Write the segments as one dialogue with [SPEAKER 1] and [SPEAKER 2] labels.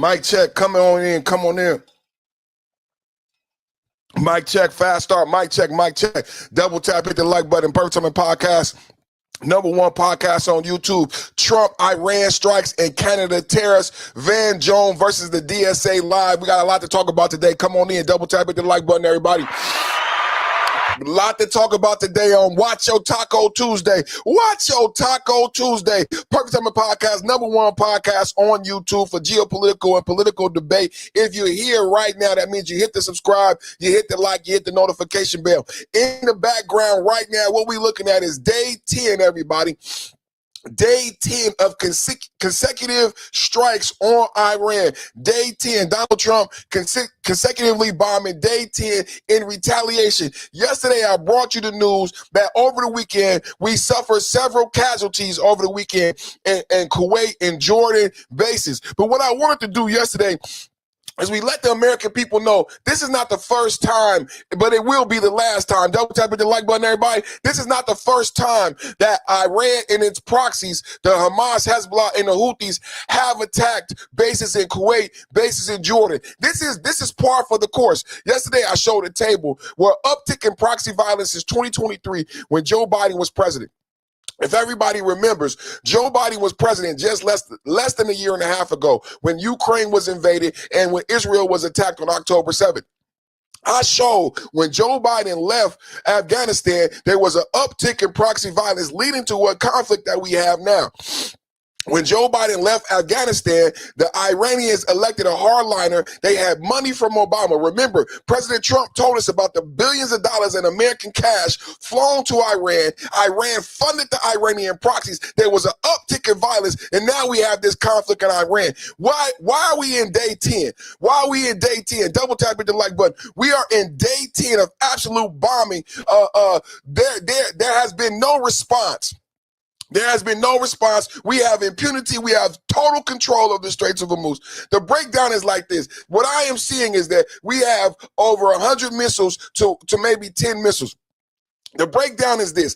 [SPEAKER 1] Mic check, come on in. Mic check, fast start, mic check. Double tap, hit the like button. Perfect Timing Podcast, #1 podcast on YouTube. Trump, Iran strikes, and Canada tariffs. Van Jones versus the DSA live. We got a lot to talk about today. Come on in, double tap, hit the like button, everybody. A lot to talk about today on Watch Your Taco Tuesday. Watch Your Taco Tuesday. Perfect Timing Podcast, #1 podcast on YouTube for geopolitical and political debate. If you're here right now, that means you hit the subscribe, you hit the like, you hit the notification bell. In the background right now, what we're looking at is day 10, everybody. Day 10 of consecutive strikes on Iran. Day 10, Donald Trump consecutively bombing. Day 10 in retaliation. Yesterday, I brought you the news that over the weekend, we suffered several casualties over the weekend in Kuwait and Jordan bases. But what I wanted to do yesterday as we let the American people know this is not the first time, but it will be the last time. Double tap the like button, everybody. This is not the first time that Iran and its proxies, the Hamas, Hezbollah, and the Houthis, have attacked bases in Kuwait, bases in Jordan. This is par for the course. Yesterday, I showed a table where uptick in proxy violence since 2023 when Joe Biden was president. If everybody remembers, Joe Biden was president just less than a year and a half ago when Ukraine was invaded and when Israel was attacked on October 7th. I showed when Joe Biden left Afghanistan, there was an uptick in proxy violence leading to a conflict that we have now. When Joe Biden left Afghanistan, the Iranians elected a hardliner. They had money from Obama. Remember, President Trump told us about the billions of dollars in American cash flown to Iran. Iran funded the Iranian proxies. There was an uptick in violence, and now we have this conflict in Iran. Why are we in day 10? Why are we in day 10? Double tap hit the like button. We are in day 10 of absolute bombing. There has been no response. There has been no response. We have impunity. We have total control of the Straits of Hormuz. The breakdown is like this. What I am seeing is that we have over 100 missiles to maybe 10 missiles. The breakdown is this.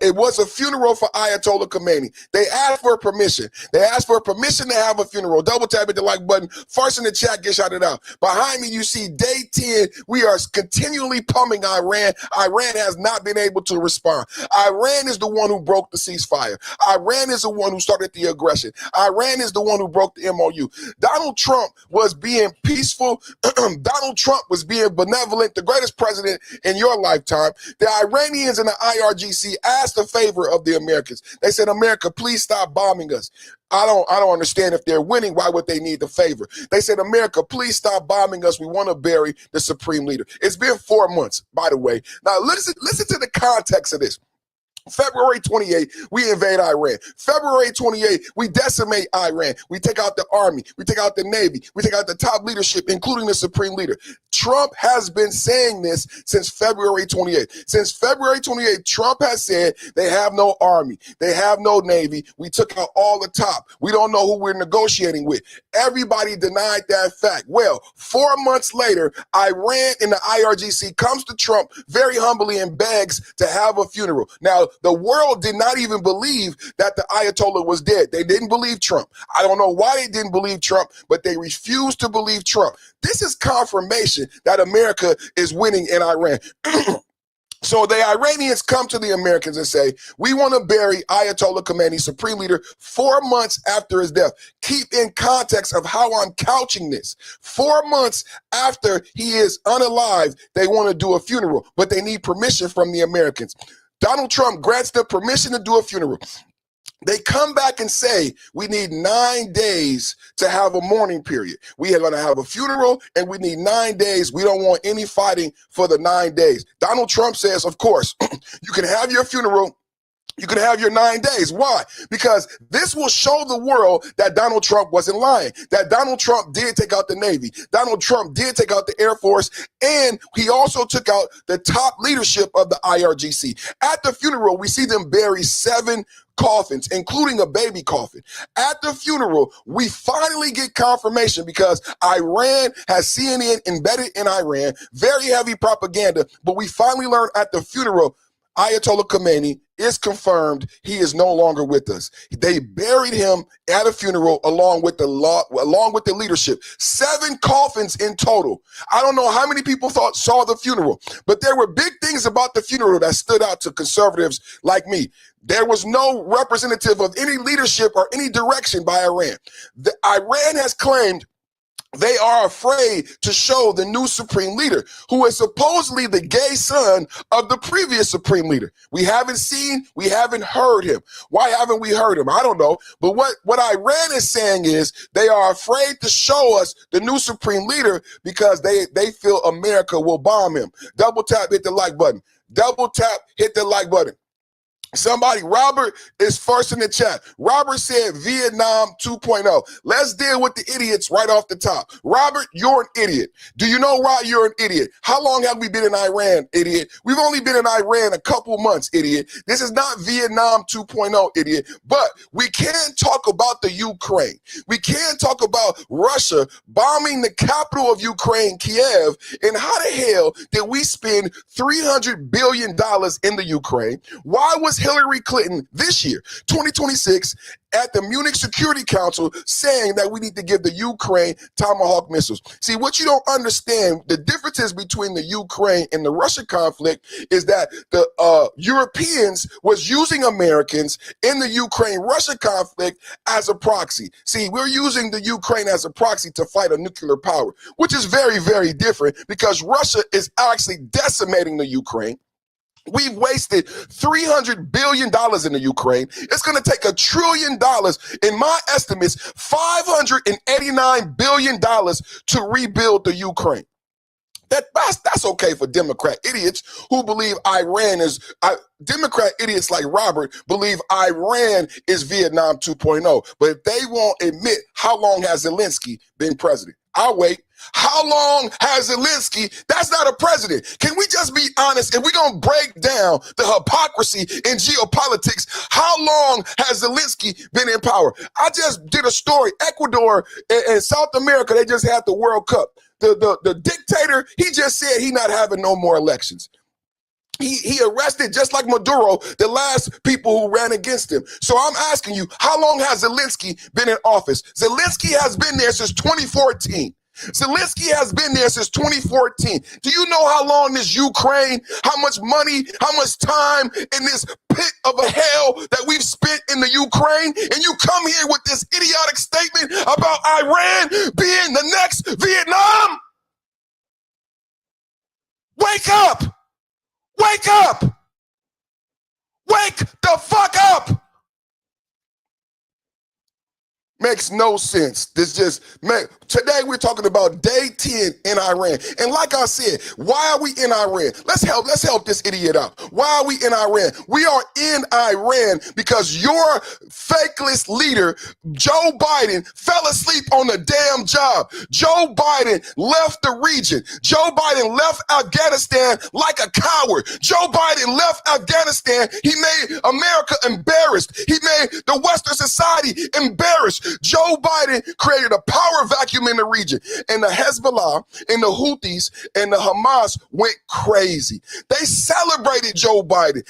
[SPEAKER 1] It was a funeral for Ayatollah Khomeini. They asked for permission. They asked for permission to have a funeral. Double tap hit the like button. First in the chat, get shouted out. Behind me, you see day 10. We are continually pumping Iran. Iran has not been able to respond. Iran is the one who broke the ceasefire. Iran is the one who started the aggression. Iran is the one who broke the MOU. Donald Trump was being peaceful. Donald Trump was being benevolent, the greatest president in your lifetime. The Iranians and the IRGC asked a favor of the Americans. They said, America, please stop bombing us. I don't understand. If they're winning, why would they need the favor? They said, America, please stop bombing us. We want to bury the supreme leader. It's been 4 months, by the way. Now, listen to the context of this. February 28th, we invade Iran. February 28th, we decimate Iran. We take out the army. We take out the navy. We take out the top leadership, including the supreme leader. Trump has been saying this since February 28th. Since February 28th, Trump has said they have no army. They have no navy. We took out all the top. We don't know who we're negotiating with. Everybody denied that fact. Well, 4 months later, Iran and the IRGC comes to Trump very humbly and begs to have a funeral. Now, the world did not even believe that the Ayatollah was dead. They didn't believe Trump. I don't know why they didn't believe Trump, but they refused to believe Trump. This is confirmation that America is winning in Iran. So the Iranians come to the Americans and say, we want to bury Ayatollah Khomeini, supreme leader, 4 months after his death. Keep in context of how I'm couching this. 4 months after he is unalive, they want to do a funeral, but they need permission from the Americans. Donald Trump grants them permission to do a funeral. They come back and say, we need 9 days to have a mourning period. We are going to have a funeral and we need 9 days. We don't want any fighting for the 9 days. Donald Trump says, of course, you can have your funeral. You can have your 9 days. Why? Because this will show the world that Donald Trump wasn't lying, that Donald Trump did take out the Navy. Donald Trump did take out the Air Force, and he also took out the top leadership of the IRGC. At the funeral, we see them bury 7 coffins, including a baby coffin. At the funeral, we finally get confirmation because Iran has CNN embedded in Iran, very heavy propaganda, but we finally learn at the funeral Ayatollah Khomeini it's confirmed he is no longer with us. They buried him at a funeral along with the leadership. 7 coffins in total. I don't know how many people saw the funeral, but there were big things about the funeral that stood out to conservatives like me. There was no representative of any leadership or any direction by Iran. Iran has claimed they are afraid to show the new supreme leader, who is supposedly the gay son of the previous supreme leader. We haven't heard him. Why haven't we heard him? I don't know. But what Iran is saying is they are afraid to show us the new supreme leader because they feel America will bomb him. Double tap, hit the like button. Double tap, hit the like button. Robert is first in the chat. Robert said Vietnam 2.0. Let's deal with the idiots right off the top. Robert, you're an idiot. Do you know why you're an idiot? How long have we been in Iran, idiot? We've only been in Iran a couple months, idiot. This is not Vietnam 2.0, idiot. But we can't talk about the Ukraine. We can't talk about Russia bombing the capital of Ukraine, Kiev. And how the hell did we spend $300 billion in the Ukraine? Why was Hillary Clinton this year, 2026, at the Munich Security Council saying that we need to give the Ukraine Tomahawk missiles? See, what you don't understand, the differences between the Ukraine and the Russia conflict is that the Europeans was using Americans in the Ukraine-Russia conflict as a proxy. See, we're using the Ukraine as a proxy to fight a nuclear power, which is very, very different because Russia is actually decimating the Ukraine. We've wasted $300 billion in the Ukraine. It's going to take $1 trillion, in my estimates, $589 billion to rebuild the Ukraine. That's okay for Democrat idiots who believe Democrat idiots like Robert believe Iran is Vietnam 2.0. But if they won't admit, how long has Zelensky been president? I'll wait. How long has Zelensky? That's not a president. Can we just be honest? If we're going to break down the hypocrisy in geopolitics, how long has Zelensky been in power? I just did a story. Ecuador and South America, they just had the World Cup. The dictator, he just said he not having no more elections. He arrested, just like Maduro, the last people who ran against him. So I'm asking you, how long has Zelensky been in office? Zelensky has been there since 2014. Zelensky has been there since 2014. Do you know how long this Ukraine, how much money, how much time in this pit of a hell that we've spent in the Ukraine? And you come here with this idiotic statement about Iran being the next Vietnam? Wake up! Wake up! Wake the fuck up! Makes no sense. Today we're talking about day 10 in Iran. And like I said, why are we in Iran? Let's help this idiot out. Why are we in Iran? We are in Iran because your fakeless leader, Joe Biden, fell asleep on the damn job. Joe Biden left the region. Joe Biden left Afghanistan like a coward. Joe Biden left Afghanistan. He made America embarrassed. He made the Western society embarrassed. Joe Biden created a power vacuum in the region, and the Hezbollah and the Houthis and the Hamas went crazy. They celebrated Joe Biden.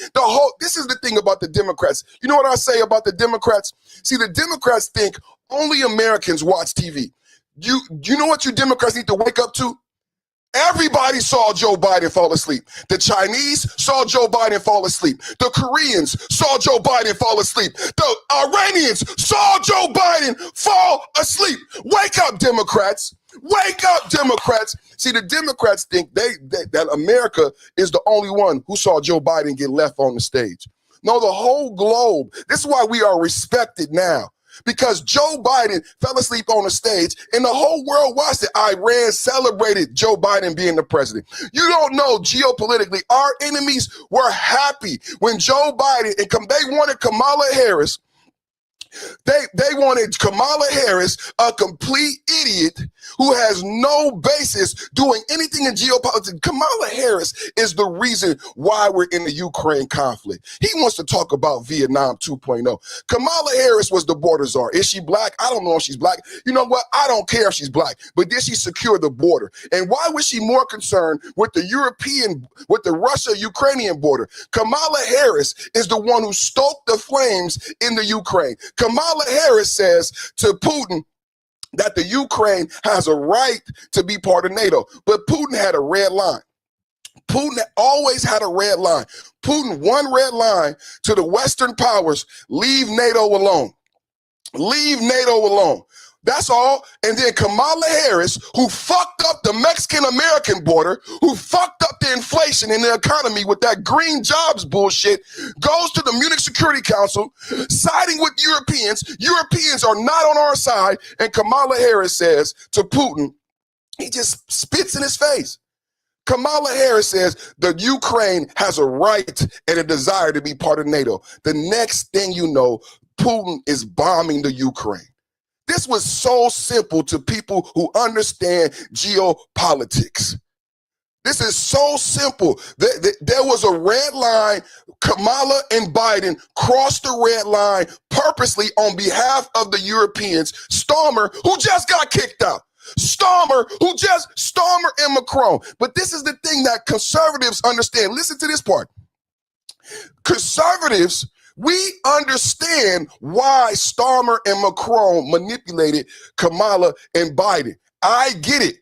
[SPEAKER 1] This is the thing about the Democrats. You know what I say about the Democrats? See, the Democrats think only Americans watch TV. You know what you Democrats need to wake up to? Everybody saw Joe Biden fall asleep. The Chinese saw Joe Biden fall asleep. The Koreans saw Joe Biden fall asleep. The Iranians saw Joe Biden fall asleep. Wake up, Democrats. Wake up, Democrats. See, the Democrats think that America is the only one who saw Joe Biden get left on the stage. No, the whole globe. This is why we are respected now. Because Joe Biden fell asleep on the stage and the whole world watched it. Iran celebrated Joe Biden being the president. You don't know, geopolitically, our enemies were happy when Joe Biden, they wanted Kamala Harris They wanted Kamala Harris, a complete idiot who has no basis doing anything in geopolitics. Kamala Harris is the reason why we're in the Ukraine conflict. He wants to talk about Vietnam 2.0. Kamala Harris was the border czar. Is she black? I don't know if she's black. You know what? I don't care if she's black, but did she secure the border? And why was she more concerned with the Russia-Ukrainian border? Kamala Harris is the one who stoked the flames in the Ukraine. Kamala Harris says to Putin that the Ukraine has a right to be part of NATO, but Putin had a red line. Putin always had a red line. Putin, one red line to the Western powers: leave NATO alone. Leave NATO alone. That's all. And then Kamala Harris, who fucked up the Mexican-American border, who fucked up the inflation in the economy with that green jobs bullshit, goes to the Munich Security Council, siding with Europeans. Europeans are not on our side. And Kamala Harris says to Putin, he just spits in his face. Kamala Harris says the Ukraine has a right and a desire to be part of NATO. The next thing you know, Putin is bombing the Ukraine. This was so simple to people who understand geopolitics. This is so simple. There was a red line. Kamala and Biden crossed the red line purposely on behalf of the Europeans. Starmer, who just got kicked out. Starmer and Macron. But this is the thing that conservatives understand. Listen to this part. Conservatives, we understand why Starmer and Macron manipulated Kamala and Biden. I get it.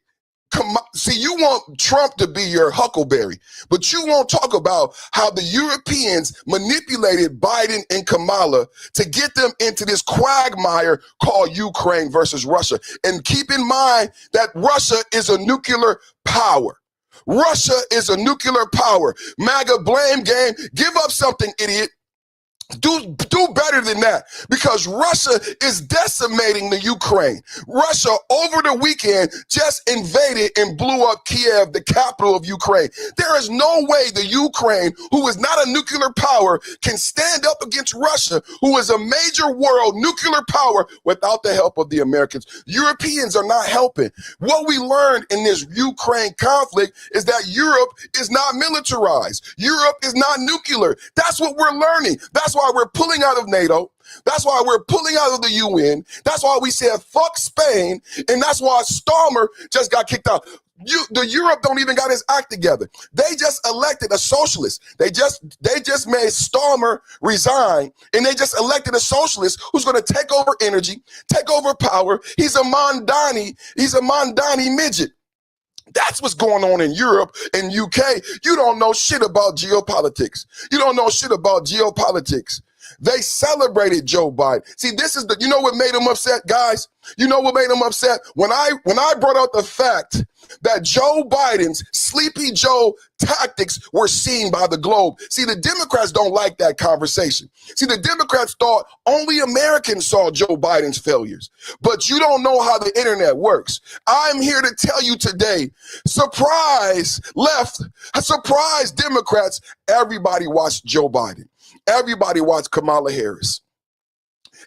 [SPEAKER 1] See, you want Trump to be your huckleberry, but you won't talk about how the Europeans manipulated Biden and Kamala to get them into this quagmire called Ukraine versus Russia. And keep in mind that Russia is a nuclear power. Russia is a nuclear power. MAGA blame game. Give up something, idiot. Do better than that, because Russia is decimating the Ukraine. Russia over the weekend just invaded and blew up Kiev, the capital of Ukraine. There is no way the Ukraine, who is not a nuclear power, can stand up against Russia, who is a major world nuclear power, without the help of the Americans. Europeans are not helping. What we learned in this Ukraine conflict is that Europe is not militarized. Europe is not nuclear. That's what we're learning. That's why we're pulling out of NATO. That's why we're pulling out of the UN. That's why we said fuck Spain. And that's why Starmer just got kicked out. The Europe don't even got his act together. They just elected a socialist. They just made Starmer resign, and they just elected a socialist who's going to take over energy, take over power. He's a Mondani midget. That's what's going on in Europe and UK. You don't know shit about geopolitics. You don't know shit about geopolitics. They celebrated Joe Biden. See, you know what made them upset, guys? You know what made them upset? When I brought out the fact that Joe Biden's Sleepy Joe tactics were seen by the globe. See, the Democrats don't like that conversation. See, the Democrats thought only Americans saw Joe Biden's failures. But you don't know how the internet works. I'm here to tell you today, surprise left, surprise Democrats, everybody watched Joe Biden. Everybody watched Kamala Harris.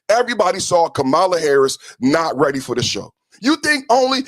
[SPEAKER 1] Everybody saw Kamala Harris not ready for the show. You think only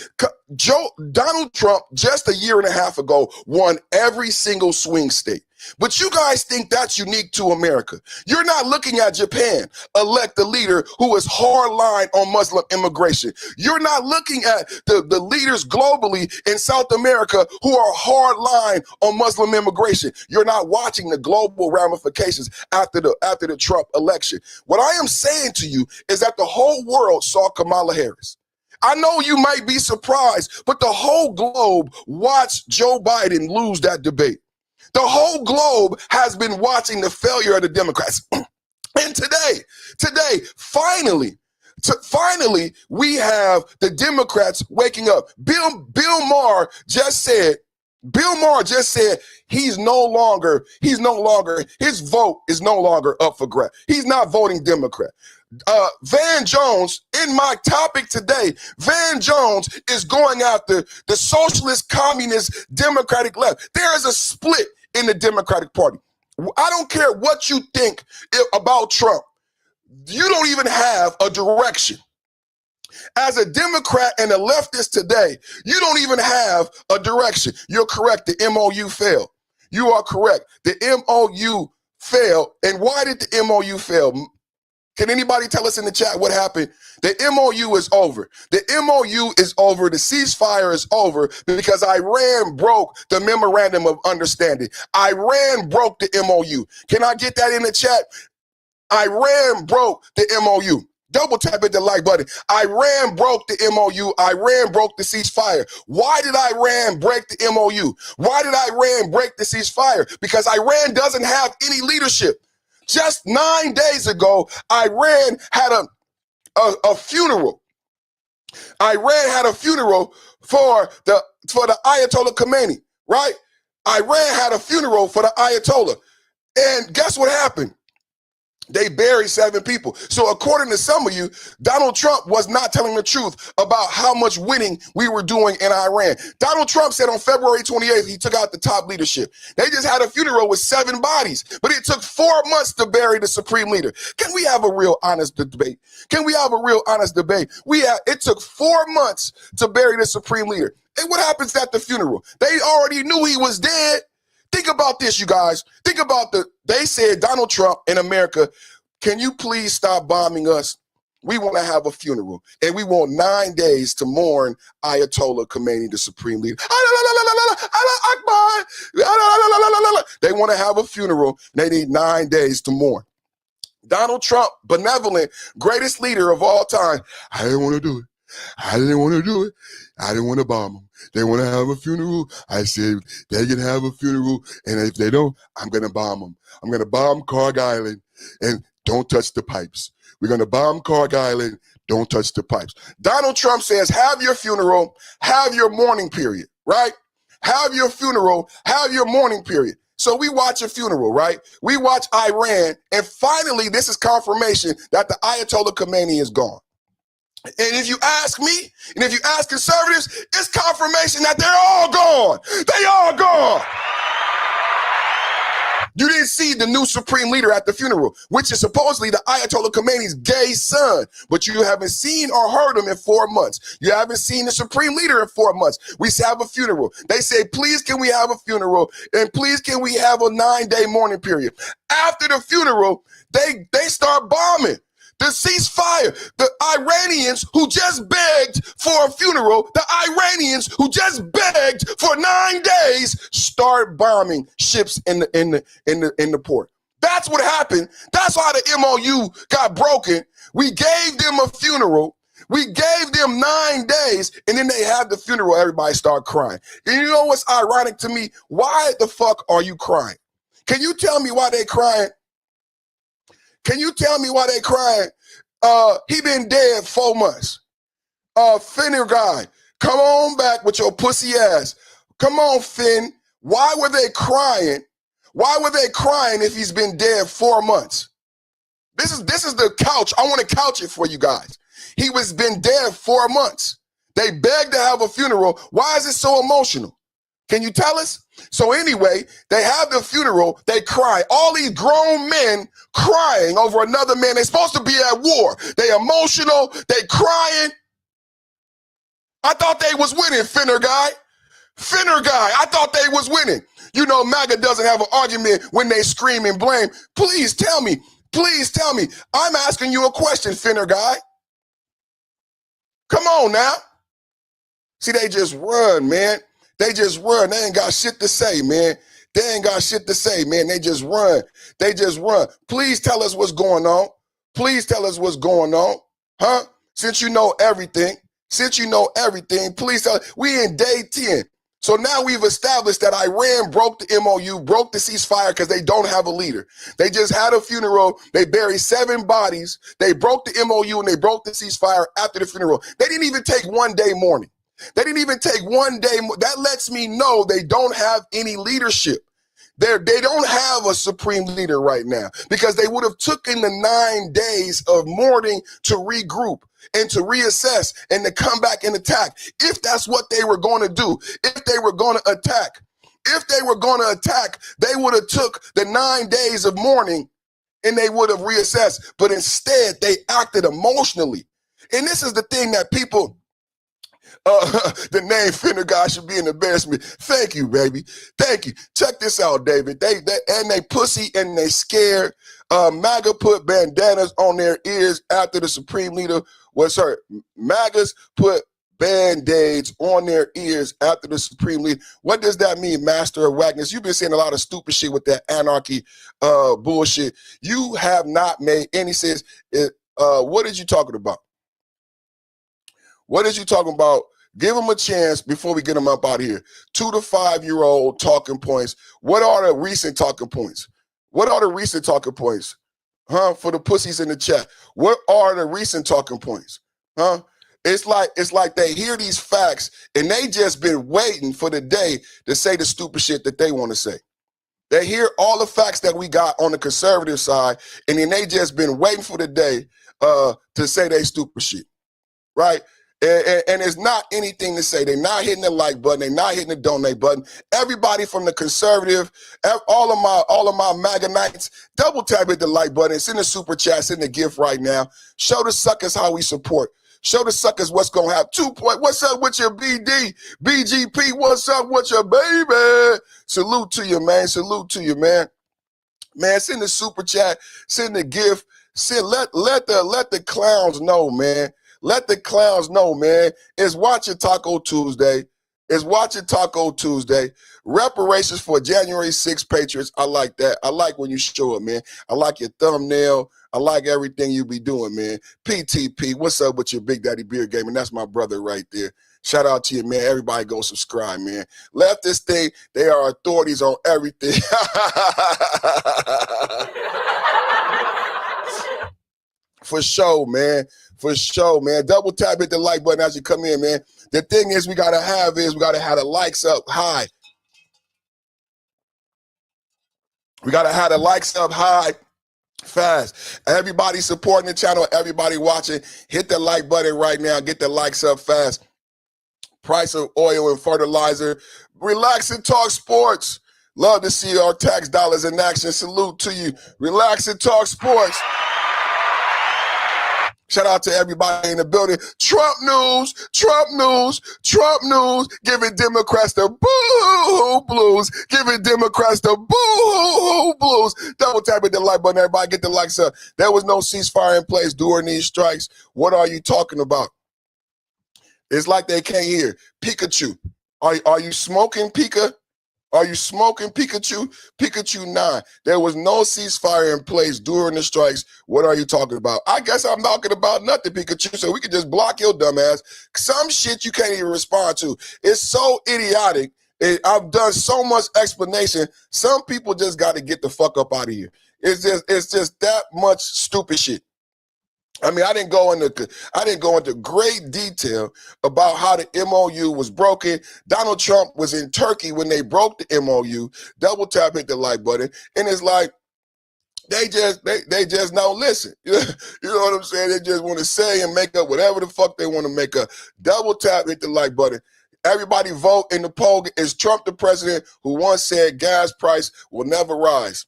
[SPEAKER 1] Donald Trump just a year and a half ago won every single swing state. But you guys think that's unique to America. You're not looking at Japan, elect a leader who is hardline on Muslim immigration. You're not looking at the leaders globally in South America who are hardline on Muslim immigration. You're not watching the global ramifications after the Trump election. What I am saying to you is that the whole world saw Kamala Harris. I know you might be surprised, but the whole globe watched Joe Biden lose that debate. The whole globe has been watching the failure of the Democrats. And today, finally, we have the Democrats waking up. Bill Maher just said his vote is no longer up for grabs. He's not voting Democrat. Van Jones, in my topic today, Van Jones is going after the socialist, communist, Democratic left. There is a split in the Democratic Party. I don't care what you think about Trump. You don't even have a direction. As a Democrat and a leftist today, you don't even have a direction. You're correct. The MOU failed. You are correct. The MOU failed. And why did the MOU fail? Can anybody tell us in the chat what happened? The MOU is over. The MOU is over. The ceasefire is over because Iran broke the memorandum of understanding. Iran broke the MOU. Can I get that in the chat? Iran broke the MOU. Double tap at the like button. Iran broke the MOU. Iran broke the ceasefire. Why did Iran break the MOU? Why did Iran break the ceasefire? Because Iran doesn't have any leadership. Just 9 days ago, Iran had a funeral. Iran had a funeral for the Ayatollah Khomeini, right? Iran had a funeral for the Ayatollah. And guess what happened? They buried 7 people. So according to some of you, Donald Trump was not telling the truth about how much winning we were doing in Iran. Donald Trump said on February 28th, he took out the top leadership. They just had a funeral with 7 bodies, but it took 4 months to bury the supreme leader. Can we have a real honest debate? Can we have a real honest debate? It took 4 months to bury the supreme leader. And what happens at the funeral? They already knew he was dead. Think about this, you guys. Think about they said, Donald Trump in America, can you please stop bombing us? We want to have a funeral. And we want 9 days to mourn Ayatollah Khomeini, the supreme leader. They want to have a funeral. They need 9 days to mourn. Donald Trump, benevolent, greatest leader of all time. I didn't want to do it. I didn't want to do it. I didn't want to bomb them. They want to have a funeral. I said they can have a funeral, and if they don't, I'm going to bomb them. I'm going to bomb Carg Island, and don't touch the pipes. We're going to bomb Carg Island, don't touch the pipes. Donald Trump says, have your funeral, have your mourning period, right? Have your funeral, have your mourning period. So we watch a funeral, right? We watch Iran, and finally, this is confirmation that the Ayatollah Khomeini is gone. And if you ask me, and if you ask conservatives, it's confirmation that they're all gone. They all gone. You didn't see the new supreme leader at the funeral, which is supposedly the Ayatollah Khomeini's gay son, but you haven't seen or heard him in 4 months. You haven't seen the supreme leader in 4 months. We have a funeral. They say, please, can we have a funeral? And please, can we have a 9-day mourning period? After the funeral, they start bombing. The ceasefire, the Iranians who just begged for a funeral, the Iranians who just begged for 9 days, start bombing ships in the port. That's what happened. That's why the MOU got broken. We gave them a funeral. We gave them 9 days, and then they had the funeral. Everybody start crying. And you know what's ironic to me? Why the fuck are you crying? Can you tell me why they crying? Can you tell me why they crying? He been dead 4 months. Finner guy, come on back with your pussy ass. Come on, Finn. Why were they crying? Why were they crying if he's been dead 4 months? This is the couch. I want to couch it for you guys. He was been dead 4 months. They begged to have a funeral. Why is it so emotional? Can you tell us? So anyway, they have the funeral, they cry. All these grown men crying over another man. They're supposed to be at war. They emotional, they crying. I thought they was winning, Finner guy. Finner guy, I thought they was winning. You know, MAGA doesn't have an argument when they scream and blame. Please tell me. Please tell me. I'm asking you a question, Finner guy. Come on now. See, they just run, man. They just run. They ain't got shit to say, man. They ain't got shit to say, man. They just run. They just run. Please tell us what's going on. Please tell us what's going on. Huh? Since you know everything. Since you know everything, please tell us. We in day 10. So now we've established that Iran broke the MOU, broke the ceasefire because they don't have a leader. They just had a funeral. They buried 7 bodies. They broke the MOU and they broke the ceasefire after the funeral. They didn't even take 1 day mourning. They didn't even take 1 day. That lets me know they don't have any leadership. They don't have a supreme leader right now because they would have taken the 9 days of mourning to regroup and to reassess and to come back and attack. If that's what they were going to do, if they were going to attack, they would have took the 9 days of mourning and they would have reassessed. But instead, they acted emotionally. And this is the thing that people, the name Fender guy should be an embarrassment. Thank you, baby. Thank you. Check this out, David. They pussy and they scared. MAGA put bandanas on their ears after the Supreme Leader was hurt. MAGAs put band-aids on their ears after the Supreme Leader. What does that mean, Master of Wagness? You've been saying a lot of stupid shit with that anarchy bullshit. You have not made any sense. What is you talking about? What is you talking about? Give them a chance before we get them up out of here. 2 to 5 year old talking points. What are the recent talking points? What are the recent talking points? For the pussies in the chat. What are the recent talking points? It's like they hear these facts and they just been waiting for the day to say the stupid shit that they want to say. They hear all the facts that we got on the conservative side, and then they just been waiting for the day to say they stupid shit, right? And it's not anything to say. They're not hitting the like button. They're not hitting the donate button. Everybody from the conservative, all of my MAGA Knights, double tap hit the like button. Send a super chat. Send a gift right now. Show the suckers how we support. Show the suckers what's going to happen. 2 point. What's up with your BD? BGP, what's up with your baby? Salute to you, man. Salute to you, man. Man, send the super chat. Send the gift. Let the clowns know, man. Let the clowns know, man. It's Watching Taco Tuesday. It's Watching Taco Tuesday. Reparations for January 6th Patriots. I like that. I like when you show up, man. I like your thumbnail. I like everything you be doing, man. PTP, what's up with your Big Daddy Beer Gaming? That's my brother right there. Shout out to you, man. Everybody go subscribe, man. Leftist thing, they are authorities on everything. For sure, man. For sure, man. Double tap hit the like button as you come in, man. The thing is we gotta have the likes up high. We gotta have the likes up high fast. Everybody supporting the channel, everybody watching, hit the like button right now. Get the likes up fast. Price of oil and fertilizer. Relax and talk sports. Love to see our tax dollars in action. Salute to you. Relax and talk sports. Shout out to everybody in the building. Trump news, Trump news, Trump news. Giving Democrats the boo-hoo blues. Giving Democrats the boo-hoo blues. Double tap hit the like button, everybody. Get the likes up. There was no ceasefire in place during these strikes. What are you talking about? It's like they can't hear. Pikachu. Are you smoking, Pika? Are you smoking, Pikachu? Pikachu 9. There was no ceasefire in place during the strikes. What are you talking about? I guess I'm talking about nothing, Pikachu, so we can just block your dumb ass. Some shit you can't even respond to. It's so idiotic. I've done so much explanation. Some people just got to get the fuck up out of here. It's just that much stupid shit. I mean, I didn't go into great detail about how the MOU was broken. Donald Trump was in Turkey when they broke the MOU. Double tap hit the like button, and it's like they just don't listen. You know what I'm saying? They just want to say and make up whatever the fuck they want to make up. Double tap hit the like button. Everybody vote in the poll. Is Trump the president who once said gas price will never rise?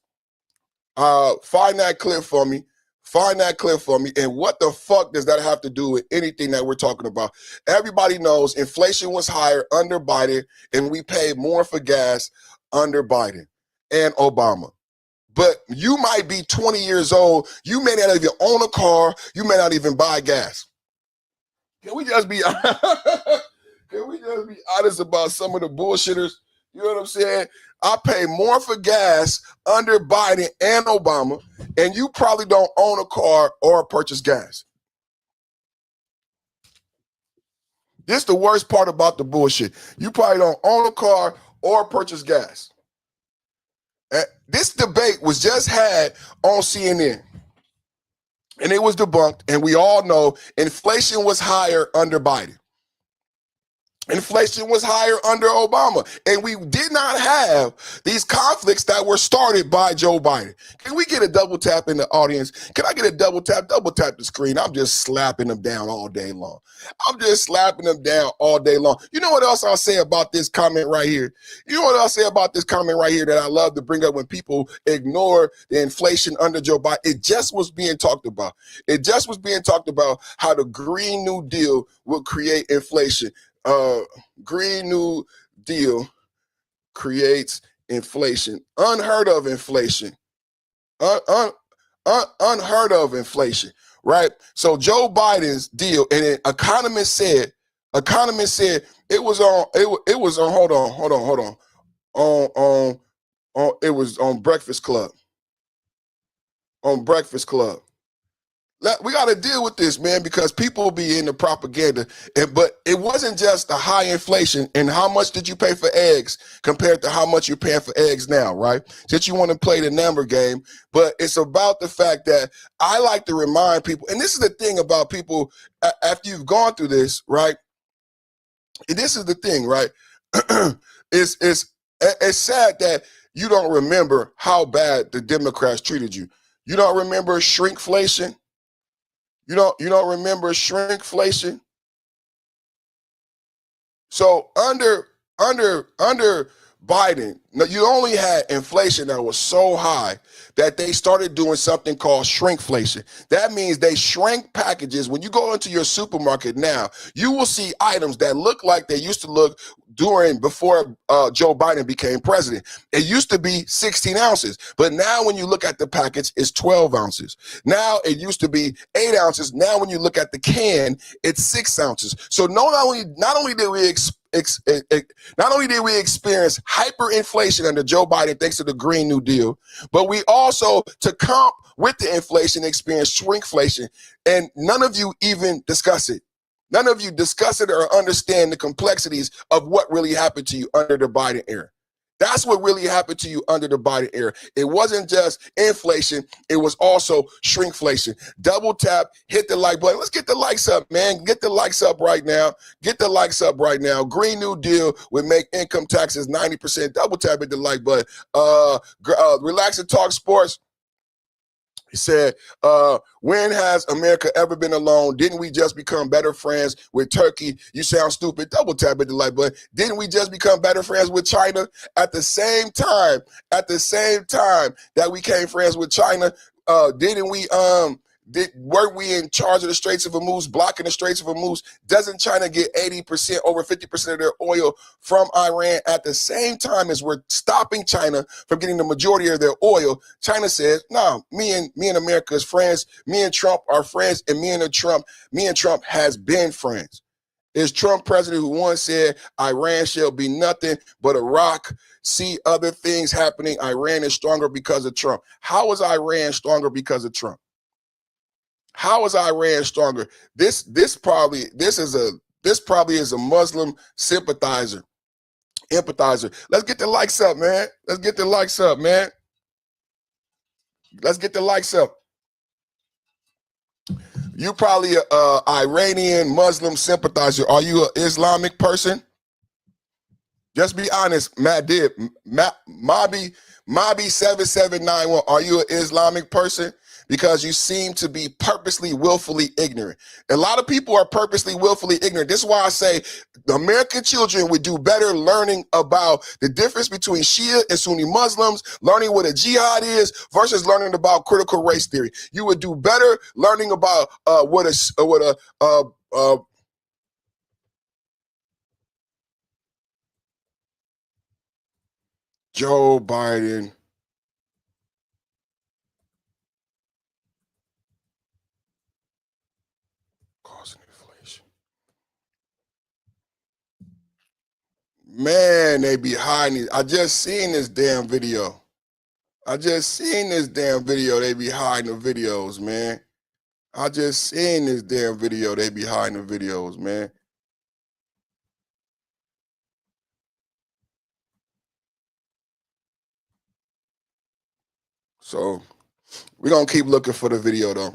[SPEAKER 1] Find that clip for me. Find that clip for me. And what the fuck does that have to do with anything that we're talking about? Everybody knows inflation was higher under Biden, and we paid more for gas under Biden and Obama. But you might be 20 years old. You may not even own a car. You may not even buy gas. Can we just be honest about some of the bullshitters? You know what I'm saying? I pay more for gas under Biden and Obama, and you probably don't own a car or purchase gas. This is the worst part about the bullshit. You probably don't own a car or purchase gas. This debate was just had on CNN, and it was debunked, and we all know inflation was higher under Biden. Inflation was higher under Obama, and we did not have these conflicts that were started by Joe Biden. Can we get a double tap in the audience? Can I get a double tap? Double tap the screen. I'm just slapping them down all day long. I'm just slapping them down all day long. You know what else I'll say about this comment right here? You know what I'll say about this comment right here that I love to bring up when people ignore the inflation under Joe Biden? It just was being talked about. It just was being talked about how the Green New Deal will create inflation. Green New Deal creates inflation. Unheard of inflation. Unheard of inflation, right? So Joe Biden's deal, and an economist said it was on, it was on, hold on, it was on Breakfast Club. On Breakfast Club. We got to deal with this, man, because people be in the propaganda. But it wasn't just the high inflation and how much did you pay for eggs compared to how much you're paying for eggs now, right? Since you want to play the number game, but it's about the fact that I like to remind people, and this is the thing about people after you've gone through this, right? This is the thing, right? It's sad that you don't remember how bad the Democrats treated you. You don't remember shrinkflation. You don't remember shrinkflation? So under Biden, you only had inflation that was so high that they started doing something called shrinkflation. That means they shrank packages. When you go into your supermarket now, you will see items that look like they used to look before Joe Biden became president. It used to be 16 ounces, but now when you look at the package, it's 12 ounces. Now it used to be 8 ounces. Now when you look at the can, it's 6 ounces. So not only did we experience hyperinflation under Joe Biden thanks to the Green New Deal, but we also, to comp with the inflation, experienced shrinkflation, and none of you even discuss it. None of you discuss it or understand the complexities of what really happened to you under the Biden era. That's what really happened to you under the Biden era. It wasn't just inflation, it was also shrinkflation. Double tap, hit the like button. Let's get the likes up, man. Get the likes up right now. Get the likes up right now. Green New Deal would make income taxes 90%. Double tap, hit the like button. Relax and talk sports. He said, when has America ever been alone? Didn't we just become better friends with Turkey? You sound stupid. Double tap at the like button. Didn't we just become better friends with China? At the same time that we became friends with China, weren't we in charge of the Straits of Hormuz, blocking the Straits of Hormuz? Doesn't China get 80%, over 50% of their oil from Iran at the same time as we're stopping China from getting the majority of their oil? China says, no, me and America is friends. Me and Trump are friends, and me and Trump has been friends. Is Trump president who once said Iran shall be nothing but a rock? See other things happening. Iran is stronger because of Trump. How is Iran stronger because of Trump? How is Iran stronger? This probably is a Muslim sympathizer, empathizer. Let's get the likes up, man. Let's get the likes up, man. Let's get the likes up. You probably a Iranian Muslim sympathizer. Are you an Islamic person? Just be honest, Mabi 7791. Are you an Islamic person? Because you seem to be purposely, willfully ignorant. A lot of people are purposely, willfully ignorant. This is why I say the American children would do better learning about the difference between Shia and Sunni Muslims, learning what a jihad is versus learning about critical race theory. You would do better learning about Joe Biden causing inflation. Man, they be hiding it. I just seen this damn video. They be hiding the videos, man. I just seen this damn video. They be hiding the videos, man. So we're gonna keep looking for the video though.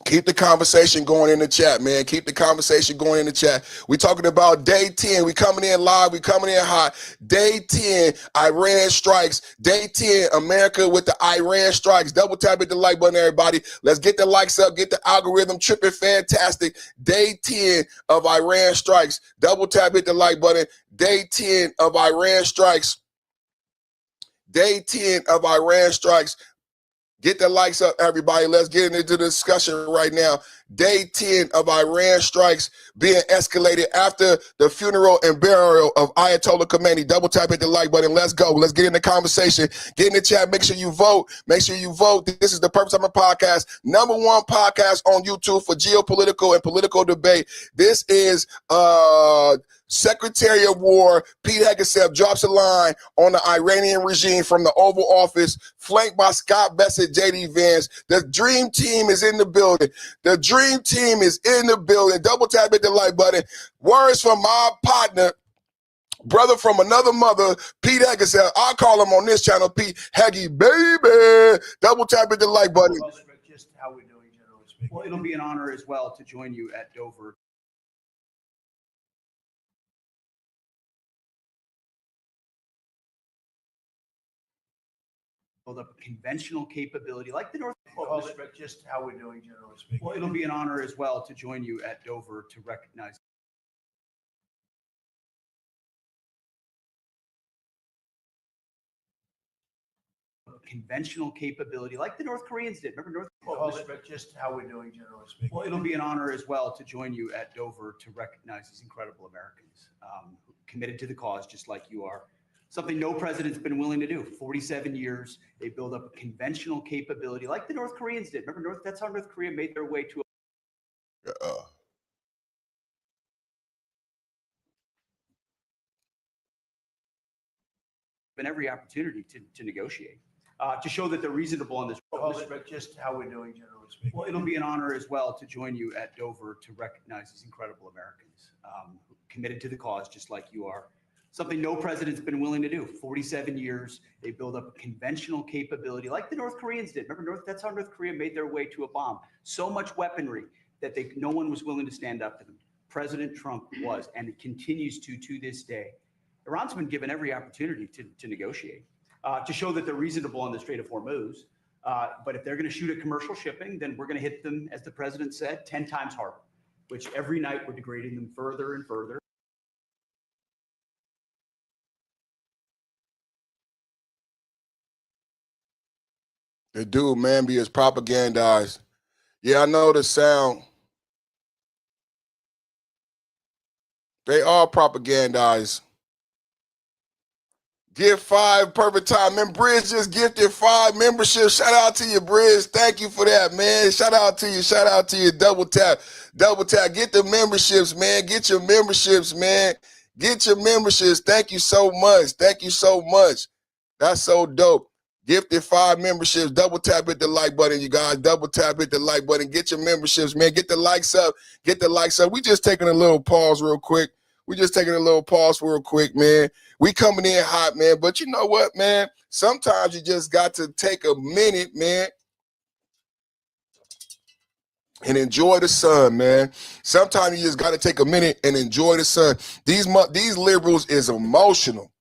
[SPEAKER 1] Keep the conversation going in the chat, man. Keep the conversation going in the chat. We talking about day 10. We coming in live. We coming in hot. Day 10, Iran strikes. Day 10, America with the Iran strikes. Double tap hit the like button, everybody. Let's get the likes up. Get the algorithm tripping fantastic. Day 10 of Iran strikes. Double tap hit the like button. Day 10 of Iran strikes. Day 10 of Iran strikes. Get the likes up, everybody. Let's get into the discussion right now. Day 10 of Iran strikes being escalated after the funeral and burial of Ayatollah Khomeini. Double tap hit the like button. Let's go. Let's get in the conversation. Get in the chat. Make sure you vote. Make sure you vote. This is the Purpose Summer Podcast, #1 podcast on YouTube for geopolitical and political debate. This is Secretary of War Pete Hegseth drops a line on the Iranian regime from the Oval Office, flanked by Scott Bessent, JD Vance. The dream team is in the building. The dream team is in the building. Double tap hit the like button. Words from my partner, brother from another mother, Pete Hegseth. I call him on this channel, Pete Heggy, baby. Double tap hit the like button.
[SPEAKER 2] Well, just how we're doing, generally speaking. Well, it'll be an honor as well to join you at Dover. Build up a conventional capability like the North. Well, just how we're doing, generally speaking. Well, it'll be an honor as well to join you at Dover to recognize. Conventional capability like the North Koreans did. Remember just how we're doing, generally speaking. Well, it'll be an honor as well to join you at Dover to recognize these incredible Americans committed to the cause, just like you are. Something no president's been willing to do. 47 years, they build up a conventional capability like the North Koreans did. Remember, that's how North Korea made their way to and every opportunity to negotiate, to show that they're reasonable on this. Just how we're doing, generally speaking. Well, it'll be an honor as well to join you at Dover to recognize these incredible Americans committed to the cause, just like you are. Something no president's been willing to do. 47 years, they build up a conventional capability like the North Koreans did. Remember, that's how North Korea made their way to a bomb. So much weaponry that no one was willing to stand up to them. President Trump was, and it continues to this day. Iran's been given every opportunity to negotiate, to show that they're reasonable on the Strait of Hormuz. But if they're going to shoot at commercial shipping, then we're going to hit them, as the president said, 10 times harder, which every night we're degrading them further and further.
[SPEAKER 1] The dude, man, be as propagandized. Yeah, I know the sound. They are propagandized. Give 5 perfect time. Man, Bridge just gifted 5 memberships. Shout out to you, Bridge. Thank you for that, man. Shout out to you. Shout out to you. Double tap. Double tap. Get the memberships, man. Get your memberships, man. Get your memberships. Thank you so much. Thank you so much. That's so dope. Gifted 5 memberships. Double tap hit the like button, you guys. Double tap hit the like button. Get your memberships, man. Get the likes up. Get the likes up. We just taking a little pause real quick. We just taking a little pause real quick, man. We coming in hot, man. But you know what, man? Sometimes you just got to take a minute, man, and enjoy the sun, man. Sometimes you just got to take a minute and enjoy the sun. These liberals is emotional.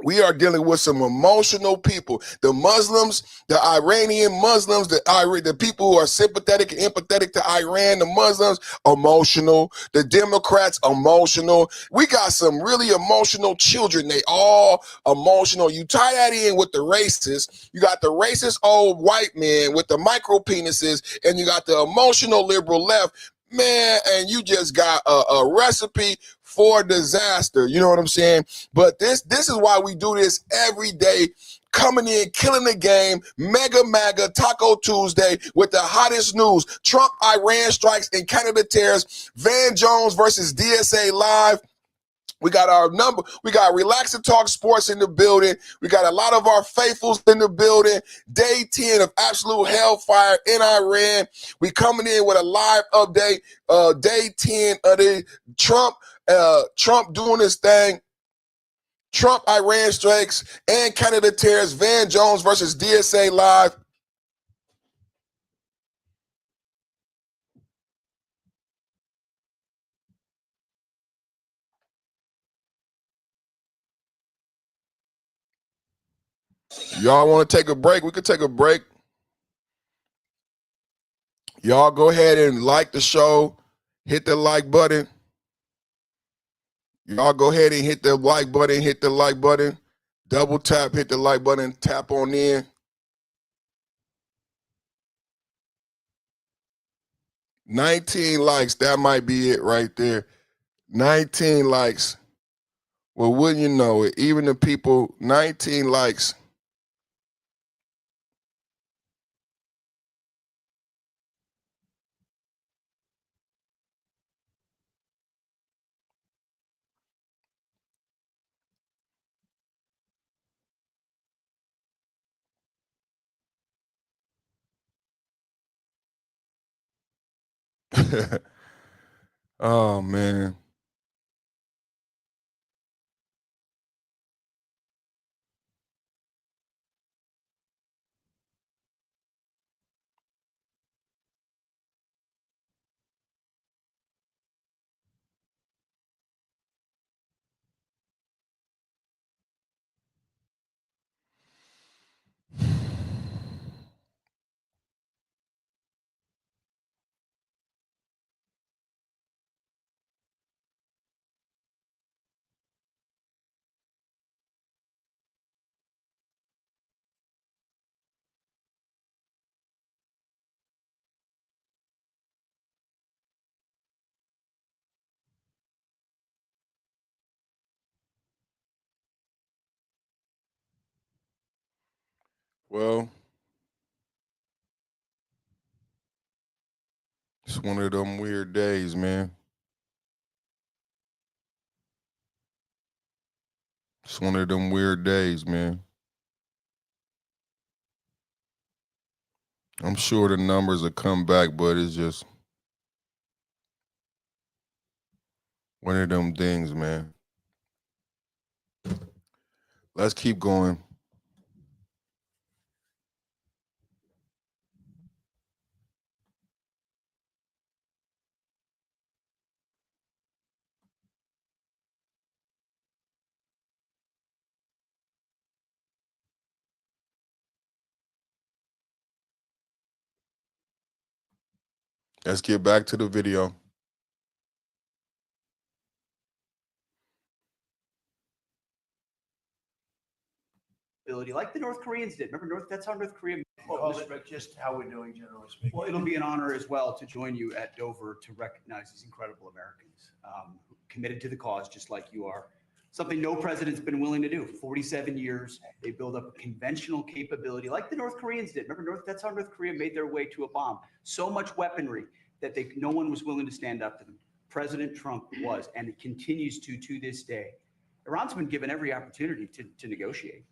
[SPEAKER 1] We are dealing with some emotional people. The Muslims, the Iranian Muslims, the people who are sympathetic and empathetic to Iran, the Muslims, emotional. The Democrats, emotional. We got some really emotional children. They all emotional. You tie that in with the racists. You got the racist old white men with the micro penises, and you got the emotional liberal left. Man, and you just got a recipe for disaster. You know what I'm saying? But this is why we do this every day. Coming in, killing the game, mega MAGA Taco Tuesday with the hottest news. Trump, Iran strikes, and Canada tariffs. Van Jones versus DSA live. We got our number. We got Relax and Talk Sports in the building. We got a lot of our faithfuls in the building. Day 10 of absolute hellfire in Iran. We coming in with a live update. Day 10 of the Trump doing his thing. Trump, Iran strikes, and Canada tariffs. Van Jones versus DSA live. Y'all want to take a break? We could take a break. Y'all go ahead and like the show. Hit the like button. Y'all go ahead and hit the like button. Hit the like button. Double tap, hit the like button, tap on in. 19 likes, that might be it right there. 19 likes. Well, wouldn't you know it? Even the people, 19 likes. Oh, man. Well, it's one of them weird days, man. It's one of them weird days, man. I'm sure the numbers will come back, but it's just one of them things, man. Let's keep going. Let's get back to the video.
[SPEAKER 2] Like the North Koreans did. Remember, that's how North Korea.
[SPEAKER 3] Well, just how we're doing, generally speaking.
[SPEAKER 2] Well, it'll be an honor as well to join you at Dover to recognize these incredible Americans committed to the cause, just like you are. Something no president's been willing to do. 47 years, they build up a conventional capability, like the North Koreans did. Remember, that's how North Korea made their way to a bomb. So much weaponry that no one was willing to stand up to them. President Trump was, and it continues to this day. Iran's been given every opportunity to negotiate,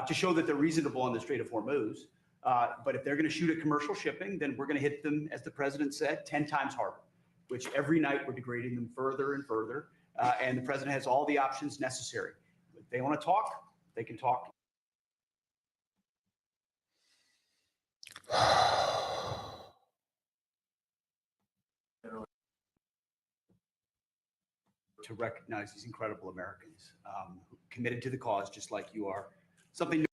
[SPEAKER 2] to show that they're reasonable on the Strait of Hormuz. But if they're going to shoot at commercial shipping, then we're going to hit them, as the president said, 10 times harder, which every night we're degrading them further and further. And the president has all the options necessary. If they want to talk, they can talk. To recognize these incredible Americans committed to the cause, just like you are. Something.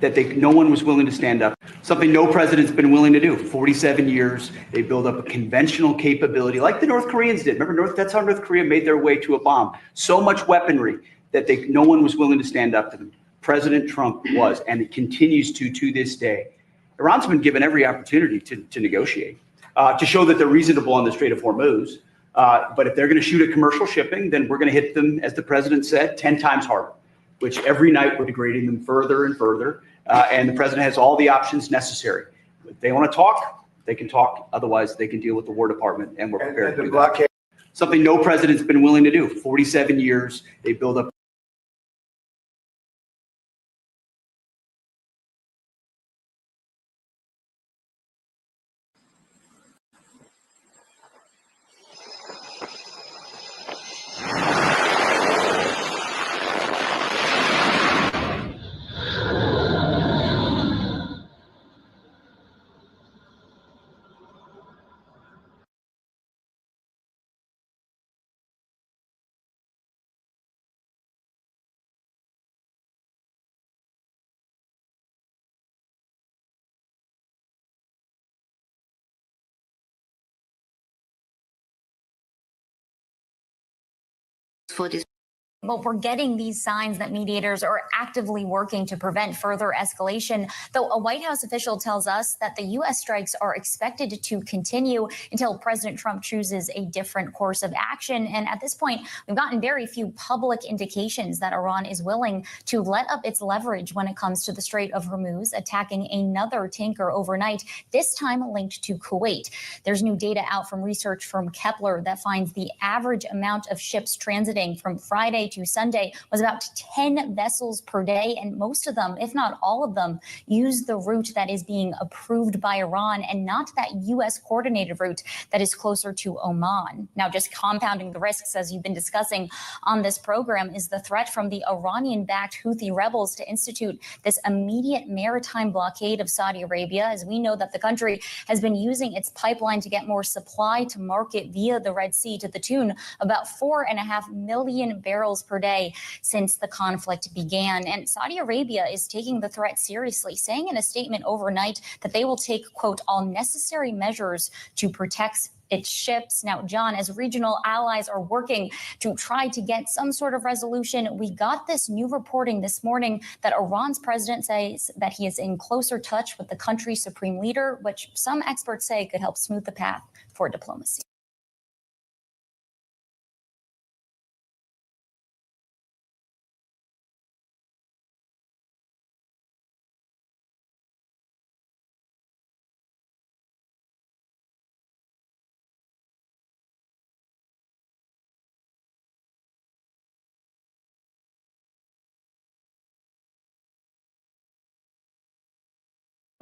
[SPEAKER 2] That no one was willing to stand up. Something no president's been willing to do. 47 years, they build up a conventional capability, like the North Koreans did. Remember, that's how North Korea made their way to a bomb. So much weaponry that no one was willing to stand up to them. President Trump was, and it continues to this day. Iran's been given every opportunity to negotiate, to show that they're reasonable on the Strait of Hormuz. But if they're going to shoot at commercial shipping, then we're going to hit them, as the president said, 10 times harder, which every night we're degrading them further and further. And the president has all the options necessary. If they want to talk, they can talk. Otherwise, they can deal with the War Department, and we're prepared to do that. Something no president's been willing to do. 47 years, they build up
[SPEAKER 4] for this.
[SPEAKER 5] Well, we're getting these signs that mediators are actively working to prevent further escalation, though a White House official tells us that the U.S. strikes are expected to continue until President Trump chooses a different course of action. And at this point, we've gotten very few public indications that Iran is willing to let up its leverage when it comes to the Strait of Hormuz, attacking another tanker overnight, this time linked to Kuwait. There's new data out from research firm Kepler that finds the average amount of ships transiting from Friday to Sunday was about 10 vessels per day, and most of them, if not all of them, use the route that is being approved by Iran and not that U.S. coordinated route that is closer to Oman. Now, just compounding the risks, as you've been discussing on this program, is the threat from the Iranian-backed Houthi rebels to institute this immediate maritime blockade of Saudi Arabia, as we know that the country has been using its pipeline to get more supply to market via the Red Sea to the tune about 4.5 million barrels per day since the conflict began. And Saudi Arabia is taking the threat seriously, saying in a statement overnight that they will take, quote, all necessary measures to protect its ships. Now, John, as regional allies are working to try to get some sort of resolution, we got this new reporting this morning that Iran's president says that he is in closer touch with the country's supreme leader, which some experts say could help smooth the path for diplomacy.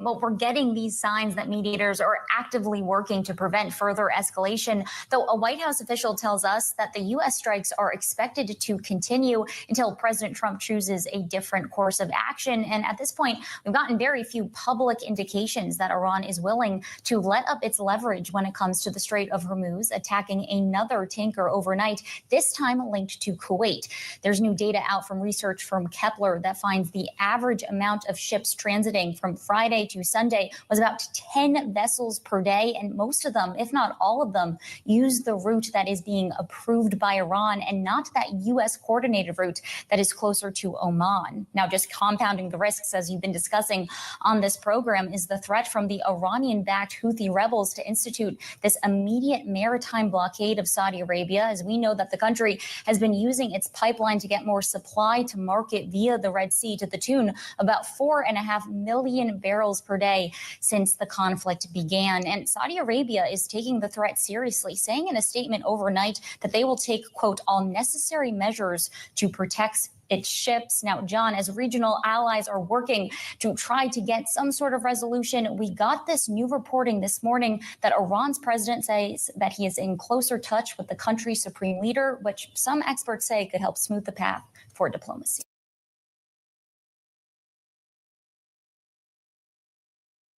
[SPEAKER 5] Well, we're getting these signs that mediators are actively working to prevent further escalation, though a White House official tells us that the U.S. strikes are expected to continue until President Trump chooses a different course of action. And at this point, we've gotten very few public indications that Iran is willing to let up its leverage when it comes to the Strait of Hormuz, attacking another tanker overnight, this time linked to Kuwait. There's new data out from research firm Kepler that finds the average amount of ships transiting from Friday to Sunday was about 10 vessels per day, and most of them, if not all of them, use the route that is being approved by Iran and not that U.S. coordinated route that is closer to Oman. Now, just compounding the risks, as you've been discussing on this program, is the threat from the Iranian-backed Houthi rebels to institute this immediate maritime blockade of Saudi Arabia, as we know that the country has been using its pipeline to get more supply to market via the Red Sea to the tune about 4.5 million barrels per day since the conflict began. And Saudi Arabia is taking the threat seriously, saying in a statement overnight that they will take, quote, all necessary measures to protect its ships. Now, John, as regional allies are working to try to get some sort of resolution, we got this new reporting this morning that Iran's president says that he is in closer touch with the country's supreme leader, which some experts say could help smooth the path for diplomacy.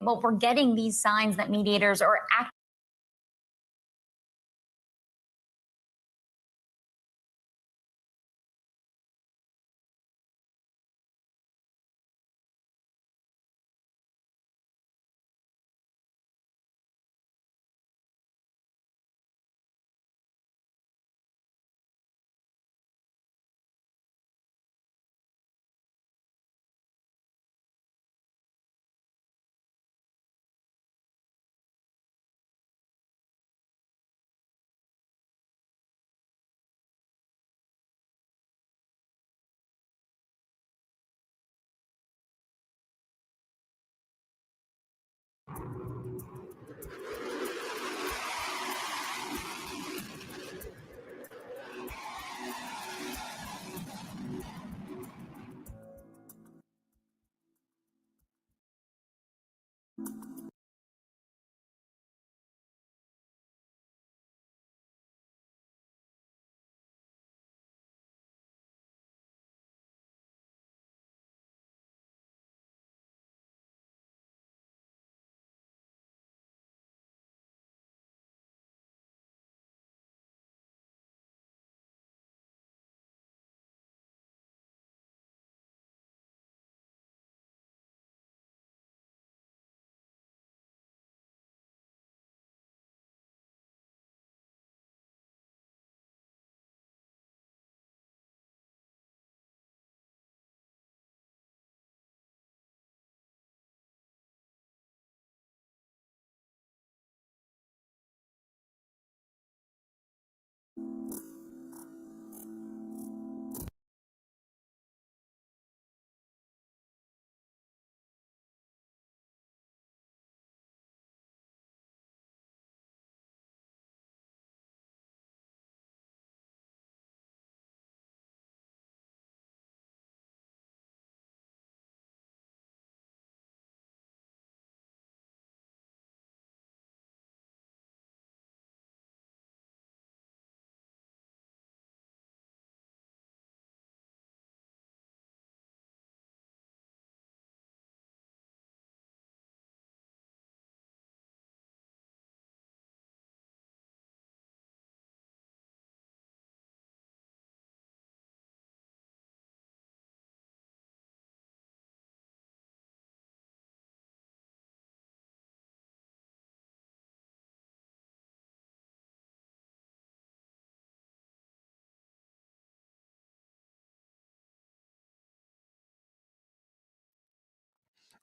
[SPEAKER 5] Well, we're getting these signs that mediators are actively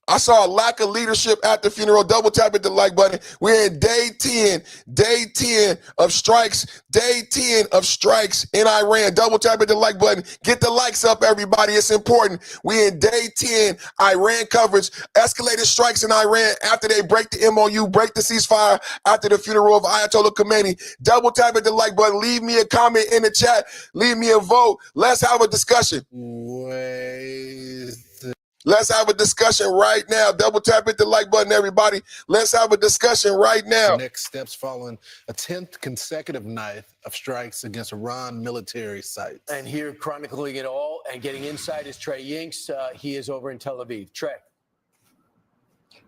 [SPEAKER 1] I saw a lack of leadership at the funeral. Double tap at the like button. We're in day 10 of strikes, day 10 of strikes in Iran. Double tap at the like button. Get the likes up, everybody. It's important. We're in day 10, Iran coverage. Escalated strikes in Iran after they break the MOU, break the ceasefire after the funeral of Ayatollah Khomeini. Double tap at the like button. Leave me a comment in the chat. Leave me a vote. Let's have a discussion. Let's have a discussion right now. Double tap hit the like button, everybody. Let's have a discussion right now.
[SPEAKER 4] Next steps following a 10th consecutive night of strikes against Iran military sites.
[SPEAKER 3] And here chronicling it all and getting inside is Trey Yinks. He is over in Tel Aviv. Trey.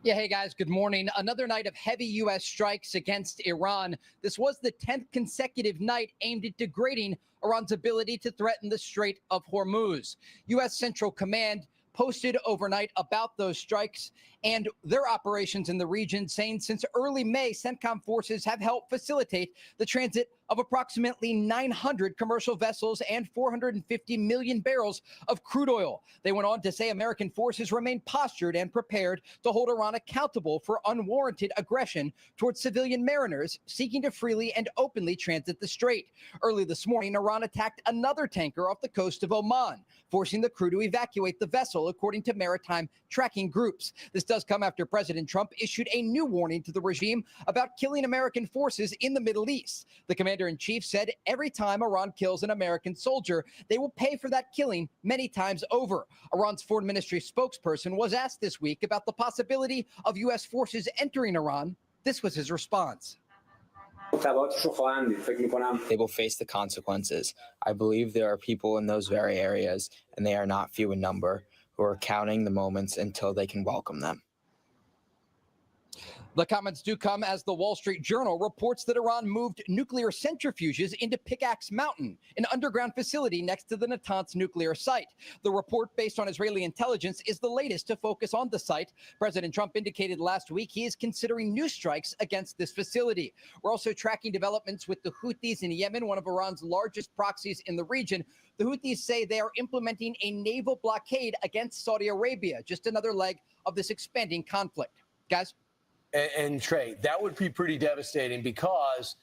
[SPEAKER 6] Yeah, hey guys, good morning. Another night of heavy U.S. strikes against Iran. This was the 10th consecutive night aimed at degrading Iran's ability to threaten the Strait of Hormuz. U.S. Central Command posted overnight about those strikes and their operations in the region, saying since early May, CENTCOM forces have helped facilitate the transit of approximately 900 commercial vessels and 450 million barrels of crude oil. They went on to say American forces remain postured and prepared to hold Iran accountable for unwarranted aggression towards civilian mariners seeking to freely and openly transit the strait. Early this morning, Iran attacked another tanker off the coast of Oman, forcing the crew to evacuate the vessel, according to maritime tracking groups. This does come after President Trump issued a new warning to the regime about killing American forces in the Middle East. The commander-in-chief said every time Iran kills an American soldier, they will pay for that killing many times over. Iran's foreign ministry spokesperson was asked this week about the possibility of U.S. forces entering Iran. This was his response.
[SPEAKER 7] They will face the consequences. I believe there are people in those very areas, and they are not few in number, who are counting the moments until they can welcome them.
[SPEAKER 6] The comments do come as the Wall Street Journal reports that Iran moved nuclear centrifuges into Pickaxe Mountain, an underground facility next to the Natanz nuclear site. The report, based on Israeli intelligence, is the latest to focus on the site. President Trump indicated last week he is considering new strikes against this facility. We're also tracking developments with the Houthis in Yemen, one of Iran's largest proxies in the region. The Houthis say they are implementing a naval blockade against Saudi Arabia, just another leg of this expanding conflict. Guys?
[SPEAKER 3] And Trey, that would be pretty devastating because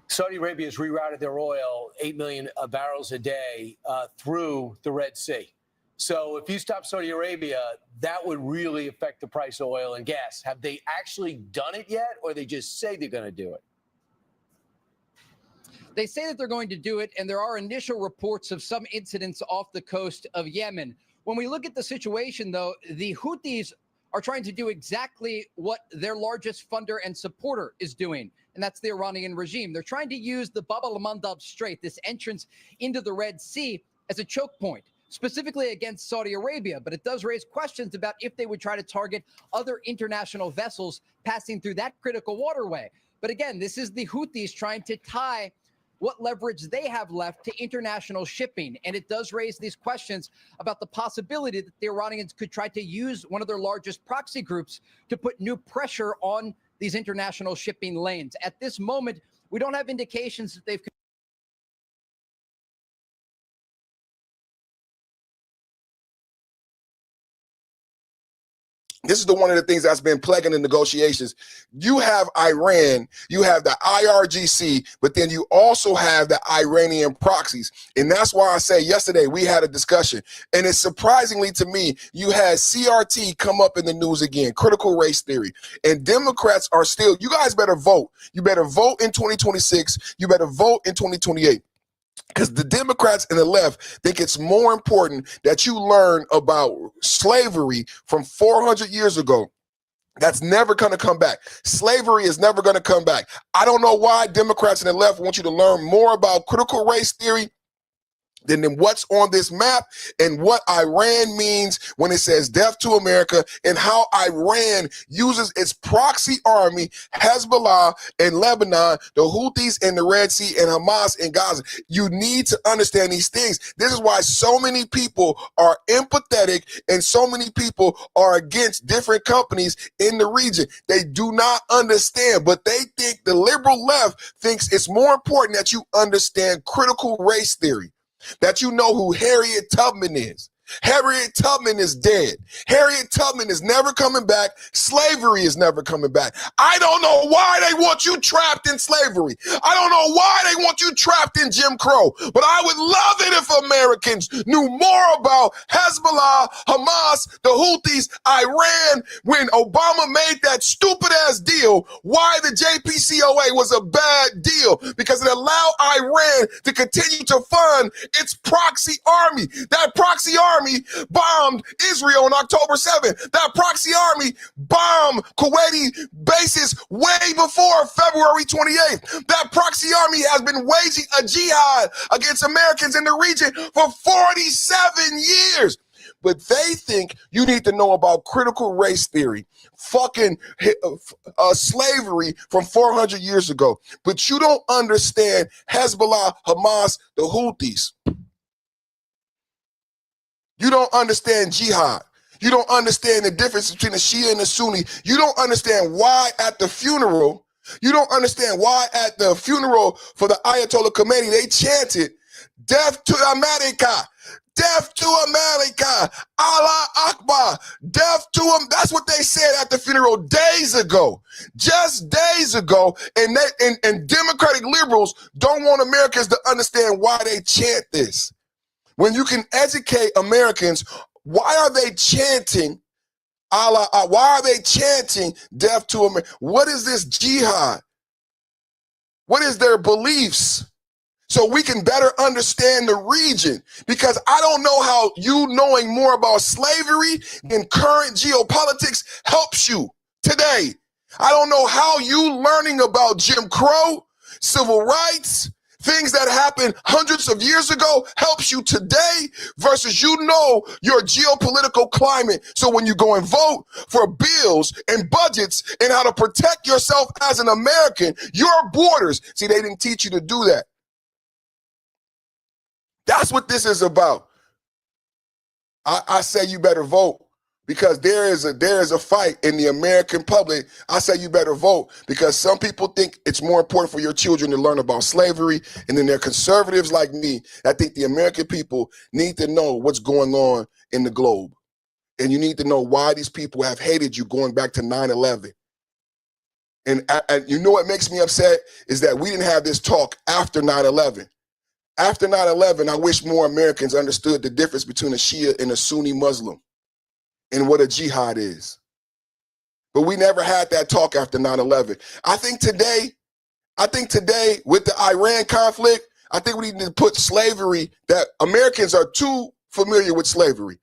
[SPEAKER 3] Saudi Arabia has rerouted their oil, 8 million barrels a day, through the Red Sea. So if you stop Saudi Arabia, that would really affect the price of oil and gas. Have they actually done it yet, or they just say they're going to do it?
[SPEAKER 6] They say that they're going to do it, and there are initial reports of some incidents off the coast of Yemen. When we look at the situation, though, the Houthis are trying to do exactly what their largest funder and supporter is doing, and that's the Iranian regime. They're trying to use the Bab el-Mandab Strait, this entrance into the Red Sea, as a choke point, specifically against Saudi Arabia. But it does raise questions about if they would try to target other international vessels passing through that critical waterway. But again, this is the Houthis trying to tie what leverage they have left to international shipping. And it does raise these questions about the possibility that the Iranians could try to use one of their largest proxy groups to put new pressure on these international shipping lanes. At this moment, we don't have indications that they've
[SPEAKER 1] This is one of the things that's been plaguing the negotiations. You have Iran, you have the IRGC, but then you also have the Iranian proxies. And that's why I say yesterday we had a discussion. And it's surprisingly to me, you had CRT come up in the news again, critical race theory. And Democrats are still, you guys better vote. You better vote in 2026. You better vote in 2028. Because the Democrats and the left think it's more important that you learn about slavery from 400 years ago. That's never going to come back. Slavery is never going to come back. I don't know why Democrats and the left want you to learn more about critical race theory than what's on this map and what Iran means when it says death to America, and how Iran uses its proxy army, Hezbollah in Lebanon, the Houthis in the Red Sea, and Hamas in Gaza. You need to understand these things. This is why so many people are empathetic and so many people are against different companies in the region. They do not understand, but they think the liberal left thinks it's more important that you understand critical race theory, that you know who Harriet Tubman is, Harriet Tubman is dead. Harriet Tubman is never coming back. Slavery is never coming back. I don't know why they want you trapped in slavery. I don't know why they want you trapped in Jim Crow. But I would love it if Americans knew more about Hezbollah, Hamas, the Houthis, Iran, when Obama made that stupid ass deal, why the JPCOA was a bad deal, because it allowed Iran to continue to fund its proxy army. That proxy army bombed Israel on October 7th. That proxy army bombed Kuwaiti bases way before February 28th. That proxy army has been waging a jihad against Americans in the region for 47 years. But they think you need to know about critical race theory, fucking slavery from 400 years ago. But you don't understand Hezbollah, Hamas, the Houthis. You don't understand jihad. You don't understand the difference between the Shia and the Sunni. You don't understand why at the funeral, for the Ayatollah Khomeini, they chanted, "Death to America. Death to America, Allah Akbar, death to him." That's what they said at the funeral days ago, just days ago. And Democratic liberals don't want Americans to understand why they chant this. When you can educate Americans, why are they chanting Allah? Why are they chanting death to America? What is this jihad? What is their beliefs? So we can better understand the region, because I don't know how you knowing more about slavery than current geopolitics helps you today. I don't know how you learning about Jim Crow, civil rights, things that happened hundreds of years ago helps you today versus you know your geopolitical climate. So when you go and vote for bills and budgets and how to protect yourself as an American, your borders, see, they didn't teach you to do that. That's what this is about. I say you better vote because there is a fight in the American public. I say you better vote because some people think it's more important for your children to learn about slavery, and then there are conservatives like me that think the American people need to know what's going on in the globe. And you need to know why these people have hated you going back to 9/11. And you know what makes me upset is that we didn't have this talk after 9/11. After 9/11, I wish more Americans understood the difference between a Shia and a Sunni Muslim and what a jihad is. But we never had that talk after 9/11. I think today with the Iran conflict, I think we need to put slavery, that Americans are too familiar with slavery.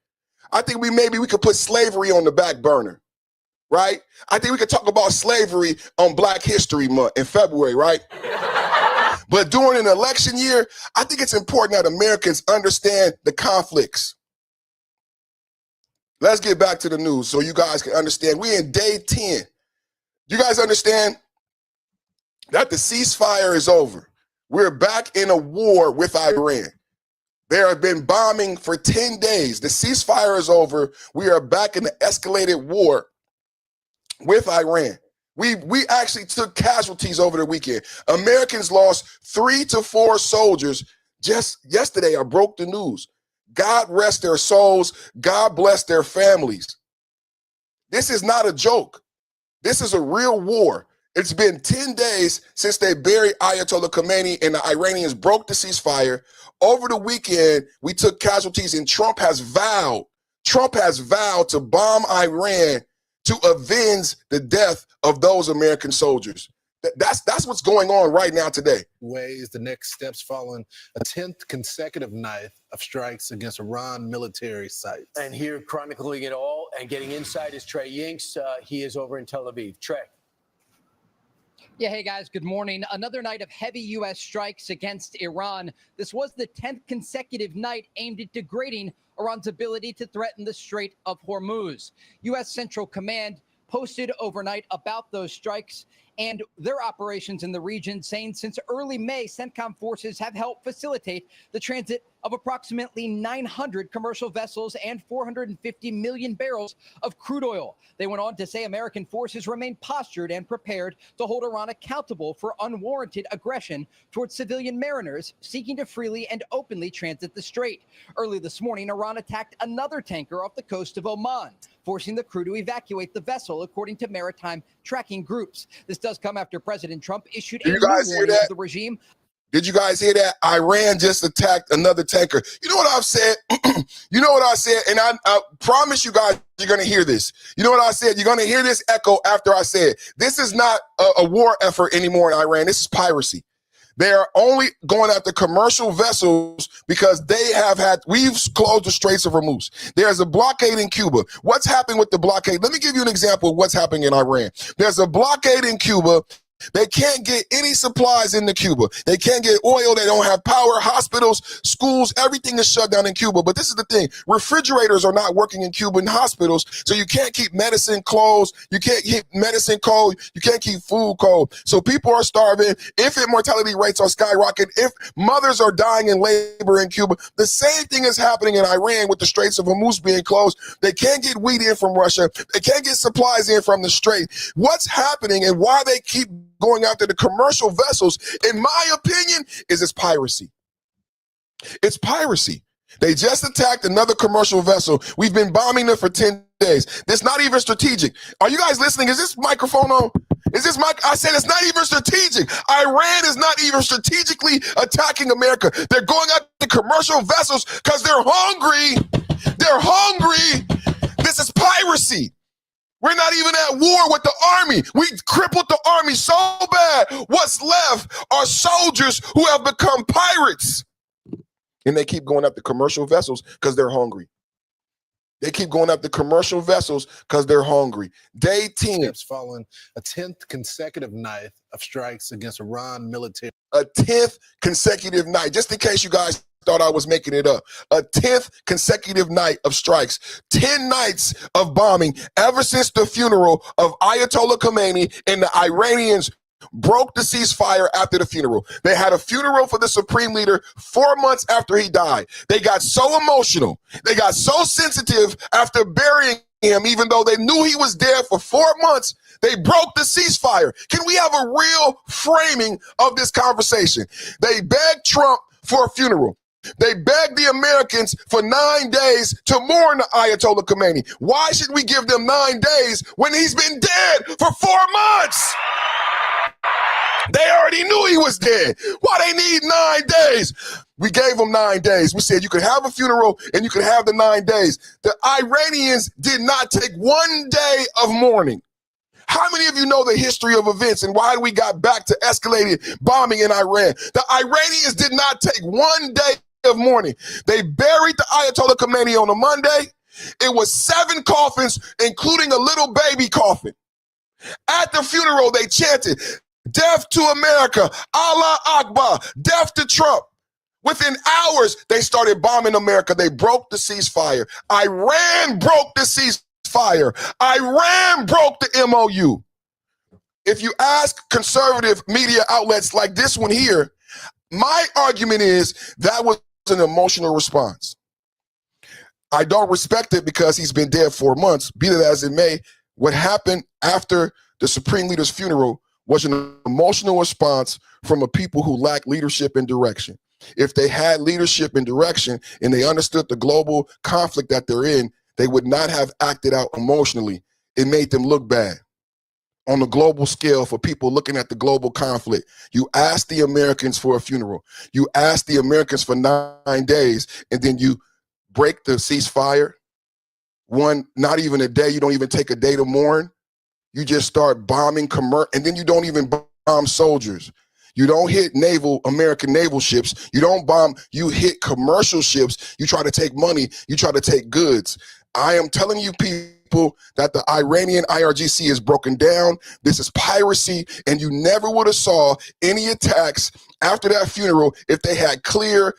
[SPEAKER 1] I think maybe we could put slavery on the back burner, right? I think we could talk about slavery on Black History Month in February, right? But during an election year, I think it's important that Americans understand the conflicts. Let's get back to the news so you guys can understand. We're in day 10. You guys understand that the ceasefire is over. We're back in a war with Iran. There have been bombing for 10 days. The ceasefire is over. We are back in the escalated war with Iran. We actually took casualties over the weekend. Americans lost 3 to 4 soldiers just yesterday. I broke the news. God rest their souls. God bless their families. This is not a joke. This is a real war. It's been 10 days since they buried Ayatollah Khomeini and the Iranians broke the ceasefire. Over the weekend, we took casualties, and Trump has vowed to bomb Iran to avenge the death of those American soldiers. That's what's going on right now today.
[SPEAKER 4] Ways the next steps following a 10th consecutive night of strikes against Iran military sites.
[SPEAKER 3] And here chronicling it all and getting inside is Trey Yinks. He is over in Tel Aviv. Trey.
[SPEAKER 6] Yeah, hey guys, good morning. Another night of heavy U.S. strikes against Iran. This was the 10th consecutive night aimed at degrading Iran's ability to threaten the Strait of Hormuz. U.S. Central Command posted overnight about those strikes and their operations in the region, saying since early May, CENTCOM forces have helped facilitate the transit of approximately 900 commercial vessels and 450 million barrels of crude oil. They went on to say American forces remain postured and prepared to hold Iran accountable for unwarranted aggression towards civilian mariners seeking to freely and openly transit the strait. Early this morning, Iran attacked another tanker off the coast of Oman, forcing the crew to evacuate the vessel, according to maritime tracking groups. This does come after President Trump issued a new warning to the regime.
[SPEAKER 1] Did you guys hear that? Iran just attacked another tanker. You know what I've said? You know what I said? And I promise you guys, you're going to hear this. You know what I said? You're going to hear this echo after I said, this is not a war effort anymore in Iran. This is piracy. They are only going after commercial vessels because we've closed the Straits of Hormuz. There's a blockade in Cuba. What's happening with the blockade? Let me give you an example of what's happening in Iran. There's a blockade in Cuba. They can't get any supplies into Cuba. They can't get oil. They don't have power. Hospitals, schools, everything is shut down in Cuba. But this is the thing. Refrigerators are not working in Cuban hospitals, so you can't keep medicine closed. You can't keep medicine cold. You can't keep food cold. So people are starving. Infant mortality rates are skyrocketing. If mothers are dying in labor in Cuba, the same thing is happening in Iran with the Straits of Hormuz being closed. They can't get wheat in from Russia. They can't get supplies in from the Strait. What's happening and why they keep going after the commercial vessels, in my opinion, is it's piracy. It's piracy. They just attacked another commercial vessel. We've been bombing them for 10 days. That's not even strategic. Are you guys listening? Is this microphone on? Is this mic? I said it's not even strategic. Iran is not even strategically attacking America. They're going after commercial vessels because they're hungry. They're hungry. This is piracy. We're not even at war with the army. We crippled the army so bad. What's left are soldiers who have become pirates. And they keep going after commercial vessels because they're hungry. They keep going after commercial vessels because they're hungry. Day 10.
[SPEAKER 4] Steps following a 10th consecutive night of strikes against Iran military.
[SPEAKER 1] A 10th consecutive night. Just in case you guys thought I was making it up. A 10th consecutive night of strikes. 10 nights of bombing ever since the funeral of Ayatollah Khomeini, and the Iranians broke the ceasefire after the funeral. They had a funeral for the supreme leader 4 months after he died. They got so emotional. They got so sensitive after burying him, even though they knew he was dead for 4 months. They broke the ceasefire. Can we have a real framing of this conversation? They begged Trump for a funeral. They begged the Americans for 9 days to mourn the Ayatollah Khomeini. Why should we give them 9 days when he's been dead for 4 months? They already knew he was dead. Why they need 9 days? We gave them 9 days. We said you could have a funeral and you could have the 9 days. The Iranians did not take 1 day of mourning. How many of you know the history of events and why we got back to escalated bombing in Iran? The Iranians did not take 1 day of mourning. They buried the Ayatollah Khomeini on a Monday. It was 7 coffins, including a little baby coffin. At the funeral, they chanted, "Death to America, Allah Akbar, death to Trump." Within hours, they started bombing America. They broke the ceasefire. Iran broke the ceasefire. Iran broke the MOU. If you ask conservative media outlets like this one here, my argument is that was an emotional response. I don't respect it because he's been dead 4 months. Be that as it may, what happened after the Supreme Leader's funeral was an emotional response from a people who lack leadership and direction. If they had leadership and direction and they understood the global conflict that they're in, they would not have acted out emotionally. It made them look bad. On the global scale, for people looking at the global conflict, you ask the Americans for a funeral. You ask the Americans for 9 days, and then you break the ceasefire. Not even a day. You don't even take a day to mourn. You just start bombing and then you don't even bomb soldiers. You don't hit American naval ships. You don't bomb. You hit commercial ships. You try to take money. You try to take goods. I am telling you people that the Iranian IRGC is broken down. This is piracy, and you never would have saw any attacks after that funeral if they had clear,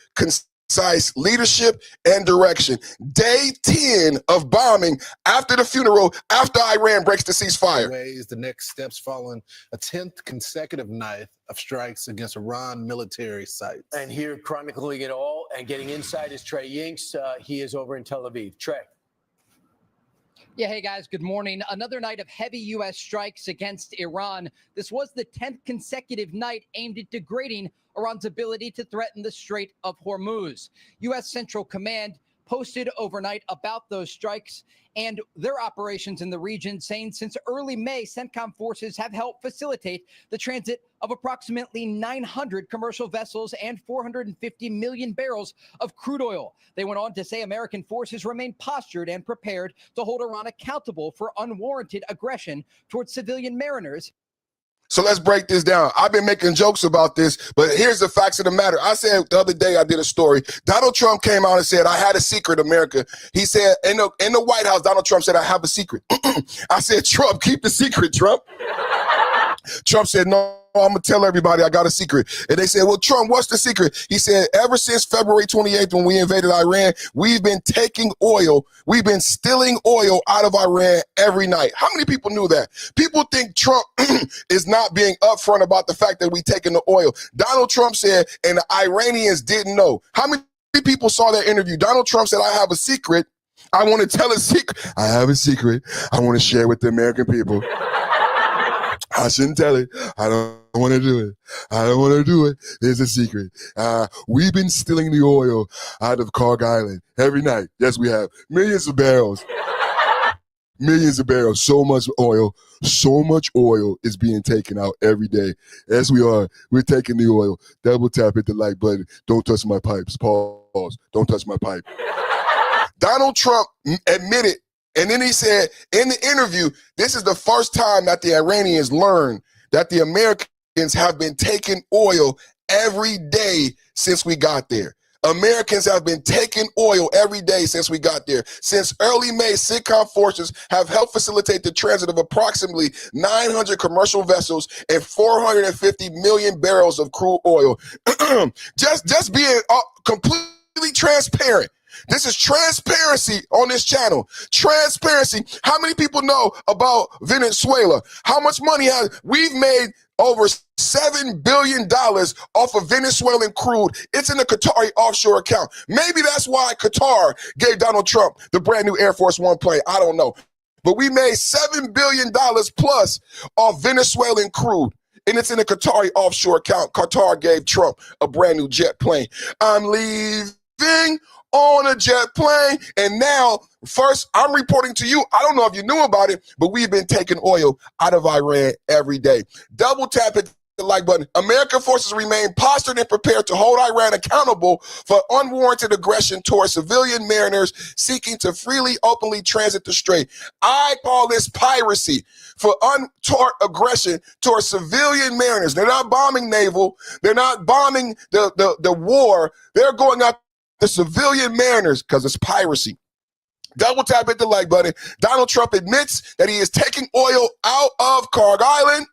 [SPEAKER 1] precise leadership and direction. Day 10 of bombing after the funeral, after Iran breaks the ceasefire.
[SPEAKER 4] Ways the next steps following a 10th consecutive night of strikes against Iran military sites.
[SPEAKER 3] And here chronicling it all and getting inside is Trey Yinks. He is over in Tel Aviv. Trey.
[SPEAKER 6] Yeah, hey guys, good morning. Another night of heavy U.S. strikes against Iran. This was the 10th consecutive night aimed at degrading Iran's ability to threaten the Strait of Hormuz. U.S. Central Command posted overnight about those strikes and their operations in the region, saying since early May, CENTCOM forces have helped facilitate the transit of approximately 900 commercial vessels and 450 million barrels of crude oil. They went on to say American forces remain postured and prepared to hold Iran accountable for unwarranted aggression towards civilian mariners.
[SPEAKER 1] So let's break this down. I've been making jokes about this, but here's the facts of the matter. I said the other day, I did a story. Donald Trump came out and said, I had a secret, America. He said, in the White House, Donald Trump said, I have a secret. I said, Trump, keep the secret, Trump. Trump said, no, I'm going to tell everybody I got a secret. And they said, well, Trump, what's the secret? He said, ever since February 28th, when we invaded Iran, we've been taking oil. We've been stealing oil out of Iran every night. How many people knew that? People think Trump is not being upfront about the fact that we taking the oil. Donald Trump said, and the Iranians didn't know. How many people saw that interview? Donald Trump said, I have a secret. I want to tell a secret. I have a secret. I want to share with the American people. I shouldn't tell it. I don't want to do it. I don't want to do it. There's a secret. We've been stealing the oil out of Carg Island every night. Yes, we have. Millions of barrels. Millions of barrels. So much oil. So much oil is being taken out every day. As we are, we're taking the oil. Double tap, hit the like button. Don't touch my pipes. Pause. Don't touch my pipe. Donald Trump admitted. And then he said in the interview, this is the first time that the Iranians learned that the Americans have been taking oil every day since we got there. Americans have been taking oil every day since we got there. Since early May, CENTCOM forces have helped facilitate the transit of approximately 900 commercial vessels and 450 million barrels of crude oil. just being completely transparent. This is transparency on this channel. Transparency. How many people know about Venezuela? How much money we've made? Over $7 billion off of Venezuelan crude. It's in the Qatari offshore account. Maybe that's why Qatar gave Donald Trump the brand new Air Force One plane. I don't know. But we made $7 billion plus off Venezuelan crude. And it's in the Qatari offshore account. Qatar gave Trump a brand new jet plane. I'm leaving on a jet plane. And now, first, I'm reporting to you. I don't know if you knew about it, but we've been taking oil out of Iran every day. Double tap it. The like button. American forces remain postured and prepared to hold Iran accountable for unwarranted aggression towards civilian mariners seeking to freely, openly transit the strait. I call this piracy for untoward aggression towards civilian mariners. They're not bombing naval. They're not bombing the war. They're going after the civilian mariners because it's piracy. Double tap hit the like button. Donald Trump admits that he is taking oil out of Carg Island.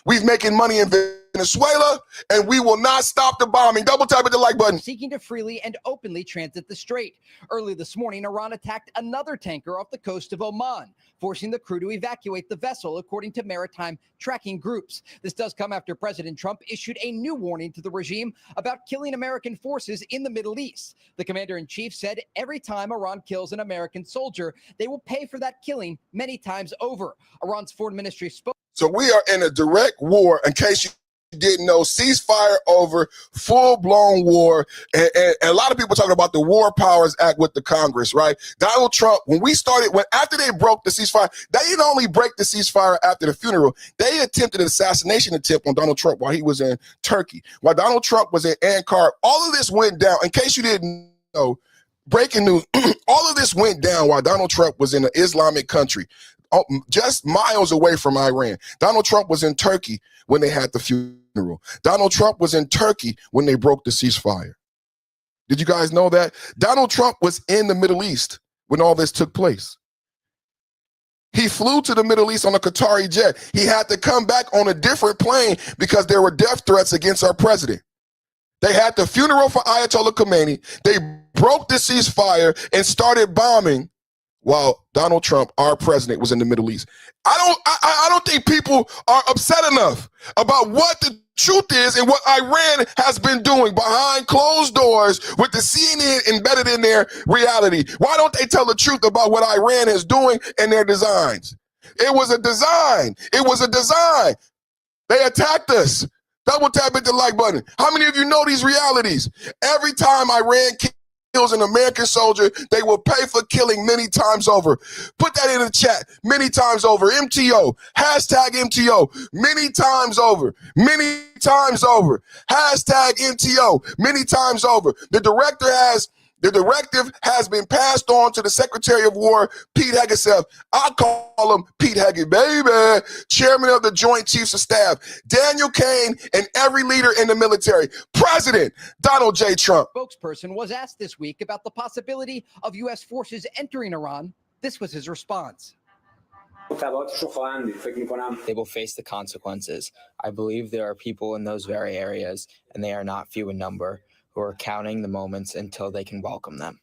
[SPEAKER 1] We've making money in Venezuela, and we will not stop the bombing. Double tap hit the like button.
[SPEAKER 6] Seeking to freely and openly transit the strait. Early this morning, Iran attacked another tanker off the coast of Oman, forcing the crew to evacuate the vessel, according to maritime tracking groups. This does come after President Trump issued a new warning to the regime about killing American forces in the Middle East. The commander-in-chief said every time Iran kills an American soldier, they will pay for that killing many times over. Iran's foreign ministry spoke.
[SPEAKER 1] So we are in a direct war, in case you didn't know, ceasefire over, full-blown war, and a lot of people talking about the War Powers Act with the Congress, right? Donald Trump, after they broke the ceasefire, they didn't only break the ceasefire after the funeral, they attempted an assassination attempt on Donald Trump while he was in Turkey. While Donald Trump was in Ankara, all of this went down. In case you didn't know, breaking news, all of this went down while Donald Trump was in an Islamic country, just miles away from Iran. Donald Trump was in Turkey when they had the funeral. Donald Trump was in Turkey when they broke the ceasefire. Did you guys know that? Donald Trump was in the Middle East when all this took place. He flew to the Middle East on a Qatari jet. He had to come back on a different plane because there were death threats against our president. They had the funeral for Ayatollah Khomeini. They broke the ceasefire and started bombing while Donald Trump, our president, was in the Middle East. I don't think people are upset enough about what the truth is and what Iran has been doing behind closed doors with the CNN embedded in their reality. Why don't they tell the truth about what Iran is doing and their designs? It was a design. It was a design. They attacked us. Double tap hit the like button. How many of you know these realities? Every time Iran kills an American soldier, they will pay for killing many times over. Put that in the chat. Many times over. MTO. Hashtag MTO. Many times over. Many times over. Hashtag MTO. Many times over. The directive has been passed on to the Secretary of War, Pete Hegseth. I call him Pete Heggie, baby. Chairman of the Joint Chiefs of Staff, Daniel Kaine, and every leader in the military. President Donald J. Trump.
[SPEAKER 6] Spokesperson was asked this week about the possibility of U.S. forces entering Iran. This was his response.
[SPEAKER 7] They will face the consequences. I believe there are people in those very areas, and they are not few in number, who are counting the moments until they can welcome them.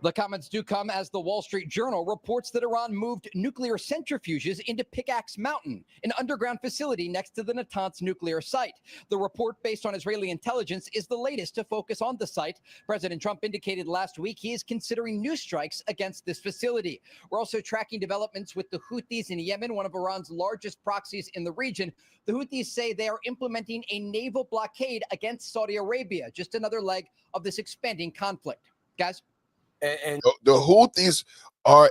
[SPEAKER 6] The comments do come as the Wall Street Journal reports that Iran moved nuclear centrifuges into Pickaxe Mountain, an underground facility next to the Natanz nuclear site. The report, based on Israeli intelligence, is the latest to focus on the site. President Trump indicated last week he is considering new strikes against this facility. We're also tracking developments with the Houthis in Yemen, one of Iran's largest proxies in the region. The Houthis say they are implementing a naval blockade against Saudi Arabia, just another leg of this expanding conflict. Guys?
[SPEAKER 3] And
[SPEAKER 1] The Houthis are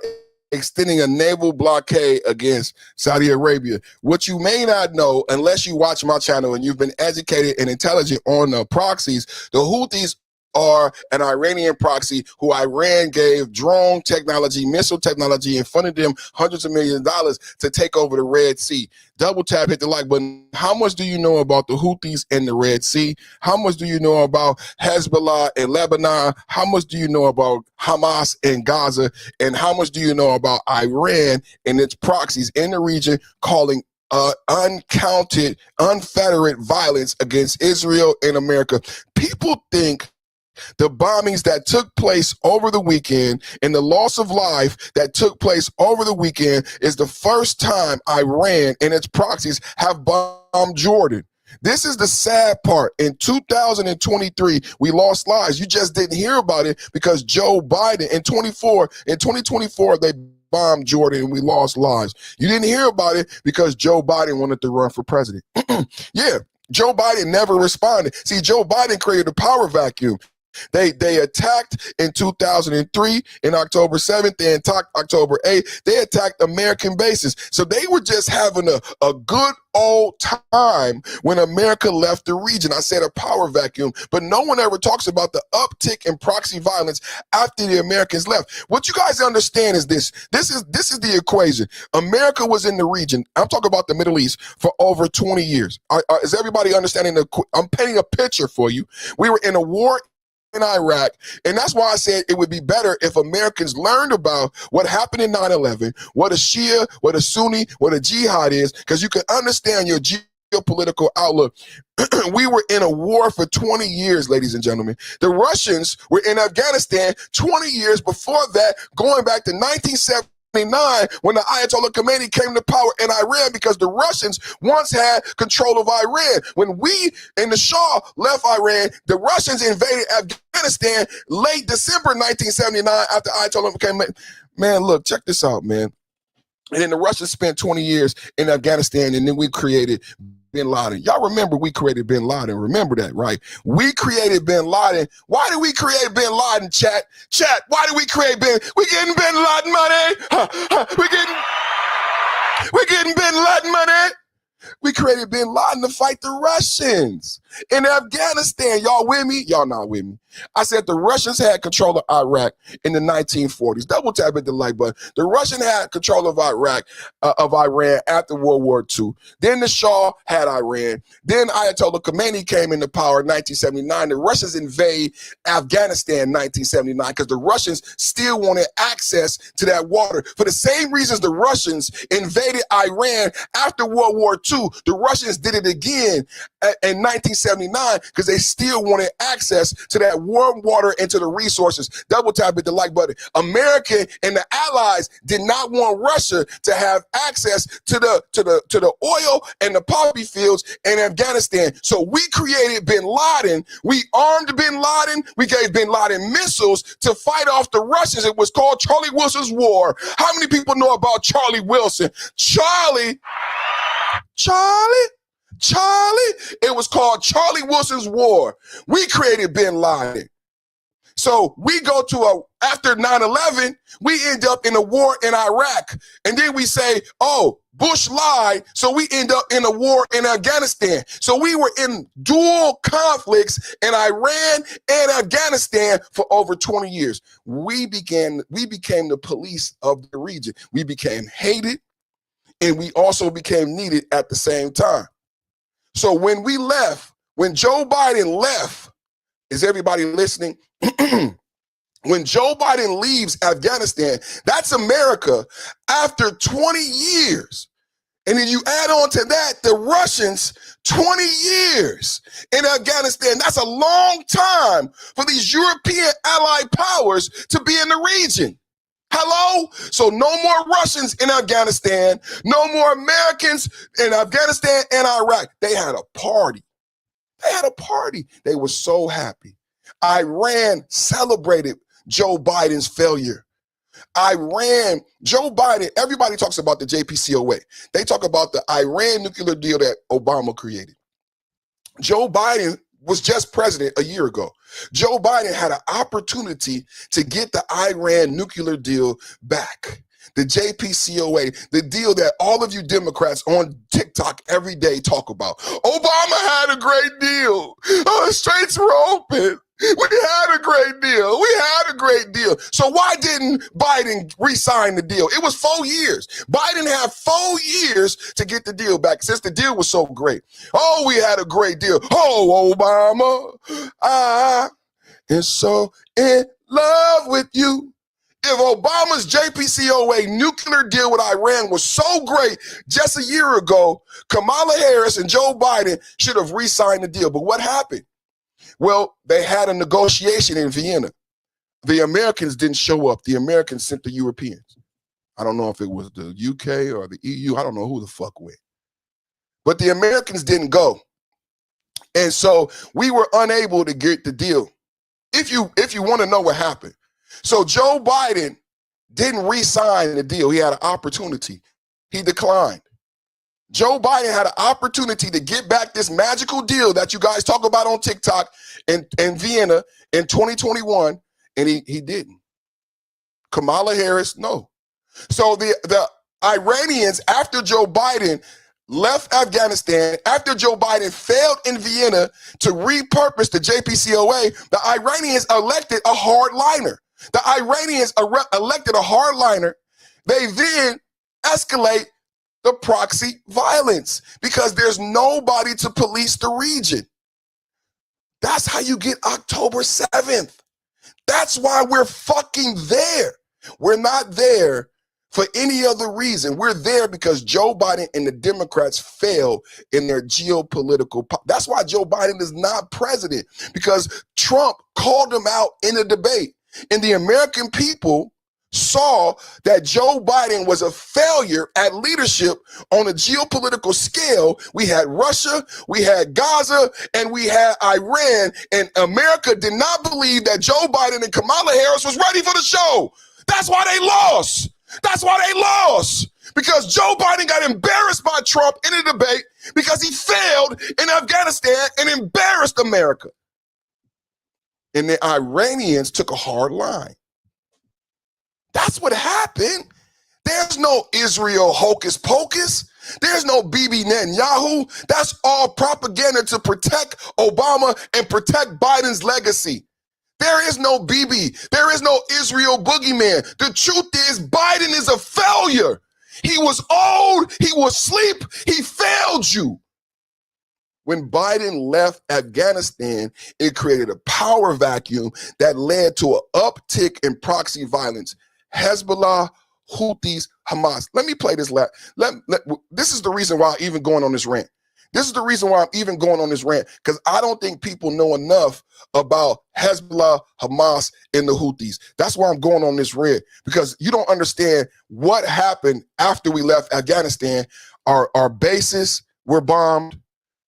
[SPEAKER 1] extending a naval blockade against Saudi Arabia. What you may not know, unless you watch my channel and you've been educated and intelligent on proxies, the Houthis are an Iranian proxy who Iran gave drone technology, missile technology, and funded them hundreds of millions of dollars to take over the Red Sea. Double tap, hit the like button. How much do you know about the Houthis and the Red Sea? How much do you know about Hezbollah and Lebanon? How much do you know about Hamas and Gaza? And how much do you know about Iran and its proxies in the region calling uncounted, unfettered violence against Israel and America? People think the bombings that took place over the weekend and the loss of life that took place over the weekend is the first time Iran and its proxies have bombed Jordan. This is the sad part. In 2023, we lost lives. You just didn't hear about it because Joe Biden in 2024, they bombed Jordan and we lost lives. You didn't hear about it because Joe Biden wanted to run for president. Yeah, Joe Biden never responded. See, Joe Biden created a power vacuum. They attacked in 2003 in October 7th. They attacked October 8th. They attacked American bases. So they were just having a good old time when America left the region. I said a power vacuum, but no one ever talks about the uptick in proxy violence after the Americans left. What you guys understand is this. This is the equation. America was in the region. I'm talking about the Middle East for over 20 years. Is everybody understanding? I'm painting a picture for you. We were in a war in Iraq, and that's why I said it would be better if Americans learned about what happened in 9/11, what a Shia, what a Sunni, what a jihad is, because you can understand your geopolitical outlook. We were in a war for 20 years, ladies and gentlemen. The Russians were in Afghanistan 20 years before that, going back to 1979 when the Ayatollah Khomeini came to power in Iran, because the Russians once had control of Iran. When we and the Shah left Iran, the Russians invaded Afghanistan late December 1979 after Ayatollah came. Man, look, check this out, man. And then the Russians spent 20 years in Afghanistan, and then we created Bin Laden. Y'all remember we created Bin Laden. Remember that, right? We created Bin Laden. Why did we create Bin Laden, chat? Chat, why did we create we getting Bin Laden money? We getting Bin Laden money? We created Bin Laden to fight the Russians in Afghanistan. Y'all with me? Y'all not with me. I said the Russians had control of Iraq in the 1940s. Double tap at the like button. The Russians had control of Iraq, of Iran after World War II. Then the Shah had Iran. Then Ayatollah Khomeini came into power in 1979. The Russians invade Afghanistan in 1979 because the Russians still wanted access to that water. For the same reasons the Russians invaded Iran after World War II, the Russians did it again in 1979 because they still wanted access to that warm water and to the resources. Double tap at the like button. America and the Allies did not want Russia to have access to the oil and the poppy fields in Afghanistan. So we created bin Laden. We armed bin Laden. We gave bin Laden missiles to fight off the Russians. It was called Charlie Wilson's War. How many people know about Charlie Wilson? Charlie, it was called Charlie Wilson's War. We created bin Laden. So we go to after 9/11, we end up in a war in Iraq. And then we say, oh, Bush lied, so we end up in a war in Afghanistan. So we were in dual conflicts in Iran and Afghanistan for over 20 years. We became the police of the region. We became hated, and we also became needed at the same time. So when we left, when Joe Biden left, is everybody listening? When Joe Biden leaves Afghanistan, that's America after 20 years. And then you add on to that, the Russians, 20 years in Afghanistan. That's a long time for these European allied powers to be in the region. Hello? So no more Russians in Afghanistan, no more Americans in Afghanistan and Iraq. They had a party. They were so happy. Iran celebrated Joe Biden's failure. Joe Biden, everybody talks about the JPCOA. They talk about the Iran nuclear deal that Obama created. Joe Biden was just president a year ago. Joe Biden had an opportunity to get the Iran nuclear deal back. The JPCOA, the deal that all of you Democrats on TikTok every day talk about. Obama had a great deal. Straits were open. We had a great deal. So why didn't Biden re-sign the deal? It was 4 years. Biden had 4 years to get the deal back since the deal was so great. Oh, we had a great deal. Oh, Obama, I am so in love with you. If Obama's JPCOA nuclear deal with Iran was so great just a year ago, Kamala Harris and Joe Biden should have re-signed the deal. But what happened? Well, they had a negotiation in Vienna. The Americans didn't show up. The Americans sent the Europeans. I don't know if it was the UK or the EU. I don't know who the fuck went. But the Americans didn't go. And so we were unable to get the deal. If you want to know what happened. So Joe Biden didn't re-sign the deal. He had an opportunity. He declined. Joe Biden had an opportunity to get back this magical deal that you guys talk about on TikTok and Vienna in 2021, and he didn't. Kamala Harris, no. So the Iranians, after Joe Biden left Afghanistan, after Joe Biden failed in Vienna to repurpose the JPCOA, the Iranians elected a hardliner. The Iranians elected a hardliner. They then escalate the proxy violence because there's nobody to police the region. That's how you get October 7th. That's why we're fucking there. We're not there for any other reason. We're there because Joe Biden and the Democrats failed in their geopolitical. That's why Joe Biden is not president, because Trump called him out in a debate. And the American people saw that Joe Biden was a failure at leadership on a geopolitical scale. We had Russia, we had Gaza, and we had Iran. And America did not believe that Joe Biden and Kamala Harris was ready for the show. That's why they lost. Because Joe Biden got embarrassed by Trump in a debate because he failed in Afghanistan and embarrassed America. And the Iranians took a hard line. That's what happened. There's no Israel hocus pocus. There's no Bibi Netanyahu. That's all propaganda to protect Obama and protect Biden's legacy. There is no Bibi. There is no Israel boogeyman. The truth is Biden is a failure. He was old. He was asleep. He failed you. When Biden left Afghanistan, it created a power vacuum that led to an uptick in proxy violence. Hezbollah, Houthis, Hamas. Let me play this. This is the reason why I'm even going on this rant. This is the reason why I'm even going on this rant, because I don't think people know enough about Hezbollah, Hamas, and the Houthis. That's why I'm going on this rant, because you don't understand what happened after we left Afghanistan. Our bases were bombed.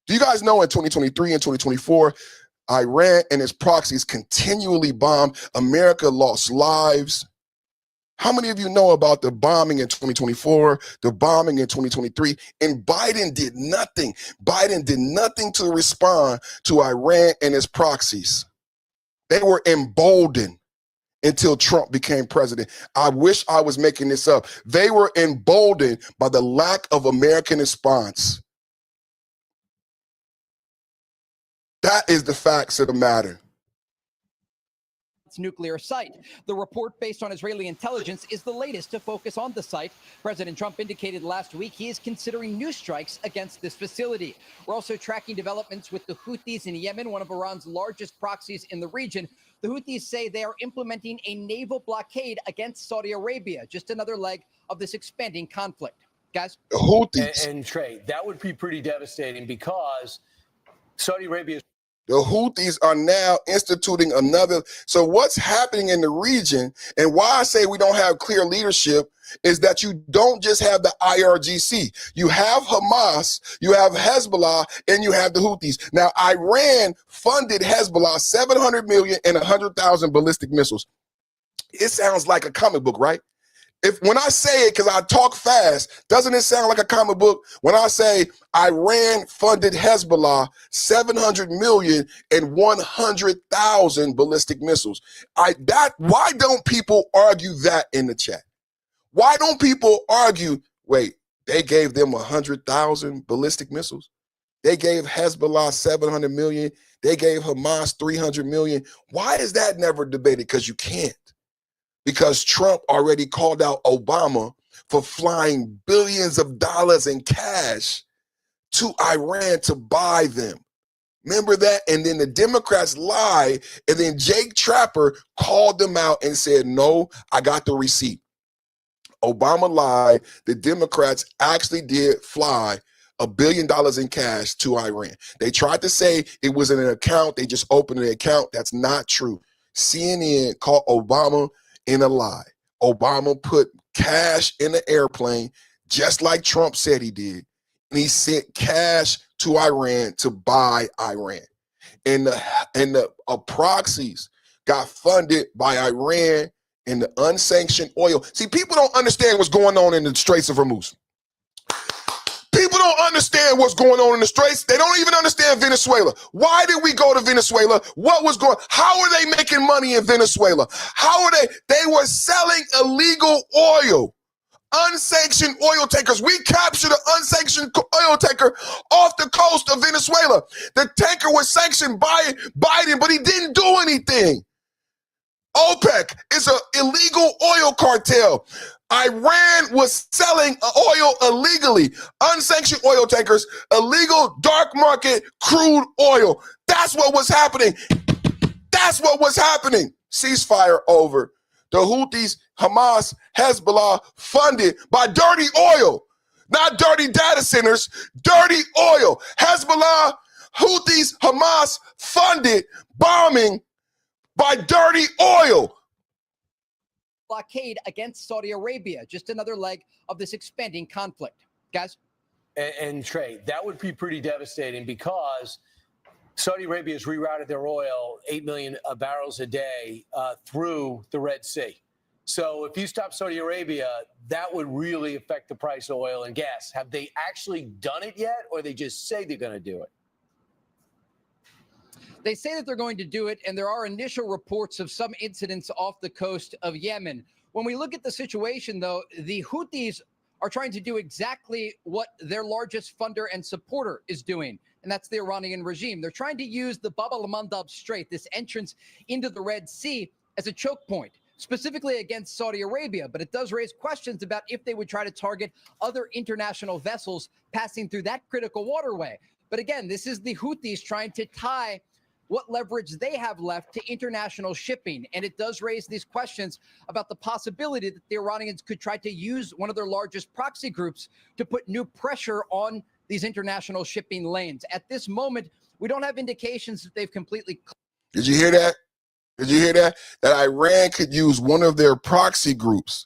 [SPEAKER 1] Do you guys know in 2023 and 2024, Iran and its proxies continually bombed? America lost lives. How many of you know about the bombing in 2024, the bombing in 2023? And Biden did nothing. Biden did nothing to respond to Iran and its proxies. They were emboldened until Trump became president. I wish I was making this up. They were emboldened by the lack of American response. That is the facts of the matter.
[SPEAKER 6] Nuclear site. The report, based on Israeli intelligence, is the latest to focus on the site. President Trump indicated last week he is considering new strikes against this facility. We're also tracking developments with the Houthis in Yemen, one of Iran's largest proxies in the region. The Houthis say they are implementing a naval blockade against Saudi Arabia, just another leg of this expanding conflict. Guys?
[SPEAKER 1] The Houthis.
[SPEAKER 3] And Trey, that would be pretty devastating, because Saudi Arabia.
[SPEAKER 1] The Houthis are now instituting another. So what's happening in the region, and why I say we don't have clear leadership, is that you don't just have the IRGC. You have Hamas, you have Hezbollah, and you have the Houthis. Now, Iran funded Hezbollah $700 million and 100,000 ballistic missiles. It sounds like a comic book, right? When I say it, because I talk fast, doesn't it sound like a comic book? When I say Iran funded Hezbollah $700 million and 100,000 ballistic missiles, why don't people argue that in the chat? Why don't people argue, wait, they gave them 100,000 ballistic missiles? They gave Hezbollah $700 million. They gave Hamas $300 million. Why is that never debated? Because you can't. Because Trump already called out Obama for flying billions of dollars in cash to Iran to buy them. Remember that? And then the Democrats lied, and then Jake Tapper called them out and said, no, I got the receipt. Obama lied. The Democrats actually did fly $1 billion in cash to Iran. They tried to say it was in an account. They just opened an account. That's not true. CNN called Obama in a lie. Obama put cash in the airplane, just like Trump said he did. And he sent cash to Iran to buy Iran. And the proxies got funded by Iran and the unsanctioned oil. See, people don't understand what's going on in the Straits of Hormuz. People don't understand what's going on in the Straits. They don't even understand Venezuela. Why did we go to Venezuela? How are they making money in Venezuela? They were selling illegal oil. Unsanctioned oil tankers. We captured an unsanctioned oil tanker off the coast of Venezuela. The tanker was sanctioned by Biden, but he didn't do anything. OPEC is an illegal oil cartel. Iran was selling oil illegally. Unsanctioned oil tankers, illegal dark market crude oil. That's what was happening. That's what was happening. Ceasefire over. The Houthis, Hamas, Hezbollah funded by dirty oil. Not dirty data centers, dirty oil. Hezbollah, Houthis, Hamas funded bombing by dirty oil.
[SPEAKER 6] Blockade against Saudi Arabia, just another leg of this expanding conflict. Guys?
[SPEAKER 3] And Trey, that would be pretty devastating, because Saudi Arabia has rerouted their oil 8 million barrels a day through the Red Sea. So if you stop Saudi Arabia, that would really affect the price of oil and gas. Have they actually done it yet, or they just say they're going to do it?
[SPEAKER 6] They say that they're going to do it, and there are initial reports of some incidents off the coast of Yemen. When we look at the situation, though, the Houthis are trying to do exactly what their largest funder and supporter is doing, and that's the Iranian regime. They're trying to use the Bab el-Mandab Strait, this entrance into the Red Sea, as a choke point, specifically against Saudi Arabia. But it does raise questions about if they would try to target other international vessels passing through that critical waterway. But again, this is the Houthis trying to tie what leverage they have left to international shipping. And it does raise these questions about the possibility that the Iranians could try to use one of their largest proxy groups to put new pressure on these international shipping lanes. At this moment, we don't have indications that they've completely.
[SPEAKER 1] Did you hear that? Did you hear that? That Iran could use one of their proxy groups.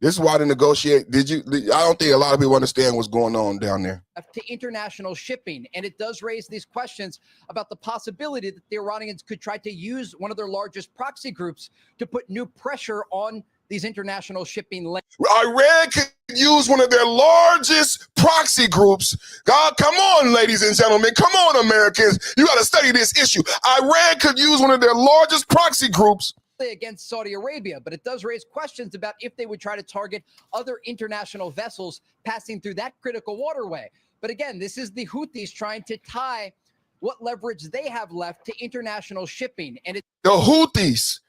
[SPEAKER 1] This is why they negotiate. I don't think a lot of people understand what's going on down there.
[SPEAKER 6] To international shipping. And it does raise these questions about the possibility that the Iranians could try to use one of their largest proxy groups to put new pressure on these international shipping lanes.
[SPEAKER 1] Iran could use one of their largest proxy groups. God, come on, ladies and gentlemen. Come on, Americans. You got to study this issue. Iran could use one of their largest proxy groups
[SPEAKER 6] against Saudi Arabia, but it does raise questions about if they would try to target other international vessels passing through that critical waterway. But again, this is the Houthis trying to tie what leverage they have left to international shipping. And
[SPEAKER 1] the Houthis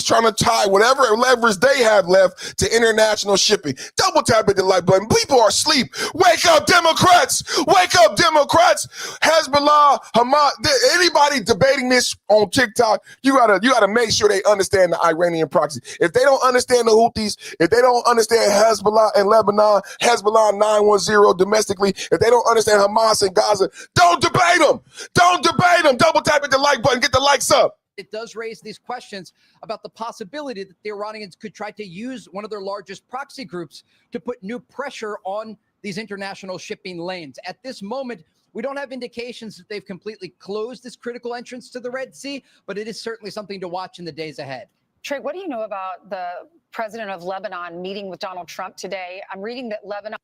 [SPEAKER 1] trying to tie whatever leverage they have left to international shipping. Double tap at the like button. People are asleep. Wake up, Democrats. Wake up, Democrats. Hezbollah, Hamas, anybody debating this on TikTok, you gotta make sure they understand the Iranian proxy. If they don't understand the Houthis, if they don't understand Hezbollah and Lebanon, Hezbollah 910 domestically, if they don't understand Hamas and Gaza, don't debate them. Don't debate them. Double tap at the like button. Get the likes up.
[SPEAKER 6] It does raise these questions about the possibility that the Iranians could try to use one of their largest proxy groups to put new pressure on these international shipping lanes. At this moment, we don't have indications that they've completely closed this critical entrance to the Red Sea, but it is certainly something to watch in the days ahead.
[SPEAKER 8] Trey, what do you know about the president of Lebanon meeting with Donald Trump today? I'm reading that Lebanon,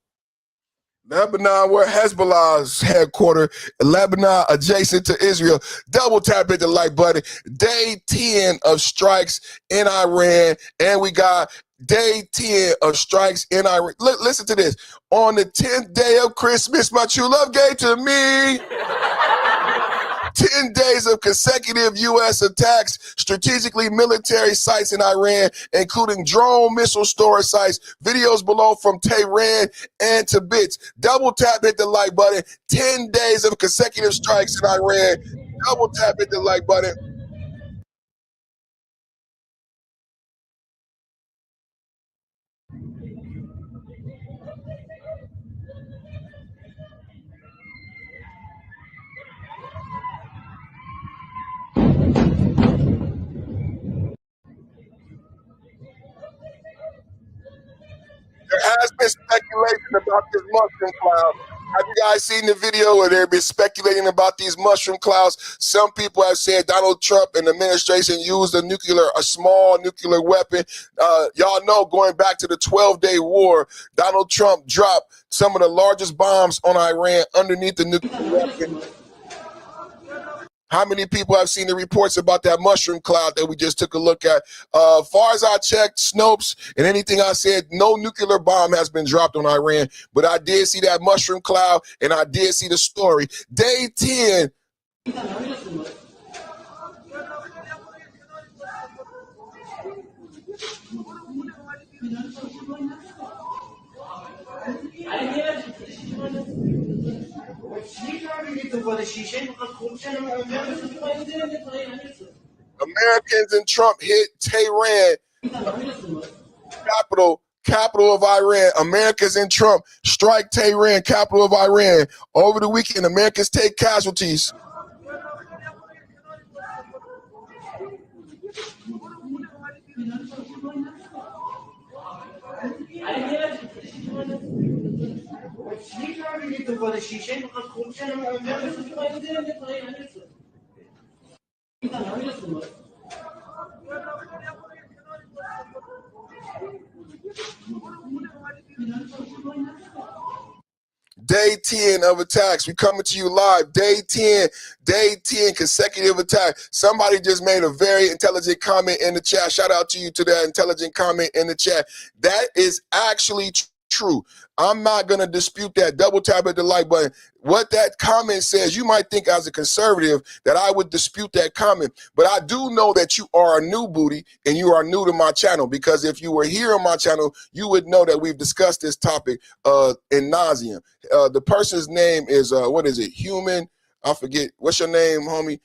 [SPEAKER 1] where Hezbollah's headquarters, Lebanon adjacent to Israel. Double tap at the like button. Day 10 of strikes in Iran, and we got day 10 of strikes in Iran. Listen to this. On the 10th day of Christmas, my true love gave to me 10 days of consecutive U.S. attacks, strategically military sites in Iran, including drone missile storage sites. Videos below from Tehran and to bits. Double tap hit the like button. 10 days of consecutive strikes in Iran. Double tap hit the like button. There has been speculation about this mushroom cloud. Have you guys seen the video where they've been speculating about these mushroom clouds? Some people have said Donald Trump and the administration used a small nuclear weapon. Y'all know, going back to the 12-day war, Donald Trump dropped some of the largest bombs on Iran underneath the nuclear weapon. How many people have seen the reports about that mushroom cloud that we just took a look at? Far as I checked, Snopes, and anything I said, no nuclear bomb has been dropped on Iran. But I did see that mushroom cloud, and I did see the story. Day 10. Americans and Trump hit Tehran, capital of Iran. Americans and Trump strike Tehran, capital of Iran. Over the weekend, Americans take casualties. Day 10 of attacks. We coming to you live. Day 10 consecutive attack. Somebody just made a very intelligent comment in the chat. Shout out to you to that intelligent comment in the chat. That is actually true. I'm not going to dispute that. Double tap at the like button. What that comment says, you might think as a conservative that I would dispute that comment, but I do know that you are a new booty and you are new to my channel, because if you were here on my channel, you would know that we've discussed this topic in nauseam. The person's name is, what is it? Human. I forget. What's your name, homie?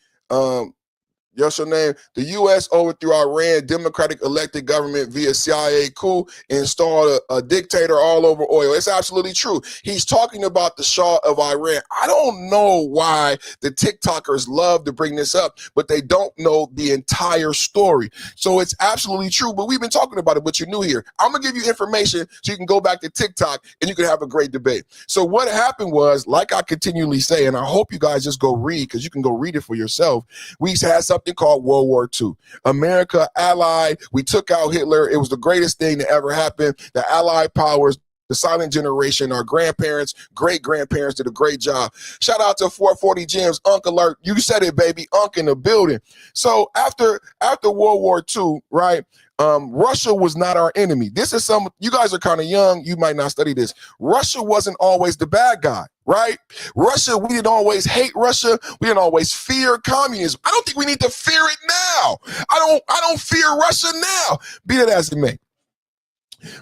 [SPEAKER 1] What's your name? The U.S. overthrew Iran democratic elected government via CIA coup and installed a dictator all over oil. It's absolutely true. He's talking about the Shah of Iran. I don't know why the TikTokers love to bring this up, but they don't know the entire story. So it's absolutely true, but we've been talking about it, but you're new here. I'm going to give you information so you can go back to TikTok and you can have a great debate. So what happened was, like I continually say, and I hope you guys just go read, because you can go read it for yourself. We had something called World War II. America allied. We took out Hitler. It was the greatest thing that ever happened. The Allied powers, the silent generation, our grandparents, great-grandparents did a great job. Shout out to 440 Gems, Unc Alert. You said it, baby. Unc in the building. So after World War II, right, Russia was not our enemy. This is you guys are kind of young. You might not study this. Russia wasn't always the bad guy, right? Russia, we didn't always hate Russia. We didn't always fear communism. I don't think we need to fear it now. I don't fear Russia now. Be that as it may.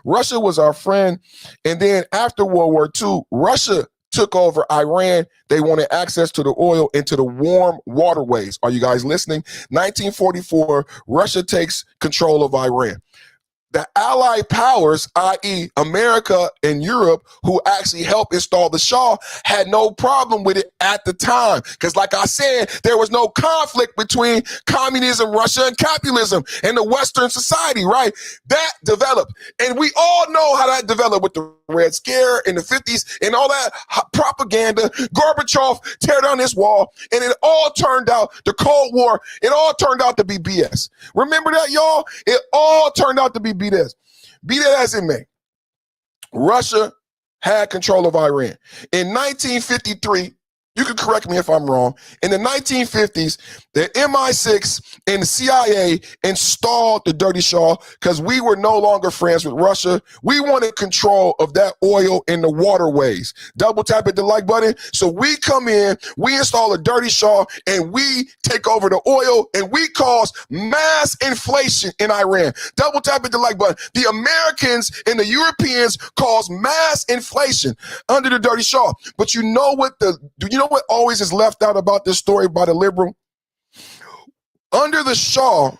[SPEAKER 1] Russia was our friend. And then after World War II, Russia took over Iran. They wanted access to the oil and to the warm waterways. Are you guys listening? 1944, Russia takes control of Iran. The Allied powers, i.e. America and Europe, who actually helped install the Shah, had no problem with it at the time. Because like I said, there was no conflict between communism, Russia, and capitalism in the Western society, right? That developed. And we all know how that developed with the Red Scare in the 50s and all that propaganda. Gorbachev tear down this wall, and it all turned out, the Cold War, it all turned out to be BS. Remember that, y'all? It all turned out to be BS. Be that as it may, Russia had control of Iran. In 1953, you can correct me if I'm wrong, in the 1950s, the MI6 and the CIA installed the dirty Shah because we were no longer friends with Russia. We wanted control of that oil in the waterways. Double tap at the like button. So we come in, we install a dirty Shah, and we take over the oil, and we cause mass inflation in Iran. Double tap at the like button. The Americans and the Europeans cause mass inflation under the dirty Shah. But you know what what always is left out about this story by the liberal? Under the Shah,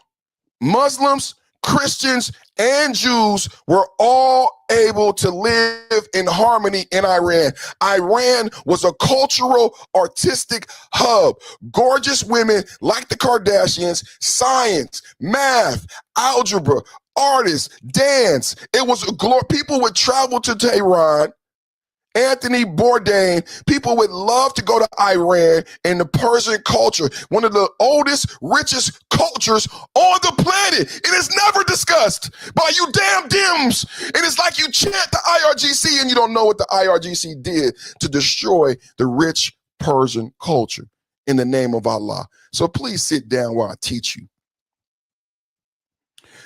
[SPEAKER 1] Muslims, Christians, and Jews were all able to live in harmony in Iran. Iran was a cultural, artistic hub. Gorgeous women like the Kardashians, science, math, algebra, artists, dance. It was a glory. People would travel to Tehran. Anthony Bourdain, people would love to go to Iran and the Persian culture, one of the oldest, richest cultures on the planet. It is never discussed by you damn Dems. And it's like you chant the IRGC and you don't know what the IRGC did to destroy the rich Persian culture in the name of Allah. So please sit down while I teach you.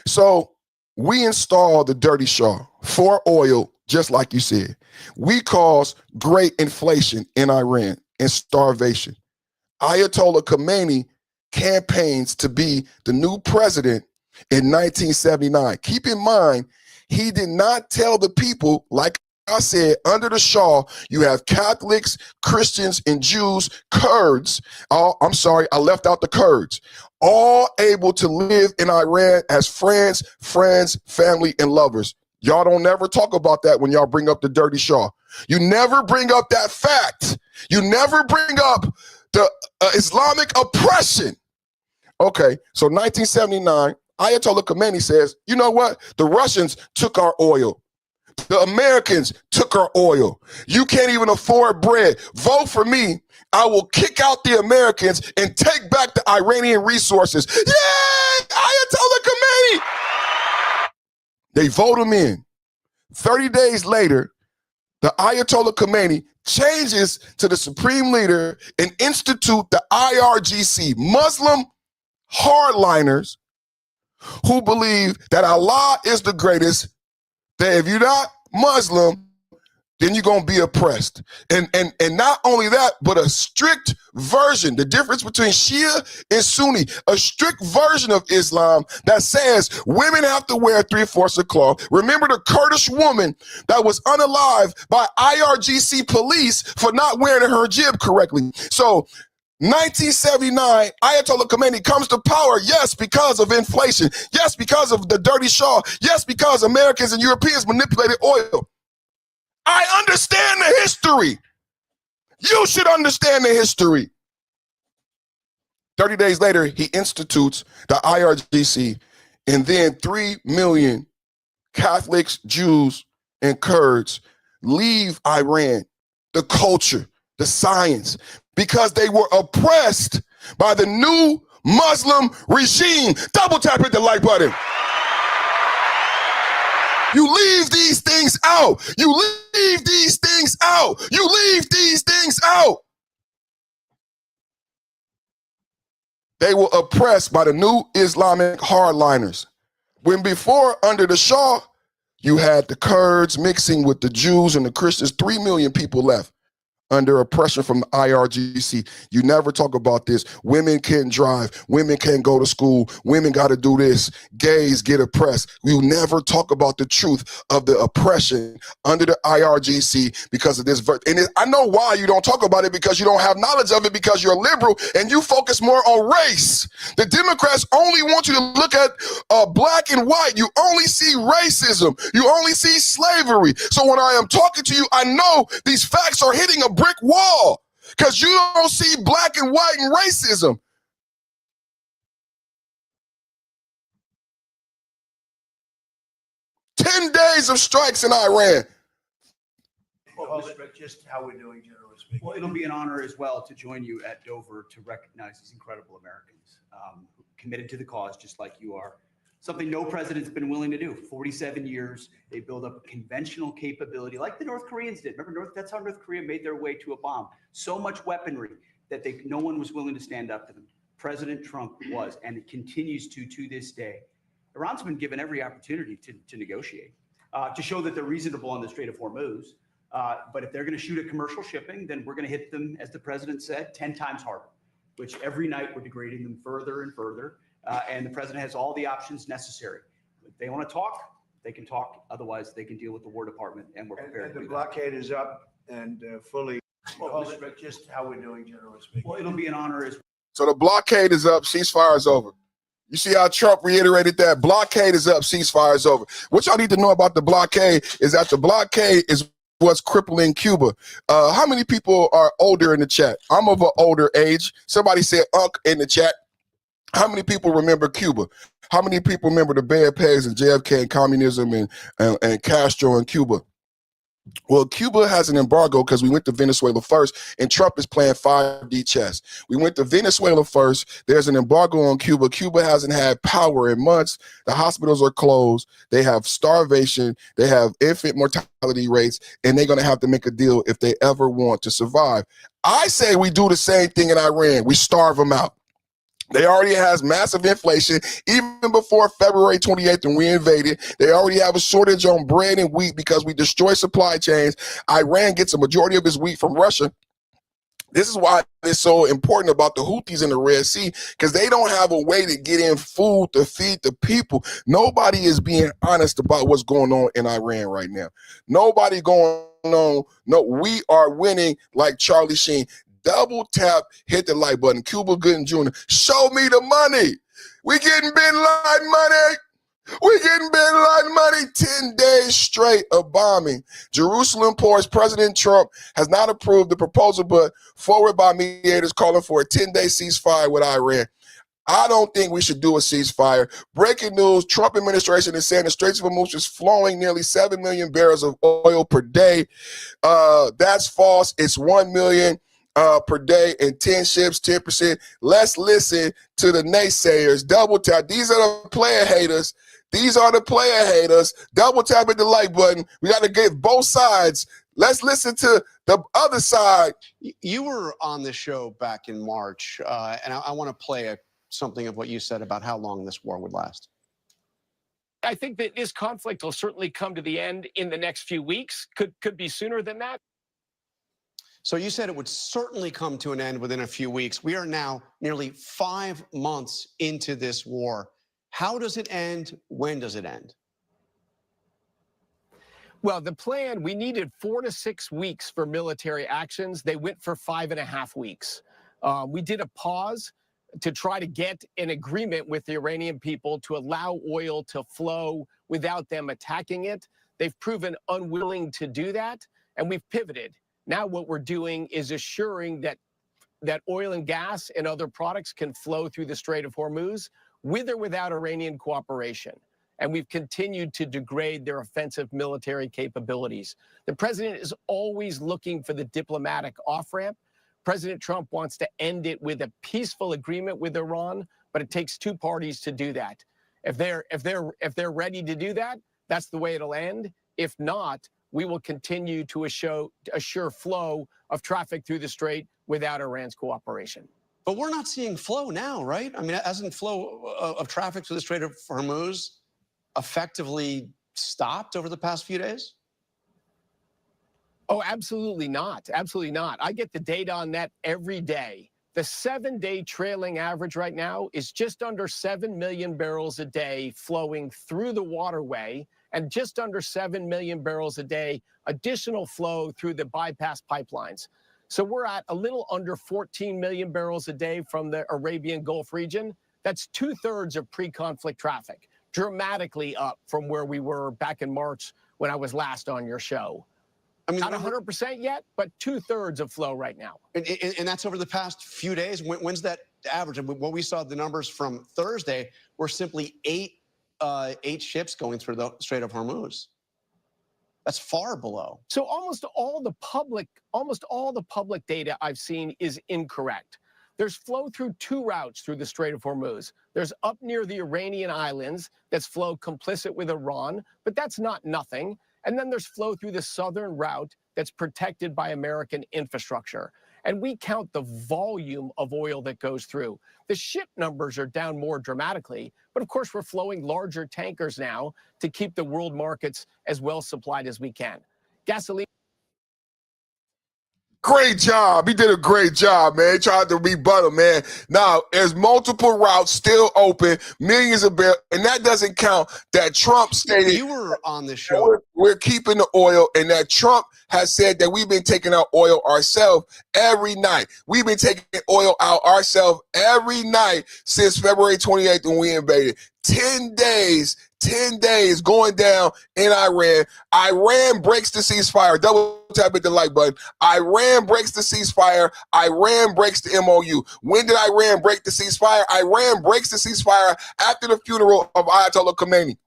[SPEAKER 1] So we install the dirty Shah for oil, just like you said. We cause great inflation in Iran and starvation. Ayatollah Khomeini campaigns to be the new president in 1979. Keep in mind, he did not tell the people, like I said, under the Shah, you have Catholics, Christians, and Jews, Kurds. Oh, I'm sorry, I left out the Kurds. All able to live in Iran as friends, family, and lovers. Y'all don't never talk about that when y'all bring up the dirty Shah. You never bring up that fact. You never bring up the Islamic oppression. Okay, so 1979, Ayatollah Khomeini says, you know what? The Russians took our oil. The Americans took our oil. You can't even afford bread. Vote for me. I will kick out the Americans and take back the Iranian resources. Yay! Ayatollah Khomeini! They vote him in. 30 days later, the Ayatollah Khomeini changes to the supreme leader and institute the IRGC, Muslim hardliners who believe that Allah is the greatest, that if you're not Muslim, then you're going to be oppressed. And not only that, but a strict version, the difference between Shia and Sunni, a strict version of Islam that says women have to wear 3/4 of cloth. Remember the Kurdish woman that was unalived by IRGC police for not wearing her hijab correctly. So 1979, Ayatollah Khomeini comes to power, yes, because of inflation. Yes, because of the dirty Shah. Yes, because Americans and Europeans manipulated oil. I understand the history. You should understand the history. 30 days later, he institutes the IRGC, and then 3 million Catholics, Jews, and Kurds leave Iran, the culture, the science, because they were oppressed by the new Muslim regime. Double tap hit the like button. You leave these things out. You leave these things out. You leave these things out. They were oppressed by the new Islamic hardliners. When before, under the Shah, you had the Kurds mixing with the Jews and the Christians. 3 million people left under oppression from the IRGC. You never talk about this. Women can't drive. Women can't go to school. Women got to do this. Gays get oppressed. You never talk about the truth of the oppression under the IRGC because of this. And I know why you don't talk about it, because you don't have knowledge of it, because you're liberal and you focus more on race. The Democrats only want you to look at black and white. You only see racism. You only see slavery. So when I am talking to you, I know these facts are hitting a brick wall because you don't see black and white and racism. "10 days of strikes in Iran."
[SPEAKER 2] Just how we're doing, generally speaking. Well, it'll be an honor as well to join you at Dover to recognize these incredible Americans committed to the cause, just like you are. Something no president's been willing to do. 47 years, they build up a conventional capability like the North Koreans did. Remember, that's how North Korea made their way to a bomb. So much weaponry that no one was willing to stand up to them. President Trump was, and it continues to this day. Iran's been given every opportunity to negotiate, to show that they're reasonable on the Strait of Hormuz. But if they're going to shoot at commercial shipping, then we're going to hit them, as the president said, 10 times harder, which every night we're degrading them further and further. And the president has all the options necessary. If they want to talk, they can talk. Otherwise, they can deal with the War Department, and we're prepared.
[SPEAKER 9] And the blockade is up and fully. Just how we're doing, generally speaking.
[SPEAKER 2] Well, it'll be an honor as.
[SPEAKER 1] So the blockade is up, ceasefire is over. You see how Trump reiterated that? Blockade is up, ceasefire is over. What y'all need to know about the blockade is that the blockade is what's crippling Cuba. How many people are older in the chat? I'm of an older age. Somebody said Unc in the chat. How many people remember Cuba? How many people remember the bad pegs and JFK and communism and Castro in Cuba? Well, Cuba has an embargo because we went to Venezuela first, and Trump is playing 5D chess. We went to Venezuela first. There's an embargo on Cuba. Cuba hasn't had power in months. The hospitals are closed. They have starvation. They have infant mortality rates, and they're going to have to make a deal if they ever want to survive. I say we do the same thing in Iran. We starve them out. They already has massive inflation. Even before February 28th when we invaded, they already have a shortage on bread and wheat because we destroy supply chains. Iran gets a majority of its wheat from Russia. This is why it's so important about the Houthis in the Red Sea, because they don't have a way to get in food to feed the people. Nobody is being honest about what's going on in Iran right now. Nobody going on. No, we are winning like Charlie Sheen. Double tap, hit the like button. Cuba Gooding Jr., show me the money. We getting Bin Laden money. We getting Bin Laden money. 10 days straight of bombing. Jerusalem Post, President Trump has not approved the proposal, but forward by mediators calling for a 10-day ceasefire with Iran. I don't think we should do a ceasefire. Breaking news, Trump administration is saying the Straits of Hormuz is flowing nearly 7 million barrels of oil per day. That's false. It's 1 million. Per day and 10 ships, 10%. Let's listen to the naysayers. Double tap. These are the player haters. These are the player haters. Double tap at the like button. We got to get both sides. Let's listen to the other side.
[SPEAKER 10] You were on the show back in March, and I want to play something of what you said about how long this war would last.
[SPEAKER 11] I think that this conflict will certainly come to the end in the next few weeks. Could be sooner than that.
[SPEAKER 10] So you said it would certainly come to an end within a few weeks. We are now nearly 5 months into this war. How does it end? When does it end?
[SPEAKER 11] Well, the plan, we needed 4 to 6 weeks for military actions. They went for 5.5 weeks. We did a pause to try to get an agreement with the Iranian people to allow oil to flow without them attacking it. They've proven unwilling to do that, and we've pivoted. Now what we're doing is assuring that oil and gas and other products can flow through the Strait of Hormuz with or without Iranian cooperation. And we've continued to degrade their offensive military capabilities. The president is always looking for the diplomatic off-ramp. President Trump wants to end it with a peaceful agreement with Iran, but it takes two parties to do that. If they're ready to do that, that's the way it'll end. If not, we will continue to assure flow of traffic through the strait without Iran's cooperation.
[SPEAKER 10] But we're not seeing flow now, right? I mean, hasn't flow of traffic through the Strait of Hormuz effectively stopped over the past few days?
[SPEAKER 11] Oh, absolutely not. Absolutely not. I get the data on that every day. The 7-day trailing average right now is just under 7 million barrels a day flowing through the waterway, and just under 7 million barrels a day additional flow through the bypass pipelines. So we're at a little under 14 million barrels a day from the Arabian Gulf region. That's 2/3 of pre-conflict traffic, dramatically up from where we were back in March when I was last on your show. I mean, not 100% yet, but 2/3 of flow right now.
[SPEAKER 10] And that's over the past few days. When's that average? And what we saw, the numbers from Thursday were simply eight ships going through the Strait of Hormuz. That's far below.
[SPEAKER 11] So almost all the public data I've seen is incorrect. There's flow through two routes through the Strait of Hormuz. There's up near the Iranian islands that's flow complicit with Iran, but that's not nothing. And then there's flow through the southern route that's protected by American infrastructure. And we count the volume of oil that goes through. The ship numbers are down more dramatically, but of course we're flowing larger tankers now to keep the world markets as well supplied as we can. Gasoline.
[SPEAKER 1] Great job. He did a great job, man. He tried to rebut him, man. Now, there's multiple routes still open, millions of barrels, and that doesn't count that Trump stated
[SPEAKER 10] you were on this show.
[SPEAKER 1] We're keeping the oil, and that Trump has said that we've been taking out oil ourselves every night. We've been taking oil out ourselves every night since February 28th when we invaded. 10 days going down in Iran. Iran breaks the ceasefire. Double tap at the like button. Iran breaks the ceasefire. Iran breaks the MOU. When did Iran break the ceasefire? Iran breaks the ceasefire after the funeral of Ayatollah Khomeini.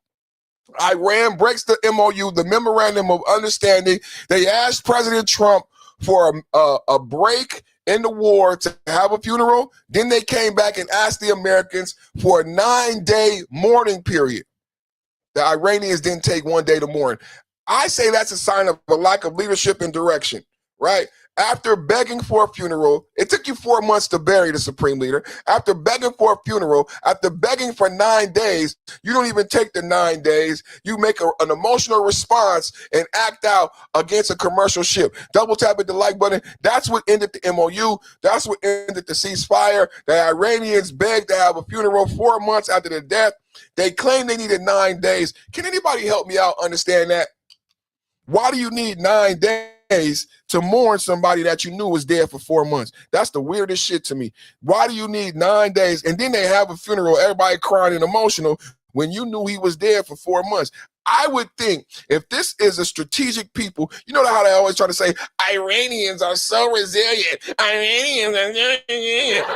[SPEAKER 1] Iran breaks the MOU, the Memorandum of Understanding. They asked President Trump for a break in the war to have a funeral. Then they came back and asked the Americans for a 9-day mourning period. The Iranians didn't take 1 day to mourn. I say that's a sign of a lack of leadership and direction, right? After begging for a funeral, it took you 4 months to bury the supreme leader. After begging for a funeral, after begging for 9 days, you don't even take the 9 days. You make an emotional response and act out against a commercial ship. Double tap at the like button. That's what ended the MOU. That's what ended the ceasefire. The Iranians begged to have a funeral 4 months after the death. They claim they needed 9 days. Can anybody help me out understand that? Why do you need 9 days to mourn somebody that you knew was dead for 4 months? That's the weirdest shit to me. Why do you need 9 days? And then they have a funeral, everybody crying and emotional when you knew he was dead for 4 months. I would think if this is a strategic people, you know how they always try to say, Iranians are so resilient. Iranians are so resilient.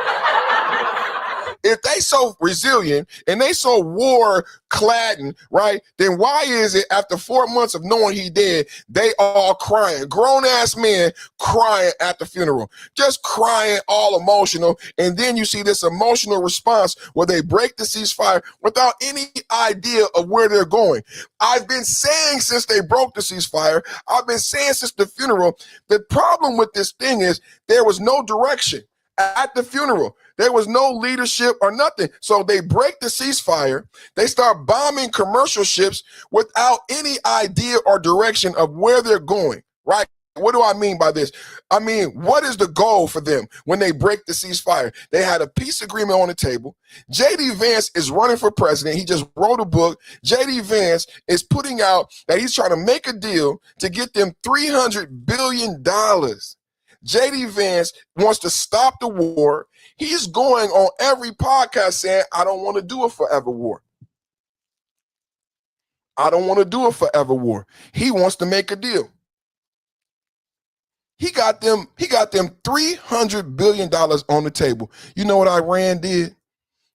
[SPEAKER 1] If they so resilient and they so war-cladden, right, then why is it after 4 months of knowing he dead, they all crying, grown-ass men crying at the funeral, just crying all emotional, and then you see this emotional response where they break the ceasefire without any idea of where they're going. I've been saying since they broke the ceasefire, I've been saying since the funeral, the problem with this thing is there was no direction. At the funeral, There was no leadership or nothing. So they break the ceasefire. They start bombing commercial ships without any idea or direction of where they're going, right? What do I mean by this? I mean, what is the goal for them when they break the ceasefire? They had a peace agreement on the table. J.D. Vance is running for president. He just wrote a book. J.D. Vance is putting out that he's trying to make a deal to get them $300 billion. J.D. Vance wants to stop the war. He's going on every podcast saying, I don't want to do a forever war. I don't want to do a forever war. He wants to make a deal. He got them $300 billion on the table. You know what Iran did?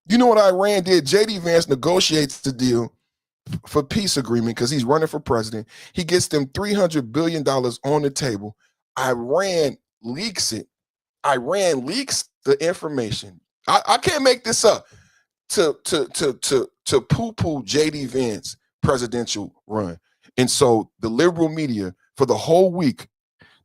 [SPEAKER 1] J.D. Vance negotiates the deal for peace agreement because he's running for president. He gets them $300 billion on the table. Iran leaks it. Iran leaks the information. I can't make this up to poo-poo J.D. Vance presidential run. And so the liberal media for the whole week,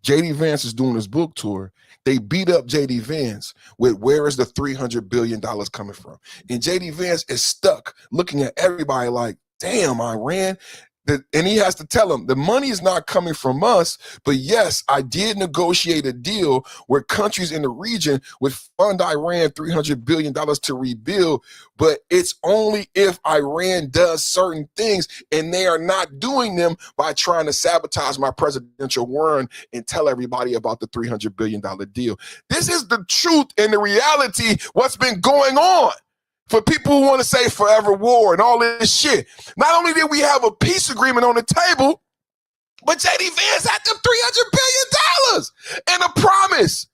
[SPEAKER 1] J.D. Vance is doing his book tour. They beat up J.D. Vance with where is the $300 billion coming from? And J.D. Vance is stuck looking at everybody like, damn, Iran. And he has to tell them the money is not coming from us, but yes, I did negotiate a deal where countries in the region would fund Iran $300 billion to rebuild, but it's only if Iran does certain things, and they are not doing them by trying to sabotage my presidential run and tell everybody about the $300 billion deal. This is the truth and the reality, what's been going on. For people who want to say forever war and all this shit. Not only did we have a peace agreement on the table, but J.D. Vance had them $300 billion and a promise.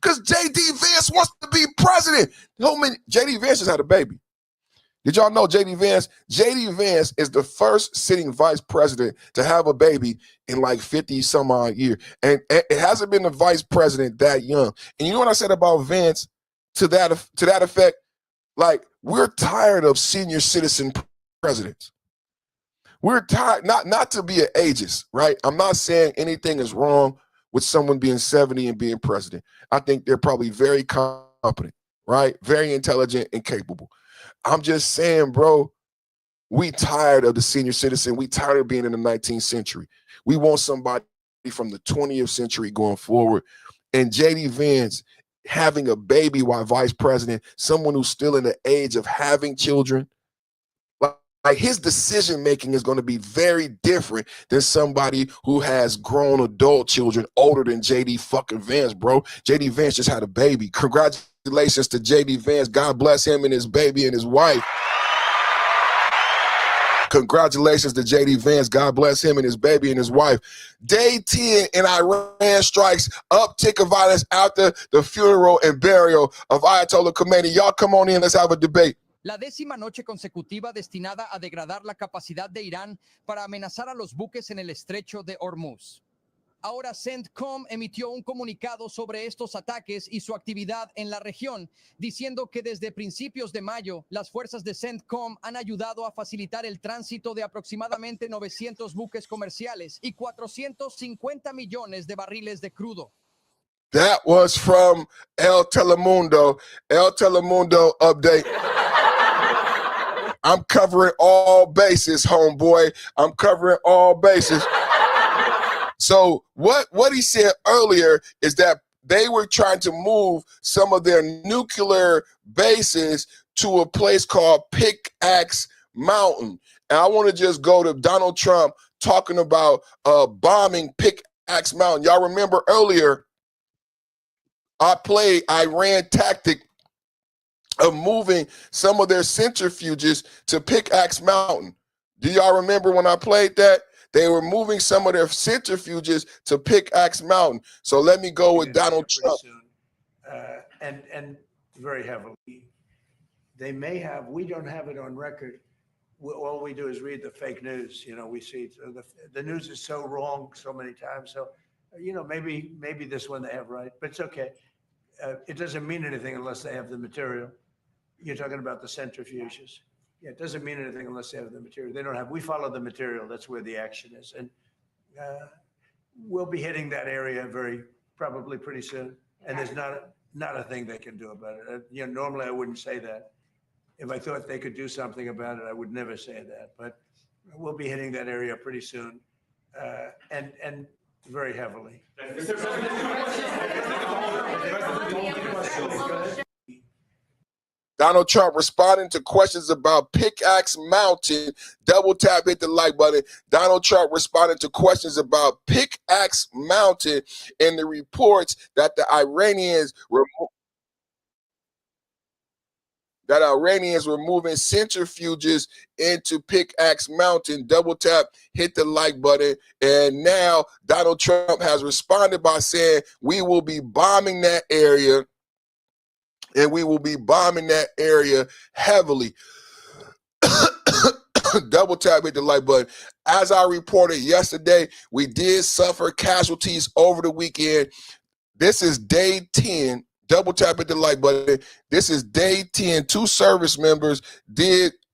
[SPEAKER 1] Because J.D. Vance wants to be president. J.D. Vance just had a baby. Did y'all know J.D. Vance? J.D. Vance is the first sitting vice president to have a baby in like 50 some odd years. And it hasn't been a vice president that young. And you know what I said about Vance to that effect? Like, we're tired of senior citizen presidents. We're tired, not to be an ageist, right? I'm not saying anything is wrong with someone being 70 and being president. I think they're probably very competent, right? Very intelligent and capable. I'm just saying, bro, we tired of the senior citizen. We tired of being in the 19th century. We want somebody from the 20th century going forward. And J.D. Vance having a baby while vice president, someone who's still in the age of having children, like his decision making is going to be very different than somebody who has grown adult children older than J.D. fucking Vance, bro. J.D. Vance just had a baby. Congratulations to J.D. Vance. God bless him and his baby and his wife. Congratulations to J.D. Vance. God bless him and his baby and his wife. Day 10 in Iran strikes, uptick of violence after the funeral and burial of Ayatollah Khomeini. Y'all come on in, let's have a debate.
[SPEAKER 6] La 10ª noche consecutiva destinada a degradar la capacidad de Irán para amenazar a los buques en el estrecho de Hormuz. Ahora CENTCOM emitió un comunicado sobre estos ataques y su actividad en la región, diciendo que desde principios de mayo las fuerzas de CENTCOM han ayudado a facilitar el tránsito de aproximadamente 900 buques comerciales y 450 millones de barriles de crudo.
[SPEAKER 1] That was from El Telemundo. El Telemundo update. I'm covering all bases, homeboy. I'm covering all bases. So what he said earlier is that they were trying to move some of their nuclear bases to a place called Pickaxe Mountain. And I want to just go to Donald Trump talking about bombing Pickaxe Mountain. Y'all remember earlier, I played Iran tactic of moving some of their centrifuges to Pickaxe Mountain. Do y'all remember when I played that? They were moving some of their centrifuges to Pickaxe Mountain. So let me go with Donald Trump.
[SPEAKER 9] And very heavily. They may have, we don't have it on record. All we do is read the fake news. You know, we see the news is so wrong so many times. So, you know, maybe this one they have right, but it's okay. It doesn't mean anything unless they have the material. You're talking about the centrifuges. Yeah, it doesn't mean anything unless they have the material. They don't have, we follow the material. That's where the action is. And we'll be hitting that area probably pretty soon. And there's not a thing they can do about it. Normally I wouldn't say that. If I thought they could do something about it, I would never say that. But we'll be hitting that area pretty soon, and very heavily.
[SPEAKER 1] Donald Trump responding to questions about Pickaxe Mountain. Double tap, hit the like button. Donald Trump responding to questions about Pickaxe Mountain and the reports that the Iranians were moving centrifuges into Pickaxe Mountain. Double tap, hit the like button. And now Donald Trump has responded by saying, we will be bombing that area, and we will be bombing that area heavily. Double tap, hit the like button. As I reported yesterday, we did suffer casualties over the weekend. This is day 10. Double tap, hit the like button. This is day 10. 2 service members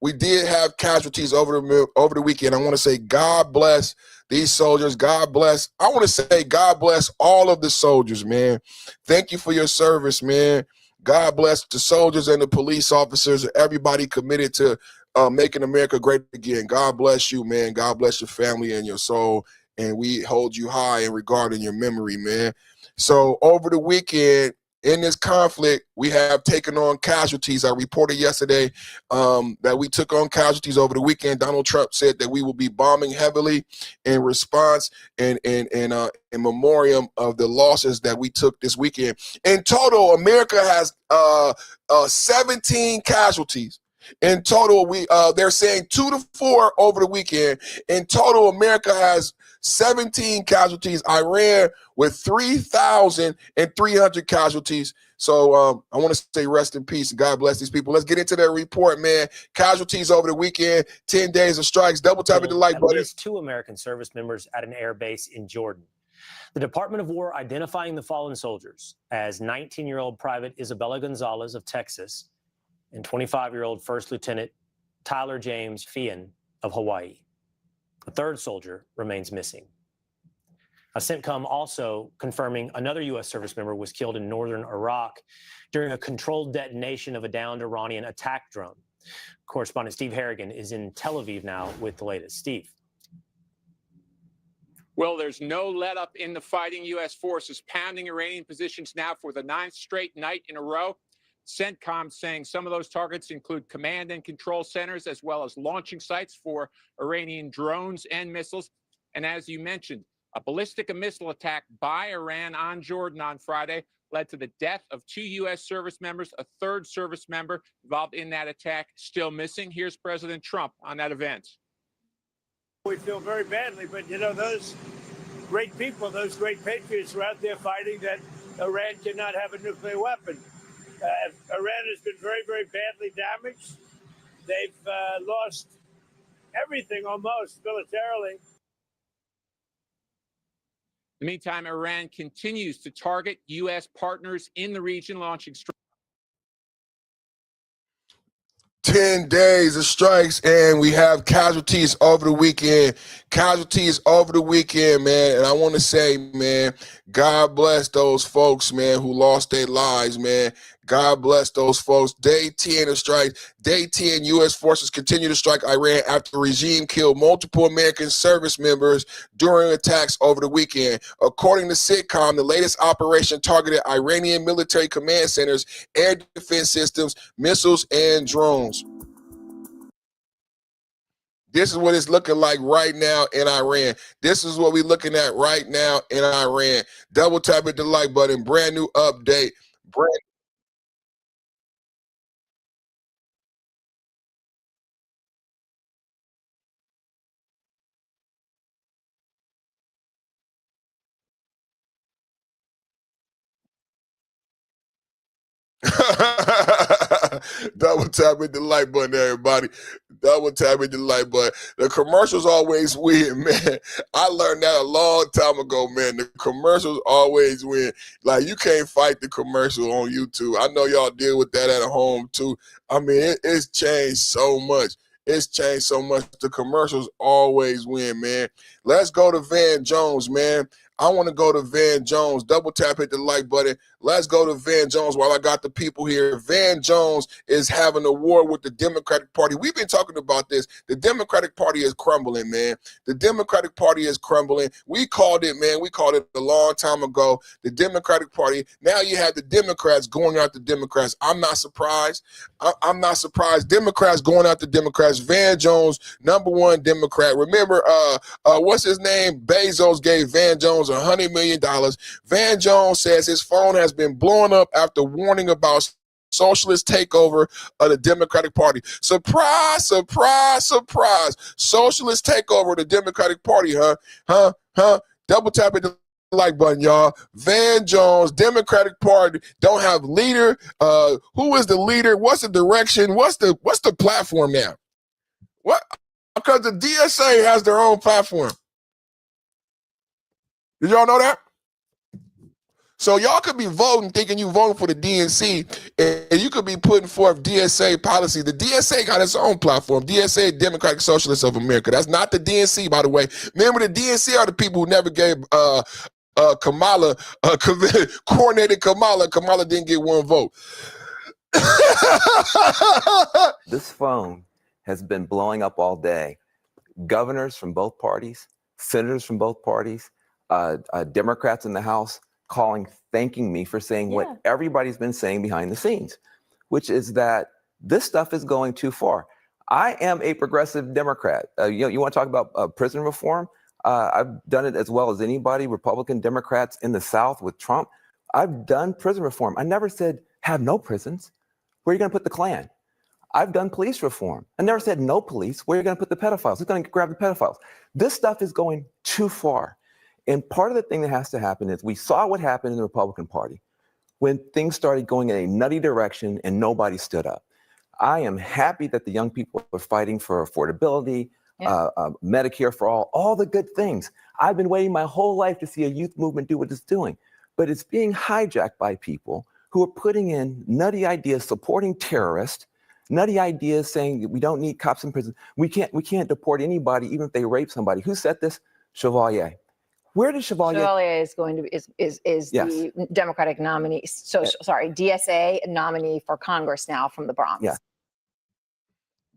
[SPEAKER 1] we did have casualties over the weekend. I want to say God bless these soldiers. God bless. I want to say God bless all of the soldiers, man. Thank you for your service, man. God bless the soldiers and the police officers, everybody committed to making America great again. God bless you, man. God bless your family and your soul. And we hold you high in regard in your memory, man. So over the weekend, in this conflict, we have taken on casualties. I reported yesterday that we took on casualties over the weekend. Donald Trump said that we will be bombing heavily in response and in memoriam of the losses that we took this weekend. In total, America has 17 casualties. In total, they're saying 2 to 4 over the weekend. In total, America has 17 casualties. Iran with 3,300 casualties. So I want to say rest in peace and God bless these people. Let's get into their report, man. Casualties over the weekend, 10 days of strikes. Double tap the like button.
[SPEAKER 12] At least 2 American service members at an air base in Jordan. The Department of War identifying the fallen soldiers as 19-year-old Private Isabella Gonzalez of Texas and 25-year-old First Lieutenant Tyler James Fian of Hawaii. A 3rd soldier remains missing. A CENTCOM also confirming another U.S. service member was killed in northern Iraq during a controlled detonation of a downed Iranian attack drone. Correspondent Steve Harrigan is in Tel Aviv now with the latest. Steve.
[SPEAKER 13] Well, there's no let-up in the fighting. U.S. forces pounding Iranian positions now for the 9th straight night in a row. CENTCOM saying some of those targets include command and control centers as well as launching sites for Iranian drones and missiles. And as you mentioned, a ballistic missile attack by Iran on Jordan on Friday led to the death of 2 U.S. service members, a 3rd service member involved in that attack still missing. Here's President Trump on that event.
[SPEAKER 14] We feel very badly, but those great people, those great patriots were out there fighting that Iran cannot have a nuclear weapon. Iran has been very, very badly damaged. They've lost everything almost militarily.
[SPEAKER 13] In the meantime, Iran continues to target U.S. partners in the region, launching
[SPEAKER 1] 10 days of strikes, and we have casualties over the weekend. Casualties over the weekend, man. And I want to say, man, God bless those folks, man, who lost their lives, man. God bless those folks. Day 10 of strikes. Day 10, U.S. forces continue to strike Iran after the regime killed multiple American service members during attacks over the weekend. According to CENTCOM, the latest operation targeted Iranian military command centers, air defense systems, missiles, and drones. This is what it's looking like right now in Iran. This is what we're looking at right now in Iran. Double tap hit the like button. Brand new update. Double tap hit the like button, everybody. Double tap hit the like button. The commercials always win, man. I learned that a long time ago, man. The commercials always win. Like, you can't fight the commercial on YouTube. I know y'all deal with that at home too. I mean, it's changed so much. It's changed so much. The commercials always win, man. Let's go to Van Jones, man. I want to go to Van Jones. Double tap, hit the like button. Let's go to Van Jones while I got the people here. Van Jones is having a war with the Democratic Party. We've been talking about this. The Democratic Party is crumbling, man. The Democratic Party is crumbling. We called it, man. We called it a long time ago. The Democratic Party. Now you have the Democrats going out the Democrats. I'm not surprised. I'm not surprised. Democrats going out the Democrats. Van Jones, #1 Democrat. Remember, what's his name? Bezos gave Van Jones $100 million. Van Jones says his phone has been blowing up after warning about socialist takeover of the Democratic Party. Surprise, surprise, surprise. Socialist takeover of the Democratic Party, huh? Double tap it. Like button, y'all. Van Jones, Democratic Party don't have leader. Who is the leader? What's the direction? What's the platform now? What? Because the DSA has their own platform. Did y'all know that? So y'all could be voting, thinking you voting for the DNC, and you could be putting forth DSA policy. The DSA got its own platform. DSA, Democratic Socialists of America. That's not the DNC, by the way. Remember, the DNC are the people who never gave Kamala, coordinated Kamala. Kamala didn't get one vote.
[SPEAKER 15] This phone has been blowing up all day. Governors from both parties, senators from both parties, Democrats in the House thanking me for saying what everybody's been saying behind the scenes, which is that this stuff is going too far. I am a progressive Democrat. You want to talk about prison reform? I've done it as well as anybody, Republican Democrats in the South with Trump. I've done prison reform. I never said have no prisons. Where are you going to put the Klan? I've done police reform. I never said no police. Where are you going to put the pedophiles? Who's going to grab the pedophiles? This stuff is going too far. And part of the thing that has to happen is we saw what happened in the Republican Party when things started going in a nutty direction and nobody stood up. I am happy that the young people are fighting for affordability, Medicare for all the good things. I've been waiting my whole life to see a youth movement do what it's doing, but it's being hijacked by people who are putting in nutty ideas, supporting terrorists, nutty ideas saying that we don't need cops in prison. We can't deport anybody, even if they rape somebody. Who said this? Chevalier. Where did Chevalier?
[SPEAKER 16] Chevalier is going to is the Democratic nominee. So sorry, DSA nominee for Congress now from the Bronx.
[SPEAKER 15] Yeah.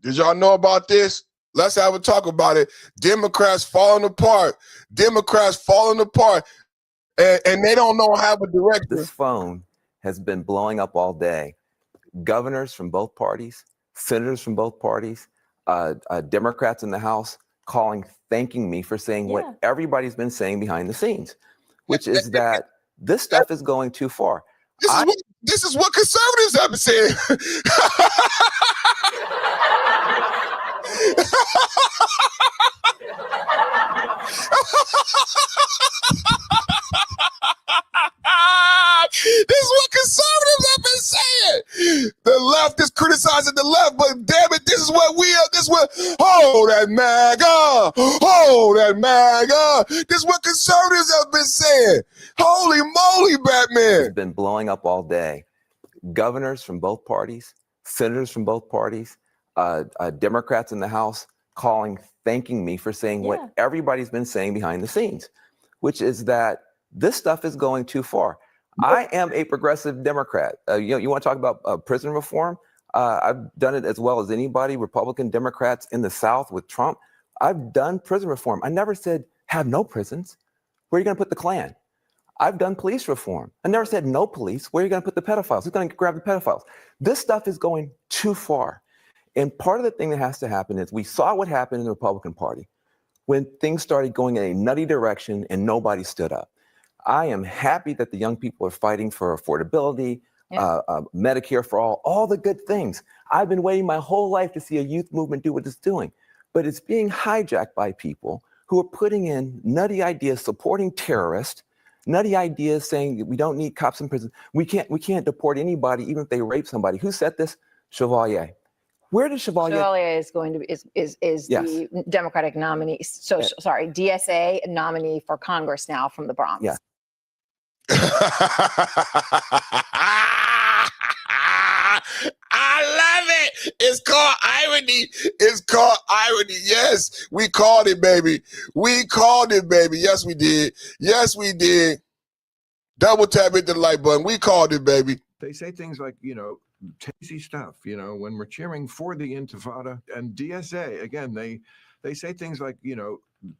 [SPEAKER 1] Did y'all know about this? Let's have a talk about it. Democrats falling apart. Democrats falling apart, and they don't know how to direct.
[SPEAKER 15] This phone has been blowing up all day. Governors from both parties, senators from both parties, Democrats in the House thanking me for saying what everybody's been saying behind the scenes, which is that this stuff is going too far.
[SPEAKER 1] This is what conservatives have been saying. This is what conservatives have been saying. The left is criticizing the left, but damn it, this is what we are. This is what, that MAGA. That MAGA. This is what conservatives have been saying. Holy moly, Batman.
[SPEAKER 15] It's been blowing up all day. Governors from both parties, senators from both parties, Democrats in the House thanking me for saying what everybody's been saying behind the scenes, which is that this stuff is going too far. I am a progressive Democrat. You want to talk about prison reform? I've done it as well as anybody, Republican Democrats in the South with Trump. I've done prison reform. I never said have no prisons. Where are you going to put the Klan? I've done police reform. I never said no police. Where are you going to put the pedophiles? Who's going to grab the pedophiles? This stuff is going too far. And part of the thing that has to happen is we saw what happened in the Republican Party when things started going in a nutty direction and nobody stood up. I am happy that the young people are fighting for affordability, Medicare for all the good things. I've been waiting my whole life to see a youth movement do what it's doing, but it's being hijacked by people who are putting in nutty ideas, supporting terrorists, nutty ideas saying that we don't need cops in prison. We can't deport anybody, even if they rape somebody. Who said this? Chevalier. Where did Chevalier?
[SPEAKER 16] Chevalier is going to the Democratic nominee. So sorry, DSA nominee for Congress now from the Bronx.
[SPEAKER 15] Yeah.
[SPEAKER 1] I love it. It's called irony. It's called irony. Yes, we called it, baby. We called it, baby. Yes, we did. Yes, we did. Double tap, hit the like button. We called it, baby.
[SPEAKER 17] They say things like, tasty stuff, when we're cheering for the Intifada. And DSA, again, they say things like,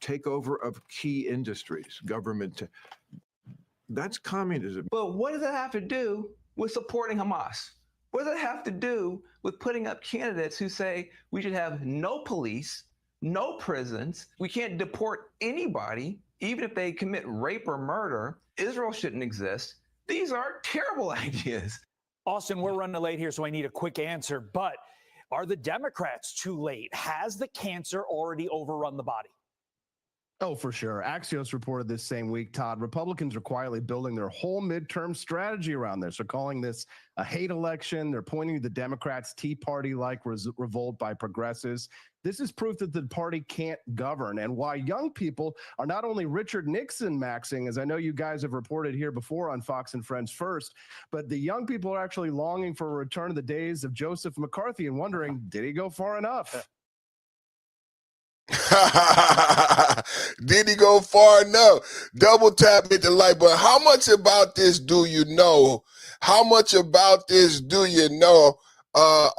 [SPEAKER 17] takeover of key industries, government. That's communism.
[SPEAKER 18] But what does that have to do with supporting Hamas? What does that have to do with putting up candidates who say we should have no police, no prisons, we can't deport anybody, even if they commit rape or murder? Israel shouldn't exist. These are terrible ideas.
[SPEAKER 19] Austin, we're running late here, so I need a quick answer. But are the Democrats too late? Has the cancer already overrun the body?
[SPEAKER 20] Oh, for sure. Axios reported this same week, Todd. Republicans are quietly building their whole midterm strategy around this. They're calling this a hate election. They're pointing to the Democrats' Tea Party-like revolt by progressives. This is proof that the party can't govern, and why young people are not only Richard Nixon maxing, as I know you guys have reported here before on Fox and Friends First, but the young people are actually longing for a return to the days of Joseph McCarthy and wondering, did he go far enough?
[SPEAKER 1] Did he go far enough? Double tap, hit the like button. How much about this do you know? How much about this do you know? The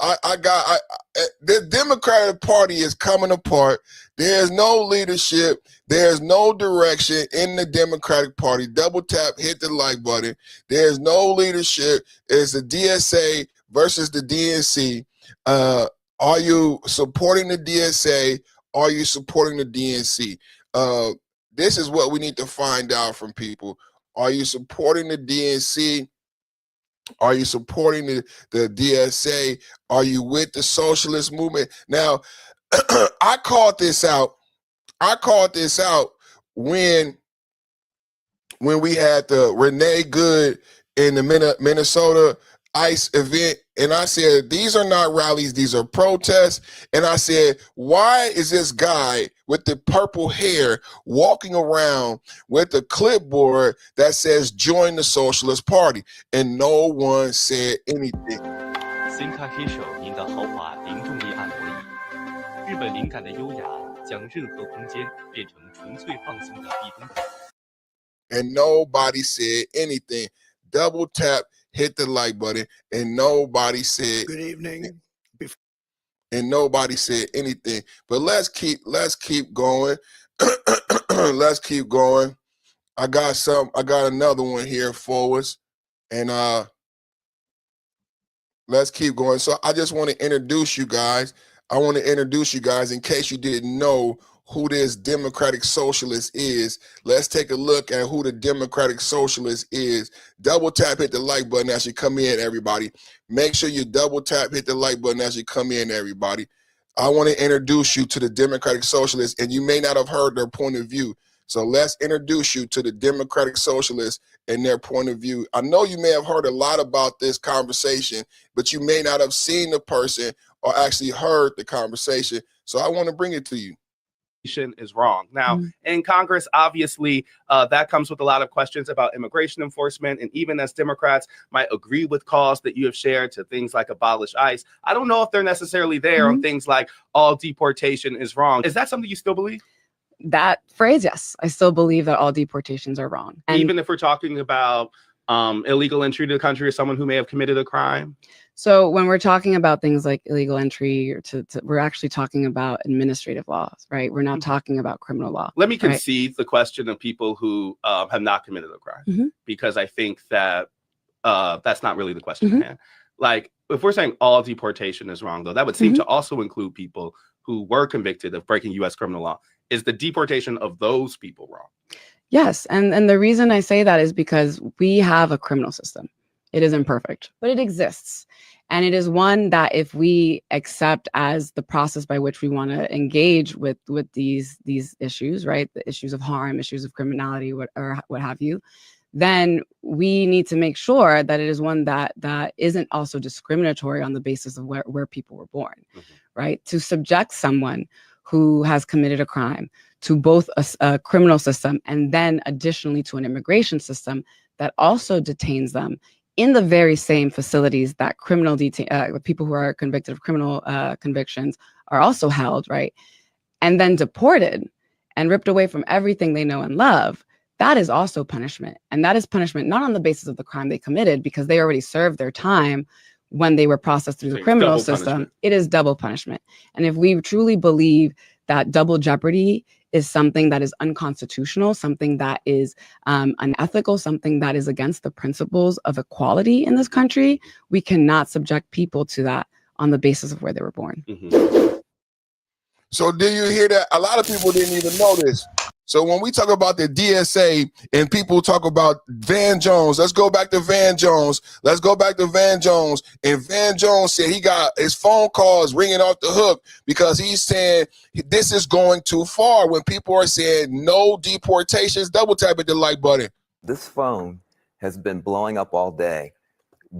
[SPEAKER 1] Democratic Party is coming apart. There's no leadership. There's no direction in the Democratic Party. Double tap, hit the like button. There's no leadership. It's the DSA versus the DNC. Are you supporting the DSA? Are you supporting the DNC? This is what we need to find out from people. Are you supporting the DNC? Are you supporting the DSA? Are you with the socialist movement? Now, I called this out. When we had the Renee Good in the Minnesota ICE event, and I said, these are not rallies, these are protests. And I said, why is this guy with the purple hair walking around with a clipboard that says join the Socialist Party? And no one said anything.
[SPEAKER 21] 森卡黑手赢得豪华零重力按摩椅，日本灵感的优雅将任何空间变成纯粹放松的避风港。
[SPEAKER 1] And nobody said anything. Double tap, hit the like button, and nobody said
[SPEAKER 9] good evening.
[SPEAKER 1] And nobody said anything. But let's keep going. Let's keep going. I got another one here for us. And let's keep going. So I just want to introduce you guys. I want to introduce you guys in case you didn't know who this Democratic Socialist is. Let's take a look at who the Democratic Socialist is. Double tap, hit the like button as you come in, everybody. Make sure you double tap, hit the like button as you come in, everybody. I want to introduce you to the Democratic Socialists, and you may not have heard their point of view. So let's introduce you to the Democratic Socialists and their point of view. I know you may have heard a lot about this conversation, but you may not have seen the person or actually heard the conversation. So I want to bring it to you.
[SPEAKER 22] Is wrong. Now, in Congress, obviously, that comes with a lot of questions about immigration enforcement. And even as Democrats might agree with calls that you have shared to things like abolish ICE, I don't know if they're necessarily there on things like all deportation is wrong. Is that something you still believe?
[SPEAKER 23] That phrase, yes. I still believe that all deportations are wrong. And
[SPEAKER 22] even if we're talking about illegal entry to the country or someone who may have committed a crime?
[SPEAKER 23] so when we're talking about things like illegal entry, or we're actually talking about administrative laws, right? We're not talking about criminal law.
[SPEAKER 22] Let me concede the question of people who have not committed a crime, because I think that that's not really the question at hand. Like, if we're saying all deportation is wrong, though, that would seem to also include people who were convicted of breaking U.S. criminal law. Is the deportation of those people wrong?
[SPEAKER 23] Yes, and the reason I say that is because we have a criminal system. It is imperfect, but it exists. And it is one that if we accept as the process by which we want to engage with these issues, right? The issues of harm, issues of criminality, what have you, then we need to make sure that it is one that isn't also discriminatory on the basis of where people were born, right? To subject someone who has committed a crime to both a criminal system and then additionally to an immigration system that also detains them in the very same facilities that people who are convicted of criminal convictions are also held, right? And then deported and ripped away from everything they know and love. that is also punishment. And that is punishment not on the basis of the crime they committed, because they already served their time when they were processed through the criminal system. It is double punishment. And if we truly believe that double jeopardy is something that is unconstitutional, something that is unethical, something that is against the principles of equality in this country, we cannot subject people to that on the basis of where they were born.
[SPEAKER 1] So do you hear that? A lot of people didn't even know this. So when we talk about the DSA and people talk about Van Jones, let's go back to Van Jones. Let's go back to Van Jones. And Van Jones said he got his phone calls ringing off the hook because he's saying this is going too far. When people are saying no deportations, double tap at the like button.
[SPEAKER 15] This phone has been blowing up all day.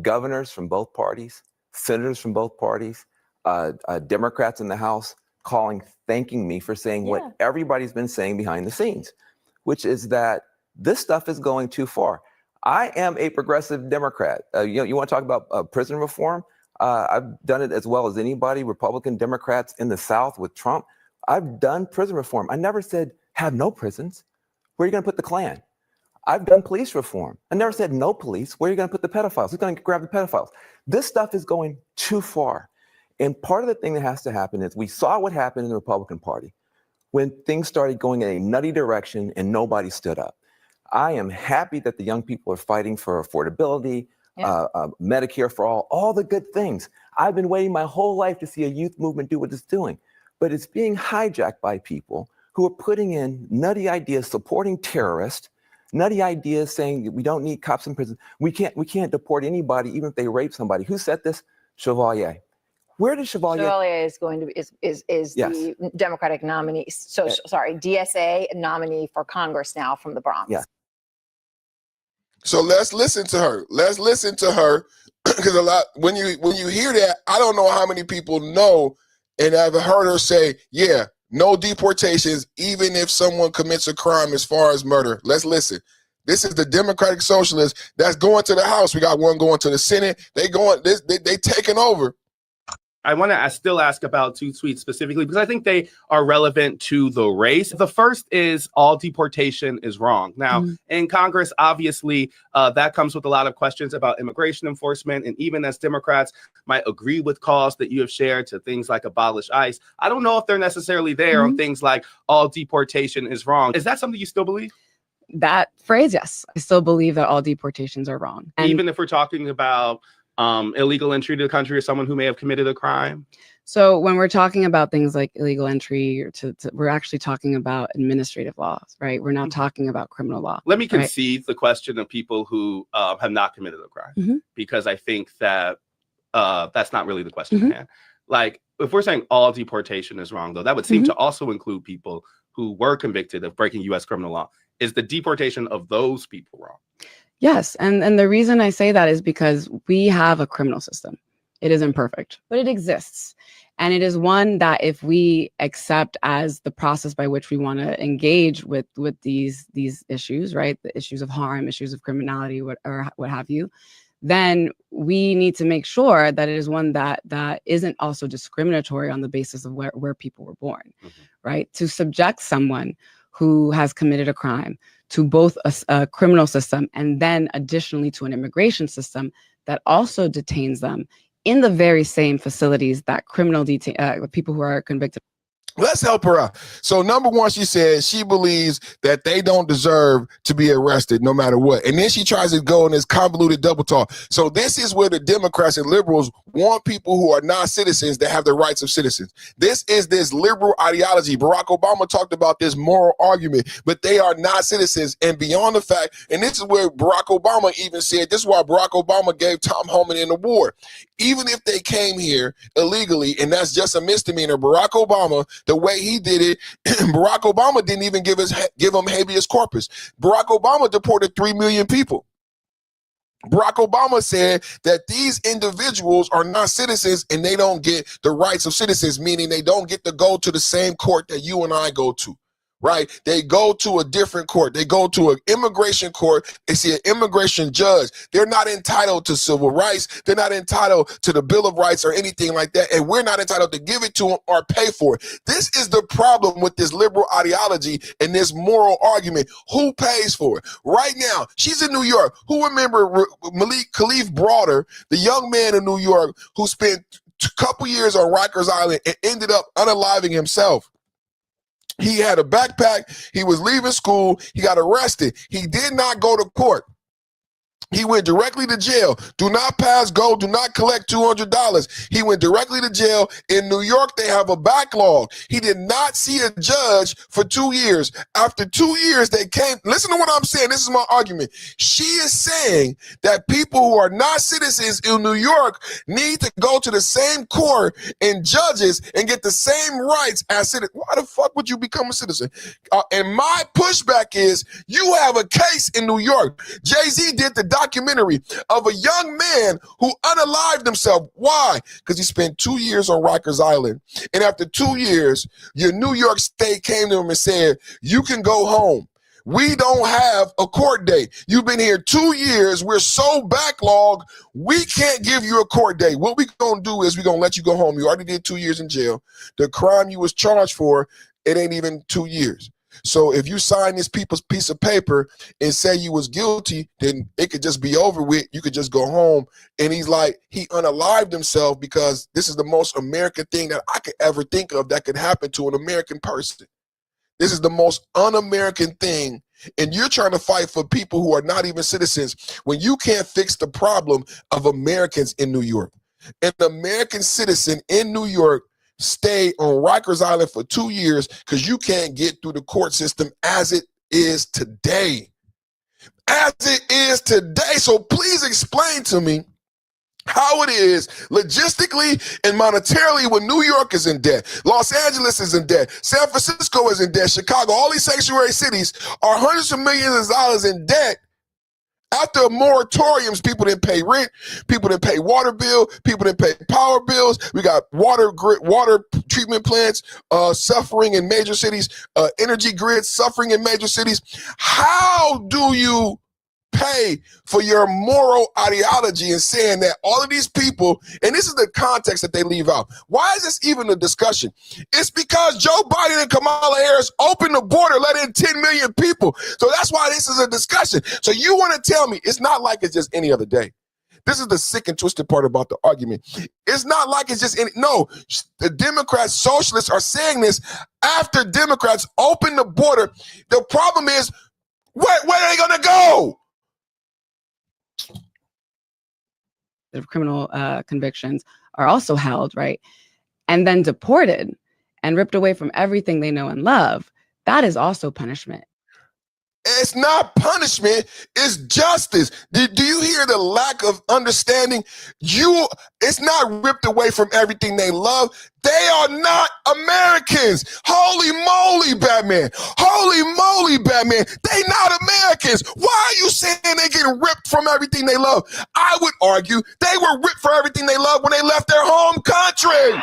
[SPEAKER 15] Governors from both parties, senators from both parties, Democrats in the House calling, thanking me for saying what everybody's been saying behind the scenes, which is that this stuff is going too far. I am a progressive Democrat. You want to talk about prison reform? I've done it as well as anybody, Republican Democrats in the South with Trump. I've done prison reform. I never said have no prisons. Where are you going to put the Klan? I've done police reform. I never said no police. Where are you going to put the pedophiles? Who's going to grab the pedophiles? This stuff is going too far. And part of the thing that has to happen is we saw what happened in the Republican Party when things started going in a nutty direction and nobody stood up. I am happy that the young people are fighting for affordability, Medicare for all the good things. I've been waiting my whole life to see a youth movement do what it's doing, but it's being hijacked by people who are putting in nutty ideas, supporting terrorists, nutty ideas saying that we don't need cops in prison. We can't deport anybody, even if they rape somebody. Who said this? Chevalier. Where did Chevalier?
[SPEAKER 16] Chevalier is going to is the Democratic nominee. So sorry, DSA nominee for Congress now from the Bronx.
[SPEAKER 15] Yeah.
[SPEAKER 1] So let's listen to her. Let's listen to her, because a lot when you hear that, I don't know how many people know and have heard her say, "Yeah, no deportations, even if someone commits a crime as far as murder." Let's listen. This is the Democratic Socialist that's going to the House. We got one going to the Senate. They taking over.
[SPEAKER 22] I want to still ask about two tweets specifically because I think they are relevant to the race. The first is all deportation is wrong. Now, in Congress, obviously, that comes with a lot of questions about immigration enforcement. And even as Democrats might agree with calls that you have shared to things like abolish ICE, I don't know if they're necessarily there on things like all deportation is wrong. Is that something you still believe?
[SPEAKER 23] That phrase, yes. I still believe that all deportations are wrong. And
[SPEAKER 22] even if we're talking about illegal entry to the country or someone who may have committed a crime?
[SPEAKER 23] So when we're talking about things like illegal entry, or we're actually talking about administrative laws, right? We're not talking about criminal law.
[SPEAKER 22] Let me concede the question of people who have not committed a crime, because I think that that's not really the question at hand. Like, if we're saying all deportation is wrong, though, that would seem to also include people who were convicted of breaking U.S. criminal law. Is the deportation of those people wrong?
[SPEAKER 23] Yes. And the reason I say that is because we have a criminal system. It is imperfect, but it exists. And it is one that if we accept as the process by which we want to engage with these issues, right? The issues of harm, issues of criminality, what have you, then we need to make sure that it is one that isn't also discriminatory on the basis of where people were born, right? To subject someone who has committed a crime to both a criminal system and then additionally to an immigration system that also detains them in the very same facilities that people who are convicted.
[SPEAKER 1] Let's help her out. So number one, she says she believes that they don't deserve to be arrested no matter what. And then she tries to go in this convoluted double talk. So this is where the Democrats and liberals want people who are not citizens to have the rights of citizens. This is this liberal ideology. Barack Obama talked about this moral argument, but they are not citizens. And beyond the fact, and this is where Barack Obama even said, this is why Barack Obama gave Tom Homan an award. Even if they came here illegally, and that's just a misdemeanor, Barack Obama, the way he did it, Barack Obama didn't even give him habeas corpus. Barack Obama deported 3 million people. Barack Obama said that these individuals are not citizens and they don't get the rights of citizens, meaning they don't get to go to the same court that you and I go to. right? They go to a different court. They go to an immigration court. They see an immigration judge. They're not entitled to civil rights. They're not entitled to the Bill of Rights or anything like that. And we're not entitled to give it to them or pay for it. This is the problem with this liberal ideology and this moral argument. Who pays for it? Right now, she's in New York. Who remember Malik Khalif Broader, the young man in New York who spent a couple years on Rikers Island and ended up unaliving himself? He had a backpack. He was leaving school. He got arrested. He did not go to court. He went directly to jail. Do not pass go. Do not collect $200. He went directly to jail. In New York, they have a backlog. He did not see a judge for 2 years. After 2 years, they came. Listen to what I'm saying. This is my argument. She is saying that people who are not citizens in New York need to go to the same court and judges and get the same rights as citizens. Why the fuck would you become a citizen? And my pushback is you have a case in New York. Jay-Z did the documentary of a young man who unalived himself. Why? Because he spent 2 years on Rikers Island. And after 2 years, your New York State came to him and said, you can go home. We don't have a court date. You've been here 2 years. We're so backlogged, we can't give you a court date. What we're going to do is we're going to let you go home. You already did 2 years in jail. The crime you was charged for, it ain't even 2 years. So if you sign this people's piece of paper and say you was guilty, then it could just be over with. You could just go home. And he's like, he unalived himself because this is the most American thing that I could ever think of that could happen to an American person. This is the most un-American thing. And you're trying to fight for people who are not even citizens when you can't fix the problem of Americans in New York. An American citizen in New York stay on Rikers Island for 2 years because you can't get through the court system as it is today. As it is today. So please explain to me how it is logistically and monetarily when New York is in debt, Los Angeles is in debt, San Francisco is in debt, Chicago, all these sanctuary cities are hundreds of millions of dollars in debt. After moratoriums, people didn't pay rent, people didn't pay water bill, people didn't pay power bills. We got water treatment plants suffering in major cities, energy grids suffering in major cities. How do you pay for your moral ideology and saying that all of these people, and this is the context that they leave out. Why is this even a discussion? It's because Joe Biden and Kamala Harris opened the border, let in 10 million people. So that's why this is a discussion. So you want to tell me it's not like it's just any other day. This is the sick and twisted part about the argument. It's not like it's just any, no, the Democrats, socialists are saying this after Democrats open the border. The problem is, where are they going to go?
[SPEAKER 23] The criminal convictions are also held, right? And then deported and ripped away from everything they know and love. That is also punishment.
[SPEAKER 1] It's not punishment, it's justice. Do you hear the lack of understanding? It's not ripped away from everything they love. They are not Americans. Holy moly, Batman. Holy moly, Batman. They not Americans. Why are you saying they getting ripped from everything they love? I would argue they were ripped for everything they love when they left their home country.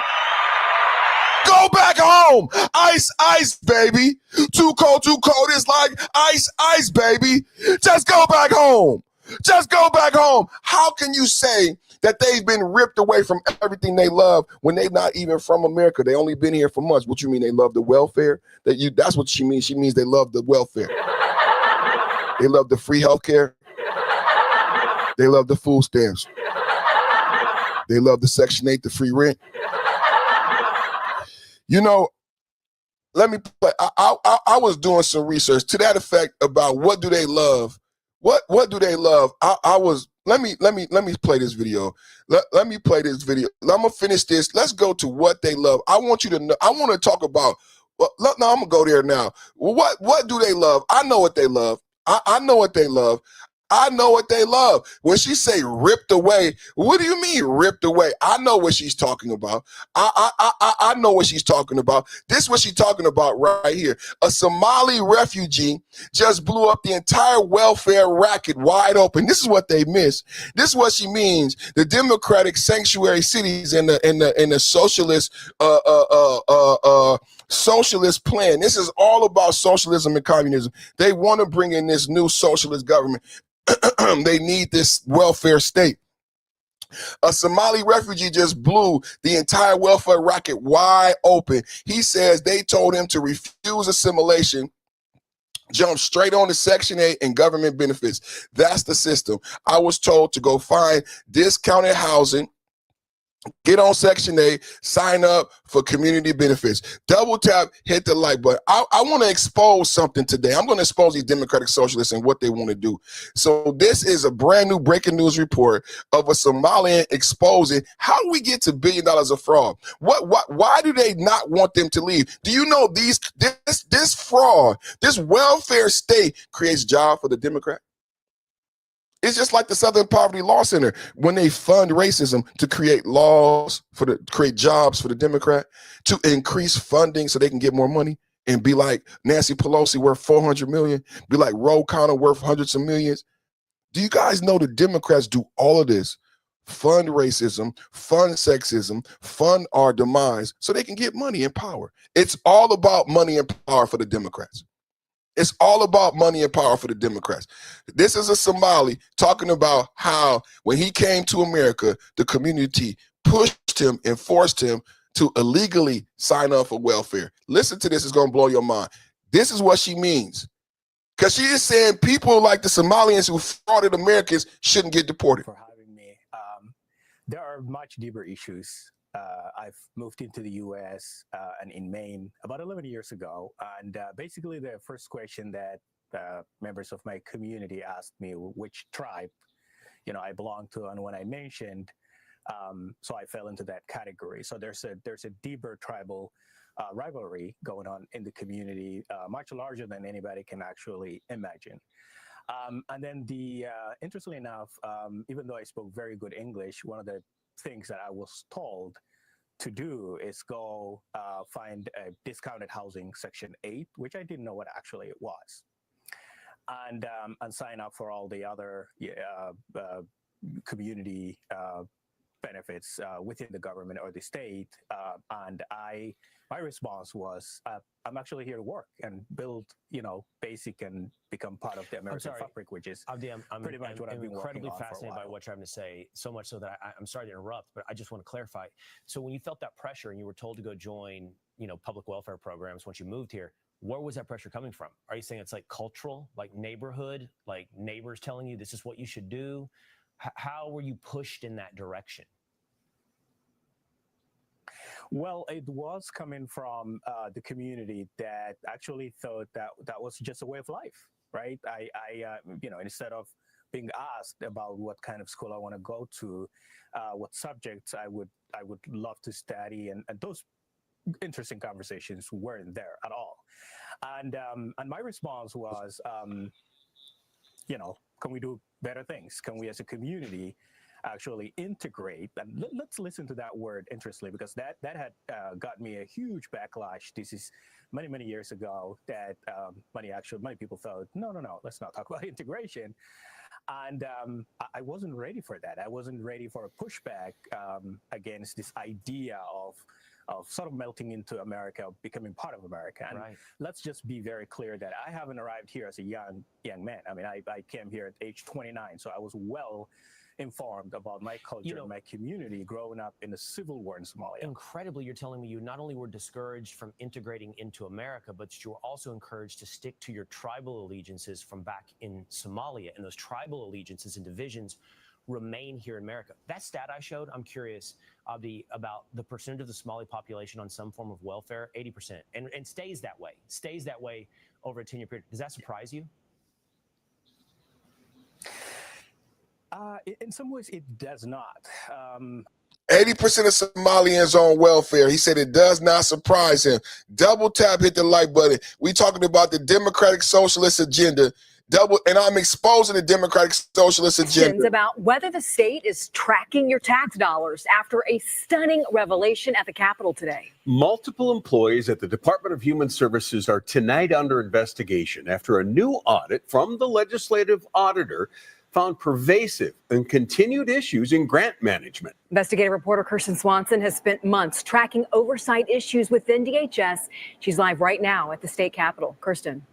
[SPEAKER 1] Go back home. Ice, ice, baby. Too cold, it's like ice, ice, baby. Just go back home. Just go back home. How can you say that they've been ripped away from everything they love when they're not even from America? They only been here for months. What you mean they love the welfare? That's what she means. She means they love the welfare. They love the free healthcare. They love the food stamps. They love the Section 8, the free rent. You know, let me play. I was doing some research to that effect about what do they love. What do they love? Let me play this video. Let me play this video. I'm gonna finish this. Let's go to what they love. I want you to know. I want to talk about. Well, no, I'm gonna go there now. What do they love? I know what they love. I know what they love. I know what they love. When she say ripped away, what do you mean ripped away? I know what she's talking about. I know what she's talking about. This is what she's talking about right here. A Somali refugee just blew up the entire welfare racket wide open. This is what they miss. This is what she means. The democratic sanctuary cities and the socialist socialist plan. This is all about socialism and communism. They want to bring in this new socialist government. They need this welfare state. A Somali refugee just blew the entire welfare racket wide open. He says they told him to refuse assimilation, jump straight on to Section 8 and government benefits. That's the system. I was told to go find discounted housing, get on Section 8, sign up for community benefits. Double tap, hit the like button. I want to expose something today. I'm going to expose these democratic socialists and what they want to do. So this is a brand new breaking news report of a Somalian exposing how do we get to $1 billion of fraud? Why do they not want them to leave? Do you know this fraud, this welfare state creates jobs for the Democrat? It's just like the Southern Poverty Law Center when they fund racism to create laws create jobs for the Democrat, to increase funding so they can get more money and be like Nancy Pelosi worth $400 million, be like Ro Khanna worth hundreds of millions. Do you guys know the Democrats do all of this? Fund racism, fund sexism, fund our demise so they can get money and power. It's all about money and power for the Democrats. It's all about money and power for the Democrats. This is a Somali talking about how when he came to America, the community pushed him and forced him to illegally sign up for welfare. Listen to this, it's going to blow your mind. This is what she means. Because she is saying people like the Somalians who frauded Americans shouldn't get deported.
[SPEAKER 4] For having me. There are much deeper issues. I've moved into the U.S. And in Maine about 11 years ago. And basically the first question that members of my community asked me which tribe, I belong to. And when I mentioned, so I fell into that category. So there's a deeper tribal rivalry going on in the community, much larger than anybody can actually imagine. And then interestingly enough, even though I spoke very good English, one of the things that I was told to do is go find a discounted housing Section 8, which I didn't know what actually it was, and sign up for all the other community benefits within the government or the state. And my response was, I'm actually here to work and build, basic and become part of the American fabric, which is
[SPEAKER 12] Abdi,
[SPEAKER 4] pretty much what I've been
[SPEAKER 12] incredibly
[SPEAKER 4] working on
[SPEAKER 12] fascinated by what you're having to say, so much so that I'm sorry to interrupt, but I just want to clarify. So when you felt that pressure and you were told to go join, public welfare programs once you moved here, where was that pressure coming from? Are you saying it's like cultural, like neighborhood, like neighbors telling you this is what you should do? How were you pushed in that direction?
[SPEAKER 4] Well, it was coming from the community that actually thought that was just a way of life, right? I instead of being asked about what kind of school I want to go to, what subjects I would love to study, and those interesting conversations weren't there at all. And my response was, can we do better things? Can we as a community actually integrate? And let's listen to that word, interestingly, because that had got me a huge backlash. This is many years ago that many people thought, no, let's not talk about integration. And I wasn't ready for that. I wasn't ready for a pushback against this idea of sort of melting into America, becoming part of America. And let's just be very clear that I haven't arrived here as a young man. I mean, I came here at age 29, so I was well informed about my culture and my community growing up in the civil war in Somalia.
[SPEAKER 12] Incredibly, you're telling me you not only were discouraged from integrating into America, but you were also encouraged to stick to your tribal allegiances from back in Somalia, and those tribal allegiances and divisions remain here in America. That stat I showed, I'm curious, Abdi, about the percentage of the Somali population on some form of welfare, 80%, and stays that way over a 10-year period. Does that surprise you?
[SPEAKER 4] In some ways, it does not.
[SPEAKER 1] 80% of Somalians on welfare. He said it does not surprise him. Double tap, hit the like button. We talking about the Democratic Socialist agenda. And I'm exposing the Democratic Socialist agenda.
[SPEAKER 5] About whether the state is tracking your tax dollars after a stunning revelation at the Capitol today.
[SPEAKER 7] Multiple employees at the Department of Human Services are tonight under investigation after a new audit from the legislative auditor found pervasive and continued issues in grant management.
[SPEAKER 5] Investigative reporter Kirsten Swanson has spent months tracking oversight issues within DHS. She's live right now at the state capitol. Kirsten.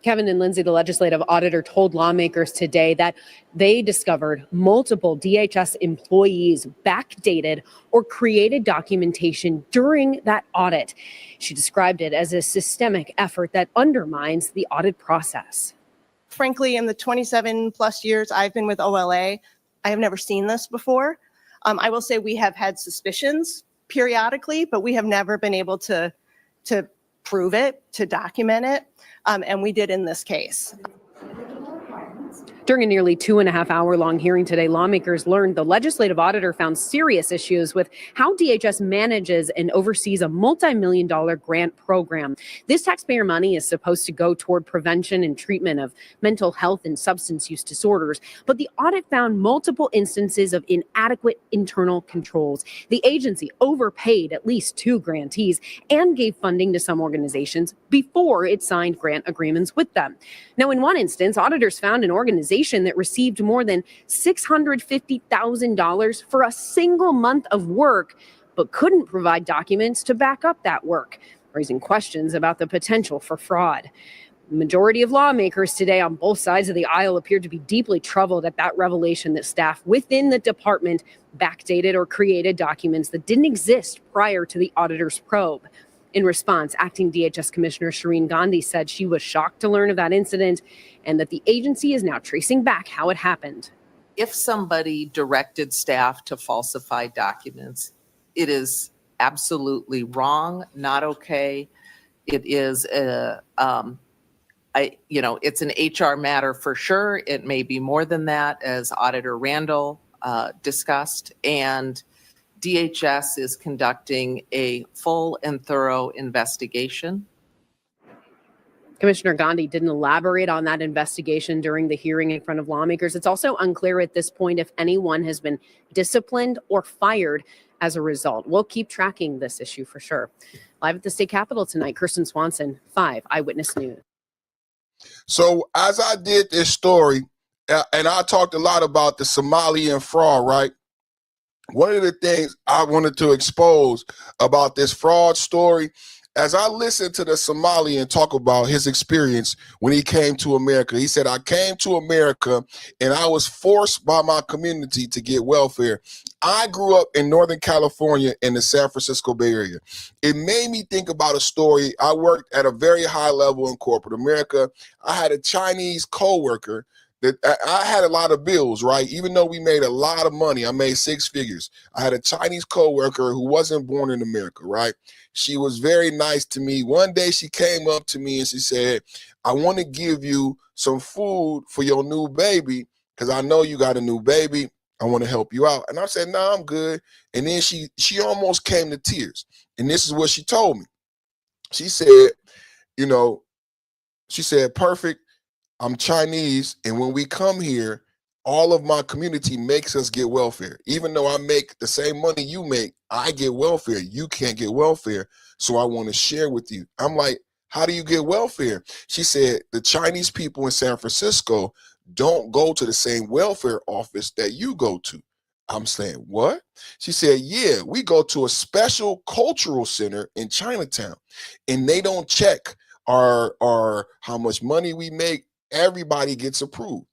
[SPEAKER 2] Kevin and Lindsay, the legislative auditor, told lawmakers today that they discovered multiple DHS employees backdated or created documentation during that audit. She described it as a systemic effort that undermines the audit process.
[SPEAKER 3] Frankly, in the 27 plus years I've been with OLA, I have never seen this before. I will say we have had suspicions periodically, but we have never been able to prove it, to document it. And we did in this case.
[SPEAKER 2] During a nearly 2.5-hour long hearing today, lawmakers learned the legislative auditor found serious issues with how DHS manages and oversees a multi-million-dollar grant program. This taxpayer money is supposed to go toward prevention and treatment of mental health and substance use disorders, but the audit found multiple instances of inadequate internal controls. The agency overpaid at least 2 grantees and gave funding to some organizations before it signed grant agreements with them. Now, in one instance, auditors found an organization that received more than $650,000 for a single month of work, but couldn't provide documents to back up that work, raising questions about the potential for fraud. The majority of lawmakers today on both sides of the aisle appeared to be deeply troubled at that revelation that staff within the department backdated or created documents that didn't exist prior to the auditor's probe. In response, acting DHS Commissioner Shireen Gandhi said she was shocked to learn of that incident and that the agency is now tracing back how it happened.
[SPEAKER 8] If somebody directed staff to falsify documents, it is absolutely wrong, not okay. It is it's an HR matter for sure. It may be more than that, as Auditor Randall discussed, and DHS is conducting a full and thorough investigation.
[SPEAKER 2] Commissioner Gandhi didn't elaborate on that investigation during the hearing in front of lawmakers. It's also unclear at this point if anyone has been disciplined or fired as a result. We'll keep tracking this issue for sure. Live at the state capitol tonight, Kirsten Swanson, 5 Eyewitness News.
[SPEAKER 1] So as I did this story, and I talked a lot about the Somalian fraud, right? One of the things I wanted to expose about this fraud story, as I listened to the Somalian talk about his experience when he came to America, he said, I came to America and I was forced by my community to get welfare. I grew up in Northern California in the San Francisco Bay Area. It made me think about a story. I worked at a very high level in corporate America. I had a Chinese coworker that I had a lot of bills, right? Even though we made a lot of money, I made 6 figures. I had a Chinese coworker who wasn't born in America, right? She was very nice to me. One day she came up to me and she said, I want to give you some food for your new baby because I know you got a new baby. I want to help you out. And I said, no, I'm good. And then she almost came to tears. And this is what she told me. She said, Perfect. I'm Chinese, and when we come here, all of my community makes us get welfare. Even though I make the same money you make, I get welfare. You can't get welfare, so I want to share with you. I'm like, how do you get welfare? She said, the Chinese people in San Francisco don't go to the same welfare office that you go to. I'm saying, what? She said, yeah, we go to a special cultural center in Chinatown, and they don't check our how much money we make. Everybody gets approved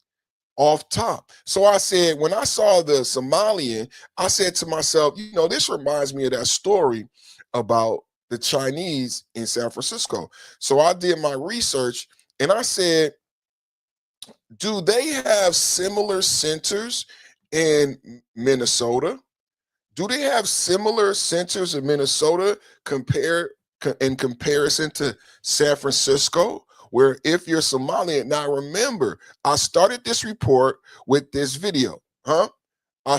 [SPEAKER 1] off top. So I said, when I saw the Somalian, I said to myself, this reminds me of that story about the Chinese in San Francisco. So I did my research and I said, do they have similar centers in Minnesota? Do they have similar centers in Minnesota in comparison to San Francisco? Where if you're Somalian, now remember, I started this report with this video, I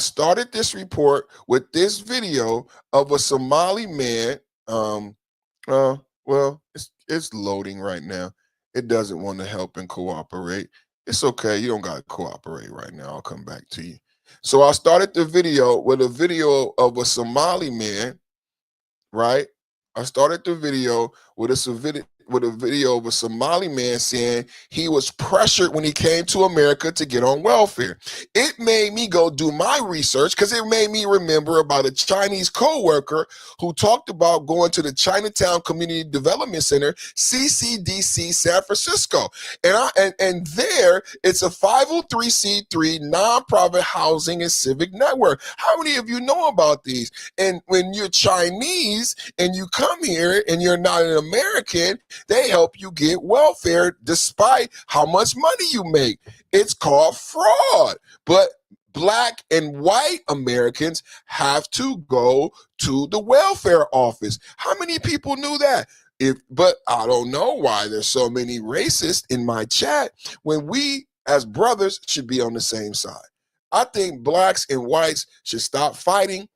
[SPEAKER 1] started this report with this video of a Somali man. Well, it's loading right now. It doesn't want to help and cooperate. It's okay. You don't got to cooperate right now. I'll come back to you. So I started the video with a video of a Somali man, right? I started the video with with a video of a Somali man saying he was pressured when he came to America to get on welfare. It made me go do my research because it made me remember about a Chinese co-worker who talked about going to the Chinatown Community Development Center, CCDC, San Francisco. And there, it's a 503c3 nonprofit housing and civic network. How many of you know about these? And when you're Chinese and you come here and you're not an American, they help you get welfare despite how much money you make. It's called fraud. But Black and white Americans have to go to the welfare office. How many people knew that? But I don't know why there's so many racists in my chat when we as brothers should be on the same side. I think blacks and whites should stop fighting,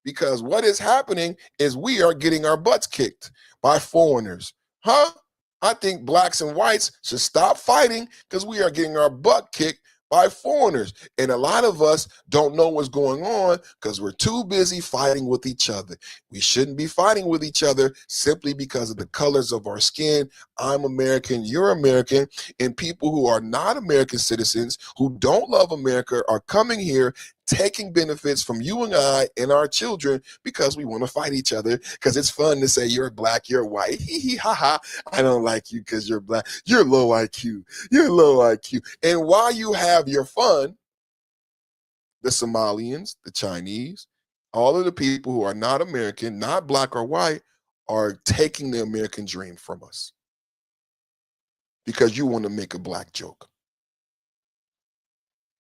[SPEAKER 1] because what is happening is we are getting our butts kicked by foreigners. I think blacks and whites should stop fighting because we are getting our butt kicked by foreigners. And a lot of us don't know what's going on because we're too busy fighting with each other. We shouldn't be fighting with each other simply because of the colors of our skin. I'm American, you're American, and people who are not American citizens, who don't love America, are coming here taking benefits from you and I and our children because we want to fight each other, because it's fun to say you're black, you're white, hee hee ha ha, I don't like you because you're black, you're low IQ, you're low IQ. And while you have your fun, the Somalians, the Chinese, all of the people who are not American, not black or white, are taking the American dream from us because you want to make a black joke.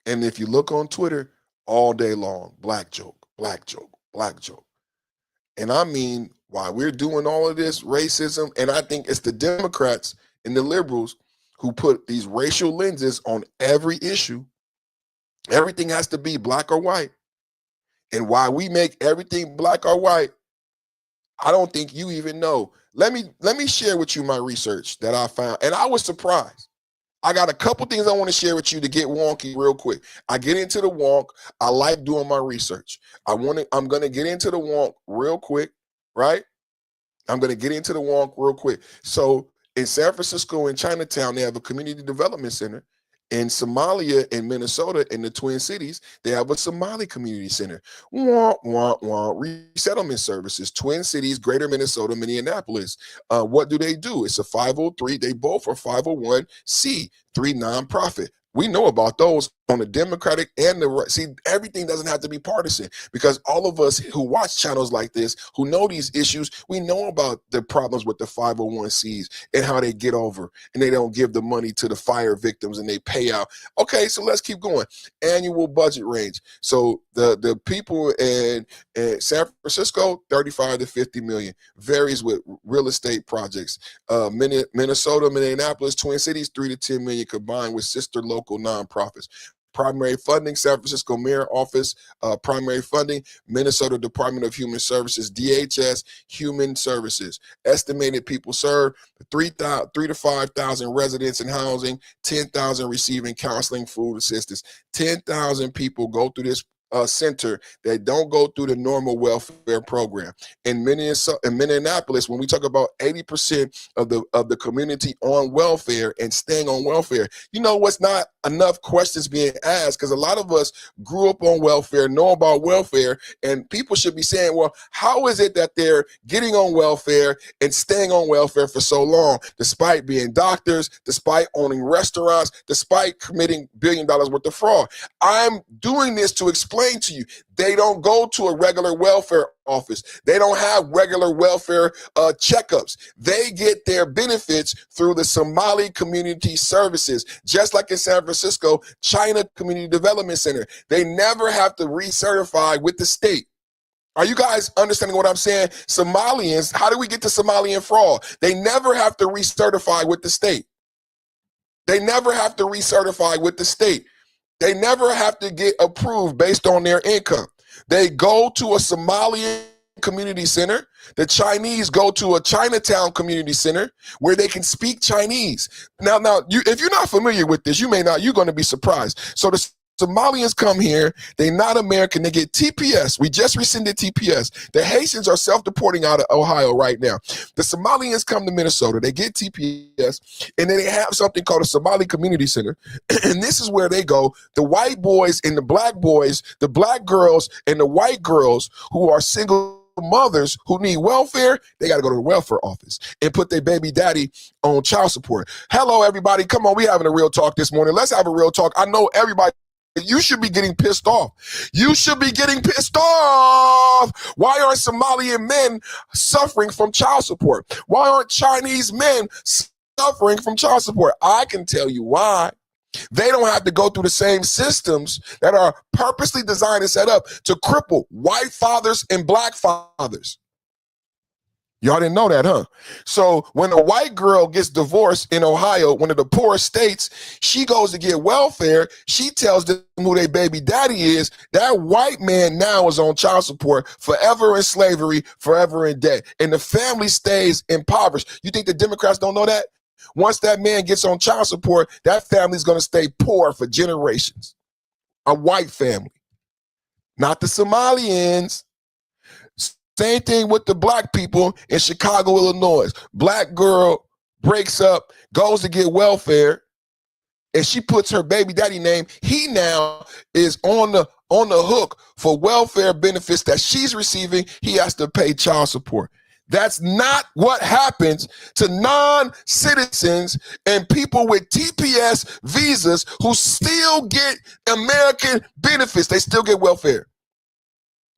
[SPEAKER 1] And if you look on Twitter, all day long, black joke, black joke, black joke. And I mean, while we're doing all of this racism, and I think it's the Democrats and the liberals who put these racial lenses on every issue. Everything has to be black or white. And while we make everything black or white, I don't think you even know. Let me share with you my research that I found, and I was surprised. I got a couple things I want to share with you to get wonky real quick. I get into the wonk. I like doing my research. I'm going to get into the wonk real quick, right? I'm going to get into the wonk real quick. So in San Francisco and Chinatown, they have a community development center. In Somalia and Minnesota, in the Twin Cities, they have a Somali community center. Resettlement services, Twin Cities, Greater Minnesota, Minneapolis. What do? It's a 503. They both are 501c3 nonprofit. We know about those on the Democratic and the right. See, everything doesn't have to be partisan, because all of us who watch channels like this, who know these issues, we know about the problems with the 501cs and how they get over, and they don't give the money to the fire victims and they pay out. Okay, so let's keep going. Annual budget range. So the people in San Francisco, 35 to 50 million, varies with real estate projects. Minnesota, Minneapolis, Twin Cities, 3 to 10 million combined with sister local nonprofits. Primary funding, San Francisco Mayor Office, primary funding, Minnesota Department of Human Services, DHS, Human Services. Estimated people served, 3,000 to 5,000 residents in housing, 10,000 receiving counseling, food assistance. 10,000 people go through this center that don't go through the normal welfare program. In Minneapolis, when we talk about 80% of the community on welfare and staying on welfare, you know what's not enough questions being asked, because a lot of us grew up on welfare, know about welfare, and people should be saying, well, how is it that they're getting on welfare and staying on welfare for so long, despite being doctors, despite owning restaurants, despite committing $1 billion worth of fraud? I'm doing this to explain to you, they don't go to a regular welfare office. They don't have regular welfare checkups. They get their benefits through the Somali Community Services, just like in San Francisco, China Community Development Center. They never have to recertify with the state. Are you guys understanding what I'm saying? Somalians, how do we get to Somalian fraud? They never have to recertify with the state. They never have to recertify with the state. They never have to get approved based on their income. They go to a Somalian community center. The Chinese go to a Chinatown community center where they can speak Chinese. Now, if you're not familiar with this, you're going to be surprised. So the Somalians come here, they're not American, they get TPS. We just rescinded TPS. The Haitians are self-deporting out of Ohio right now. The Somalians come to Minnesota, they get TPS, and then they have something called a Somali Community Center. And this is where they go, the white boys and the black boys, the black girls and the white girls who are single mothers who need welfare, they got to go to the welfare office and put their baby daddy on child support. Hello, everybody. Come on, we having a real talk this morning. Let's have a real talk. I know everybody, you should be getting pissed off. You should be getting pissed off. Why aren't Somalian men suffering from child support? Why aren't Chinese men suffering from child support? I can tell you why. They don't have to go through the same systems that are purposely designed and set up to cripple white fathers and black fathers. Y'all didn't know that, huh? So when a white girl gets divorced in Ohio, one of the poorest states, she goes to get welfare. She tells them who their baby daddy is. That white man now is on child support, forever in slavery, forever in debt. And the family stays impoverished. You think the Democrats don't know that? Once that man gets on child support, that family's going to stay poor for generations. A white family, not the Somalians. Same thing with the black people in Chicago, Illinois. Black girl breaks up, goes to get welfare, and she puts her baby daddy name. He now is on the hook for welfare benefits that she's receiving. He has to pay child support. That's not what happens to non-citizens and people with TPS visas who still get American benefits. They still get welfare.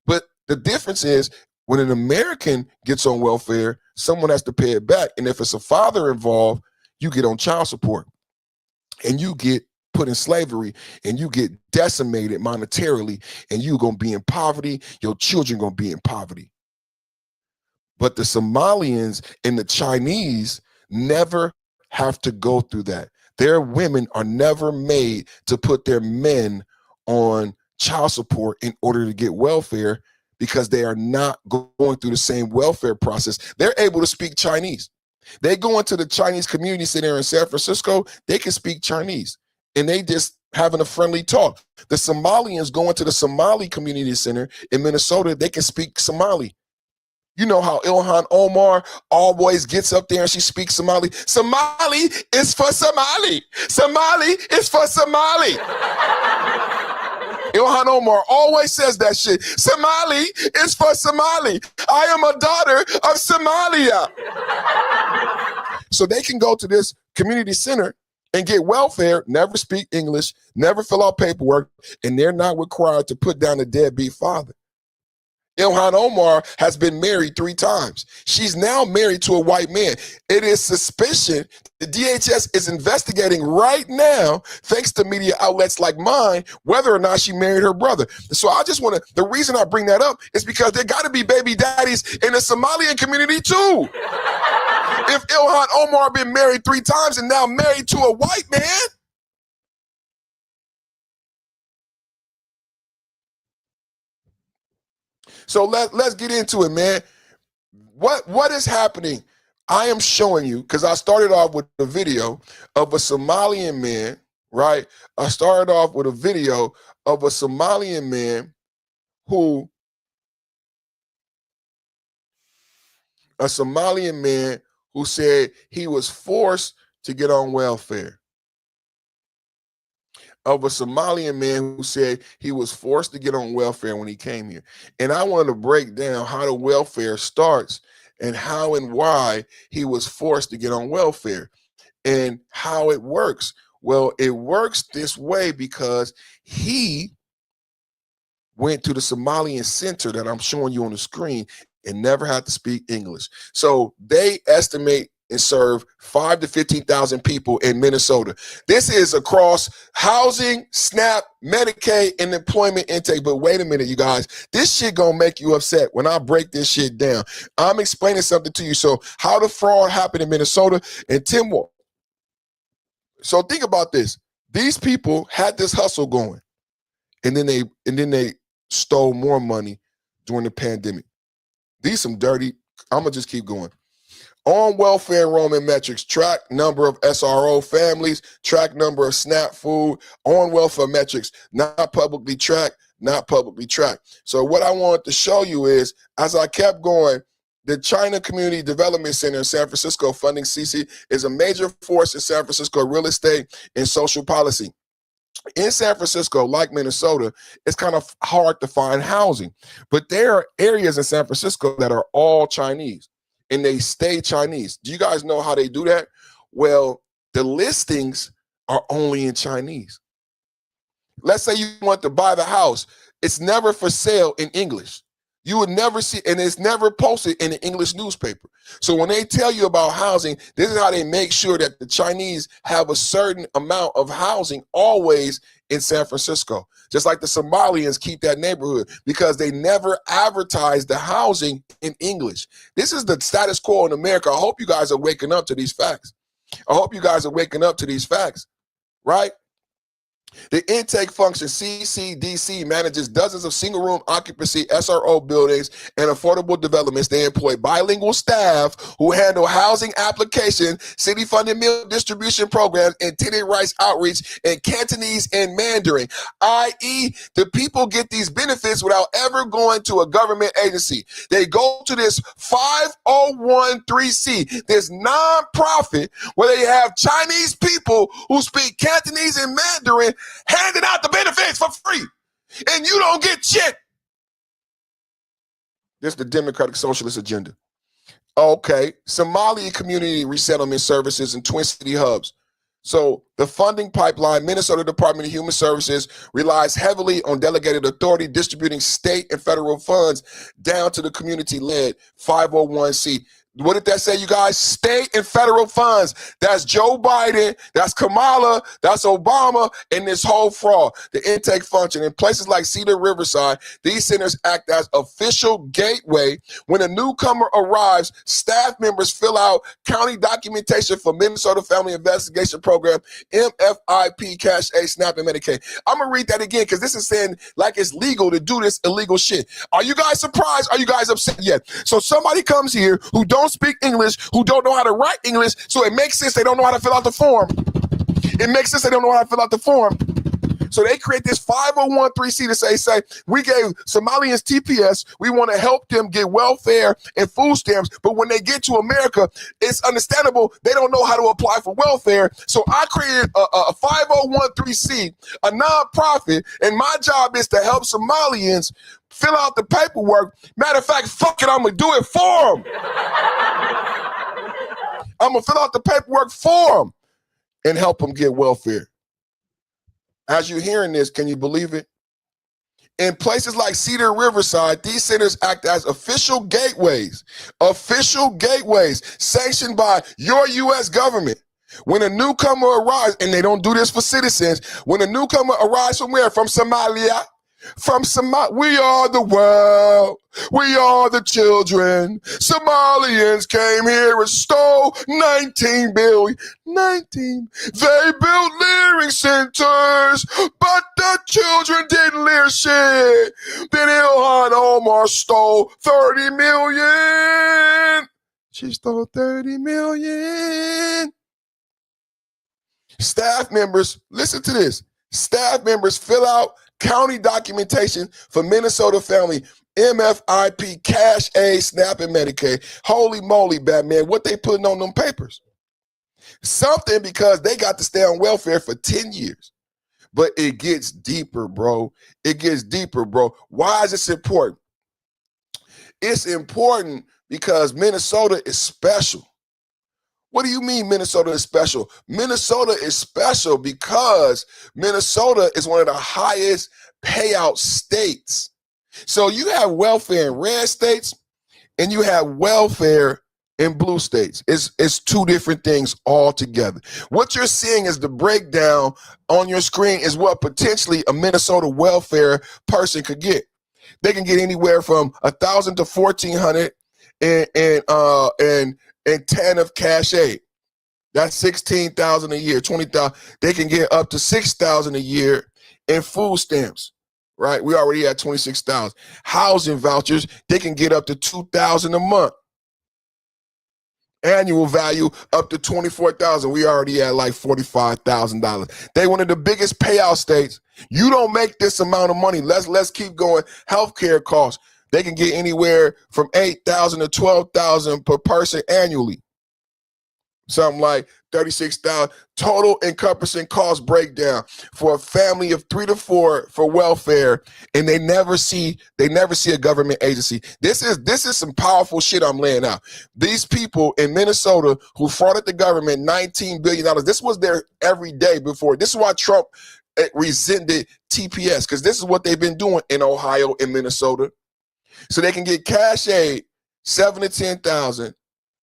[SPEAKER 1] But the difference is when an American gets on welfare, someone has to pay it back. And if it's a father involved, you get on child support and you get put in slavery and you get decimated monetarily and you're going to be in poverty. Your children going to be in poverty. But the Somalians and the Chinese never have to go through that. Their women are never made to put their men on child support in order to get welfare because they are not going through the same welfare process. They're able to speak Chinese. They go into the Chinese community center in San Francisco, they can speak Chinese and they just having a friendly talk. The Somalians go into the Somali community center in Minnesota, they can speak Somali. You know how Ilhan Omar always gets up there and she speaks Somali. Somali is for Somali. Somali is for Somali. Ilhan Omar always says that shit. Somali is for Somali. I am a daughter of Somalia. So they can go to this community center and get welfare, never speak English, never fill out paperwork, and they're not required to put down a deadbeat father. Ilhan Omar has been married 3 times. She's now married to a white man. It is suspicion. The DHS is investigating right now, thanks to media outlets like mine, whether or not she married her brother. So I just want to, the reason I bring that up is because there got to be baby daddies in the Somalian community too. If Ilhan Omar been married 3 times and now married to a white man, so let's get into it, man. What is happening? I am showing you, because I started off with a video of a Somalian man, right? I started off with a video of a Somalian man who said he was forced to get on welfare. Of a Somalian man who said he was forced to get on welfare when he came here. And I wanted to break down how the welfare starts and how and why he was forced to get on welfare and how it works. Well, it works this way because he went to the Somalian center that I'm showing you on the screen and never had to speak English. So they estimate and serve 5,000 to 15,000 people in Minnesota. This is across housing, SNAP, Medicaid, and employment intake. But wait a minute, you guys. This shit gonna make you upset when I break this shit down. I'm explaining something to you. So how the fraud happened in Minnesota and Tim Wolf. So think about this. These people had this hustle going, and then they stole more money during the pandemic. These some dirty, I'm gonna just keep going. On welfare enrollment metrics, track number of SRO families, track number of SNAP food, on welfare metrics, not publicly tracked, not publicly tracked. So what I wanted to show you is, as I kept going, the China Community Development Center in San Francisco, funding CC, is a major force in San Francisco real estate and social policy. In San Francisco, like Minnesota, it's kind of hard to find housing, but there are areas in San Francisco that are all Chinese, and they stay Chinese. Do you guys know how they do that? Well, the listings are only in Chinese. Let's say you want to buy the house. It's never for sale in English. You would never see, and it's never posted in an English newspaper. So when they tell you about housing, this is how they make sure that the Chinese have a certain amount of housing always in San Francisco. Just like the Somalians keep that neighborhood, because they never advertise the housing in English. This is the status quo in America. I hope you guys are waking up to these facts. I hope you guys are waking up to these facts, right? The intake function, CCDC, manages dozens of single-room occupancy SRO buildings and affordable developments. They employ bilingual staff who handle housing application, city-funded meal distribution programs, and tenant rights outreach in Cantonese and Mandarin, i.e., the people get these benefits without ever going to a government agency. They go to this 5013C, this nonprofit, where they have Chinese people who speak Cantonese and Mandarin handing out the benefits for free, and you don't get shit. This is the Democratic Socialist agenda. Okay, Somali community resettlement services and Twin City hubs. So the funding pipeline, Minnesota Department of Human Services relies heavily on delegated authority, distributing state and federal funds down to the community-led 501c. What did that say, you guys? State and federal funds. That's Joe Biden, that's Kamala, that's Obama, and this whole fraud. The intake function. In places like Cedar Riverside, these centers act as official gateway. When a newcomer arrives, staff members fill out county documentation for Minnesota Family Investigation Program, MFIP, Cash A, SNAP, and Medicaid. I'm going to read that again, because this is saying like it's legal to do this illegal shit. Are you guys surprised? Are you guys upset yet? So somebody comes here who don't speak English, who don't know how to write English, so it makes sense they don't know how to fill out the form. It makes sense they don't know how to fill out the form. So they create this 5013C to say, we gave Somalians TPS, we want to help them get welfare and food stamps, but when they get to America, it's understandable they don't know how to apply for welfare. So I created a 5013C, a nonprofit, and my job is to help Somalians fill out the paperwork. Matter of fact, fuck it, I'm going to do it for them. I'm going to fill out the paperwork for them and help them get welfare. As you're hearing this, can you believe it? In places like Cedar Riverside, these centers act as official gateways sanctioned by your U.S. government. When a newcomer arrives, and they don't do this for citizens, when a newcomer arrives from where? From Somalia. We are the world. We are the children. Somalians came here and stole 19 billion. 19. They built learning centers, but the children didn't learn shit. Then Ilhan Omar stole 30 million. She stole 30 million. Staff members, listen to this. Staff members fill out county documentation for Minnesota Family, MFIP, Cash A, SNAP, and Medicaid. Holy moly, Batman, what they putting on them papers? Something, because they got to stay on welfare for 10 years. But it gets deeper, bro. It gets deeper, bro. Why is this important? It's important because Minnesota is special. What do you mean Minnesota is special? Minnesota is special because Minnesota is one of the highest payout states. So you have welfare in red states and you have welfare in blue states. It's two different things altogether. What you're seeing is the breakdown on your screen is what potentially a Minnesota welfare person could get. They can get anywhere from $1,000 to $1,400 and 10 of Cash A. That's $16,000 a year, $20,000. They can get up to $6,000 a year in food stamps, right? We already at $26,000. Housing vouchers, they can get up to $2,000 a month. Annual value up to $24,000. We already at like $45,000. They one of the biggest payout states. You don't make this amount of money. Let's keep going. Healthcare costs. They can get anywhere from $8,000 to $12,000 per person annually. Something like $36,000. Total encompassing cost breakdown for a family of 3 to 4 for welfare, and they never see a government agency. This is some powerful shit I'm laying out. These people in Minnesota who frauded the government $19 billion. This was their everyday before. This is why Trump resented TPS, because this is what they've been doing in Ohio and Minnesota. So they can get cash aid, $7,000 to $10,000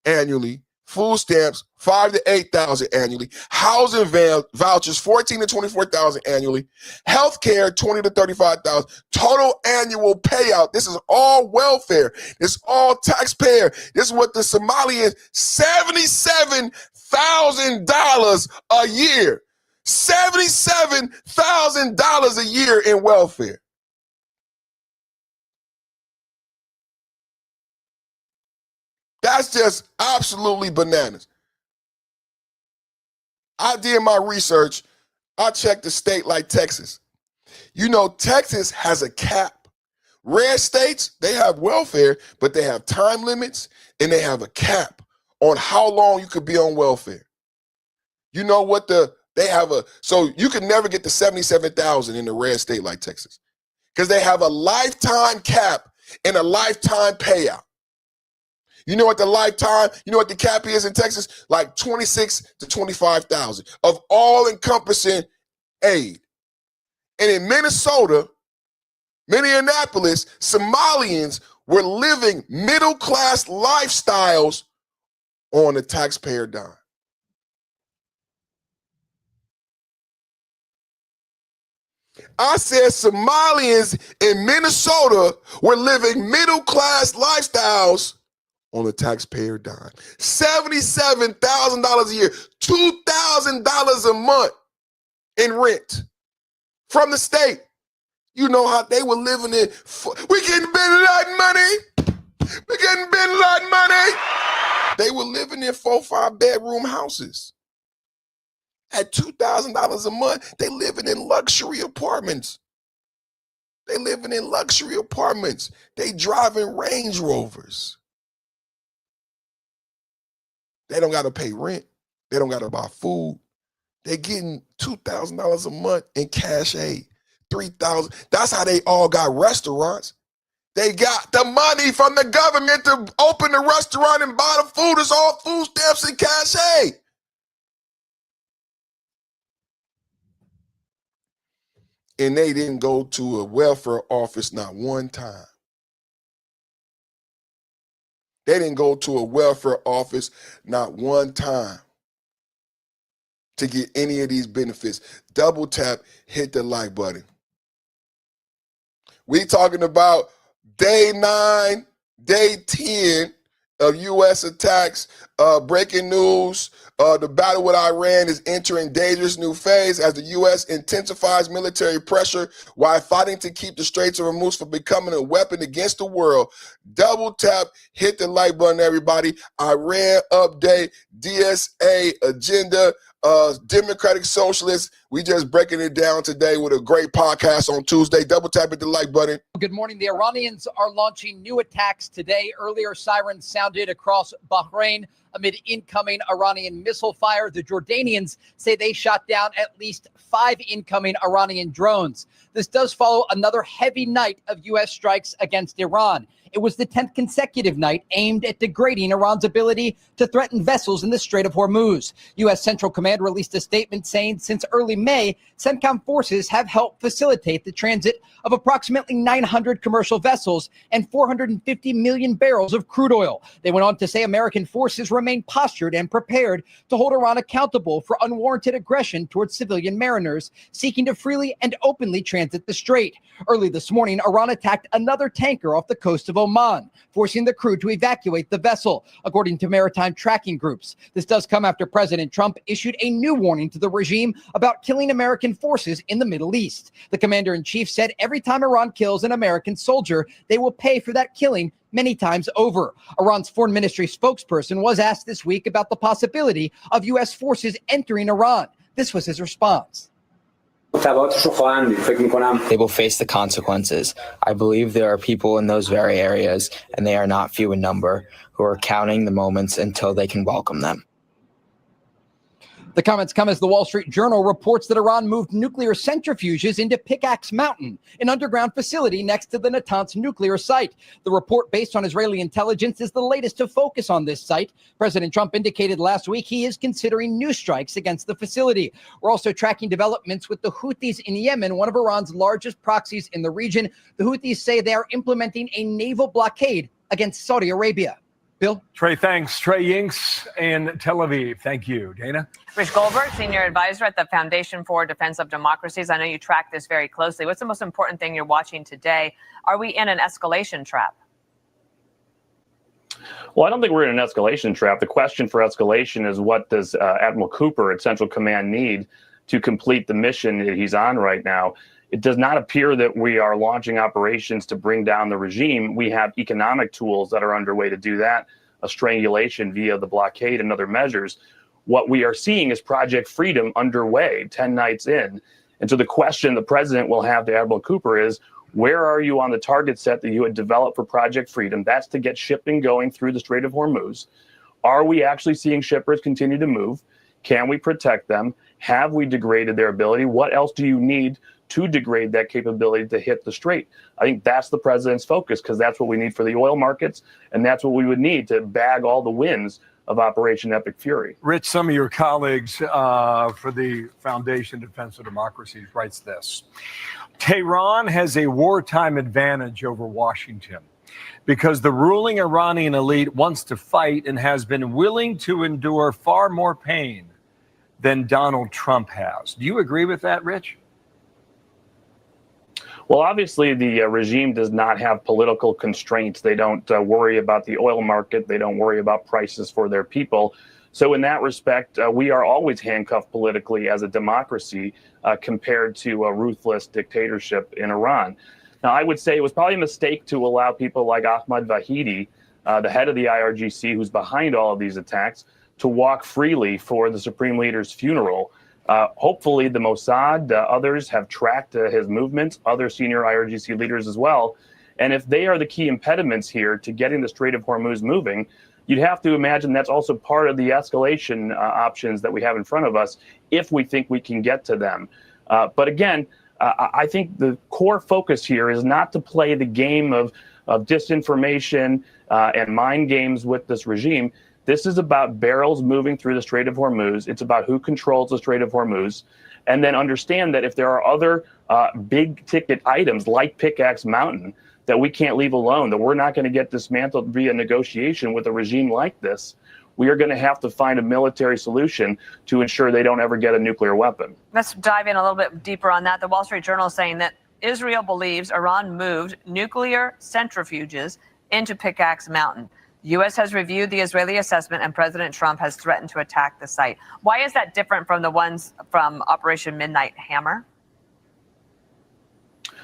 [SPEAKER 1] annually. Food stamps, $5,000 to $8,000 annually. Housing vouchers, $14,000 to $24,000 annually. Healthcare, $20,000 to $35,000. Total annual payout. This is all welfare. This is all taxpayer. This is what the Somalians, $77,000 a year. $77,000 a year in welfare. That's just absolutely bananas. I did my research. I checked a state like Texas. You know, Texas has a cap. Red states, they have welfare, but they have time limits and they have a cap on how long you could be on welfare. You know what so you can never get to 77,000 in a red state like Texas because they have a lifetime cap and a lifetime payout. You know what the cap is in Texas? Like 26 to 25,000 of all encompassing aid. And in Minnesota, Minneapolis, Somalians were living middle-class lifestyles on the taxpayer dime. I said Somalians in Minnesota were living middle-class lifestyles on the taxpayer dime. $77,000 a year, $2,000 a month in rent from the state. You know how they were living in. We getting Bin Laden money. We getting Bin Laden money. They were living in 4-5 bedroom houses. At $2,000 a month, they living in luxury apartments. They driving Range Rovers. They don't got to pay rent. They don't got to buy food. They're getting $2,000 a month in cash aid. $3,000. That's how they all got restaurants. They got the money from the government to open the restaurant and buy the food. It's all food stamps and cash aid. And they didn't go to a welfare office not one time. They didn't go to a welfare office not one time to get any of these benefits. Double tap, hit the like button. We talking about day 9, day 10 of U.S. attacks. Breaking news, the battle with Iran is entering dangerous new phase as the U.S. intensifies military pressure while fighting to keep the Straits of Hormuz from becoming a weapon against the world. Double tap, hit the like button, everybody. Iran update, DSA agenda, Democratic Socialists. We just breaking it down today with a great podcast on Tuesday. Double tap, hit the like button.
[SPEAKER 6] Good morning. The Iranians are launching new attacks today. Earlier, sirens sounded across Bahrain amid incoming Iranian missile fire. The Jordanians say they shot down at least 5 incoming Iranian drones. This does follow another heavy night of U.S. strikes against Iran. It was the 10th consecutive night aimed at degrading Iran's ability to threaten vessels in the Strait of Hormuz. U.S. Central Command released a statement saying since early May, CENTCOM forces have helped facilitate the transit of approximately 900 commercial vessels and 450 million barrels of crude oil. They went on to say American forces remain postured and prepared to hold Iran accountable for unwarranted aggression towards civilian mariners seeking to freely and openly transit the strait. Early this morning, Iran attacked another tanker off the coast of Oman, forcing the crew to evacuate the vessel, according to maritime tracking groups. This does come after President Trump issued a new warning to the regime about killing American forces in the Middle East. The commander-in-chief said every time Iran kills an American soldier, they will pay for that killing many times over. Iran's foreign ministry spokesperson was asked this week about the possibility of U.S. forces entering Iran. This was his response.
[SPEAKER 10] They will face the consequences. I believe there are people in those very areas, and they are not few in number, who are counting the moments until they can welcome them.
[SPEAKER 6] The comments come as the Wall Street Journal reports that Iran moved nuclear centrifuges into Pickaxe Mountain, an underground facility next to the Natanz nuclear site. The report, based on Israeli intelligence, is the latest to focus on this site. President Trump indicated last week he is considering new strikes against the facility. We're also tracking developments with the Houthis in Yemen, one of Iran's largest proxies in the region. The Houthis say they are implementing a naval blockade against Saudi Arabia. Bill?
[SPEAKER 11] Trey, thanks. Trey Yinks in Tel Aviv. Thank you. Dana?
[SPEAKER 14] Rich Goldberg, Senior Advisor at the Foundation for Defense of Democracies. I know you track this very closely. What's the most important thing you're watching today? Are we in an escalation trap?
[SPEAKER 24] Well, I don't think we're in an escalation trap. The question for escalation is, what does Admiral Cooper at Central Command need to complete the mission that he's on right now? It does not appear that we are launching operations to bring down the regime. We have economic tools that are underway to do that, a strangulation via the blockade and other measures. What we are seeing is Project Freedom underway 10 nights in. And so the question the president will have to Admiral Cooper is, where are you on the target set that you had developed for Project Freedom? That's to get shipping going through the Strait of Hormuz. Are we actually seeing shippers continue to move? Can we protect them? Have we degraded their ability? What else do you need to degrade that capability to hit the strait? I think that's the president's focus, because that's what we need for the oil markets, and that's what we would need to bag all the wins of Operation Epic Fury.
[SPEAKER 11] Rich, some of your colleagues for the Foundation Defense of Democracies writes this: Tehran has a wartime advantage over Washington because the ruling Iranian elite wants to fight and has been willing to endure far more pain than Donald Trump has. Do you agree with that, Rich?
[SPEAKER 24] Well, obviously, the regime does not have political constraints. They don't worry about the oil market. They don't worry about prices for their people. So in that respect, we are always handcuffed politically as a democracy compared to a ruthless dictatorship in Iran. Now, I would say it was probably a mistake to allow people like Ahmad Vahidi, the head of the IRGC, who's behind all of these attacks, to walk freely for the Supreme Leader's funeral. Hopefully the Mossad, others have tracked his movements, other senior IRGC leaders as well. And if they are the key impediments here to getting the Strait of Hormuz moving, you'd have to imagine that's also part of the escalation options that we have in front of us if we think we can get to them. But again, I think the core focus here is not to play the game of disinformation and mind games with this regime. This is about barrels moving through the Strait of Hormuz. It's about who controls the Strait of Hormuz. And then understand that if there are other big ticket items like Pickaxe Mountain that we can't leave alone, that we're not going to get dismantled via negotiation with a regime like this, we are going to have to find a military solution to ensure they don't ever get a nuclear weapon.
[SPEAKER 14] Let's dive in a little bit deeper on that. The Wall Street Journal is saying that Israel believes Iran moved nuclear centrifuges into Pickaxe Mountain. The U.S. has reviewed the Israeli assessment, and President Trump has threatened to attack the site. Why is that different from the ones from Operation Midnight Hammer?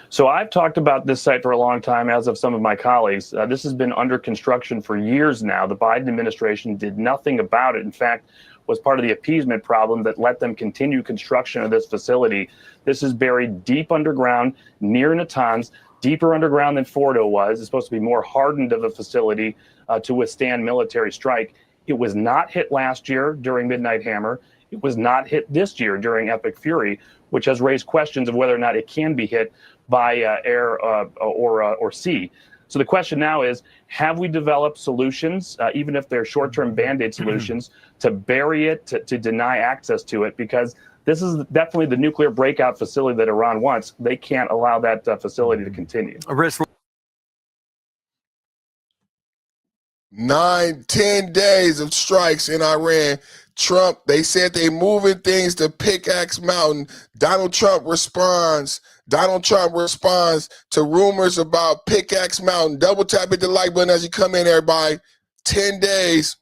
[SPEAKER 24] So I've talked about this site for a long time, as have some of my colleagues. This has been under construction for years now. The Biden administration did nothing about it. In fact, was part of the appeasement problem that let them continue construction of this facility. This is buried deep underground near Natanz, deeper underground than Fordo was. It's supposed to be more hardened of a facility to withstand military strike. It was not hit last year during Midnight Hammer. It was not hit this year during Epic Fury, which has raised questions of whether or not it can be hit by air or sea. So the question now is, have we developed solutions, even if they're short-term Band-Aid solutions, to bury it, to deny access to it? Because this is definitely the nuclear breakout facility that Iran wants. They can't allow that facility to continue.
[SPEAKER 1] 9-10 days of strikes in Iran. Trump, they said they moving things to Pickaxe Mountain. Donald Trump responds to rumors about Pickaxe Mountain. Double tap hit the like button as you come in, everybody. 10 days.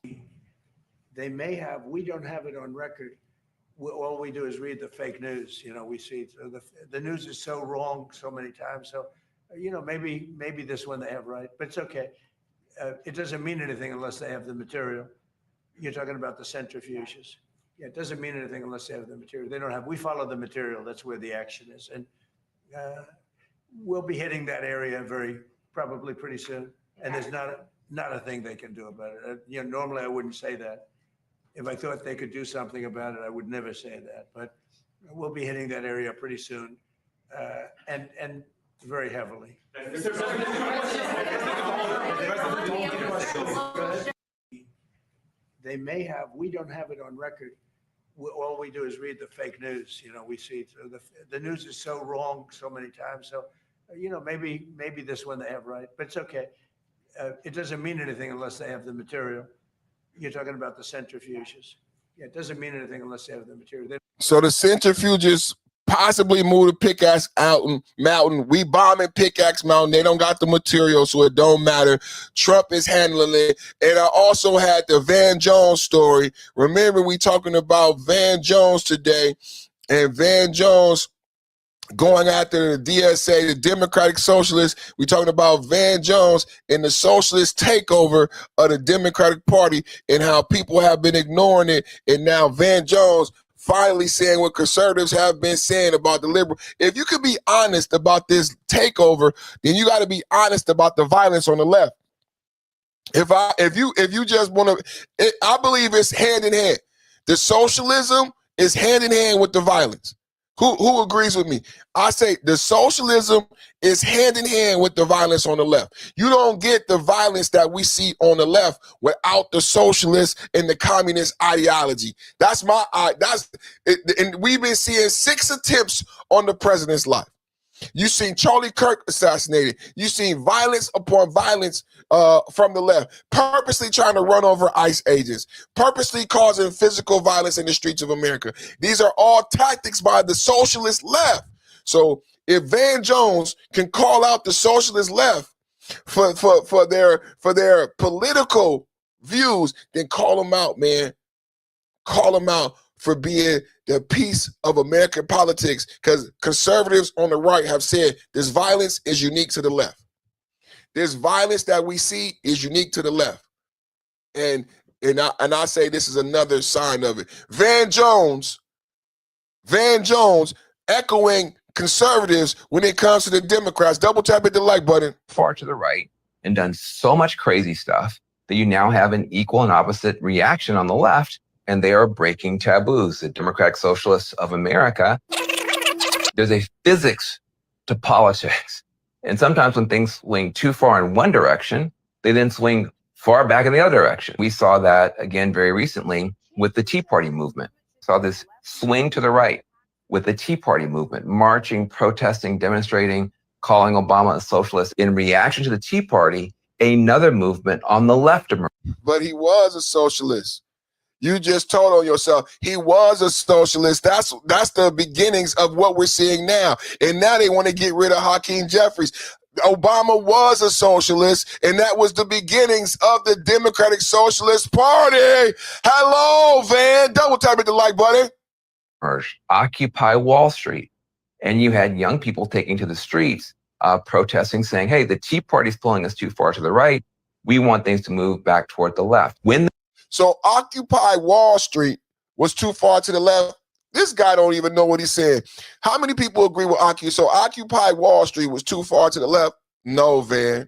[SPEAKER 9] They may have, we don't have it on record. All we do is read the fake news. You know, we see the news is so wrong so many times. So, you know, maybe this one they have right, but it's okay. It doesn't mean anything unless they have the material. You're talking about the centrifuges. Yeah, it doesn't mean anything unless they have the material. They don't have, we follow the material. That's where the action is. And we'll be hitting that area probably pretty soon. And there's not a thing they can do about it. Normally I wouldn't say that. If I thought they could do something about it, I would never say that. But we'll be hitting that area pretty soon, and very heavily. They may have, we don't have it on record. All we do is read the fake news. We see the news is so wrong so many times. So, maybe this one they have right, but it's okay. It doesn't mean anything unless they have the material. You're talking about the centrifuges. Yeah, it doesn't mean anything unless they have the material.
[SPEAKER 1] So the centrifuges possibly move the Pickaxe Mountain. We bombing Pickaxe Mountain. They don't got the material, so it don't matter. Trump is handling it. And I also had the Van Jones story. Remember, we talking about Van Jones today, and Van Jones going after the DSA, the Democratic Socialists. We're talking about Van Jones and the socialist takeover of the Democratic Party and how people have been ignoring it. And now Van Jones finally saying what conservatives have been saying about the liberal. If you could be honest about this takeover, then you got to be honest about the violence on the left. If you just want to, I believe it's hand in hand. The socialism is hand in hand with the violence. Who agrees with me? I say the socialism is hand in hand with the violence on the left. You don't get the violence that we see on the left without the socialist and the communist ideology. And we've been seeing 6 attempts on the president's life. You seen Charlie Kirk assassinated. You seen violence upon violence from the left, purposely trying to run over ICE agents, purposely causing physical violence in the streets of America. These are all tactics by the socialist left. So if Van Jones can call out the socialist left for their political views, then call them out, man. Call them out for being the piece of American politics, because conservatives on the right have said this violence is unique to the left. This violence that we see is unique to the left. And I say this is another sign of it. Van Jones echoing conservatives when it comes to the Democrats. Double tap hit the like button.
[SPEAKER 15] Far to the right and done so much crazy stuff that you now have an equal and opposite reaction on the left, and they are breaking taboos. The Democratic Socialists of America, there's a physics to politics. And sometimes when things swing too far in one direction, they then swing far back in the other direction. We saw that again very recently with the Tea Party movement. Saw this swing to the right with the Tea Party movement, marching, protesting, demonstrating, calling Obama a socialist. In reaction to the Tea Party, another movement on the left emerged.
[SPEAKER 1] But he was a socialist. You just told on yourself. He was a socialist. That's the beginnings of what we're seeing now. And now they want to get rid of Hakeem Jeffries. Obama was a socialist, and that was the beginnings of the Democratic Socialist Party. Hello, Van. Double tap at the like button.
[SPEAKER 15] Occupy Wall Street. And you had young people taking to the streets, protesting, saying, hey, the Tea Party's pulling us too far to the right. We want things to move back toward the left.
[SPEAKER 1] So Occupy Wall Street was too far to the left. This guy don't even know what he's saying. How many people agree with Occupy? So Occupy Wall Street was too far to the left? No, Van.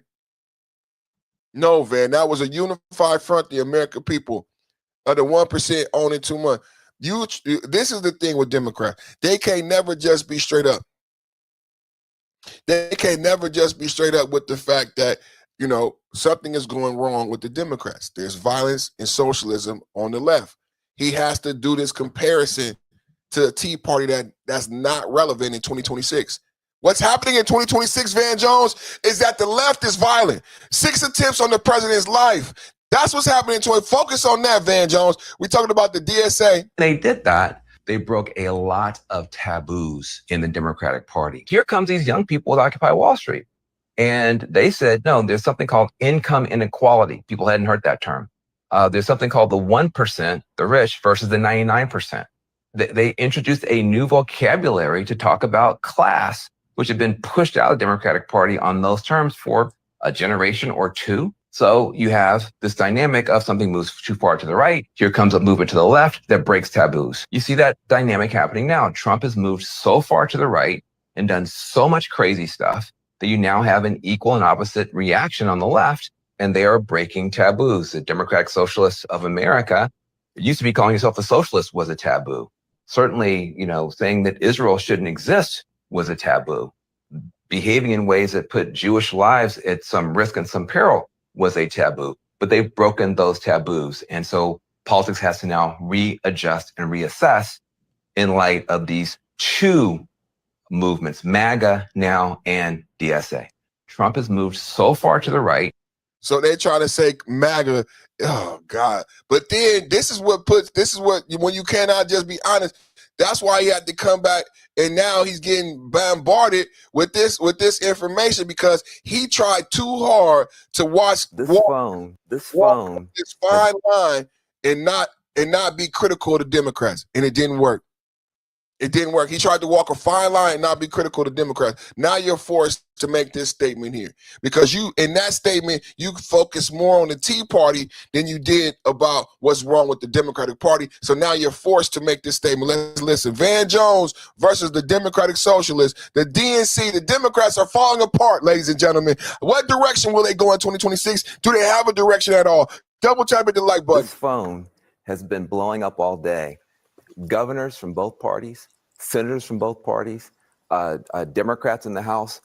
[SPEAKER 1] No, Van. That was a unified front, the American people. The 1% owning too much. This is the thing with Democrats. They can't never just be straight up. They can't never just be straight up with the fact that, something is going wrong with the Democrats. There's violence and socialism on the left. He has to do this comparison to the Tea Party that's not relevant in 2026. What's happening in 2026, Van Jones, is that the left is violent. 6 attempts on the president's life. That's what's happening. Focus on that, Van Jones. We're talking about the DSA.
[SPEAKER 15] They did that. They broke a lot of taboos in the Democratic Party. Here comes these young people with Occupy Wall Street. And they said, no, there's something called income inequality. People hadn't heard that term. There's something called the 1%, the rich, versus the 99%. They introduced a new vocabulary to talk about class, which had been pushed out of the Democratic Party on those terms for a generation or two. So you have this dynamic of something moves too far to the right. Here comes a movement to the left that breaks taboos. You see that dynamic happening now. Trump has moved so far to the right and done so much crazy stuff that you now have an equal and opposite reaction on the left, and they are breaking taboos. The Democratic Socialists of America, it used to be calling yourself a socialist was a taboo. Certainly, saying that Israel shouldn't exist was a taboo. Behaving in ways that put Jewish lives at some risk and some peril was a taboo, but they've broken those taboos. And so politics has to now readjust and reassess in light of these two movements, MAGA now and DSA. Trump has moved so far to the right.
[SPEAKER 1] So they're trying to say MAGA, oh God. But then this is what when you cannot just be honest, that's why he had to come back, and now he's getting bombarded with this information because he tried too hard to watch
[SPEAKER 15] this
[SPEAKER 1] fine line and not be critical of the Democrats, and it didn't work. It didn't work. He tried to walk a fine line and not be critical to Democrats. Now you're forced to make this statement here because in that statement, you focus more on the Tea Party than you did about what's wrong with the Democratic Party. So now you're forced to make this statement. Let's listen. Van Jones versus the Democratic Socialists. The DNC, the Democrats are falling apart, ladies and gentlemen. What direction will they go in 2026? Do they have a direction at all? Double tap at the like button.
[SPEAKER 15] This phone has been blowing up all day. Governors from both parties, senators from both parties, Democrats in the House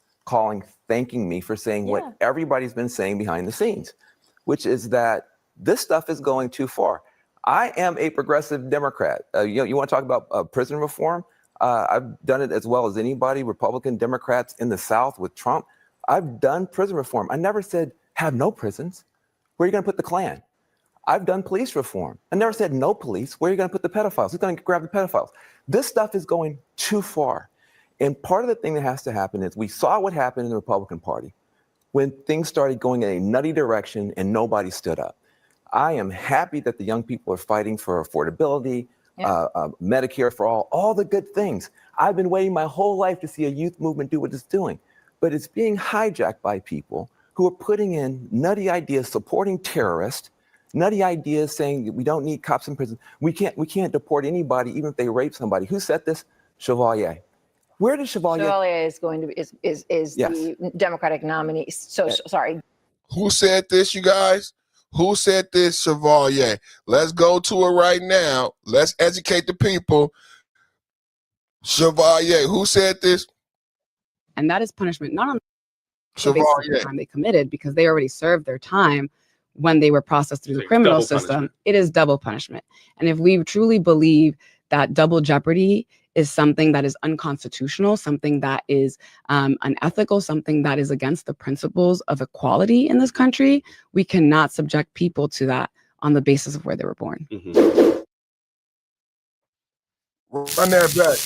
[SPEAKER 15] thanking me for saying what everybody's been saying behind the scenes, which is that this stuff is going too far. I am a progressive Democrat. You want to talk about prison reform? I've done it as well as anybody, Republican Democrats in the South with Trump. I've done prison reform. I never said have no prisons. Where are you going to put the Klan? I've done police reform. I never said no police. Where are you going to put the pedophiles? Who's going to grab the pedophiles? This stuff is going too far. And part of the thing that has to happen is we saw what happened in the Republican Party when things started going in a nutty direction and nobody stood up. I am happy that the young people are fighting for affordability, Medicare for all the good things. I've been waiting my whole life to see a youth movement do what it's doing. But it's being hijacked by people who are putting in nutty ideas supporting terrorists, nutty ideas saying that we don't need cops in prison. We can't deport anybody, even if they rape somebody. Who said this? Chevalier. Where did Chevalier?
[SPEAKER 16] Chevalier is going to be is the Democratic nominee. So sorry.
[SPEAKER 1] Who said this, you guys? Who said this, Chevalier? Let's go to it right now. Let's educate the people. Chevalier, who said this?
[SPEAKER 23] And that is punishment, not on the basis of the time they committed, because they already served their time when they were processed through the criminal system. It is double punishment. And if we truly believe that double jeopardy is something that is unconstitutional, something that is unethical, something that is against the principles of equality in this country, we cannot subject people to that on the basis of where they were born.
[SPEAKER 1] Run that back.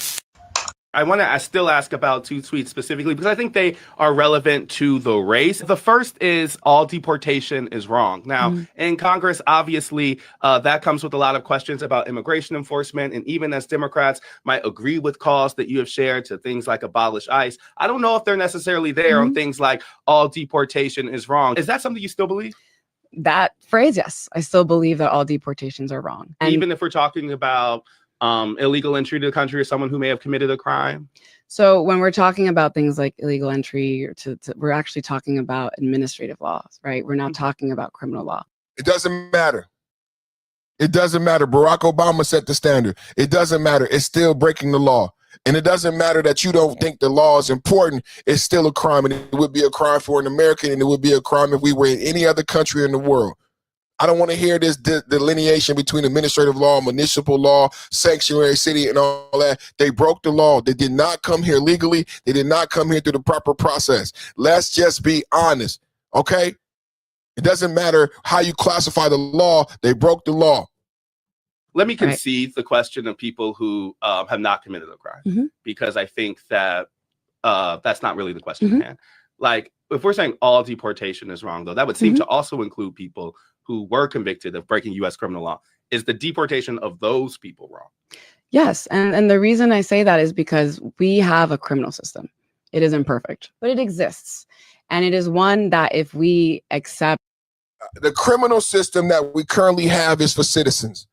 [SPEAKER 22] I want to still ask about two tweets specifically because I think they are relevant to the race. The first is all deportation is wrong. Now, in Congress, obviously, that comes with a lot of questions about immigration enforcement. And even as Democrats might agree with calls that you have shared to things like abolish ICE, I don't know if they're necessarily there on things like all deportation is wrong. Is that something you still believe?
[SPEAKER 23] That phrase, yes. I still believe that all deportations are wrong. And
[SPEAKER 22] even if we're talking about illegal entry to the country or someone who may have committed a crime?
[SPEAKER 23] So when we're talking about things like illegal entry, we're actually talking about administrative laws, right? We're not talking about criminal law.
[SPEAKER 1] It doesn't matter. It doesn't matter. Barack Obama set the standard. It doesn't matter. It's still breaking the law. And it doesn't matter that you don't think the law is important. It's still a crime. And it would be a crime for an American, and it would be a crime if we were in any other country in the world. I don't want to hear this delineation between administrative law, municipal law, sanctuary city, and all that. They broke the law. They did not come here legally. They did not come here through the proper process. Let's just be honest, okay? It doesn't matter how you classify the law. They broke the law.
[SPEAKER 22] Let me concede the question of people who have not committed a crime, because I think that that's not really the question at hand. Like, if we're saying all deportation is wrong, though, that would seem to also include people who were convicted of breaking U.S. criminal law. Is the deportation of those people wrong?
[SPEAKER 23] Yes. And the reason I say that is because we have a criminal system. It is imperfect, but it exists. And it is one that if we accept
[SPEAKER 1] The criminal system that we currently have is for citizens.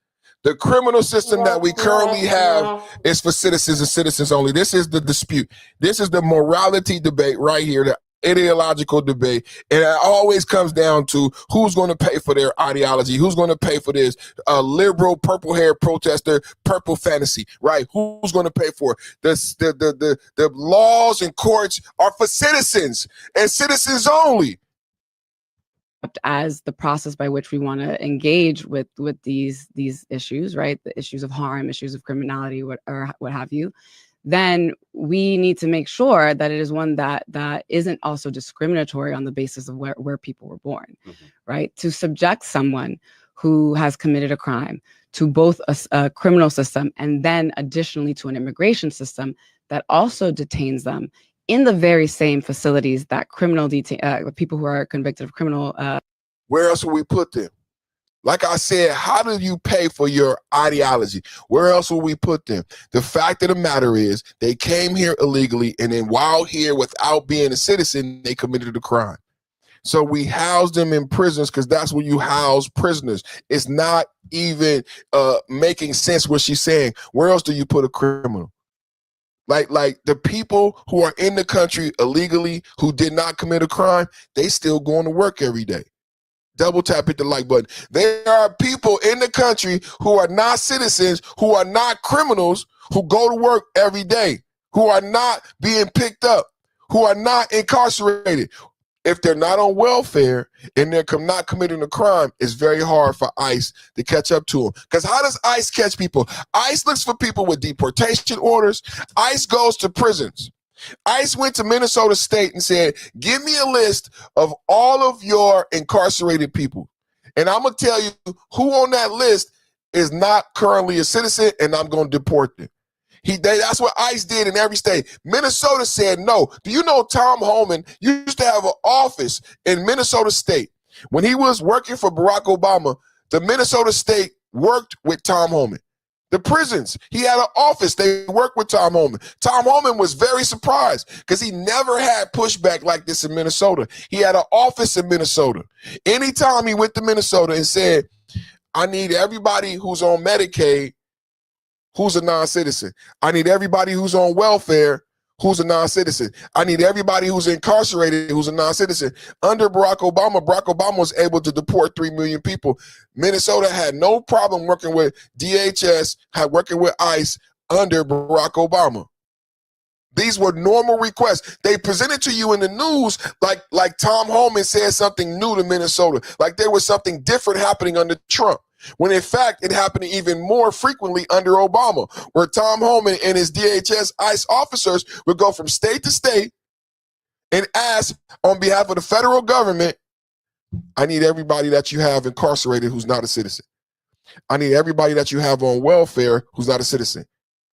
[SPEAKER 1] The criminal system that we currently have is for citizens and citizens only. This is the dispute. This is the morality debate right here, the ideological debate. And it always comes down to who's going to pay for their ideology, who's going to pay for this liberal, purple-haired protester, purple fantasy, right? Who's going to pay for it? The laws and courts are for citizens and citizens only.
[SPEAKER 23] As the process by which we want to engage with these issues, right? The issues of harm, issues of criminality, what have you, then we need to make sure that it is one that isn't also discriminatory on the basis of where people were born, right? To subject someone who has committed a crime to both a criminal system and then additionally to an immigration system that also detains them in the very same facilities that people who are convicted of criminal.
[SPEAKER 1] Where else will we put them? Like I said, how do you pay for your ideology? Where else will we put them? The fact of the matter is they came here illegally, and then while here without being a citizen, they committed a crime. So we house them in prisons because that's where you house prisoners. It's not even making sense what she's saying. Where else do you put a criminal? Like the people who are in the country illegally who did not commit a crime, they still going to work every day. Double tap, hit the like button. There are people in the country who are not citizens, who are not criminals, who go to work every day, who are not being picked up, who are not incarcerated. If they're not on welfare and they're not committing a crime, it's very hard for ICE to catch up to them. Because how does ICE catch people? ICE looks for people with deportation orders. ICE goes to prisons. ICE went to Minnesota State and said, give me a list of all of your incarcerated people. And I'm going to tell you who on that list is not currently a citizen, and I'm going to deport them. That's what ICE did in every state. Minnesota said no. Do you know Tom Homan used to have an office in Minnesota State? When he was working for Barack Obama, the Minnesota State worked with Tom Homan. The prisons, he had an office. They worked with Tom Homan. Tom Homan was very surprised because he never had pushback like this in Minnesota. He had an office in Minnesota. Anytime he went to Minnesota and said, I need everybody who's on Medicaid who's a non-citizen. I need everybody who's on welfare who's a non-citizen. I need everybody who's incarcerated who's a non-citizen. Under Barack Obama was able to deport 3 million people. Minnesota had no problem working with DHS, working with ICE under Barack Obama. These were normal requests. They presented to you in the news like Tom Homan said something new to Minnesota, like there was something different happening under Trump. When in fact, it happened even more frequently under Obama, where Tom Homan and his DHS ICE officers would go from state to state and ask on behalf of the federal government, I need everybody that you have incarcerated who's not a citizen. I need everybody that you have on welfare who's not a citizen.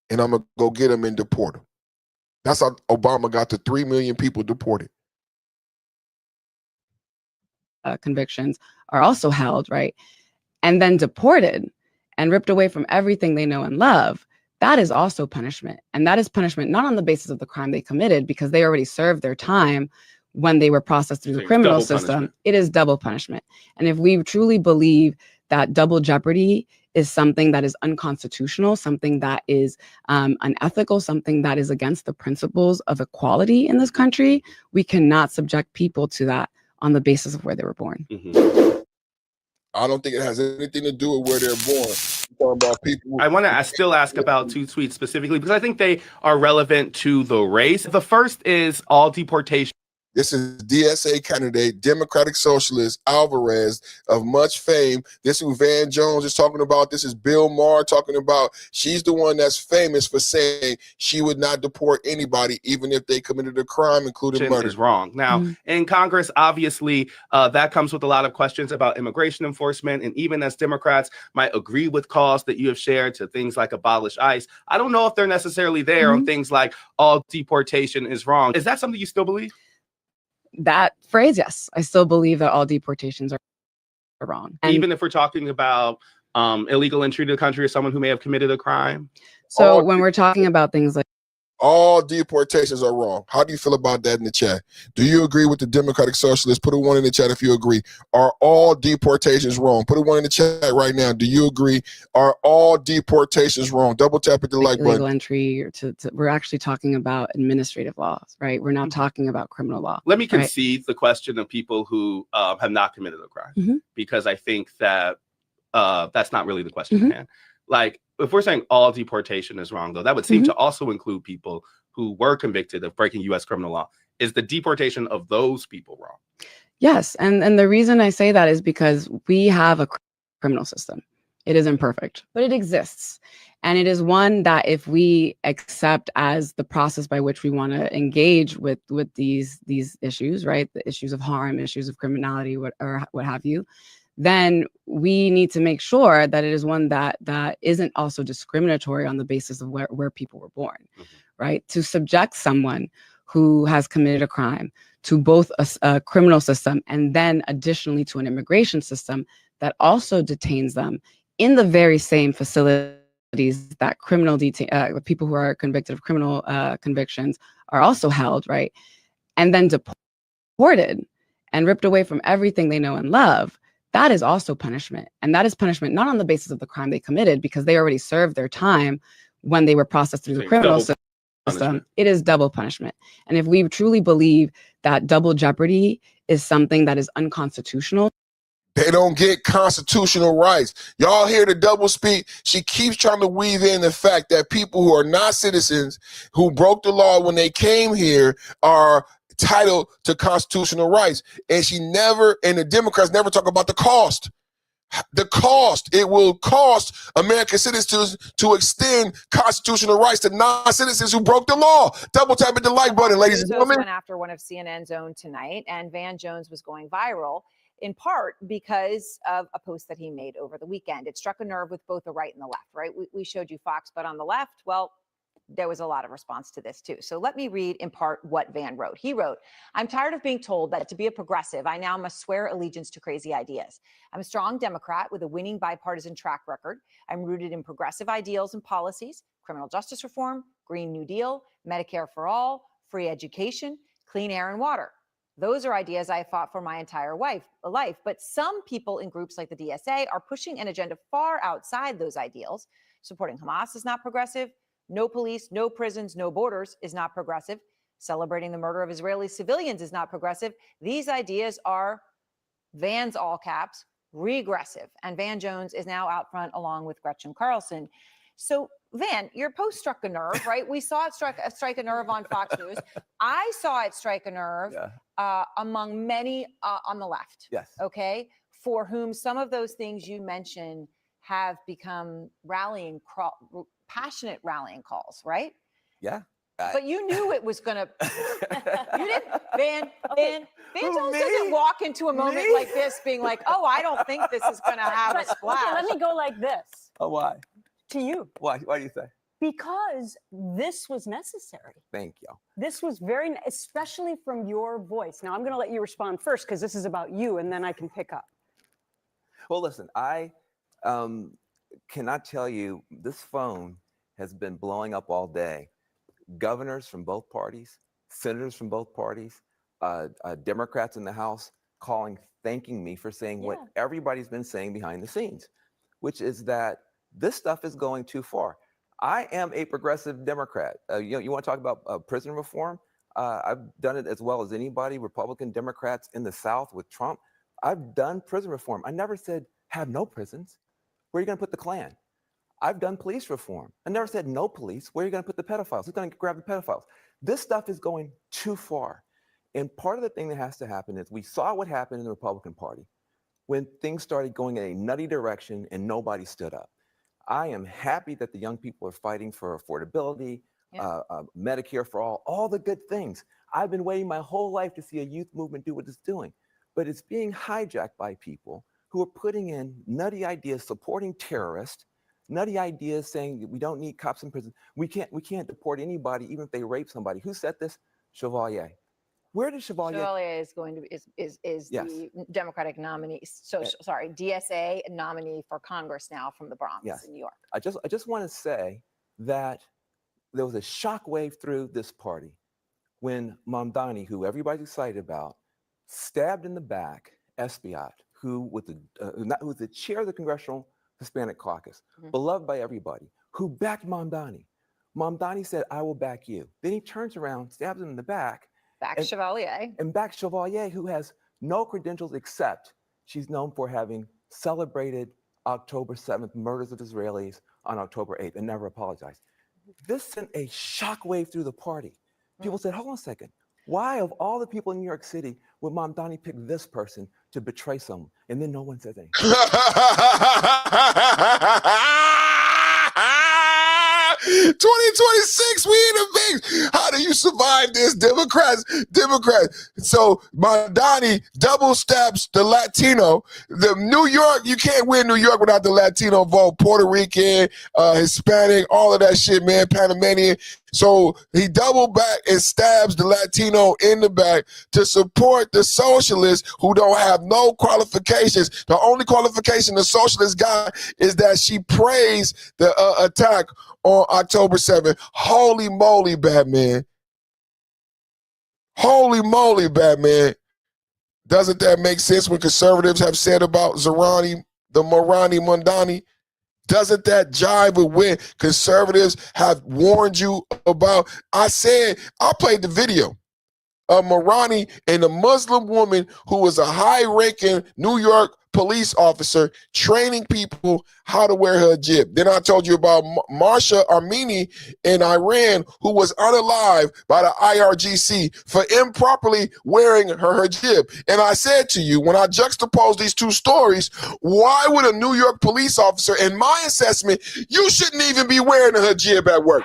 [SPEAKER 1] And I'm going to go get them and deport them. That's how Obama got to 3 million people deported.
[SPEAKER 23] Convictions are also held, right? And then deported and ripped away from everything they know and love. That is also punishment. And that is punishment not on the basis of the crime they committed, because they already served their time when they were processed through the criminal system. It is double punishment. And if we truly believe that double jeopardy is something that is unconstitutional, something that is unethical, something that is against the principles of equality in this country, we cannot subject people to that on the basis of where they were born.
[SPEAKER 1] I don't think it has anything to do with where they're born. Talking about people.
[SPEAKER 22] I want to still ask about 2 tweets specifically because I think they are relevant to the race. The first is all deportation.
[SPEAKER 1] This is DSA candidate, Democratic Socialist Alvarez of much fame. This is who Van Jones is talking about. This is Bill Maher talking about. She's the one that's famous for saying she would not deport anybody, even if they committed a crime, including murder.
[SPEAKER 22] Is wrong. Now, in Congress, obviously, that comes with a lot of questions about immigration enforcement. And even as Democrats might agree with calls that you have shared to things like abolish ICE, I don't know if they're necessarily there on things like all deportation is wrong. Is that something you still believe?
[SPEAKER 23] That phrase, yes. I still believe that all deportations are wrong. And
[SPEAKER 22] even if we're talking about illegal entry to the country or someone who may have committed a crime?
[SPEAKER 23] So when we're talking about things like
[SPEAKER 1] all deportations are wrong. How do you feel about that in the chat? Do you agree with the Democratic Socialists? Put a 1 in the chat if you agree. Are all deportations wrong? Put a 1 in the chat right now. Do you agree? Are all deportations wrong? Double tap at the like button.
[SPEAKER 23] Legal entry we're actually talking about administrative laws, right? We're not talking about criminal law.
[SPEAKER 22] Let me
[SPEAKER 23] right?
[SPEAKER 22] concede the question of people who have not committed a crime, because I think that that's not really the question at hand. Like, if we're saying all deportation is wrong, though, that would seem to also include people who were convicted of breaking U.S. criminal law. Is the deportation of those people wrong?
[SPEAKER 23] Yes, and the reason I say that is because we have a criminal system. It is imperfect, but it exists. And it is one that if we accept as the process by which we want to engage with these issues, right? The issues of harm, issues of criminality, what have you, then we need to make sure that it is one that isn't also discriminatory on the basis of where people were born, right? To subject someone who has committed a crime to both a criminal system and then additionally to an immigration system that also detains them in the very same facilities that people who are convicted of criminal convictions are also held, right? And then deported and ripped away from everything they know and love. That is also punishment. And that is punishment not on the basis of the crime they committed, because they already served their time when they were processed through the criminal system. It is double punishment. And if we truly believe that double jeopardy is something that is unconstitutional,
[SPEAKER 1] they don't get constitutional rights. Y'all hear the double speak? She keeps trying to weave in the fact that people who are not citizens, who broke the law when they came here, are entitled to constitutional rights. And the Democrats never talk about the cost. The cost. It will cost American citizens to extend constitutional rights to non-citizens who broke the law. Double tap at the like button, ladies and gentlemen.
[SPEAKER 16] Went after one of CNN's own tonight, and Van Jones was going viral in part because of a post that he made over the weekend. It struck a nerve with both the right and the left, right? We showed you Fox, but on the left, well, there was a lot of response to this too. So let me read in part what Van wrote. He wrote, "I'm tired of being told that to be a progressive, I now must swear allegiance to crazy ideas. I'm a strong Democrat with a winning bipartisan track record. I'm rooted in progressive ideals and policies, criminal justice reform, Green New Deal, Medicare for all, free education, clean air and water. Those are ideas I have fought for my entire life. But some people in groups like the DSA are pushing an agenda far outside those ideals. Supporting Hamas is not progressive. No police, no prisons, no borders is not progressive. Celebrating the murder of Israeli civilians is not progressive. These ideas are," Van's all caps, "regressive." And Van Jones is now out front along with Gretchen Carlson. So Van, your post struck a nerve, right? We saw it strike a nerve on Fox News. I saw it strike a nerve among many on the left.
[SPEAKER 15] Yes.
[SPEAKER 16] Okay. For whom some of those things you mentioned have become passionate rallying calls, right?
[SPEAKER 15] Yeah.
[SPEAKER 16] But you knew it was going to. You didn't, Van Jones doesn't walk into a moment like this being like, "Oh, I don't think this is going to have a splash."
[SPEAKER 13] Okay, let me go like this.
[SPEAKER 15] Oh, why?
[SPEAKER 13] To you.
[SPEAKER 15] Why do you say?
[SPEAKER 13] Because this was necessary.
[SPEAKER 15] Thank you.
[SPEAKER 13] This was especially from your voice. Now I'm going to let you respond first because this is about you, and then I can pick up.
[SPEAKER 15] Well, listen, I cannot tell you, this phone has been blowing up all day. Governors from both parties, senators from both parties, Democrats in the House thanking me for saying what everybody's been saying behind the scenes, which is that this stuff is going too far. I am a progressive Democrat. You want to talk about prison reform? I've done it as well as anybody. Republican Democrats in the South with Trump. I've done prison reform. I never said have no prisons. Where are you going to put the Klan? I've done police reform. I never said no police. Where are you going to put the pedophiles? Who's going to grab the pedophiles? This stuff is going too far. And part of the thing that has to happen is we saw what happened in the Republican Party when things started going in a nutty direction and nobody stood up. I am happy that the young people are fighting for affordability, Medicare for all the good things. I've been waiting my whole life to see a youth movement do what it's doing, but it's being hijacked by people who are putting in nutty ideas, supporting terrorists, nutty ideas saying that we don't need cops in prison. We can't deport anybody, even if they rape somebody. Who said this? Chevalier. Where did Chevalier?
[SPEAKER 16] Chevalier is going to is
[SPEAKER 15] Yes.
[SPEAKER 16] the Democratic nominee. DSA nominee for Congress now from the Bronx in New York.
[SPEAKER 15] I just want to say that there was a shockwave through this party when Mamdani, who everybody's excited about, stabbed in the back Espiat, who was the chair of the Congressional Hispanic Caucus, beloved by everybody, who backed Mamdani. Mamdani said, "I will back you." Then he turns around, stabs him in the back.
[SPEAKER 16] Chevalier.
[SPEAKER 15] And back Chevalier, who has no credentials except she's known for having celebrated October 7th murders of Israelis on October 8th and never apologized. This sent a shockwave through the party. People said, hold on a second. Why, of all the people in New York City, would Mamdani pick this person to betray someone? And then no one says anything.
[SPEAKER 1] 2026, we in a big. How do you survive this, Democrats? So Mamdani double stabs the Latino. The New York, you can't win New York without the Latino vote. Puerto Rican, Hispanic, all of that shit, man. Panamanian. So he double back and stabs the Latino in the back to support the socialists who don't have no qualifications. The only qualification the socialist got is that she praised the attack on October 7th. Holy moly, Batman. Holy moly, Batman. Doesn't that make sense what conservatives have said about Zerani, the Morani Mondani? Doesn't that jive with what conservatives have warned you about? I played the video of Morani and a Muslim woman who was a high-ranking New York police officer training people how to wear her hijab. Then I told you about Marsha Amini in Iran, who was unalived by the IRGC for improperly wearing her hijab. And I said to you, when I juxtapose these two stories, why would a New York police officer, in my assessment, you shouldn't even be wearing a hijab at work?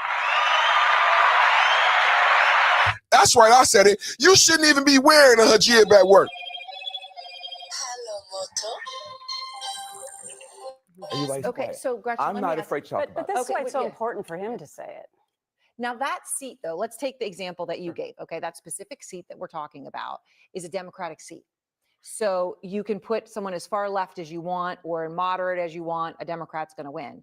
[SPEAKER 1] That's right, I said it. You shouldn't even be wearing a hijab at work.
[SPEAKER 16] Okay, so Gretchen,
[SPEAKER 15] I'm not afraid to talk about
[SPEAKER 13] But this is why it's so important for him to say it.
[SPEAKER 16] Now that seat, though, let's take the example that you gave. Okay, that specific seat that we're talking about is a Democratic seat. So you can put someone as far left as you want or moderate as you want. A Democrat's going to win.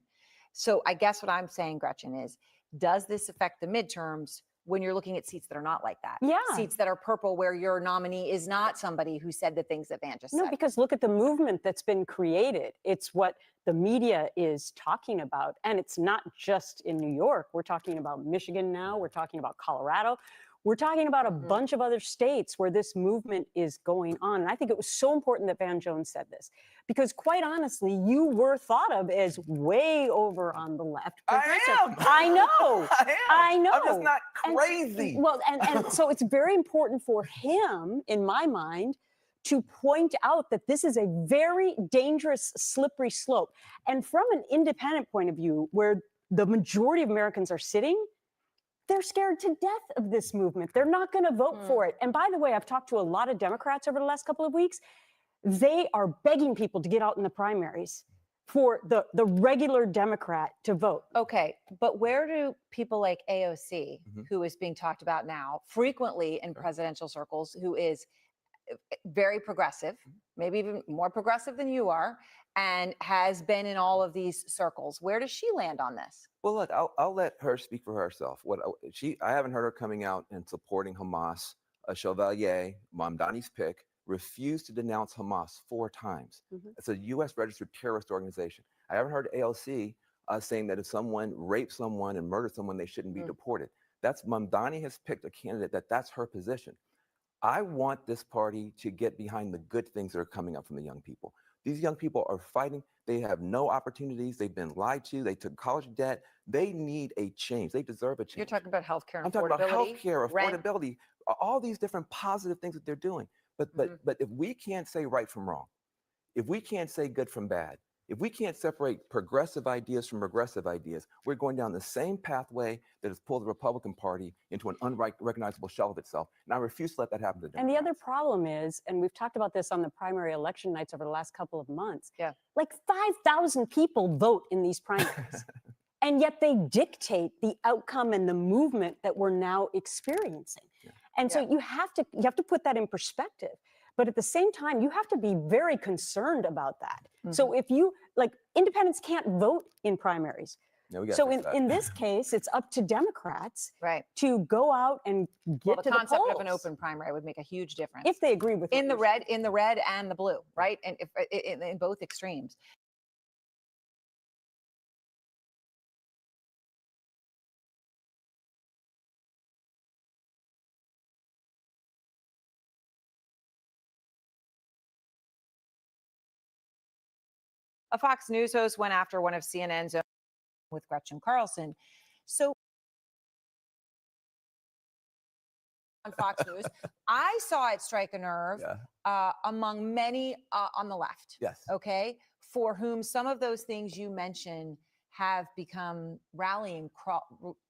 [SPEAKER 16] So I guess what I'm saying, Gretchen, is does this affect the midterms when you're looking at seats that are not like that?
[SPEAKER 13] Yeah.
[SPEAKER 16] Seats that are purple where your nominee is not somebody who said the things that Van just said.
[SPEAKER 13] No, because look at the movement that's been created. It's what the media is talking about. And it's not just in New York. We're talking about Michigan now. We're talking about Colorado. We're talking about a bunch of other states where this movement is going on. And I think it was so important that Van Jones said this, because quite honestly, you were thought of as way over on the left.
[SPEAKER 15] I am.
[SPEAKER 13] I know. I know.
[SPEAKER 15] I'm just not crazy.
[SPEAKER 13] And so it's very important for him, in my mind, to point out that this is a very dangerous, slippery slope. And from an independent point of view, where the majority of Americans are sitting, they're scared to death of this movement. They're not going to vote for it. And by the way, I've talked to a lot of Democrats over the last couple of weeks. They are begging people to get out in the primaries for the regular Democrat to vote.
[SPEAKER 16] Okay, but where do people like AOC, who is being talked about now frequently in presidential circles, who is very progressive, maybe even more progressive than you are, and has been in all of these circles, where does she land on this?
[SPEAKER 15] Well, look, I'll let her speak for herself. I haven't heard her coming out and supporting Hamas. Chevalier, Mamdani's pick, refused to denounce Hamas 4 times. It's a U.S. registered terrorist organization. I haven't heard AOC saying that if someone raped someone and murdered someone, they shouldn't be deported. Mamdani has picked a candidate that's her position. I want this party to get behind the good things that are coming up from the young people. These young people are fighting. They have no opportunities. They've been lied to. They took college debt. They need a change. They deserve a change.
[SPEAKER 16] You're talking about healthcare and
[SPEAKER 15] I'm talking about healthcare,
[SPEAKER 16] rent.
[SPEAKER 15] affordability, all these different positive things that they're doing. But if we can't say right from wrong, if we can't say good from bad, if we can't separate progressive ideas from regressive ideas, we're going down the same pathway that has pulled the Republican Party into an unrecognizable shell of itself. And I refuse to let that happen to Democrats.
[SPEAKER 13] And the other problem is, and we've talked about this on the primary election nights over the last couple of months, like 5,000 people vote in these primaries. And yet they dictate the outcome and the movement that we're now experiencing. And so you have to put that in perspective. But at the same time, you have to be very concerned about that. So if you, like, independents can't vote in primaries.
[SPEAKER 15] Yeah, we gotta
[SPEAKER 13] So
[SPEAKER 15] fix that.
[SPEAKER 13] in this case, it's up to Democrats
[SPEAKER 16] Right.
[SPEAKER 13] to go out and get
[SPEAKER 16] Well,
[SPEAKER 13] to
[SPEAKER 16] the concept
[SPEAKER 13] the
[SPEAKER 16] of an
[SPEAKER 13] polls.
[SPEAKER 16] open primary would make a huge difference.
[SPEAKER 13] If they agree with
[SPEAKER 16] in the red and the blue, right? And if in both extremes. A Fox News host went after one of CNN's own with Gretchen Carlson. So on Fox News, I saw it strike a nerve among many on the left.
[SPEAKER 15] Yes.
[SPEAKER 16] Okay. For whom some of those things you mentioned have become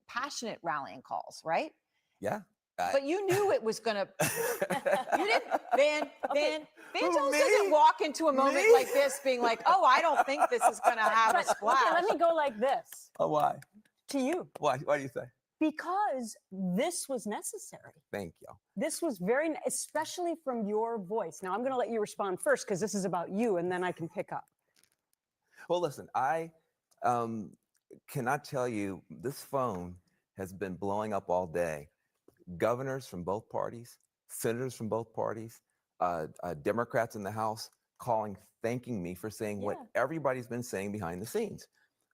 [SPEAKER 16] passionate rallying calls, right?
[SPEAKER 15] Yeah.
[SPEAKER 16] But you knew it was gonna. You didn't. Van Jones doesn't walk into a moment like this being like, "Oh, I don't think this is gonna have a splash."
[SPEAKER 13] Okay, let me go like this.
[SPEAKER 15] Oh, why?
[SPEAKER 13] To you.
[SPEAKER 15] Why? Why do you say?
[SPEAKER 13] Because this was necessary.
[SPEAKER 15] Thank you.
[SPEAKER 13] This was especially from your voice. Now I'm going to let you respond first because this is about you, and then I can pick up.
[SPEAKER 15] Well, listen, I cannot tell you, this phone has been blowing up all day. Governors from both parties, senators from both parties, Democrats in the House thanking me for saying what everybody's been saying behind the scenes,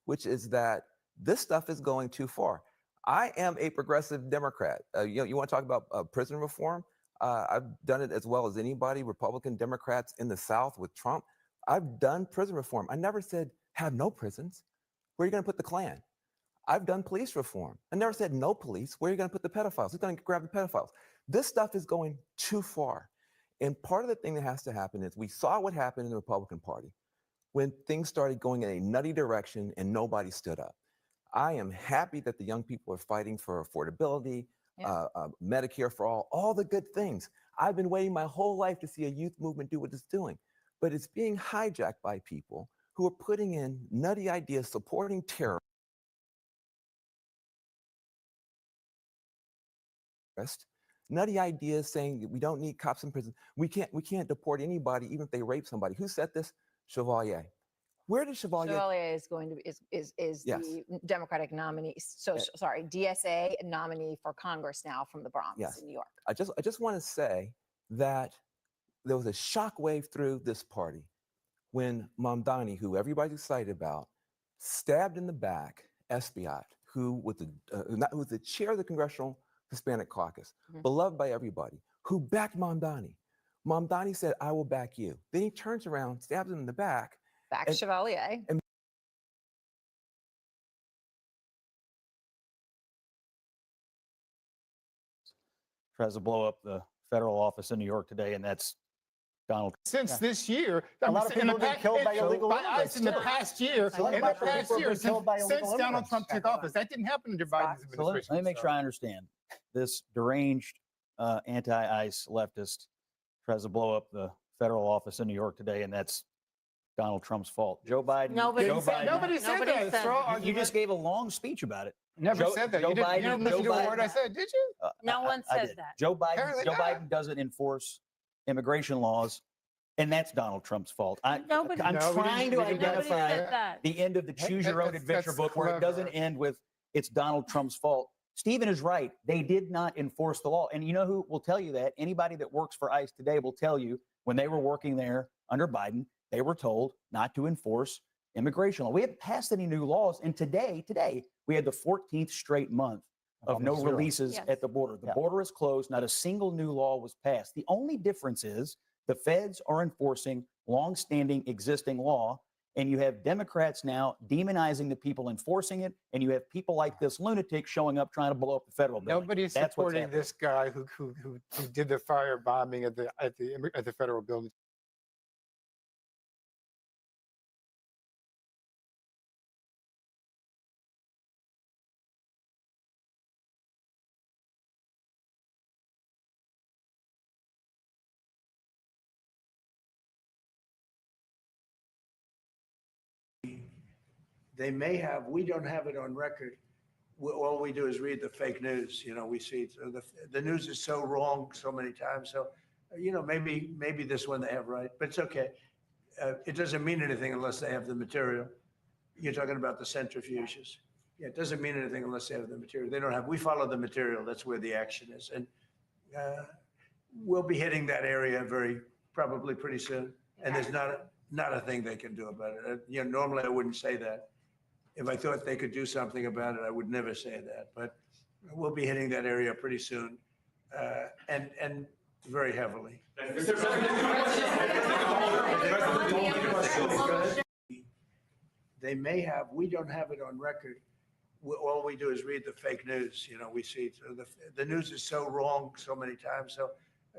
[SPEAKER 15] which is that this stuff is going too far. I am a progressive Democrat. You want to talk about prison reform? I've done it as well as anybody, Republican Democrats in the South with Trump. I've done prison reform. I never said have no prisons. Where are you going to put the Klan? I've done police reform. I never said no police. Where are you going to put the pedophiles? Who's going to grab the pedophiles? This stuff is going too far. And part of the thing that has to happen is we saw what happened in the Republican Party when things started going in a nutty direction and nobody stood up. I am happy that the young people are fighting for affordability, Medicare for all the good things. I've been waiting my whole life to see a youth movement do what it's doing, but it's being hijacked by people who are putting in nutty ideas, supporting terror. Nutty ideas saying that we don't need cops in prison. We can't deport anybody, even if they rape somebody. Who said this? Chevalier. Where did Chevalier?
[SPEAKER 16] Chevalier is going to be is the Democratic nominee. Sorry, DSA nominee for Congress now from the Bronx in New York.
[SPEAKER 15] I just want to say that there was a shockwave through this party when Mamdani, who everybody's excited about, stabbed in the back Espiat, who was the chair of the Congressional Hispanic Caucus, beloved by everybody, who backed Mamdani. Mamdani said, "I will back you." Then he turns around, stabs him in the back.
[SPEAKER 16] Back Chevalier.
[SPEAKER 15] And
[SPEAKER 17] tries to blow up the federal office in New York today, and that's Donald.
[SPEAKER 18] Since this year,
[SPEAKER 17] A lot of people get killed by illegal immigrants.
[SPEAKER 18] in the past year, since Donald Trump took office, that didn't happen under Biden's
[SPEAKER 17] So
[SPEAKER 18] administration.
[SPEAKER 17] let me make sure I understand. This deranged anti-ICE leftist tries to blow up the federal office in New York today, and that's Donald Trump's fault. Joe Biden.
[SPEAKER 18] Nobody said that.
[SPEAKER 17] You just gave a long speech about it.
[SPEAKER 18] Never said that. You didn't listen to a word I said, did you?
[SPEAKER 19] No one
[SPEAKER 17] I
[SPEAKER 19] says
[SPEAKER 17] did.
[SPEAKER 19] that.
[SPEAKER 17] Joe Biden.
[SPEAKER 18] Apparently
[SPEAKER 17] Joe
[SPEAKER 18] not.
[SPEAKER 17] Biden doesn't enforce immigration laws, and that's Donald Trump's fault. I'm
[SPEAKER 19] No, we
[SPEAKER 17] trying
[SPEAKER 19] didn't-
[SPEAKER 17] to
[SPEAKER 19] nobody
[SPEAKER 17] identify
[SPEAKER 19] said that.
[SPEAKER 17] the end of the Choose Your Own
[SPEAKER 18] That's
[SPEAKER 17] Adventure book where it doesn't
[SPEAKER 18] clever.
[SPEAKER 17] end with it's Donald Trump's fault. Stephen is right. They did not enforce the law. And you know who will tell you that? Anybody that works for ICE today will tell you when they were working there under Biden, they were told not to enforce immigration law. We haven't passed any new laws. And today, we had the 14th straight month of no
[SPEAKER 18] Almost zero.
[SPEAKER 17] releases at the border. The border is closed. Not a single new law was passed. The only difference is the feds are enforcing longstanding existing law. And you have Democrats now demonizing the people enforcing it. And you have people like this lunatic showing up trying to blow up the federal building.
[SPEAKER 18] Nobody's
[SPEAKER 17] That's what's
[SPEAKER 18] supporting
[SPEAKER 17] happening.
[SPEAKER 18] this guy who did the firebombing at the federal building. They may have, we don't have it on record. All we do is read the fake news. You know, we see the news is so wrong so many times. So, you know, maybe this one they have right, but it's okay. It doesn't mean anything unless they have the material. You're talking about the centrifuges.
[SPEAKER 9] Yeah, it doesn't mean anything unless they have the material. They don't have, we follow the material. That's where the action is. And we'll be hitting that area probably pretty soon. And there's not a thing they can do about it. Normally I wouldn't say that. If I thought they could do something about it, I would never say that. But we'll be hitting that area pretty soon, and very heavily. They may have, we don't have it on record. All we do is read the fake news. We see the news is so wrong so many times. So,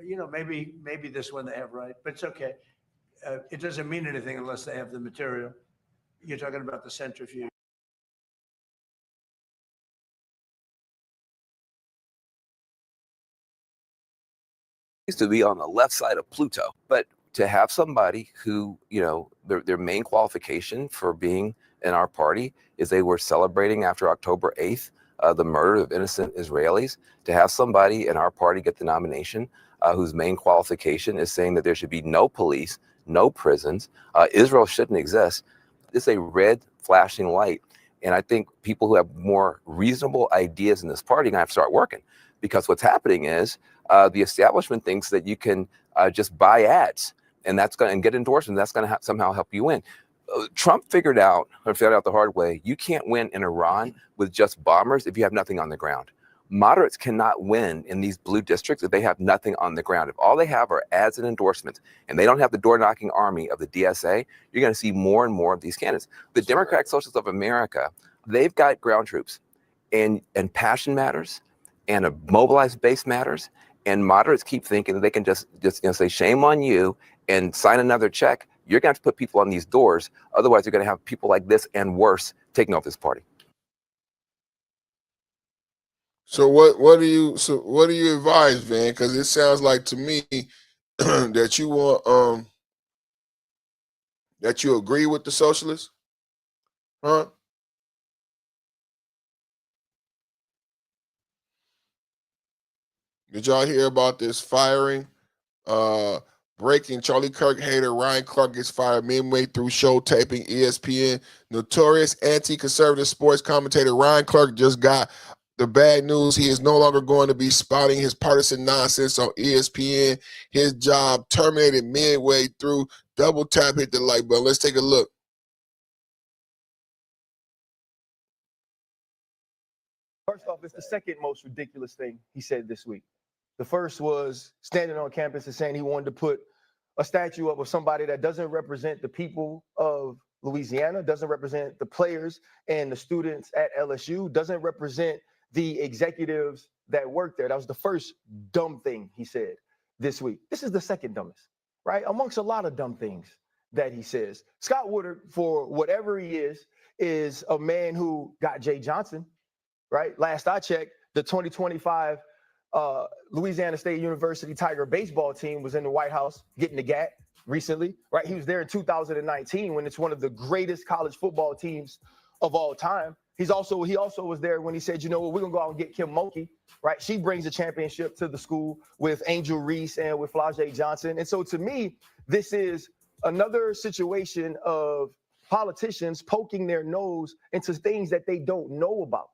[SPEAKER 9] maybe this one they have right, but it's okay. It doesn't mean anything unless they have the material. You're talking about the centrifuge.
[SPEAKER 15] Used to be on the left side of Pluto, but to have somebody who, their main qualification for being in our party is they were celebrating after October 8th, the murder of innocent Israelis, to have somebody in our party get the nomination whose main qualification is saying that there should be no police, no prisons, Israel shouldn't exist. It's a red flashing light. And I think people who have more reasonable ideas in this party are going to have to start working, because what's happening is the establishment thinks that you can just buy ads and get endorsement. That's going to somehow help you win. Trump figured out the hard way, you can't win in Iran with just bombers if you have nothing on the ground. Moderates cannot win in these blue districts if they have nothing on the ground. If all they have are ads and endorsements, and they don't have the door-knocking army of the DSA, you're going to see more and more of these candidates. The Democratic Socialists of America, they've got ground troops, and passion matters, and a mobilized base matters, and moderates keep thinking that they can just say shame on you and sign another check. You're going to have to put people on these doors. Otherwise, you're going to have people like this and worse taking over this party.
[SPEAKER 1] So what do you advise, Van? Because it sounds like to me that you want that you agree with the socialists, huh? Did y'all hear about this firing? Breaking: Charlie Kirk hater Ryan Clark gets fired midway through show taping. ESPN. Notorious anti-conservative sports commentator Ryan Clark just got the bad news. He is no longer going to be spouting his partisan nonsense on ESPN. His job terminated midway through. Double tap, hit the like button. Let's take a look.
[SPEAKER 12] First off, it's the second most ridiculous thing he said this week. The first was standing on campus and saying he wanted to put a statue up of somebody that doesn't represent the people of Louisiana, doesn't represent the players and the students at LSU, doesn't represent the executives that work there. That was the first dumb thing he said this week. This is the second dumbest, right? Amongst a lot of dumb things that he says. Scott Woodard, for whatever he is a man who got Jay Johnson, right? Last I checked, the 2025 Louisiana State University Tiger baseball team was in the White House getting the GAT recently, right? He was there in 2019 when it's one of the greatest college football teams of all time. He also was there when he said, you know what, we're gonna go out and get Kim Mulkey, right? She brings a championship to the school with Angel Reese and with Flau'jae Johnson. And so to me, this is another situation of politicians poking their nose into things that they don't know about.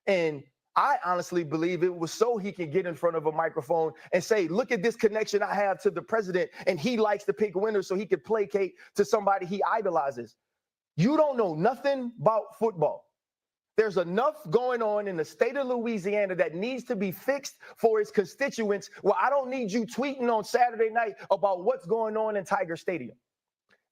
[SPEAKER 12] And I honestly believe it was so he can get in front of a microphone and say, look at this connection I have to the president, and he likes to pick winners so he could placate to somebody he idolizes. You don't know nothing about football. There's enough going on in the state of Louisiana that needs to be fixed for its constituents. Well, I don't need you tweeting on Saturday night about what's going on in Tiger Stadium.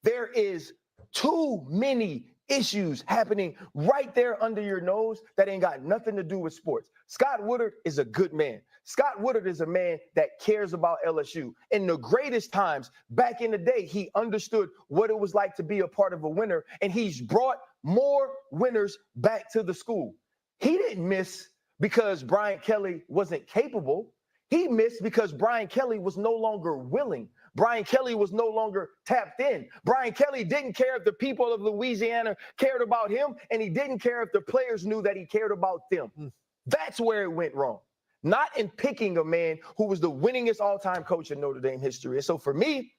[SPEAKER 12] There is too many issues happening right there under your nose that ain't got nothing to do with sports. Scott Woodard is a good man. Scott Woodard is a man that cares about LSU. In the greatest times, back in the day, he understood what it was like to be a part of a winner, and he's brought more winners back to the school. He didn't miss because Brian Kelly wasn't capable. He missed because Brian Kelly was no longer willing. Brian Kelly was no longer tapped in. Brian Kelly didn't care if the people of Louisiana cared about him, and he didn't care if the players knew that he cared about them. That's where it went wrong. Not in picking a man who was the winningest all-time coach in Notre Dame history. And so for me,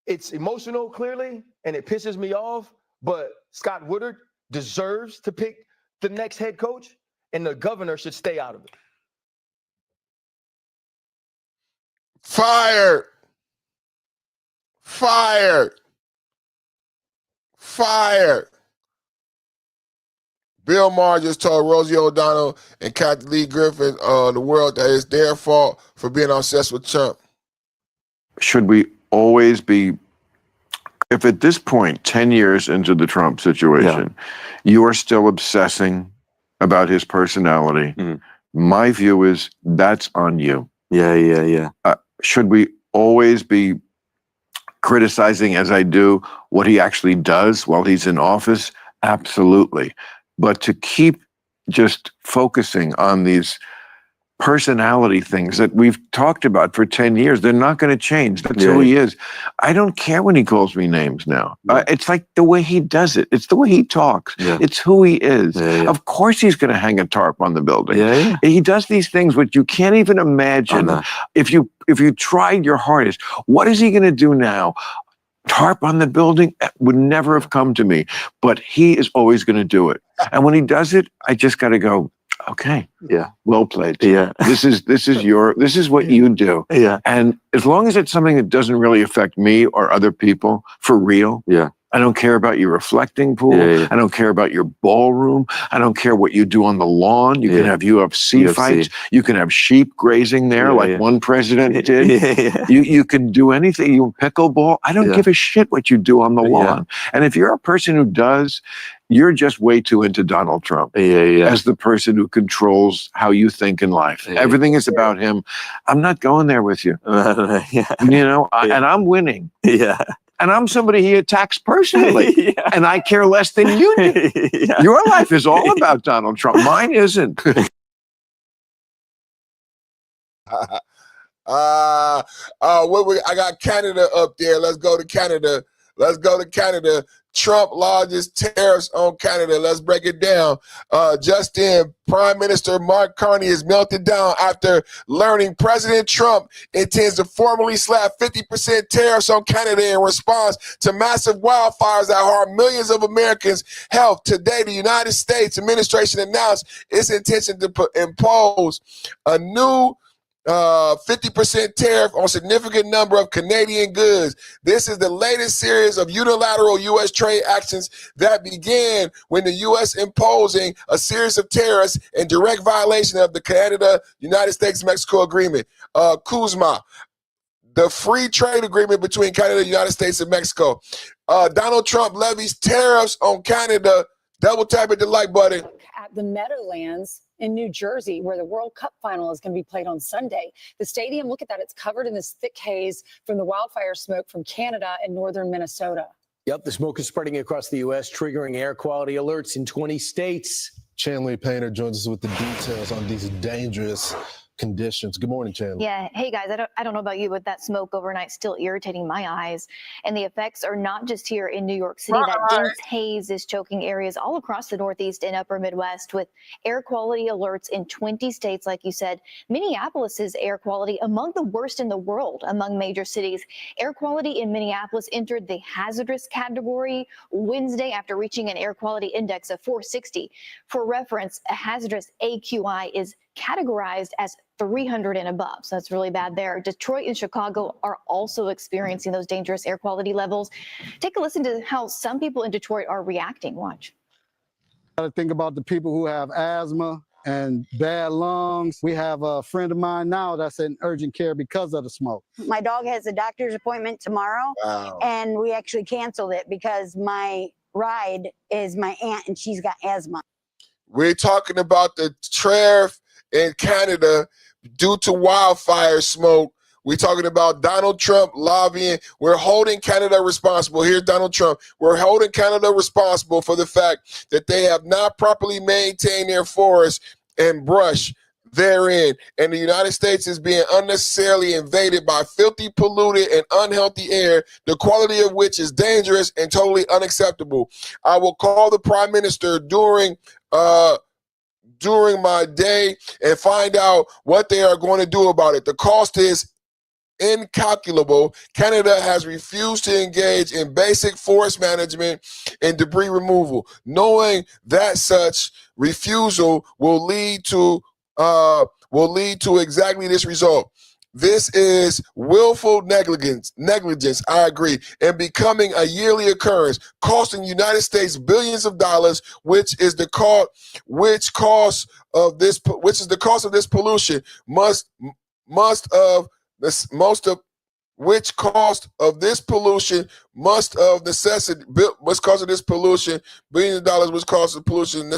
[SPEAKER 12] it's emotional, clearly, and it pisses me off, but Scott Woodard deserves to pick the next head coach, and the governor should stay out of it.
[SPEAKER 1] Fired. Fired. Fired. Bill Maher just told Rosie O'Donnell and Kathy Lee Griffin the world that it's their fault for being obsessed with Trump.
[SPEAKER 4] Should we always be, if at this point, 10 years into the Trump situation, you are still obsessing about his personality, my view is that's on you. Should we always be criticizing, as I do, what he actually does while he's in office? Absolutely. But to keep just focusing on these personality things that we've talked about for 10 years, they're not going to change. That's who he is. I don't care when he calls me names now. It's like the way he does it. It's the way he talks. It's who he is. Of course he's going to hang a tarp on the building. He does these things which you can't even imagine. If you tried your hardest, what is he going to do now? Tarp on the building would never have come to me, but he is always going to do it. And when he does it, I just got to go, okay, well played. This is what you do. And as long as it's something that doesn't really affect me or other people, for real. I don't care about your reflecting pool. I don't care about your ballroom. I don't care what you do on the lawn. You can have UFC fights. You can have sheep grazing there like one president did. You can do anything. You pickleball. I don't give a shit what you do on the lawn. And if you're a person who does, you're just way too into Donald Trump as the person who controls how you think in life. Everything is about him. I'm not going there with you. You know, and I'm winning. And I'm somebody he attacks personally. And I care less than you do. Your life is all about Donald Trump. Mine isn't.
[SPEAKER 1] I got Canada up there. Let's go to Canada. Trump lodges tariffs on Canada. Let's break it down. Just in, Prime Minister Mark Carney is melted down after learning President Trump intends to formally slap 50% tariffs on Canada in response to massive wildfires that harm millions of Americans' health. Today, the United States administration announced its intention to impose a new 50% tariff on significant number of Canadian goods. This is the latest series of unilateral U.S. trade actions that began when the U.S. imposing a series of tariffs in direct violation of the Canada-United States-Mexico agreement, CUSMA, the free trade agreement between Canada, the United States, and Mexico. Donald Trump levies tariffs on Canada. Double tap at the like button.
[SPEAKER 19] At the Meadowlands in New Jersey, where the World Cup final is going to be played on Sunday. The stadium, look at that, it's covered in this thick haze from the wildfire smoke from Canada and northern Minnesota.
[SPEAKER 20] Yep, the smoke is spreading across the U.S., triggering air quality alerts in 20 states.
[SPEAKER 21] Chandler Painter joins us with the details on these dangerous conditions. Good morning, Chandler.
[SPEAKER 25] Yeah. Hey, guys, I don't know about you, but that smoke overnight still irritating my eyes. And the effects are not just here in New York City. That dense haze is choking areas all across the Northeast and upper Midwest with air quality alerts in 20 states, like you said. Minneapolis's air quality among the worst in the world among major cities. Air quality in Minneapolis entered the hazardous category Wednesday after reaching an air quality index of 460. For reference, a hazardous AQI is categorized as 300 and above. So that's really bad there. Detroit and Chicago are also experiencing those dangerous air quality levels. Take a listen to how some people in Detroit are reacting. Watch.
[SPEAKER 26] I gotta think about the people who have asthma and bad lungs. We have a friend of mine now that's in urgent care because of the smoke.
[SPEAKER 27] My dog has a doctor's appointment tomorrow, and we actually canceled it because my ride is my aunt and she's got asthma.
[SPEAKER 1] We're talking about the tariff in Canada due to wildfire smoke. We're talking about Donald Trump lobbying. We're holding Canada responsible. Here's Donald Trump. We're holding Canada responsible for the fact that they have not properly maintained their forests and brush therein. And the United States is being unnecessarily invaded by filthy, polluted, and unhealthy air, the quality of which is dangerous and totally unacceptable. I will call the Prime Minister during my day and find out what they are going to do about it. The cost is incalculable, Canada has refused to engage in basic forest management and debris removal, knowing that such refusal will lead to exactly this result. This is willful negligence, I agree, and becoming a yearly occurrence, costing the United States billions of dollars, which is the cost of this pollution must of necessity, what's causing this pollution, billions of dollars, which causes pollution,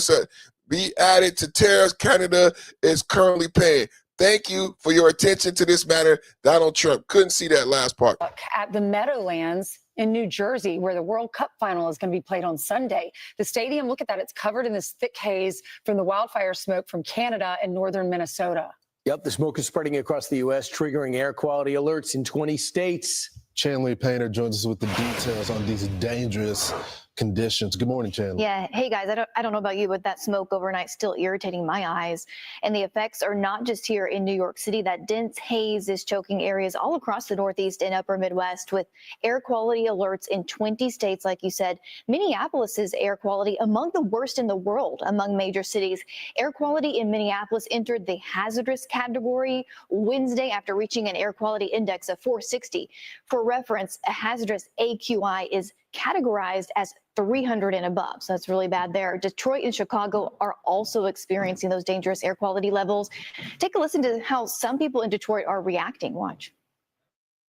[SPEAKER 1] be added to tariffs Canada is currently paying. Thank you for your attention to this matter, Donald Trump. Couldn't see that last part.
[SPEAKER 19] At the Meadowlands in New Jersey, where the World Cup final is going to be played on Sunday. The stadium, look at that, it's covered in this thick haze from the wildfire smoke from Canada and northern Minnesota.
[SPEAKER 20] Yep, the smoke is spreading across the U.S., triggering air quality alerts in 20 states.
[SPEAKER 21] Chandler Painter joins us with the details on these dangerous conditions. Good morning, Chandler.
[SPEAKER 25] Yeah. Hey, guys, I don't know about you, but that smoke overnight still irritating my eyes. And the effects are not just here in New York City. That dense haze is choking areas all across the Northeast and upper Midwest with air quality alerts in 20 states, like you said. Minneapolis's air quality among the worst in the world among major cities. Air quality in Minneapolis entered the hazardous category Wednesday after reaching an air quality index of 460. For reference, a hazardous AQI is categorized as 300 and above. So that's really bad there. Detroit and Chicago are also experiencing those dangerous air quality levels. Take a listen to how some people in Detroit are reacting. Watch.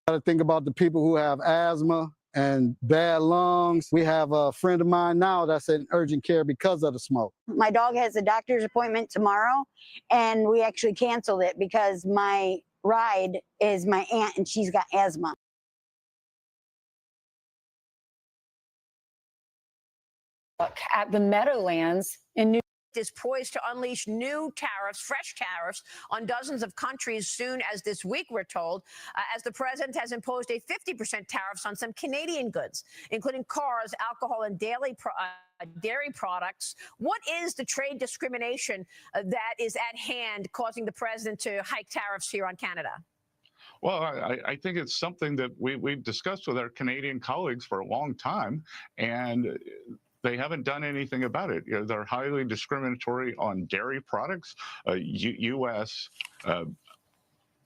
[SPEAKER 26] Got to think about the people who have asthma and bad lungs. We have a friend of mine now that's in urgent care because of the smoke.
[SPEAKER 27] My dog has a doctor's appointment tomorrow, and we actually canceled it because my ride is my aunt, and she's got asthma.
[SPEAKER 19] At the Meadowlands in New
[SPEAKER 2] is poised to unleash new tariffs, fresh tariffs, on dozens of countries soon as this week, we're told, as the president has imposed a 50% tariffs on some Canadian goods, including cars, alcohol, and dairy products. What is the trade discrimination that is at hand causing the president to hike tariffs here on Canada?
[SPEAKER 3] Well, I think it's something that we've discussed with our Canadian colleagues for a long time, and they haven't done anything about it. You know, they're highly discriminatory on dairy products.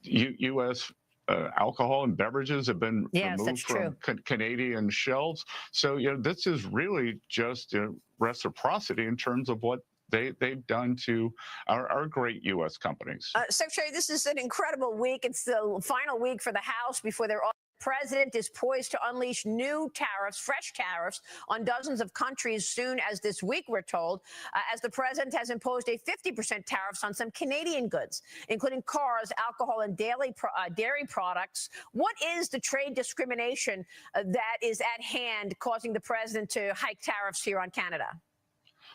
[SPEAKER 3] U.S. Alcohol and beverages have been removed from Canadian shelves. So, you know, this is really just reciprocity in terms of what they've done to our great U.S. companies.
[SPEAKER 2] Secretary, this is an incredible week. It's the final week for the House before they're all. The president is poised to unleash new tariffs, fresh tariffs, on dozens of countries soon as this week, we're told, as the president has imposed a 50% tariffs on some Canadian goods, including cars, alcohol, and dairy products. What is the trade discrimination that is at hand causing the president to hike tariffs here on Canada?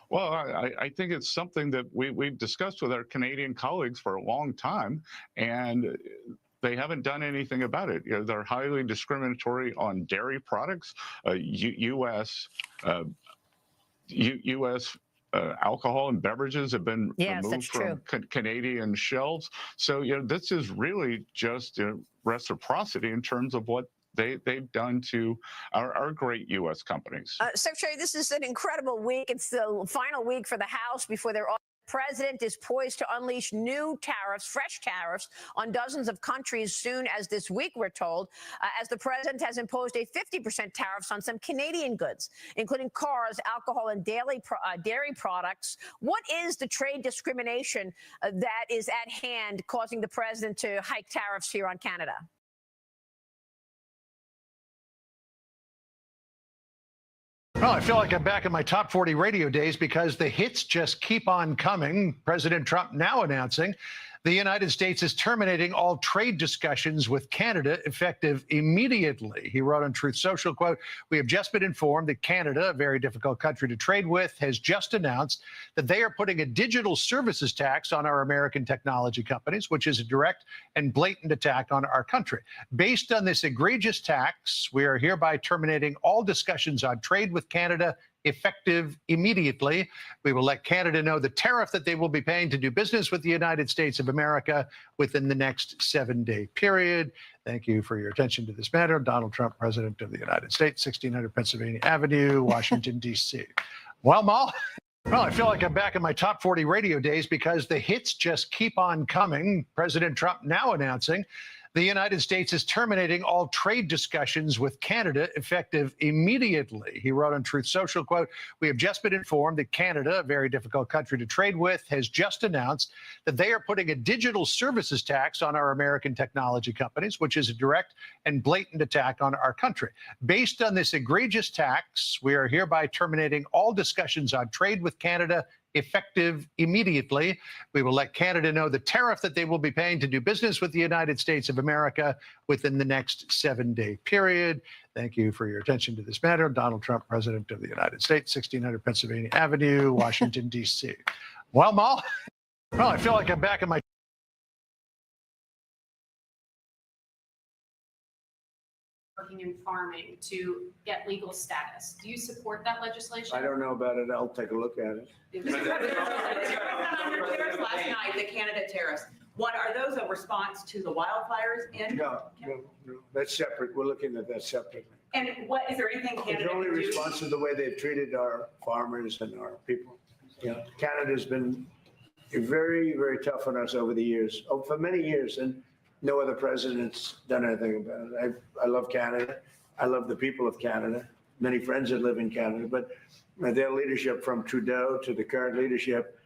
[SPEAKER 3] Well, I think it's something that we've discussed with our Canadian colleagues for a long time, and they haven't done anything about it. You know, they're highly discriminatory on dairy products. U.S. Alcohol and beverages have been removed from Canadian shelves. So, you know, this is really just reciprocity in terms of what they've done to our great U.S. companies.
[SPEAKER 2] Secretary, this is an incredible week. It's the final week for the House before they're all. The president is poised to unleash new tariffs, fresh tariffs, on dozens of countries soon as this week, we're told, as the president has imposed a 50% tariffs on some Canadian goods, including cars, alcohol, and dairy products. What is the trade discrimination that is at hand causing the president to hike tariffs here on Canada?
[SPEAKER 5] Well, I feel like I'm back in my top 40 radio days because the hits just keep on coming. President Trump now announcing the United States is terminating all trade discussions with Canada effective immediately. He wrote on Truth Social, quote, "We have just been informed that Canada, a very difficult country to trade with, has just announced that they are putting a digital services tax on our American technology companies, which is a direct and blatant attack on our country. Based on this egregious tax, we are hereby terminating all discussions on trade with Canada effective immediately. We will let Canada know the tariff that they will be paying to do business with the United States of America within the next 7-day period. Thank you for your attention to this matter. Donald Trump, President of the United States, 1600 Pennsylvania Avenue, Washington, D.C. Well, Mal, I feel like I'm back in my top 40 radio days because the hits just keep on coming. President Trump now announcing the United States is terminating all trade discussions with Canada effective immediately. He wrote on Truth Social, quote, "We have just been informed that Canada, a very difficult country to trade with, has just announced that they are putting a digital services tax on our American technology companies, which is a direct and blatant attack on our country. Based on this egregious tax, we are hereby terminating all discussions on trade with Canada effective immediately. We will let Canada know the tariff that they will be paying to do business with the United States of America within the next 7-day period." Thank you for your attention to this matter. Donald Trump, President of the United States, 1600 Pennsylvania Avenue, Washington, D.C. Well, Mal, I feel like I'm back in my
[SPEAKER 6] working in farming to get legal status. Do you support that legislation?
[SPEAKER 9] I don't know about it. I'll take a look at it.
[SPEAKER 7] Last night, the Canada tariffs. What are those a response to the wildfires in?
[SPEAKER 9] No, that's separate. We're looking at that separately.
[SPEAKER 7] And what is there anything Canada
[SPEAKER 9] It's only
[SPEAKER 7] can do?
[SPEAKER 9] response to the way they've treated our farmers and our people. Yeah, Canada's been very, very tough on us over the years, for many years, and no other president's done anything about it. I love Canada. I love the people of Canada. Many friends that live in Canada, but their leadership from Trudeau to the current leadership,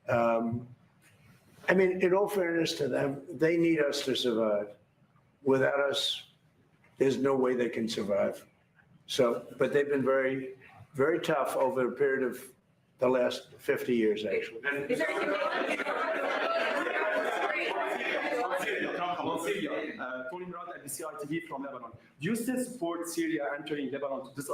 [SPEAKER 9] I mean, in all fairness to them, they need us to survive. Without us, there's no way they can survive. So, but they've been very, very tough over a period of the last 50 years, actually.
[SPEAKER 8] Tony Murat at DSA TV from Lebanon. Do you still support Syria entering Lebanon to this?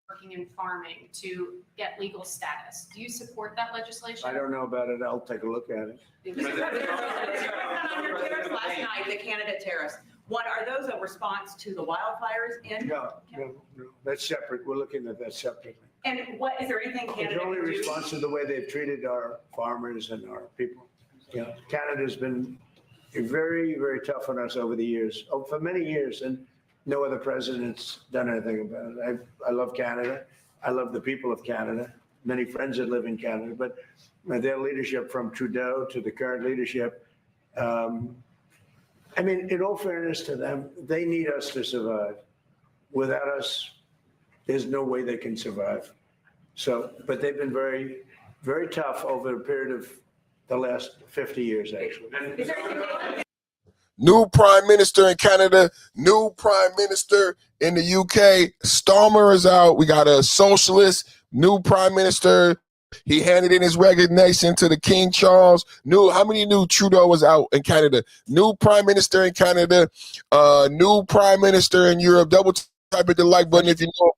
[SPEAKER 6] Working in farming to get legal status. Do you support that legislation?
[SPEAKER 9] I don't know about it. I'll take a look at it.
[SPEAKER 7] Last night, the Canada tariffs. What are those a response to the wildfires in?
[SPEAKER 9] No, that's separate. We're looking at that separately.
[SPEAKER 7] And what is there anything Canada
[SPEAKER 9] It's only
[SPEAKER 7] can do?
[SPEAKER 9] response to the way they've treated our farmers and our people. Yeah, Canada's been very, very tough on us over the years, for many years, and no other president's done anything about it. I love Canada. I love the people of Canada. Many friends that live in Canada, but their leadership from Trudeau to the current leadership, I mean, in all fairness to them, they need us to survive. Without us, there's no way they can survive. So, but they've been very, very tough over a period of the last 50 years, actually.
[SPEAKER 1] New Prime Minister in Canada, new Prime Minister in the UK. Starmer is out. We got a socialist, new Prime Minister. He handed in his resignation to the King Charles. How many knew Trudeau was out in Canada? New Prime Minister in Canada, new Prime Minister in Europe. Double type at the like button if you know.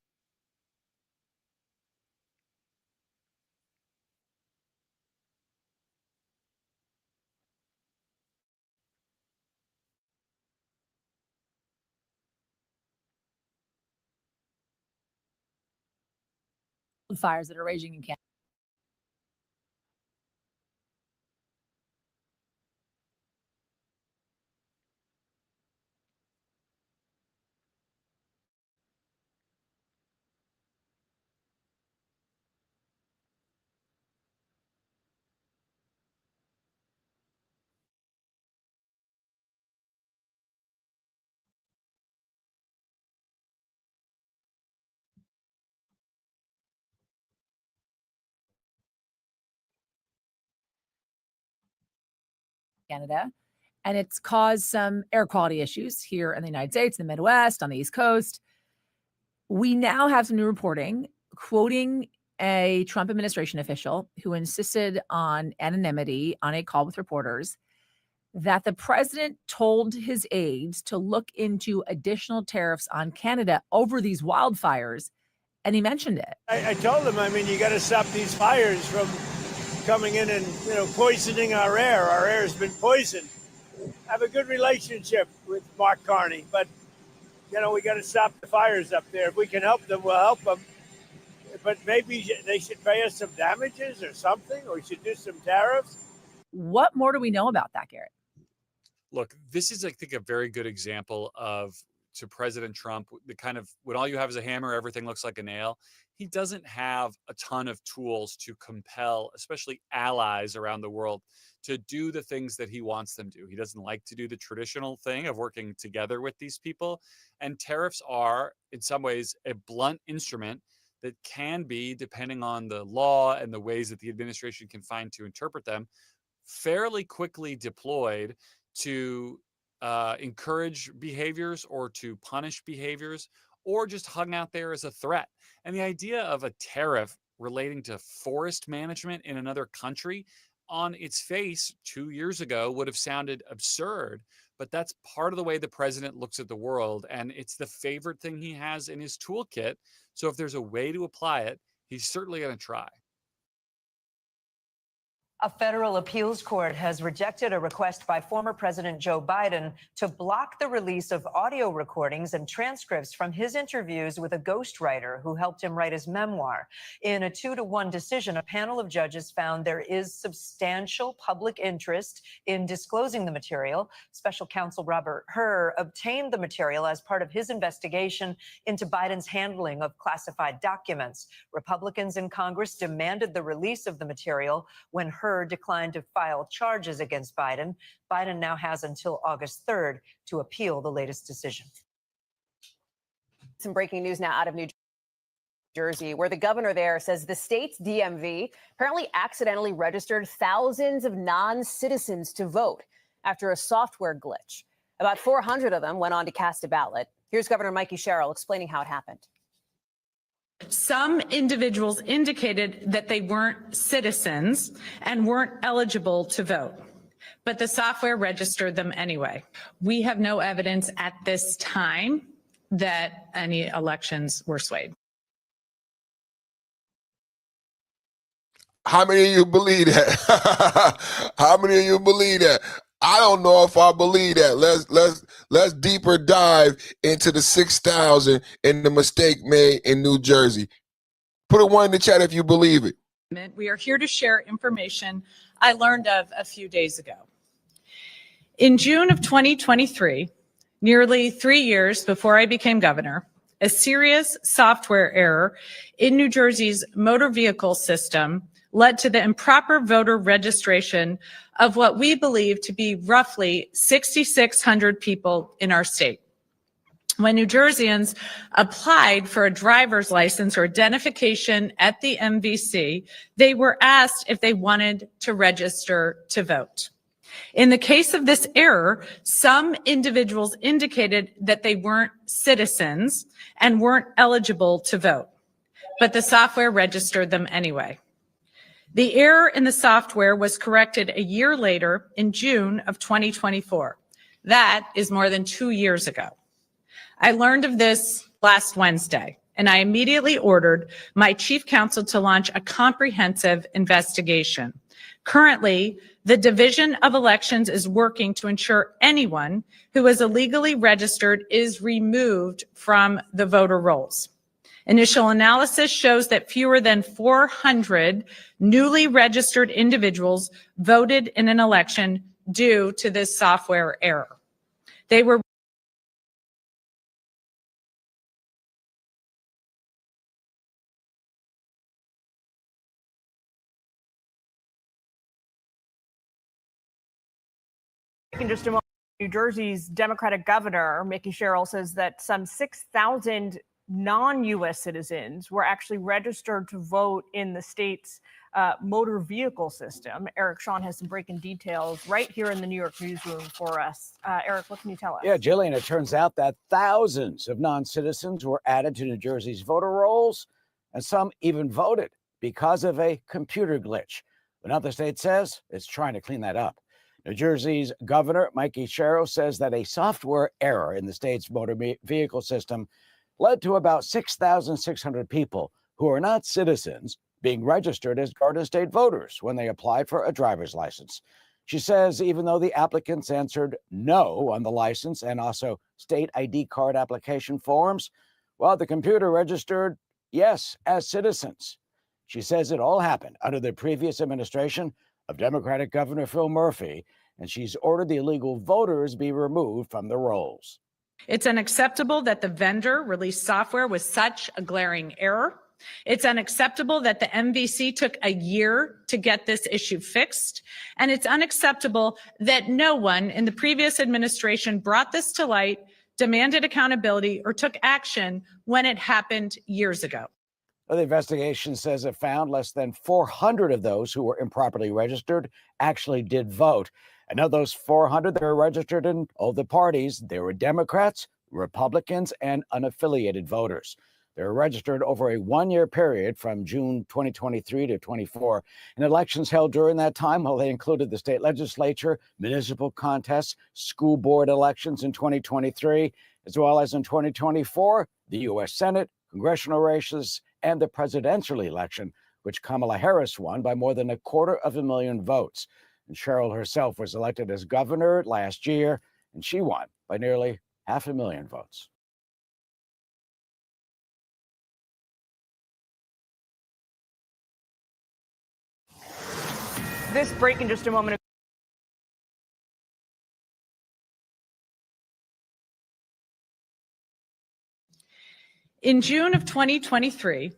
[SPEAKER 10] Fires that are raging in Canada. Canada, and it's caused some air quality issues here in the United States, in the Midwest, on the East Coast. We now have some new reporting quoting a Trump administration official who insisted on anonymity on a call with reporters that the president told his aides to look into additional tariffs on Canada over these wildfires, and he mentioned it.
[SPEAKER 11] I told him, I mean, you got to stop these fires from coming in and, poisoning our air. Our air has been poisoned. I have a good relationship with Mark Carney, but we got to stop the fires up there. If we can help them, we'll help them. But maybe they should pay us some damages or something, or we should do some tariffs.
[SPEAKER 10] What more do we know about that, Garrett?
[SPEAKER 13] Look, this is, I think, a very good example of, to President Trump, the kind of, when all you have is a hammer, everything looks like a nail. He doesn't have a ton of tools to compel, especially allies around the world, to do the things that he wants them to. He doesn't like to do the traditional thing of working together with these people. And tariffs are, in some ways, a blunt instrument that can be, depending on the law and the ways that the administration can find to interpret them, fairly quickly deployed to encourage behaviors or to punish behaviors, or just hung out there as a threat. And the idea of a tariff relating to forest management in another country, on its face 2 years ago would have sounded absurd, but that's part of the way the president looks at the world, and it's the favorite thing he has in his toolkit. So if there's a way to apply it, he's certainly going to try.
[SPEAKER 14] A federal appeals court has rejected a request by former President Joe Biden to block the release of audio recordings and transcripts from his interviews with a ghostwriter who helped him write his memoir. In a 2-1 decision, a panel of judges found there is substantial public interest in disclosing the material. Special counsel Robert Hur obtained the material as part of his investigation into Biden's handling of classified documents. Republicans in Congress demanded the release of the material when Hur declined to file charges against Biden. Biden now has until August 3rd to appeal the latest decision.
[SPEAKER 16] Some breaking news now out of New Jersey, where the governor there says the state's DMV apparently accidentally registered thousands of non-citizens to vote after a software glitch. About 400 of them went on to cast a ballot. Here's Governor Mikey Sherrill explaining how it happened.
[SPEAKER 17] Some individuals indicated that they weren't citizens and weren't eligible to vote, but the software registered them anyway. We have no evidence at this time that any elections were swayed.
[SPEAKER 1] How many of you believe that? How many of you believe that? I don't know if I believe that. Let's deeper dive into the 6,000 and the mistake made in New Jersey. Put a 1 in the chat if you believe it.
[SPEAKER 17] We are here to share information I learned of a few days ago. In June of 2023, nearly 3 years before I became governor, a serious software error in New Jersey's motor vehicle system led to the improper voter registration of what we believe to be roughly 6,600 people in our state. When New Jerseyans applied for a driver's license or identification at the MVC, they were asked if they wanted to register to vote. In the case of this error, some individuals indicated that they weren't citizens and weren't eligible to vote, but the software registered them anyway. The error in the software was corrected a year later in June of 2024. That is more than 2 years ago. I learned of this last Wednesday, and I immediately ordered my chief counsel to launch a comprehensive investigation. Currently, the Division of Elections is working to ensure anyone who is illegally registered is removed from the voter rolls. Initial analysis shows that fewer than 400 newly registered individuals voted in an election due to this software error. They were
[SPEAKER 22] In just a moment, New Jersey's Democratic governor, Mickey Sherrill, says that some 6,000 non-U.S. citizens were actually registered to vote in the state's motor vehicle system. Eric Shawn has some breaking details right here in the New York newsroom for us. Eric, what can you tell us?
[SPEAKER 23] Yeah, Jillian, it turns out that thousands of non-citizens were added to New Jersey's voter rolls, and some even voted because of a computer glitch. But now the state says it's trying to clean that up. New Jersey's governor, Mikey Sherrill, says that a software error in the state's motor vehicle system led to about 6,600 people who are not citizens being registered as Garden State voters when they applied for a driver's license. She says even though the applicants answered no on the license and also state ID card application forms, well, the computer registered yes as citizens. She says it all happened under the previous administration of Democratic Governor Phil Murphy, and she's ordered the illegal voters be removed from the rolls.
[SPEAKER 17] It's unacceptable that the vendor released software with such a glaring error. It's unacceptable that the MVC took a year to get this issue fixed. And it's unacceptable that no one in the previous administration brought this to light, demanded accountability, or took action when it happened years ago.
[SPEAKER 23] The investigation says it found less than 400 of those who were improperly registered actually did vote. And of those 400 that were registered in all the parties, there were Democrats, Republicans, and unaffiliated voters. They were registered over a one-year period from June 2023 to 24. And elections held during that time, well, they included the state legislature, municipal contests, school board elections in 2023, as well as in 2024, the U.S. Senate, congressional races, and the presidential election, which Kamala Harris won by more than 250,000 votes. And Cheryl herself was elected as governor last year, and she won by nearly 500,000 votes.
[SPEAKER 22] This break in just a moment.
[SPEAKER 17] In June of 2023,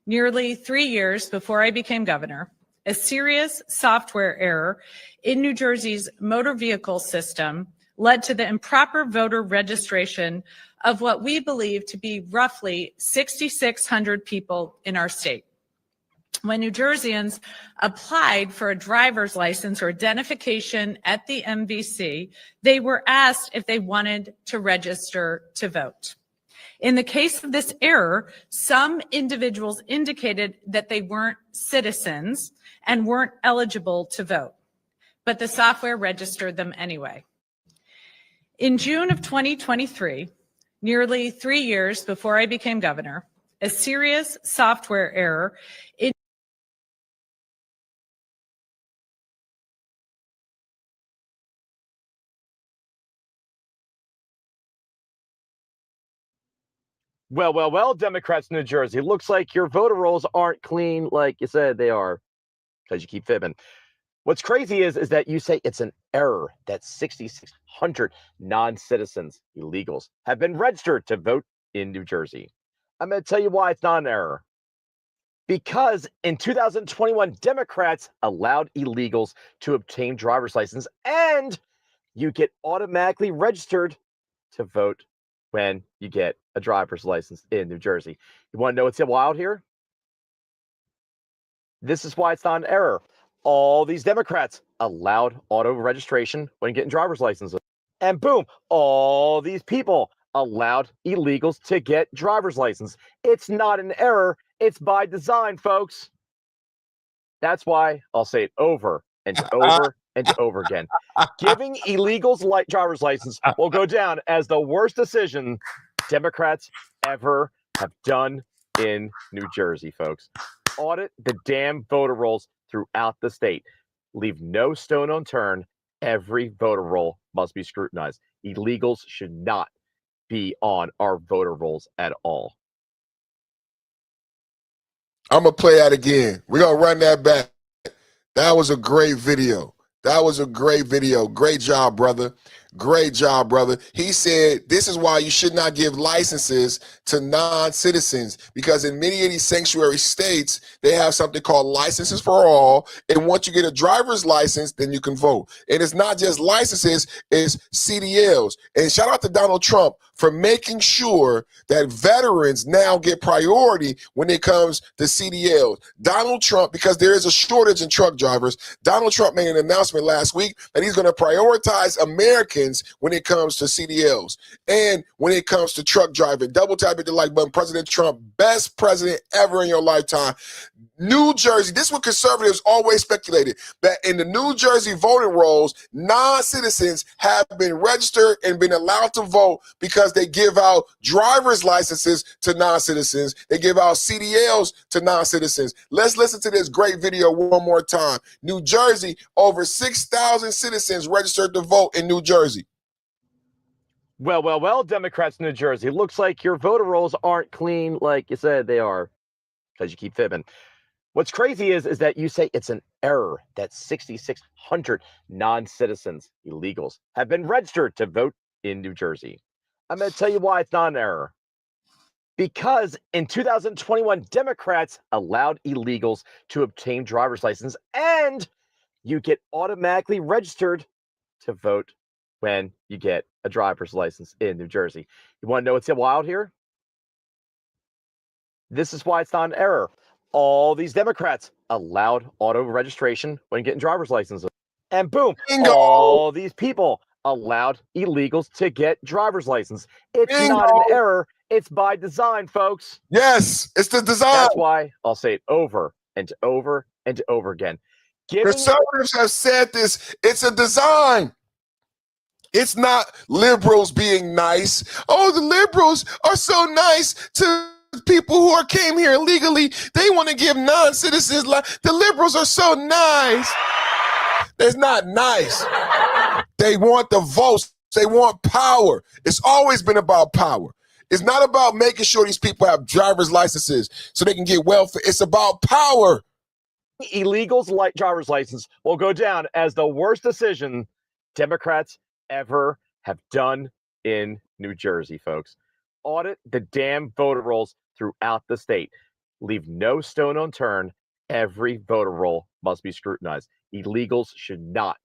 [SPEAKER 17] nearly 3 years before I became governor, a serious software error in New Jersey's motor vehicle system led to the improper voter registration of what we believe to be roughly 6,600 people in our state. When New Jerseyans applied for a driver's license or identification at the MVC, they were asked if they wanted to register to vote. In the case of this error, some individuals indicated that they weren't citizens and weren't eligible to vote, but the software registered them anyway. In June of 2023, nearly 3 years before I became governor, a serious software error in
[SPEAKER 4] Well, Democrats in New Jersey, looks like your voter rolls aren't clean like you said they are, because you keep fibbing. What's crazy is that you say it's an error that 6,600 non-citizens, illegals, have been registered to vote in New Jersey. I'm going to tell you why it's not an error. Because in 2021, Democrats allowed illegals to obtain driver's license, and you get automatically registered to vote when you get a driver's license in New Jersey. You want to know what's wild here? This is why it's not an error. All these Democrats allowed auto registration when getting driver's licenses. And boom, all these people allowed illegals to get driver's license. It's not an error. It's by design, folks. That's why I'll say it over and over and over again. Giving illegals driver's license will go down as the worst decision Democrats ever have done in New Jersey, folks. Audit the damn voter rolls throughout the state. Leave no stone unturned. Every voter roll must be scrutinized. Illegals should not be on our voter rolls at all.
[SPEAKER 1] I'm going to play that again. We're going to run that back. That was a great video. That was a great video. Great job, brother. Great job, brother. He said this is why you should not give licenses to non-citizens, because in many of these sanctuary states, they have something called licenses for all. And once you get a driver's license, then you can vote. And it's not just licenses, it's CDLs. And shout out to Donald Trump for making sure that veterans now get priority when it comes to CDLs. Donald Trump, because there is a shortage in truck drivers, Donald Trump made an announcement last week that he's going to prioritize Americans Africans when it comes to CDLs and when it comes to truck driving. Double tap hit the like button. President Trump, best president ever in your lifetime. New Jersey, this is what conservatives always speculated, that in the New Jersey voting rolls, non-citizens have been registered and been allowed to vote because they give out driver's licenses to non-citizens. They give out CDLs to non-citizens. Let's listen to this great video one more time. New Jersey, over 6,000 citizens registered to vote in New Jersey.
[SPEAKER 4] Well, Democrats in New Jersey. Looks like your voter rolls aren't clean like you said they are, because you keep fibbing. What's crazy is that you say it's an error that 6,600 non-citizens, illegals, have been registered to vote in New Jersey. I'm going to tell you why it's not an error. Because in 2021, Democrats allowed illegals to obtain driver's license, and you get automatically registered to vote when you get a driver's license in New Jersey. You want to know what's wild here? This is why it's not an error. All these Democrats allowed auto registration when getting driver's licenses. And boom,
[SPEAKER 1] Bingo.
[SPEAKER 4] all these people allowed illegals to get driver's license. It's
[SPEAKER 1] Bingo.
[SPEAKER 4] not an error. It's by design, folks.
[SPEAKER 1] Yes, it's the design.
[SPEAKER 4] That's why I'll say it over and over and over again.
[SPEAKER 1] Conservatives have said this. It's a design. It's not liberals being nice. Oh, the liberals are so nice to people who came here illegally. They want to give non-citizens the liberals are so nice. That's not nice. They want the votes. They want power. It's always been about power. It's not about making sure these people have driver's licenses so they can get welfare. It's about power.
[SPEAKER 4] Illegals like driver's license will go down as the worst decision Democrats ever have done in New Jersey, folks. Audit the damn voter rolls throughout the state. Leave no stone unturned. Every voter roll must be scrutinized. Illegals should not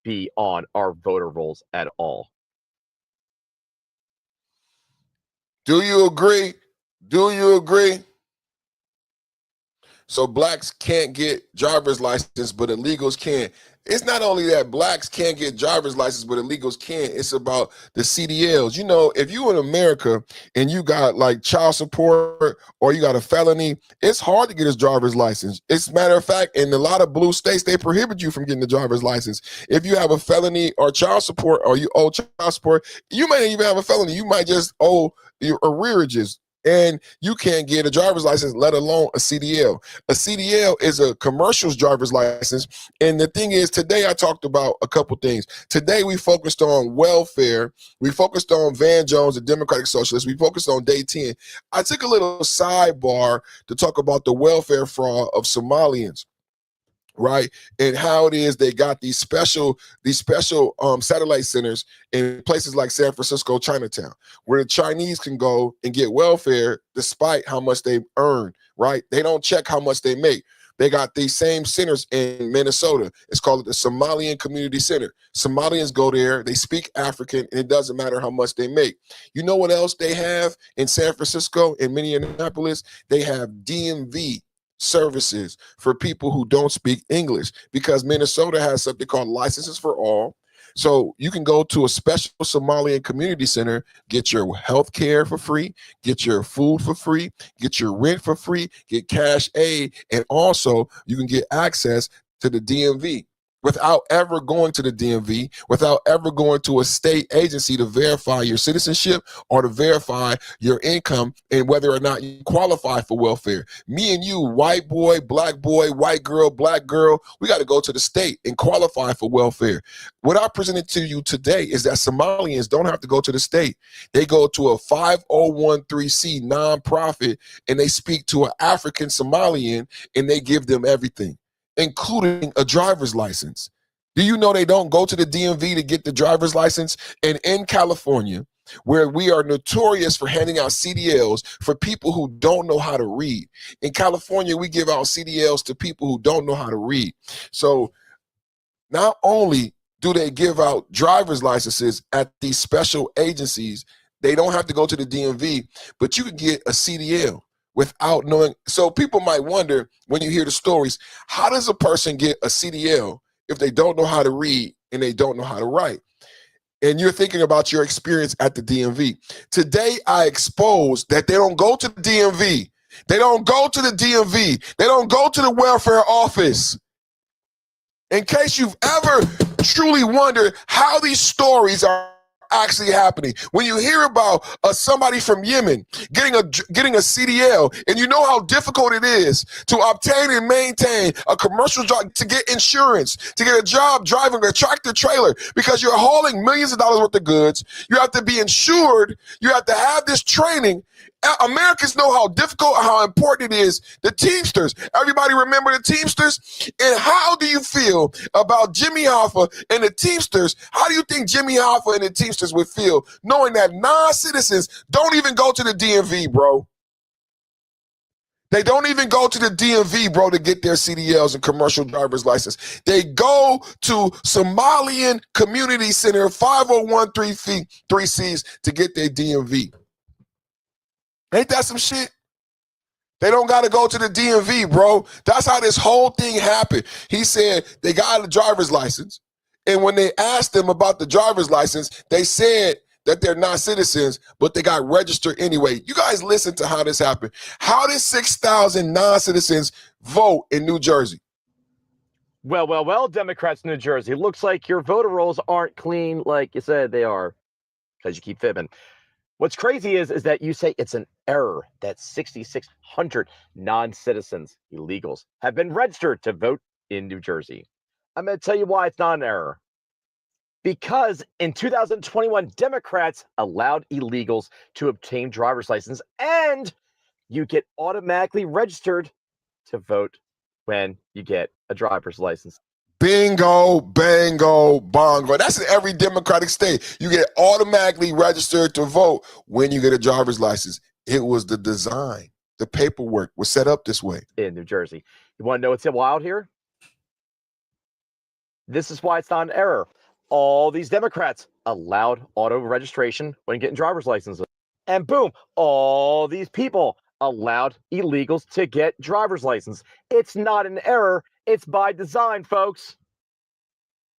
[SPEAKER 4] be on our voter rolls at all.
[SPEAKER 1] Do you agree? Do you agree? So blacks can't get driver's license, but illegals can. It's not only that blacks can't get driver's license, but illegals can. It's about the CDLs. You know, if you in America and you got like child support or you got a felony, it's hard to get his driver's license. It's a matter of fact, in a lot of blue states, they prohibit you from getting the driver's license. If you have a felony or child support or you owe child support, you might not even have a felony. You might just owe your arrearages. And you can't get a driver's license, let alone a CDL. A CDL is a commercial's driver's license. And the thing is, today I talked about a couple things. Today we focused on welfare. We focused on Van Jones, the Democratic Socialist. We focused on day 10. I took a little sidebar to talk about the welfare fraud of Somalians. Right, and how it is they got these special satellite centers in places like San Francisco, Chinatown, where the Chinese can go and get welfare despite how much they earn. Right, they don't check how much they make. They got these same centers in Minnesota. It's called the Somalian Community Center. Somalians go there, they speak African, and it doesn't matter how much they make. You know what else they have in San Francisco, in Minneapolis? They have DMV services for people who don't speak English, because Minnesota has something called licenses for all. So you can go to a special Somalian community center, get your health care for free, get your food for free, get your rent for free, get cash aid, and also you can get access to the DMV without ever going to the DMV, without ever going to a state agency to verify your citizenship or to verify your income and whether or not you qualify for welfare. Me and you, white boy, white girl, black girl, we got to go to the state and qualify for welfare. What I presented to you today is that Somalians don't have to go to the state. They go to a 5013C nonprofit and they speak to an African Somalian and they give them everything, including a driver's license. Do you know they don't go to the DMV to get the driver's license? And in California, where we are notorious for handing out CDLs for people who don't know how to read, in California, we give out CDLs to people who don't know how to read. So not only do they give out driver's licenses at these special agencies, they don't have to go to the DMV, but you can get a CDL without knowing. So people might wonder when you hear the stories, how does a person get a CDL if they don't know how to read and they don't know how to write? and you're thinking about your experience at the DMV. Today, I exposed that they don't go to the DMV. They don't go to the DMV. They don't go to the welfare office. In case you've ever truly wondered how these stories are actually happening. When you hear about somebody from Yemen getting a CDL, and you know how difficult it is to obtain and maintain a commercial job, to get insurance, to get a job driving a tractor trailer, because you're hauling millions of dollars worth of goods. You have to be insured. You have to have this training. Americans know how difficult, how important it is. The Teamsters, everybody remember the Teamsters? And how do you feel about Jimmy Hoffa and the Teamsters? How do you think Jimmy Hoffa and the Teamsters would feel knowing that non-citizens don't even go to the DMV, bro? They don't even go to the DMV, bro, to get their CDLs and commercial driver's license. They go to Somalian Community Center 5013Cs to get their DMV. Ain't that some shit? They don't got to go to the DMV, bro. That's how this whole thing happened. He said they got a driver's license. And when they asked them about the driver's license, they said that they're not citizens, but they got registered anyway. You guys listen to how this happened. How did 6,000 non-citizens vote in New Jersey?
[SPEAKER 4] Well, Democrats in New Jersey. Looks like your voter rolls aren't clean like you said they are, because you keep fibbing. What's crazy is that you say it's an error that 6,600 non-citizens, illegals, have been registered to vote in New Jersey. I'm going to tell you why it's not an error. Because in 2021, Democrats allowed illegals to obtain driver's license, and you get automatically registered to vote when you get a driver's license.
[SPEAKER 1] Bingo, bango, bongo. That's in every Democratic state. You get automatically registered to vote when you get a driver's license. It was the design. The paperwork was set up this way.
[SPEAKER 4] In New Jersey. You want to know what's wild here? This is why it's not an error. All these Democrats allowed auto registration when getting driver's licenses. And boom, all these people allowed illegals to get driver's license. It's not an error. It's by design, folks.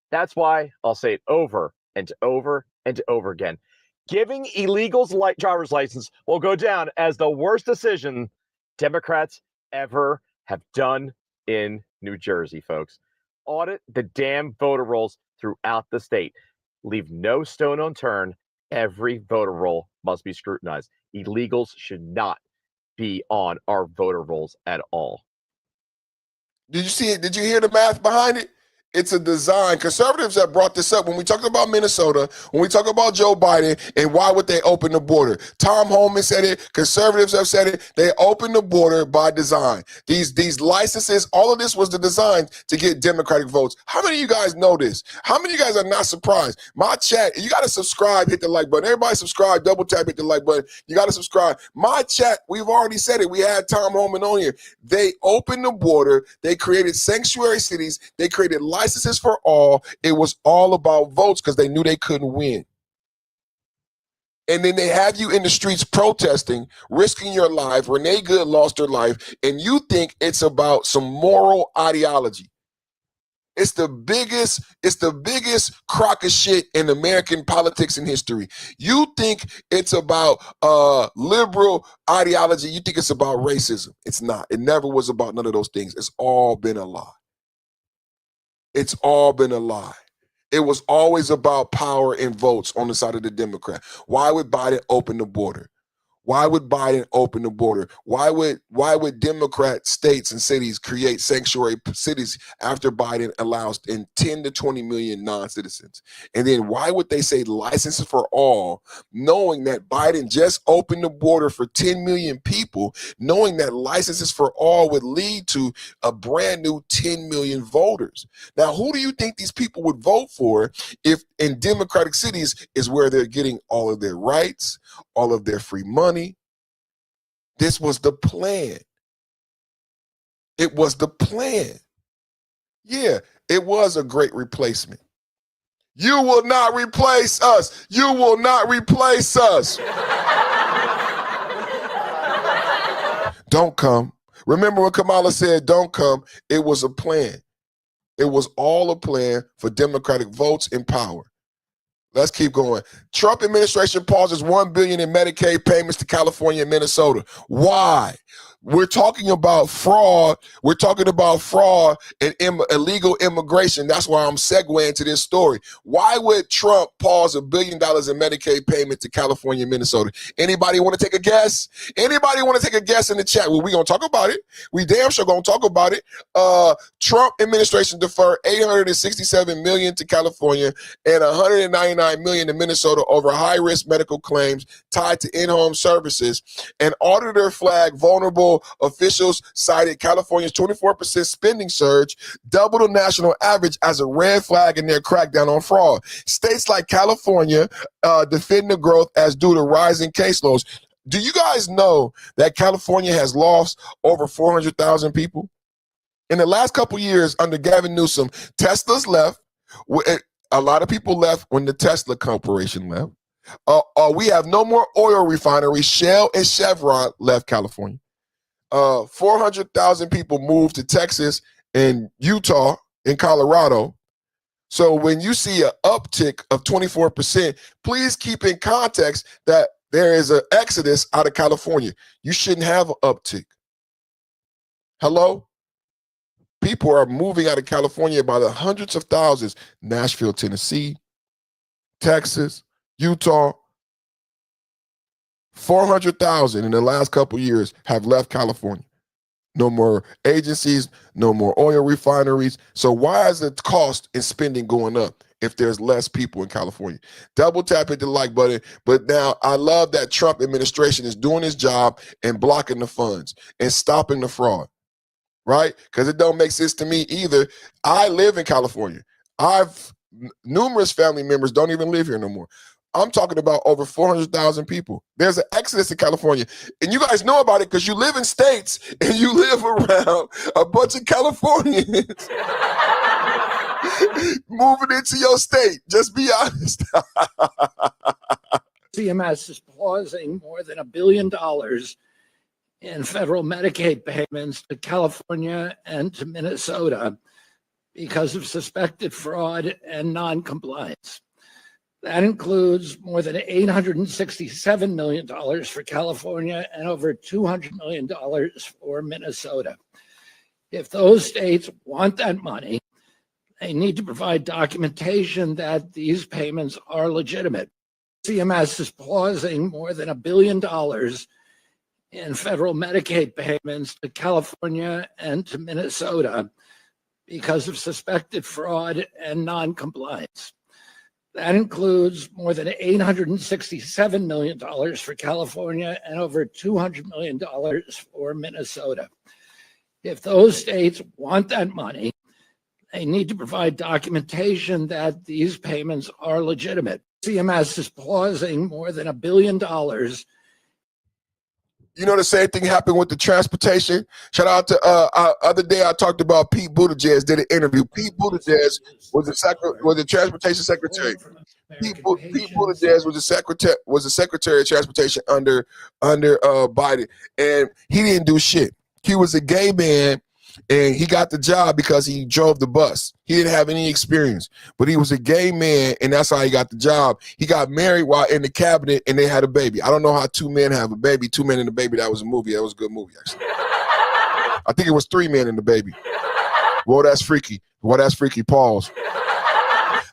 [SPEAKER 4] That's why I'll say it over and over and over again. Giving illegals driver's license will go down as the worst decision Democrats ever have done in New Jersey, folks. Audit the damn voter rolls throughout the state. Leave no stone unturned. Every voter roll must be scrutinized. Illegals should not be on our voter rolls at all.
[SPEAKER 1] Did you see it? Did you hear the math behind it? It's a design. Conservatives have brought this up when we talked about Minnesota, when we talk about Joe Biden, and why would they open the border? Tom Homan said it. Conservatives have said it. They opened the border by design. These licenses, all of this was the design to get Democratic votes. How many of you guys know this? How many of you guys are not surprised? My chat, you got to subscribe, hit the like button. Everybody subscribe, double tap, hit the like button. You got to subscribe. My chat, we've already said it. We had Tom Homan on here. They opened the border. They created sanctuary cities. They created licenses for all. It was all about votes because they knew they couldn't win. And then they have you in the streets protesting, risking your life. Renee Good lost her life, and you think it's about some moral ideology. It's the biggest crock of shit in American politics and history. You think it's about liberal ideology. You think it's about racism. It's not. It never was about none of those things. It's all been a lie. It's all been a lie. It was always about power and votes on the side of the Democrat. Why would Biden open the border? Why would Biden open the border? Why would Democrat states and cities create sanctuary cities after Biden allows in 10 to 20 million non-citizens? And then why would they say licenses for all, knowing that Biden just opened the border for 10 million people, knowing that licenses for all would lead to a brand new 10 million voters? Now, who do you think these people would vote for if in Democratic cities is where they're getting all of their rights, all of their free money? This was the plan. It was the plan. Yeah, it was a great replacement. You will not replace us. You will not replace us. Don't come. Remember when Kamala said, don't come? It was a plan. It was all a plan for Democratic votes and power. Let's keep going. Trump administration pauses $1 billion in Medicaid payments to California and Minnesota. Why? We're talking about fraud. We're talking about fraud and illegal immigration. That's why I'm segueing to this story. Why would Trump pause $1 billion in Medicaid payments to California and Minnesota? Anybody want to take a guess? Anybody want to take a guess in the chat? Well, we're going to talk about it. We damn sure going to talk about it. Trump administration deferred $867 million to California and $199 million to Minnesota over high-risk medical claims tied to in-home services. An auditor flagged vulnerable officials cited California's 24% spending surge, double the national average, as a red flag in their crackdown on fraud. States like California defend the growth as due to rising caseloads. Do you guys know that California has lost over 400,000 people? In the last couple years under Gavin Newsom, Tesla's left. A lot of people left when the Tesla Corporation left. We have no more oil refineries. Shell and Chevron left California. 400,000 people moved to Texas and Utah and Colorado. So when you see an uptick of 24%, please keep in context that there is an exodus out of California. You shouldn't have an uptick. Hello? People are moving out of California by the hundreds of thousands. Nashville, Tennessee, Texas, Utah. 400,000 in the last couple years have left California. No more agencies, no more oil refineries. So why is the cost and spending going up if there's less people in California? Double tap hit the like button. But now I love that Trump administration is doing his job and blocking the funds and stopping the fraud, right? Because it don't make sense to me either. I live in California. Numerous family members don't even live here no more. I'm talking about over 400,000 people. There's an exodus in California. And you guys know about it because you live in states and you live around a bunch of Californians moving into your state. Just be honest.
[SPEAKER 23] CMS is pausing more than $1 billion in federal Medicaid payments to California and to Minnesota because of suspected fraud and non-compliance. That includes more than $867 million for California and over $200 million for Minnesota. If those states want that money, they need to provide documentation that these payments are legitimate. CMS is pausing more than $1 billion in federal Medicaid payments to California and to Minnesota because of suspected fraud and non-compliance. That includes more than $867 million for California and over $200 million for Minnesota. If those states want that money, they need to provide documentation that these payments are legitimate. CMS is pausing more than $1 billion.
[SPEAKER 1] You know, the same thing happened with the transportation. Shout out to other day I talked about Pete Buttigieg did an interview. Pete Buttigieg was the transportation secretary. Pete Buttigieg was the secretary of transportation under Biden, and he didn't do shit. He was a gay man, and he got the job because he drove the bus. He didn't have any experience, but he was a gay man, and that's how he got the job. He got married while in the cabinet, and they had a baby. I don't know how two men have a baby. Two men and a baby, that was a movie. That was a good movie, actually. I think it was 3 men and the baby. Well, that's freaky. Pause.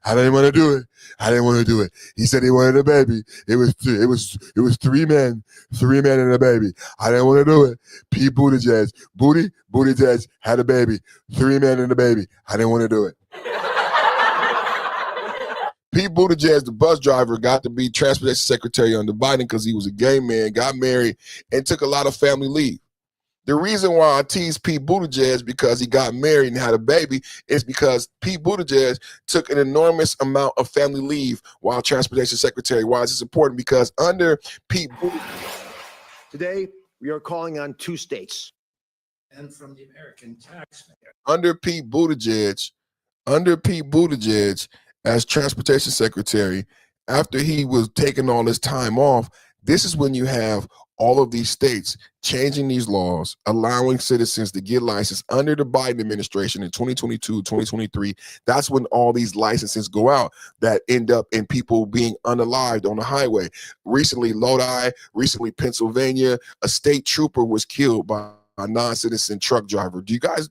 [SPEAKER 1] I didn't want to do it. He said he wanted a baby. It was 3 men and a baby. I didn't want to do it. Pete Buttigieg had a baby. 3 men and a baby. I didn't want to do it. Pete Buttigieg, the bus driver, got to be transportation secretary under Biden because he was a gay man, got married, and took a lot of family leave. The reason why I tease Pete Buttigieg because he got married and had a baby is because Pete Buttigieg took an enormous amount of family leave while transportation secretary. Why is this important? Because under Pete Buttigieg,
[SPEAKER 12] today we are calling on 2 states.
[SPEAKER 23] And from the American taxpayer.
[SPEAKER 1] Under Pete Buttigieg as transportation secretary, after he was taking all his time off, This is when you have all of these states changing these laws, allowing citizens to get licensed under the Biden administration in 2022, 2023. That's when all these licenses go out that end up in people being unalived on the highway. Recently, Lodi, recently, Pennsylvania, a state trooper was killed by a non-citizen truck driver. Do you guys,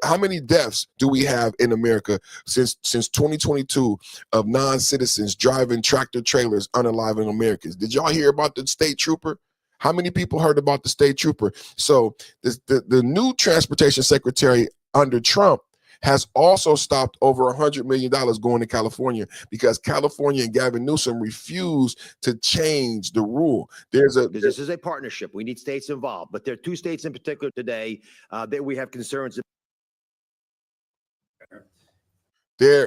[SPEAKER 1] how many deaths do we have in America since 2022 of non-citizens driving tractor trailers unaliving Americans? Did y'all hear about the state trooper? How many people heard about the state trooper? So the new transportation secretary under Trump has also stopped over $100 million going to California because California and Gavin Newsom refused to change the rule. This
[SPEAKER 12] is a partnership. We need states involved, but there are two states in particular today that we have concerns about.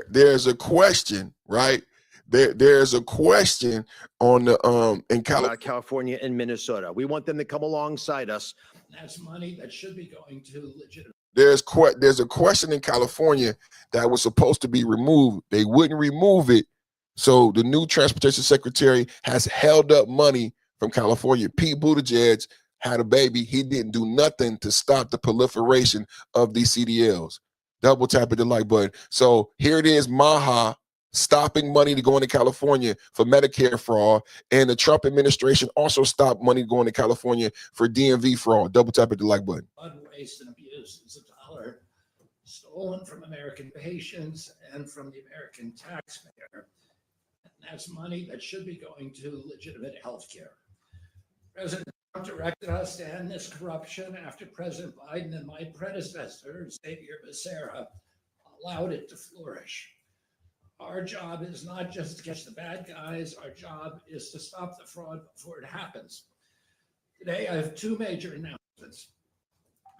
[SPEAKER 1] There's a question, right? There's a question on the in
[SPEAKER 12] California and Minnesota. We want them to come alongside us.
[SPEAKER 15] That's money that should be going to legitimate.
[SPEAKER 1] There's a question in California that was supposed to be removed. They wouldn't remove it. So the new transportation secretary has held up money from California. Pete Buttigieg had a baby. He didn't do nothing to stop the proliferation of these CDLs. Double tap at the like button. So here it is, MAGA stopping money to go into California for Medicare fraud, and the Trump administration also stopped money going to California for DMV fraud. Double tap at the like button.
[SPEAKER 15] Blood waste and abuse is $1 stolen from American patients and from the American taxpayer. And that's money that should be going to legitimate health care. President Trump directed us to end this corruption after President Biden and my predecessor, Xavier Becerra, allowed it to flourish. Our job is not just to catch the bad guys. Our job is to stop the fraud before it happens. Today, I have two major announcements.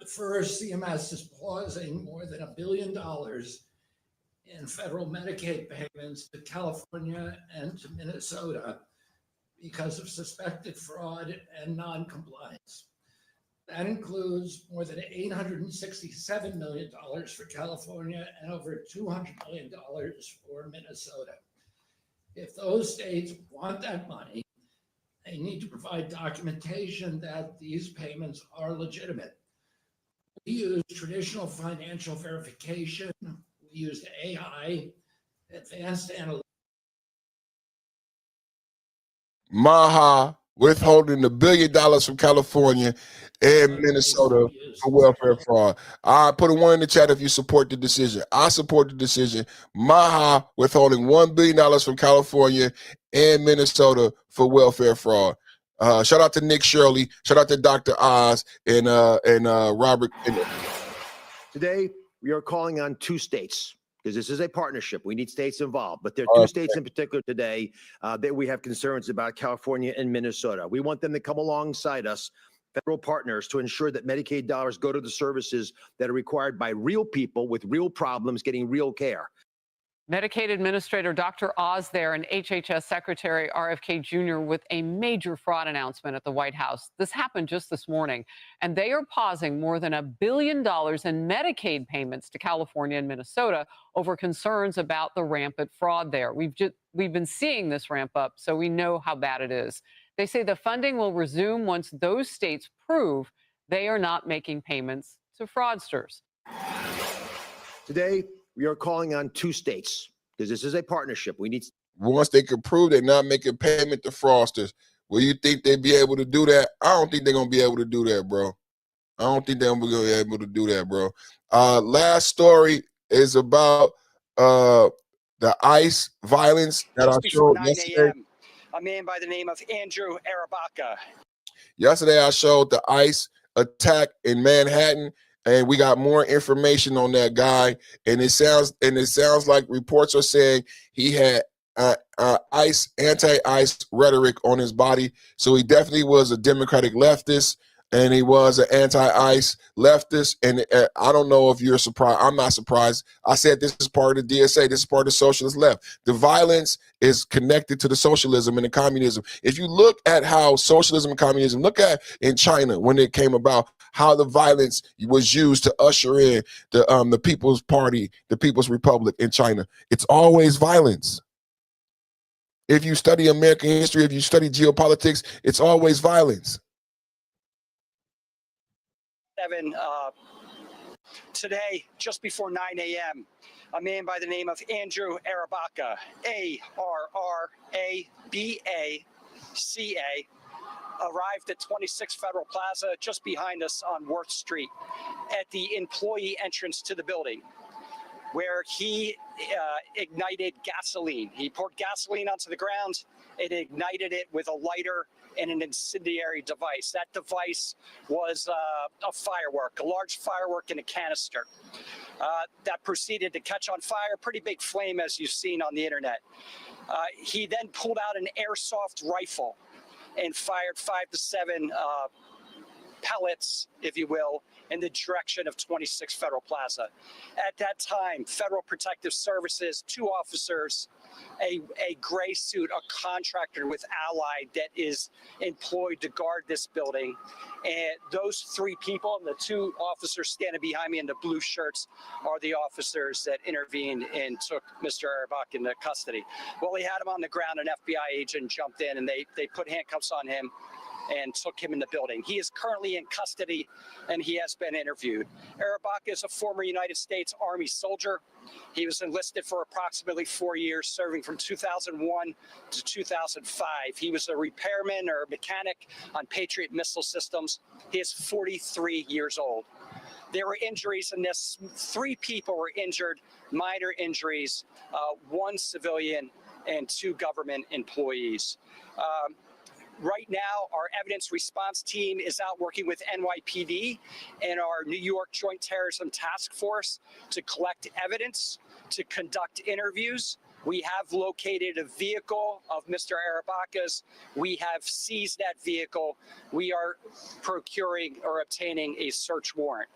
[SPEAKER 15] The first, CMS is pausing more than $1 billion in federal Medicaid payments to California and to Minnesota because of suspected fraud and non-compliance. That includes more than $867 million for California and over $200 million for Minnesota. If those states want that money, they need to provide documentation that these payments are legitimate. We use traditional financial verification. We use AI, advanced analytics.
[SPEAKER 1] MAGA withholding $1 billion from California and Minnesota for welfare fraud. I put a 1 in the chat if you support the decision. I support the decision. MAGA withholding $1 billion from California and Minnesota for welfare fraud. Shout out to Nick Shirley. Shout out to Dr. Oz and Robert.
[SPEAKER 12] Today, we are calling on two states, because this is a partnership. We need states involved, but there are two states in particular today that we have concerns about, California and Minnesota. We want them to come alongside us, federal partners, to ensure that Medicaid dollars go to the services that are required by real people with real problems getting real care.
[SPEAKER 18] Medicaid Administrator Dr. Oz there and HHS Secretary RFK Jr. with a major fraud announcement at the White House. This happened just this morning, and they are pausing more than $1 billion in Medicaid payments to California and Minnesota over concerns about the rampant fraud there. We've been seeing this ramp up, so we know how bad it is. They say the funding will resume once those states prove they are not making payments to fraudsters.
[SPEAKER 12] Today, we are calling on two states, because this is a partnership. We need.
[SPEAKER 1] Once they can prove they're not making payment to fraudsters, will you think they'd be able to do that? I don't think they're going to be able to do that, bro. I don't think they're going to be able to do that, bro. Last story is about the ICE violence that I showed yesterday.
[SPEAKER 20] A man by the name of Andrew Arabaka.
[SPEAKER 1] Yesterday, I showed the ICE attack in Manhattan, and we got more information on that guy. And it sounds like reports are saying he had ICE, anti-ICE rhetoric on his body. So he definitely was a Democratic leftist, and he was an anti-ICE leftist. And I don't know if you're surprised. I'm not surprised. I said this is part of the DSA. This is part of the socialist left. The violence is connected to the socialism and the communism. If you look at how socialism and communism, look at in China when it came about, how the violence was used to usher in the People's Party, the People's Republic in China. It's always violence. If you study American history, if you study geopolitics, it's always violence.
[SPEAKER 20] Today, just before 9 a.m., a man by the name of Andrew Arabaka, A-R-R-A-B-A-C-A, arrived at 26 Federal Plaza, just behind us on Worth Street, at the employee entrance to the building, where he ignited gasoline. He poured gasoline onto the ground and ignited it with a lighter and an incendiary device. That device was a firework, a large firework in a canister. That proceeded to catch on fire, pretty big flame as you've seen on the internet. He then pulled out an airsoft rifle and fired 5 to 7 pellets, if you will, in the direction of 26 Federal Plaza. At that time, Federal Protective Services, 2 officers, a gray suit, a contractor with Allied that is employed to guard this building. And those 3 people, and the 2 officers standing behind me in the blue shirts, are the officers that intervened and took Mr. Arabak into custody. Well, he had him on the ground. An FBI agent jumped in and they put handcuffs on him and took him in the building. He is currently in custody and he has been interviewed. Arabaka is a former United States Army soldier. He was enlisted for approximately 4 years, serving from 2001 to 2005. He was a repairman or a mechanic on Patriot missile systems. He is 43 years old. There were injuries in this. 3 people were injured, minor injuries, 1 civilian and 2 government employees. Right now, our evidence response team is out working with NYPD and our New York Joint Terrorism Task Force to collect evidence, to conduct interviews. We have located a vehicle of Mr. Arabaka's. We have seized that vehicle. We are procuring or obtaining a search warrant.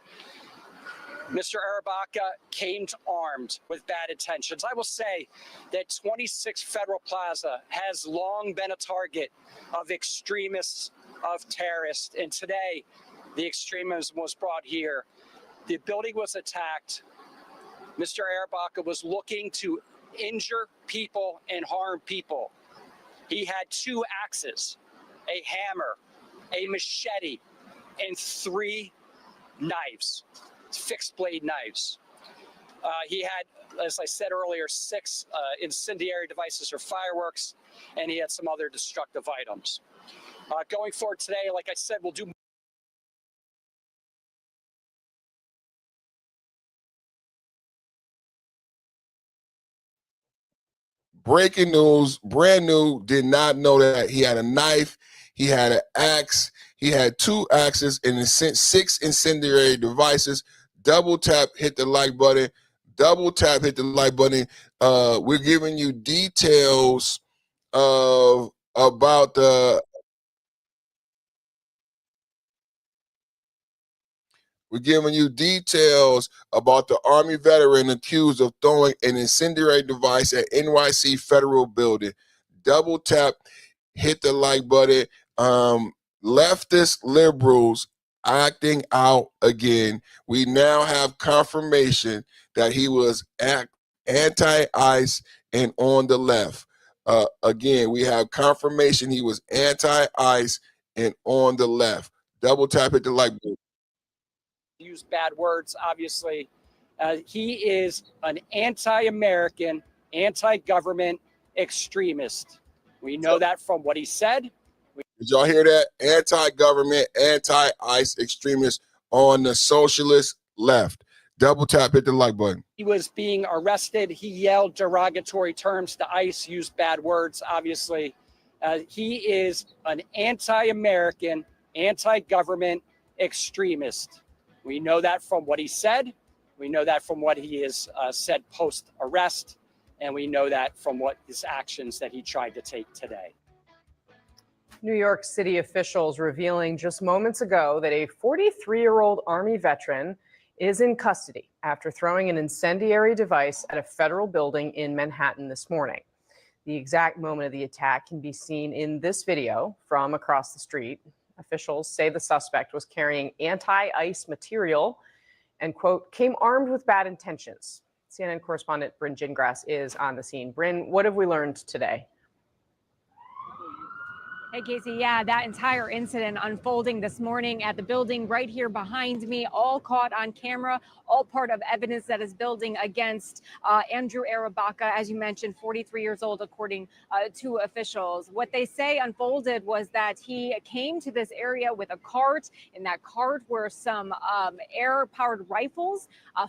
[SPEAKER 20] Mr. Arabaka came armed with bad intentions. I will say that 26 Federal Plaza has long been a target of extremists, of terrorists, and today the extremism was brought here. The building was attacked. Mr. Arabaka was looking to injure people and harm people. He had 2 axes, a hammer, a machete, and 3 knives. Fixed blade knives. He had, as I said earlier, 6 incendiary devices or fireworks, and he had some other destructive items. Going forward today, like I said, we'll do.
[SPEAKER 1] Breaking news, brand new, did not know that he had a knife, he had an axe, he had 2 axes and 6 incendiary devices. Double tap, hit the like button. Double tap, hit the like button. We're giving you details about the. We're giving you details about the Army veteran accused of throwing an incendiary device at NYC Federal Building. Double tap, hit the like button. Leftist liberals acting out again. We now have confirmation that he was anti-ICE and on the left. Again, we have confirmation he was anti-ICE and on the left. Double tap, hit the like button.
[SPEAKER 20] Use bad words, obviously. He is an anti-American, anti-government extremist. We know that from what he said.
[SPEAKER 1] Did y'all hear that? Anti-government, anti-ICE extremist on the socialist left. Double tap, hit the like button.
[SPEAKER 20] He was being arrested. He yelled derogatory terms to ICE, used bad words, obviously. He is an anti-American, anti-government extremist. We know that from what he said. We know that from what he has said post-arrest. And we know that from what his actions that he tried to take today.
[SPEAKER 3] New York City officials revealing just moments ago that a 43-year-old Army veteran is in custody after throwing an incendiary device at a federal building in Manhattan this morning. The exact moment of the attack can be seen in this video from across the street. Officials say the suspect was carrying anti-ICE material and, quote, came armed with bad intentions. CNN correspondent Bryn Gingras is on the scene. Bryn, what have we learned today?
[SPEAKER 2] Hey, Casey, yeah, that entire incident unfolding this morning at the building right here behind me, all caught on camera, all part of evidence that is building against Andrew Arabaka, as you mentioned, 43 years old, according to officials. What they say unfolded was that he came to this area with a cart. In that cart were some air-powered rifles,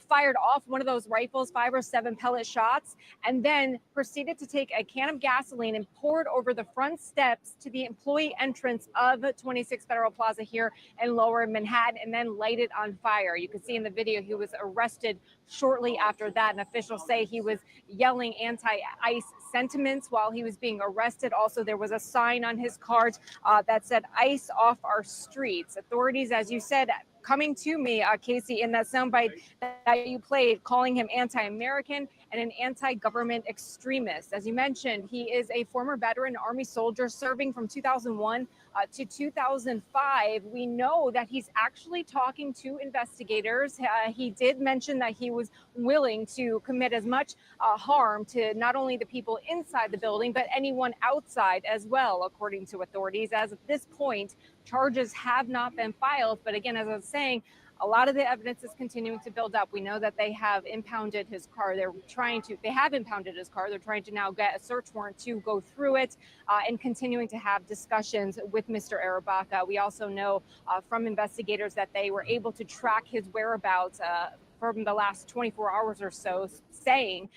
[SPEAKER 2] fired off one of those rifles, 5 or 7 pellet shots, and then proceeded to take a can of gasoline and pour it over the front steps to the employee entrance of 26 Federal Plaza here in Lower Manhattan, and then light it on fire. You can see in the video he was arrested shortly after that, and officials say he was yelling anti-ICE sentiments while he was being arrested. Also, there was a sign on his cart that said "ICE off our streets." Authorities, as you said, coming to me, Casey, in that soundbite that you played, calling him anti-American and an anti-government extremist. As you mentioned, he is a former veteran Army soldier serving from 2001 to 2005. We know that he's actually talking to investigators. He did mention that he was willing to commit as much harm to not only the people inside the building, but anyone outside as well, according to authorities. As of this point, charges have not been filed. But again, as I was saying, a lot of the evidence is continuing to build up. We know that they have impounded his car. They have impounded his car. They're trying to now get a search warrant to go through it and continuing to have discussions with Mr. Arabaka. We also know from investigators that they were able to track his whereabouts from the last 24 hours or so, saying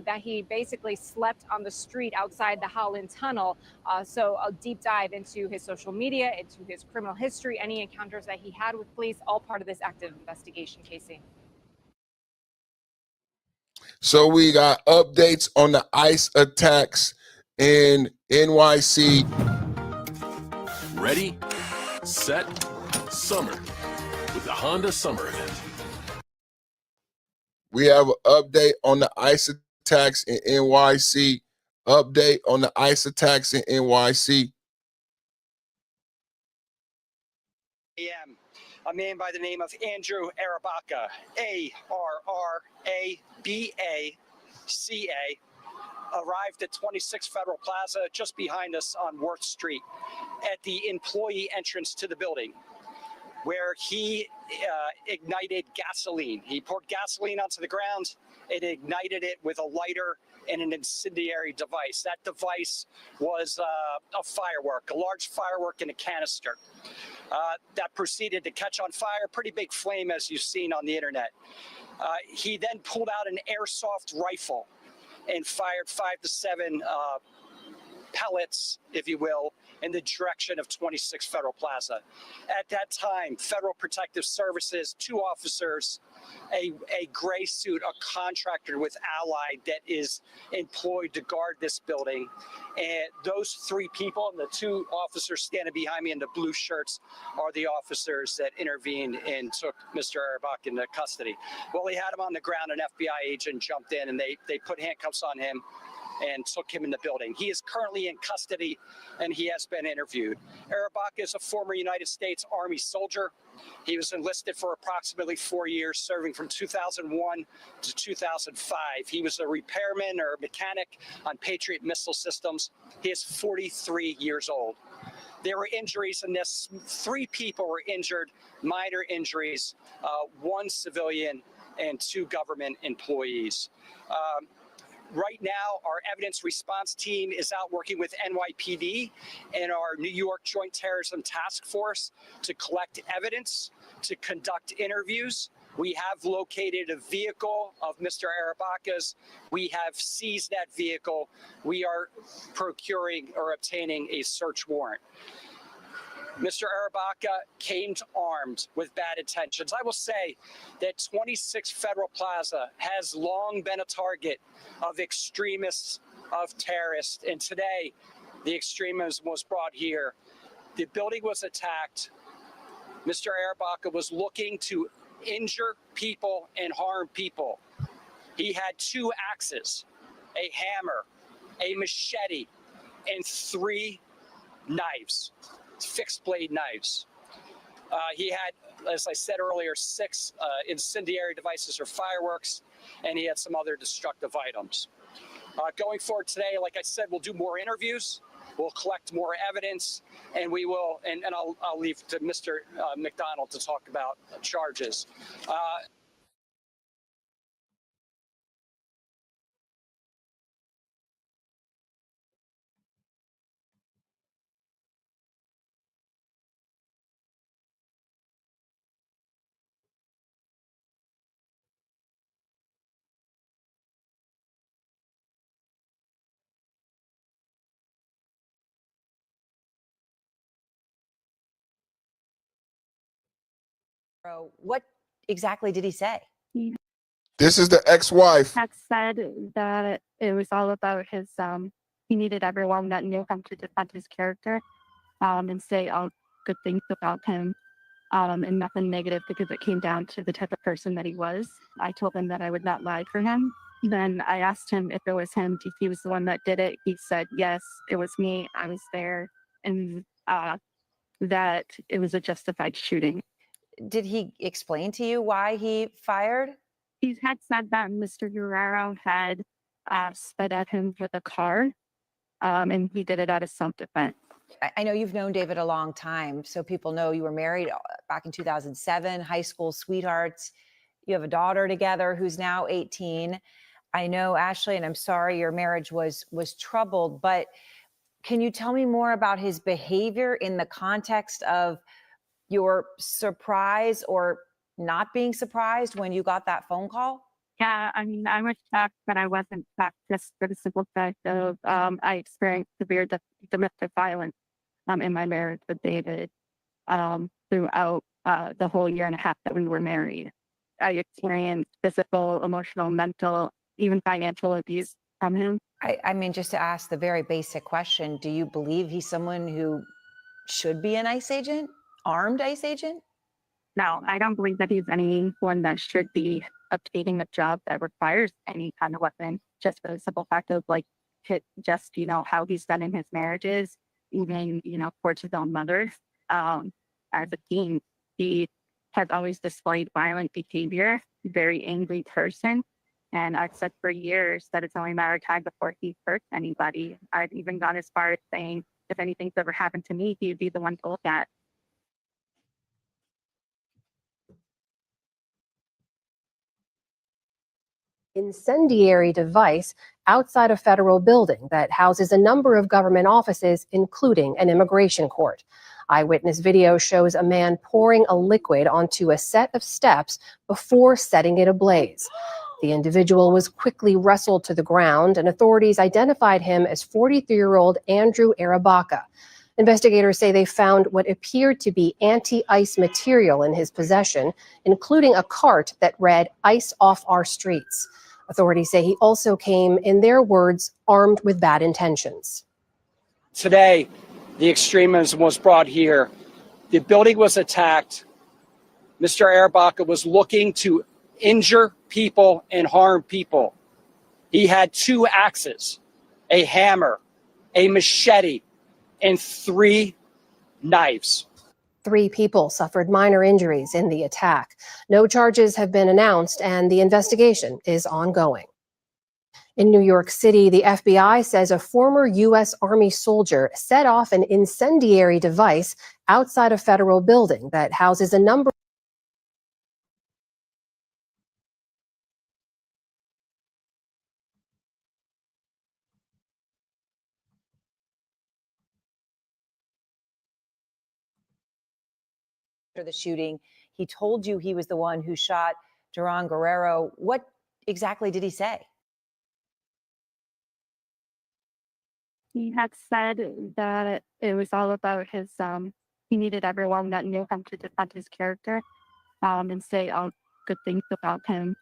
[SPEAKER 2] that he basically slept on the street outside the Holland Tunnel. So a deep dive into his social media, into his criminal history, any encounters that he had with police, all part of this active investigation, Casey.
[SPEAKER 1] So we got updates on the ICE attacks in NYC.
[SPEAKER 19] Ready, set, summer with the Honda Summer Event.
[SPEAKER 1] We have an update on the ICE attacks in NYC. Update on the ICE attacks in NYC.
[SPEAKER 20] A man by the name of Andrew Arabaka, A-R-R-A-B-A-C-A, arrived at 26 Federal Plaza just behind us on Worth Street at the employee entrance to the building, where he ignited gasoline. He poured gasoline onto the ground and ignited it with a lighter and an incendiary device. That device was a firework, a large firework in a canister. That proceeded to catch on fire, pretty big flame as you've seen on the internet. He then pulled out an airsoft rifle and fired 5 to 7 pellets, if you will, in the direction of 26 Federal Plaza. At that time, Federal Protective Services, 2 officers, a gray suit, a contractor with Allied that is employed to guard this building. And those 3 people, and the 2 officers standing behind me in the blue shirts, are the officers that intervened and took Mr. Arabaka into custody. Well, he had him on the ground. An FBI agent jumped in and they put handcuffs on him and took him in the building. He is currently in custody and he has been interviewed. Arabaka is a former United States Army soldier. He was enlisted for approximately 4 years, serving from 2001 to 2005. He was a repairman or a mechanic on Patriot missile systems. He is 43 years old. There were injuries in this. 3 people were injured, minor injuries, 1 civilian and 2 government employees. Right now, our evidence response team is out working with NYPD and our New York Joint Terrorism Task Force to collect evidence, to conduct interviews. We have located a vehicle of Mr. Arabaka's. We have seized that vehicle. We are procuring or obtaining a search warrant. Mr. Arabaka came armed with bad intentions. I will say that 26 Federal Plaza has long been a target of extremists, of terrorists, and today the extremism was brought here. The building was attacked. Mr. Arabaka was looking to injure people and harm people. He had 2 axes, a hammer, a machete, and 3 knives. Fixed blade knives. He had, as I said earlier, 6 incendiary devices or fireworks, and he had some other destructive items. Going forward today, like I said, we'll do more interviews. We'll collect more evidence, and we will, and I'll leave to Mr. McDonald to talk about charges.
[SPEAKER 14] What exactly did he say?
[SPEAKER 1] This is the ex-wife.
[SPEAKER 5] Had said that it was all about his he needed everyone that knew him to defend his character and say all good things about him and nothing negative because it came down to the type of person that he was. I told him that I would not lie for him. Then I asked him if it was him, if he was the one that did it. He said, yes, it was me. I was there. And that it was a justified shooting.
[SPEAKER 14] Did he explain to you why he fired?
[SPEAKER 5] He had said that Mr. Guerrero had sped at him with a car, and he did it out of self-defense.
[SPEAKER 14] I know you've known David a long time, so people know you were married back in 2007, high school sweethearts. You have a daughter together who's now 18. I know, Ashley, and I'm sorry your marriage was troubled, but can you tell me more about his behavior in the context of your surprise or not being surprised when you got that phone call?
[SPEAKER 5] Yeah, I mean, I was shocked, but I wasn't shocked just for the simple fact of I experienced severe domestic violence in my marriage with David throughout the whole year and a half that we were married. I experienced physical, emotional, mental, even financial abuse from him.
[SPEAKER 14] I mean, just to ask the very basic question, do you believe he's someone who should be an ICE agent, armed ICE agent?
[SPEAKER 5] No, I don't believe that he's anyone that should be obtaining a job that requires any kind of weapon, just for the simple fact of like, just, you know, how he's done in his marriages, even, you know, towards his own mother. As a teen, he has always displayed violent behavior, very angry person. And I've said for years that it's only a matter of time before he hurts anybody. I've even gone as far as saying, if anything's ever happened to me, he'd be the one to look at.
[SPEAKER 8] Incendiary device outside a federal building that houses a number of government offices, including an immigration court. Eyewitness video shows a man pouring a liquid onto a set of steps before setting it ablaze. The individual was quickly wrestled to the ground, and authorities identified him as 43-year-old Andrew Arabaca. Investigators say they found what appeared to be anti-ICE material in his possession, including a cart that read "ICE off our streets." Authorities say he also came, in their words, armed with bad intentions.
[SPEAKER 20] Today, the extremism was brought here. The building was attacked. Mr. Arabaca was looking to injure people and harm people. He had 2 axes, a hammer, a machete, and 3 knives.
[SPEAKER 8] 3 people suffered minor injuries in the attack. No charges have been announced, and the investigation is ongoing. In New York City, the FBI says a former U.S. Army soldier set off an incendiary device outside a federal building that houses a number
[SPEAKER 14] After the shooting, he told you he was the one who shot Iran Guerrero. What exactly did he say?
[SPEAKER 5] He had said that it was all about his he needed everyone that knew him to defend his character and say all good things about him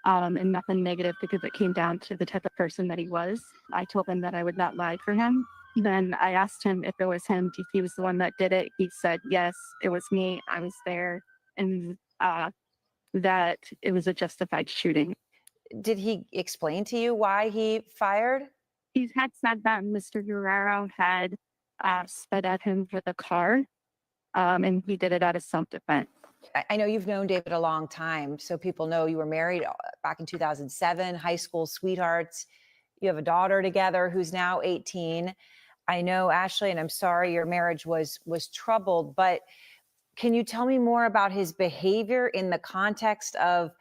[SPEAKER 5] and nothing negative because it came down to the type of person that he was. I told him that I would not lie for him. Then I asked him if it was him, if he was the one that did it. He said, yes, it was me. I was there. And that it was a justified shooting.
[SPEAKER 14] Did he explain to you why he fired?
[SPEAKER 5] He had said that Mr. Guerrero had sped at him with a car, and he did it out of self-defense.
[SPEAKER 14] I know you've known David a long time, so people know you were married back in 2007, high school sweethearts. You have a daughter together who's now 18. I know, Ashley, and I'm sorry your marriage was troubled, but can you tell me more about his behavior in the context of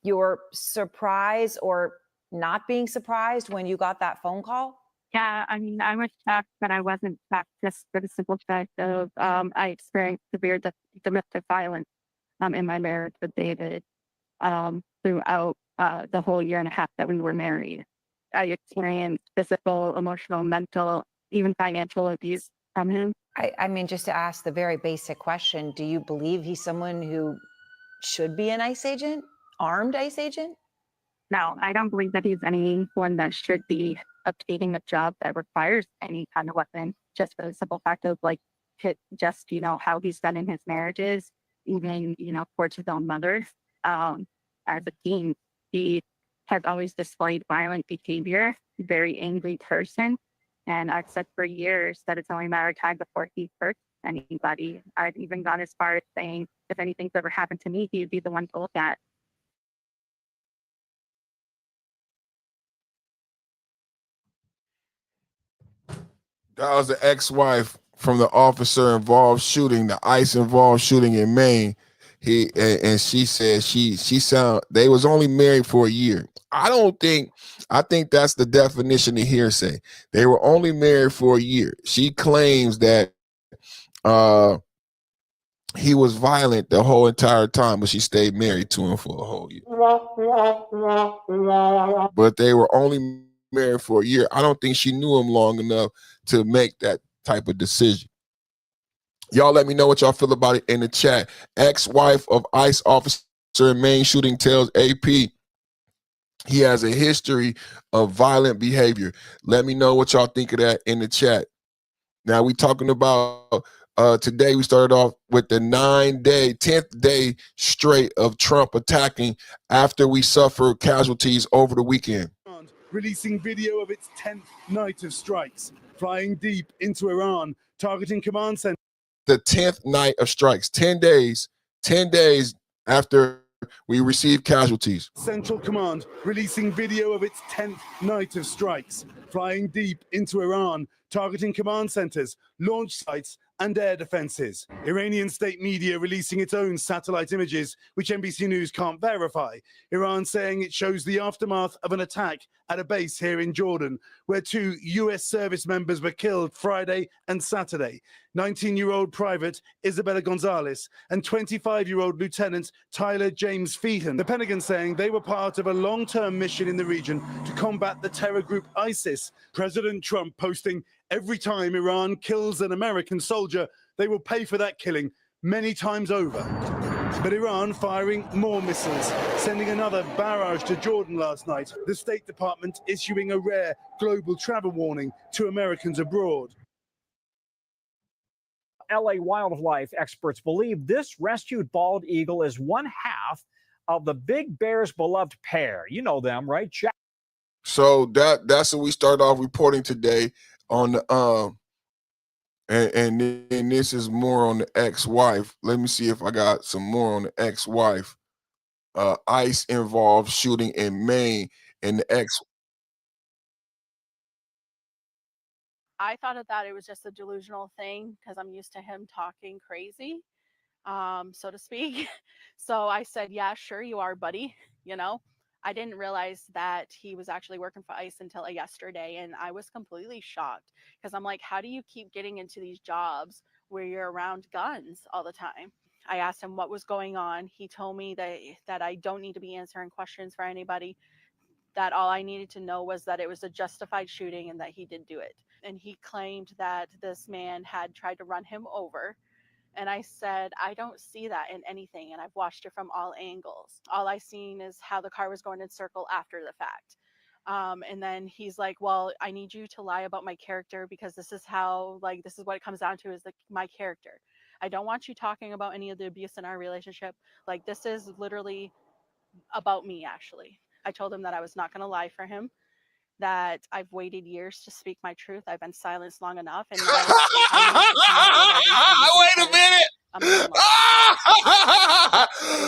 [SPEAKER 14] your surprise or not being surprised when you got that phone call?
[SPEAKER 5] Yeah, I mean, I was shocked, but I wasn't shocked just for the simple fact of I experienced severe domestic violence in my marriage with David throughout the whole year and a half that we were married. I experienced physical, emotional, mental, even financial abuse from him.
[SPEAKER 14] I mean, just to ask the very basic question, do you believe he's someone who should be an ICE agent, armed ICE agent?
[SPEAKER 5] No, I don't believe that he's anyone that should be obtaining a job that requires any kind of weapon, just for the simple fact of like, just, you know, how he's done in his marriages, even, you know, towards his own mother. As a teen, he has always displayed violent behavior, very angry person. And I've said for years that it's only a matter of time before he hurts anybody. I've even gone as far as saying, if anything's ever happened to me, he'd be the one to look at.
[SPEAKER 1] That was the ex-wife from the officer involved shooting, the ICE involved shooting in Maine. And she said they was only married for a year. I think that's the definition of hearsay. They were only married for a year. She claims that he was violent the whole entire time, but she stayed married to him for a whole year. But they were only married for a year. I don't think she knew him long enough to make that type of decision. Y'all let me know what y'all feel about it in the chat. Ex-wife of ICE officer in Maine shooting tells AP he has a history of violent behavior. Let me know what y'all think of that in the chat. Now we talking about today we started off with the 10th day straight of Trump attacking after we suffered casualties over the weekend.
[SPEAKER 6] Releasing video of its 10th night of strikes, flying deep into Iran, targeting command centers.
[SPEAKER 1] The 10th night of strikes, 10 days after we received casualties.
[SPEAKER 6] Central Command releasing video of its 10th night of strikes, flying deep into Iran, targeting command centers, launch sites, and air defenses. Iranian state media releasing its own satellite images, which NBC News can't verify. Iran saying it shows the aftermath of an attack at a base here in Jordan, where 2 U.S. service members were killed Friday and Saturday. 19-year-old Private Isabella Gonzalez and 25-year-old Lieutenant Tyler James Feehan. The Pentagon saying they were part of a long-term mission in the region to combat the terror group ISIS. President Trump posting, every time Iran kills an American soldier, they will pay for that killing many times over. But Iran firing more missiles, sending another barrage to Jordan last night. The State Department issuing a rare global travel warning to Americans abroad.
[SPEAKER 7] LA wildlife experts believe this rescued bald eagle is one half of the Big Bear's beloved pair. You know them, right? Jack.
[SPEAKER 1] So that's what we start off reporting today on the and this is more on the ex-wife. Let me see if I got some more on the ex-wife. ICE involved shooting in Maine, and the ex.
[SPEAKER 21] I thought that it was just a delusional thing because I'm used to him talking crazy, so to speak. So I said, yeah, sure you are, buddy. You know, I didn't realize that he was actually working for ICE until yesterday. And I was completely shocked because I'm like, how do you keep getting into these jobs where you're around guns all the time? I asked him what was going on. He told me that I don't need to be answering questions for anybody, that all I needed to know was that it was a justified shooting and that he did do it. And he claimed that this man had tried to run him over. And I said, I don't see that in anything. And I've watched it from all angles. All I seen is how the car was going in circle after the fact. And then he's like, well, I need you to lie about my character because this is how, like, this is what it comes down to is my character. I don't want you talking about any of the abuse in our relationship. Like, this is literally about me, actually. I told him that I was not going to lie for him, that I've waited years to speak my truth. I've been silenced long enough. And
[SPEAKER 1] wait a minute.
[SPEAKER 21] It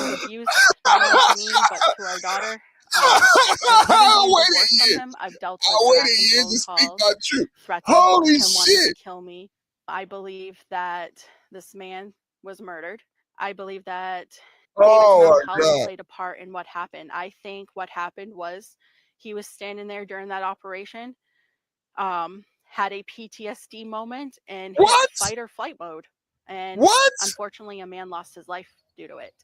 [SPEAKER 21] was abuse, not only to me, but to our daughter. I've never
[SPEAKER 1] I
[SPEAKER 21] been
[SPEAKER 1] waited
[SPEAKER 21] divorced from
[SPEAKER 1] years.
[SPEAKER 21] him. I've dealt
[SPEAKER 1] I
[SPEAKER 21] with
[SPEAKER 1] waited
[SPEAKER 21] harassing
[SPEAKER 1] years
[SPEAKER 21] phone
[SPEAKER 1] to speak
[SPEAKER 21] calls,
[SPEAKER 1] my truth.
[SPEAKER 21] threats of
[SPEAKER 1] Holy
[SPEAKER 21] him wanting to
[SPEAKER 1] shit.
[SPEAKER 21] kill me. I believe that this man was murdered. I believe that David's
[SPEAKER 1] Oh
[SPEAKER 21] mental
[SPEAKER 1] my
[SPEAKER 21] health
[SPEAKER 1] God.
[SPEAKER 21] played a part in what happened. I think what happened was he was standing there during that operation, had a PTSD moment and hit
[SPEAKER 1] What?
[SPEAKER 21] fight or flight mode. And
[SPEAKER 1] What?
[SPEAKER 21] unfortunately, a man lost his life due to it.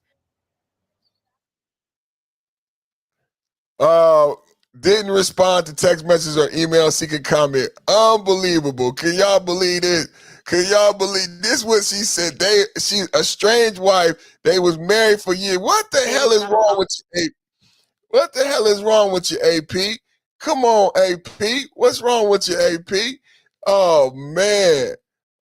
[SPEAKER 1] Didn't respond to text messages or email seeking comment. Unbelievable. Can y'all believe this? Can y'all believe this? What she said? She's a strange wife. They was married for years. What the hell is wrong with you, AP? What the hell is wrong with you, AP? Come on, AP. What's wrong with you, AP? Oh man.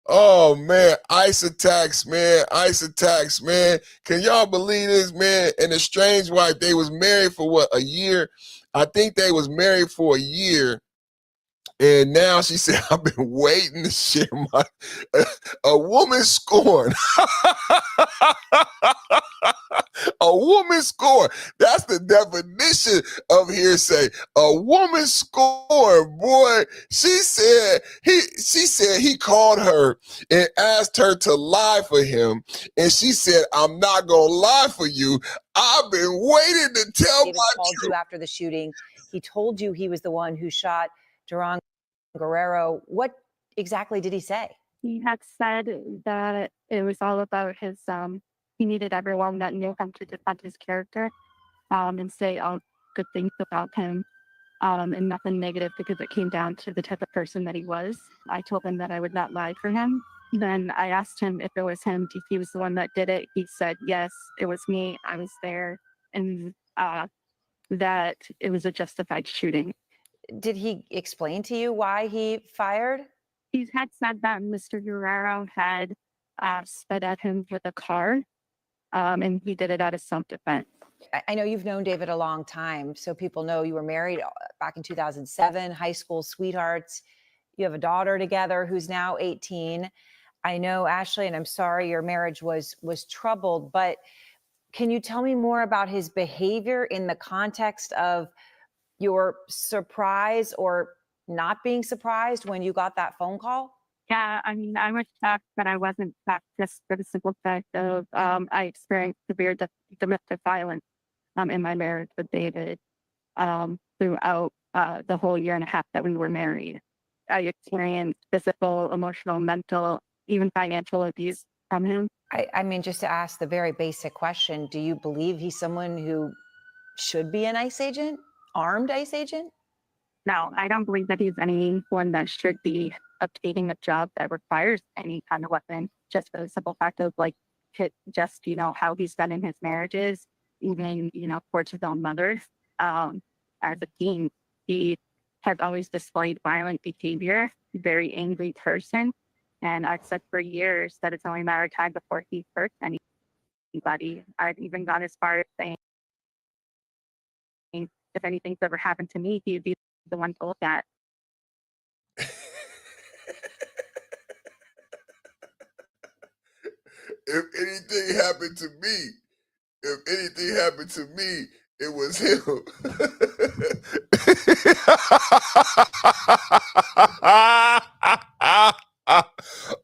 [SPEAKER 1] Oh man, ICE attacks, man. ICE attacks, man. Can y'all believe this, man? And a strange wife, they was married for what, a year? I think they was married for a year. And now she said, I've been waiting to share my a woman scorned. A woman scorned. That's the definition of hearsay. A woman scorned, boy. She said he called her and asked her to lie for him. And she said, I'm not gonna lie for you. I've been waiting to tell
[SPEAKER 9] David
[SPEAKER 1] my
[SPEAKER 9] called
[SPEAKER 1] truth.
[SPEAKER 9] you after the shooting. He told you he was the one who shot Duran Guerrero. What exactly did he say?
[SPEAKER 5] He had said that it was all about his, he needed everyone that knew him to defend his character, and say all good things about him, and nothing negative, because it came down to the type of person that he was. I told him that I would not lie for him. Then I asked him if it was him, if he was the one that did it. He said, yes, it was me. I was there. And that it was a justified shooting.
[SPEAKER 9] Did he explain to you why he fired?
[SPEAKER 5] He had said that Mr. Guerrero had sped at him with a car, and he did it out of self-defense.
[SPEAKER 9] I know you've known David a long time, so people know you were married back in 2007, high school sweethearts. You have a daughter together who's now 18. I know, Ashley, and I'm sorry your marriage was troubled, but can you tell me more about his behavior in the context of your surprise or not being surprised when you got that phone call?
[SPEAKER 5] Yeah, I mean, I was shocked, but I wasn't shocked just for the simple fact of I experienced severe domestic violence in my marriage with David throughout the whole year and a half that we were married. I experienced physical, emotional, mental, even financial abuse from him.
[SPEAKER 9] I mean, just to ask the very basic question, do you believe he's someone who should be an ICE agent, armed ICE agent?
[SPEAKER 5] No, I don't believe that he's anyone that should be obtaining a job that requires any kind of weapon, just for the simple fact of just, how he's done in his marriages, even, towards his own mother. As a teen, he has always displayed violent behavior, very angry person. And I've said for years that it's only a matter of time before he hurts anybody. I've even gone as far as saying, if anything's ever happened to me, he'd be the one to look at.
[SPEAKER 1] If anything happened to me, it was him.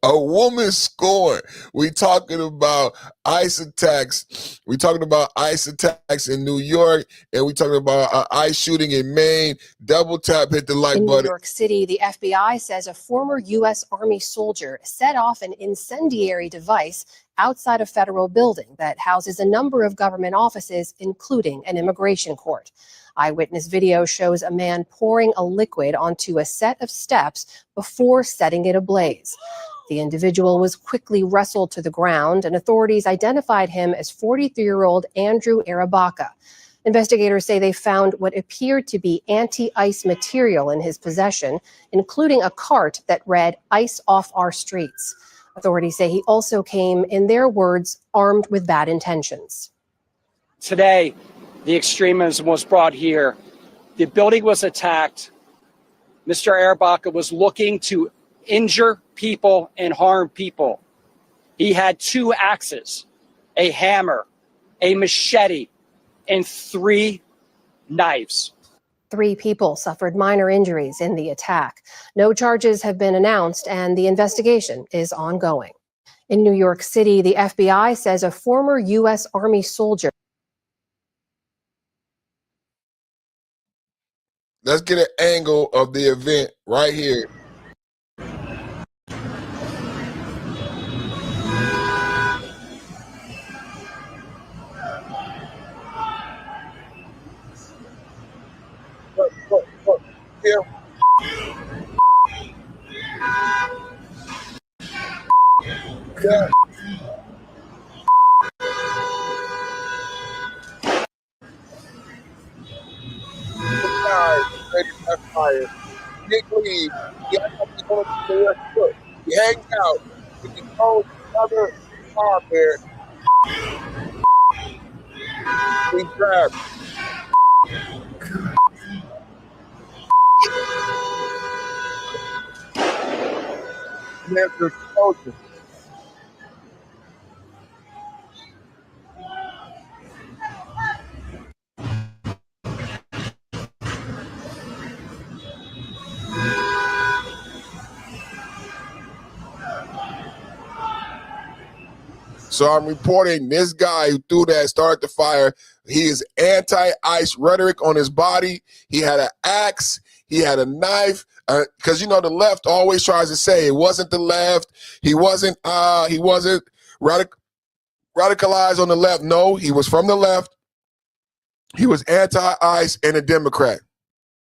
[SPEAKER 1] A woman scorned. We talking about ICE attacks. We talking about ICE attacks in New York, and we talking about ICE shooting in Maine. Double tap, hit the like
[SPEAKER 8] In New
[SPEAKER 1] button.
[SPEAKER 8] York City, the FBI says a former U.S. Army soldier set off an incendiary device outside a federal building that houses a number of government offices, including an immigration court. Eyewitness video shows a man pouring a liquid onto a set of steps before setting it ablaze. The individual was quickly wrestled to the ground, and authorities identified him as 43-year-old Andrew Arabaka. Investigators say they found what appeared to be anti-ICE material in his possession, including a cart that read "ICE off our streets." Authorities say he also came, in their words, armed with bad intentions.
[SPEAKER 20] Today, the extremism was brought here. The building was attacked. Mr. Arabaka was looking to injure people and harm people. He had 2 axes, a hammer, a machete, and 3 knives.
[SPEAKER 8] 3 people suffered minor injuries in the attack. No charges have been announced, and the investigation is ongoing. In New York City, the FBI says a former U.S. Army soldier.
[SPEAKER 1] Let's get an angle of the event right here. Look, here. Yeah. Fire. Nick Lee, he hangs out with his own other car there. He grabbed. There's exposure. So I'm reporting this guy who threw that, started the fire. He is anti-ICE rhetoric on his body. He had an axe. He had a knife. Because the left always tries to say it wasn't the left. He wasn't radicalized on the left. No, he was from the left. He was anti-ICE and a Democrat.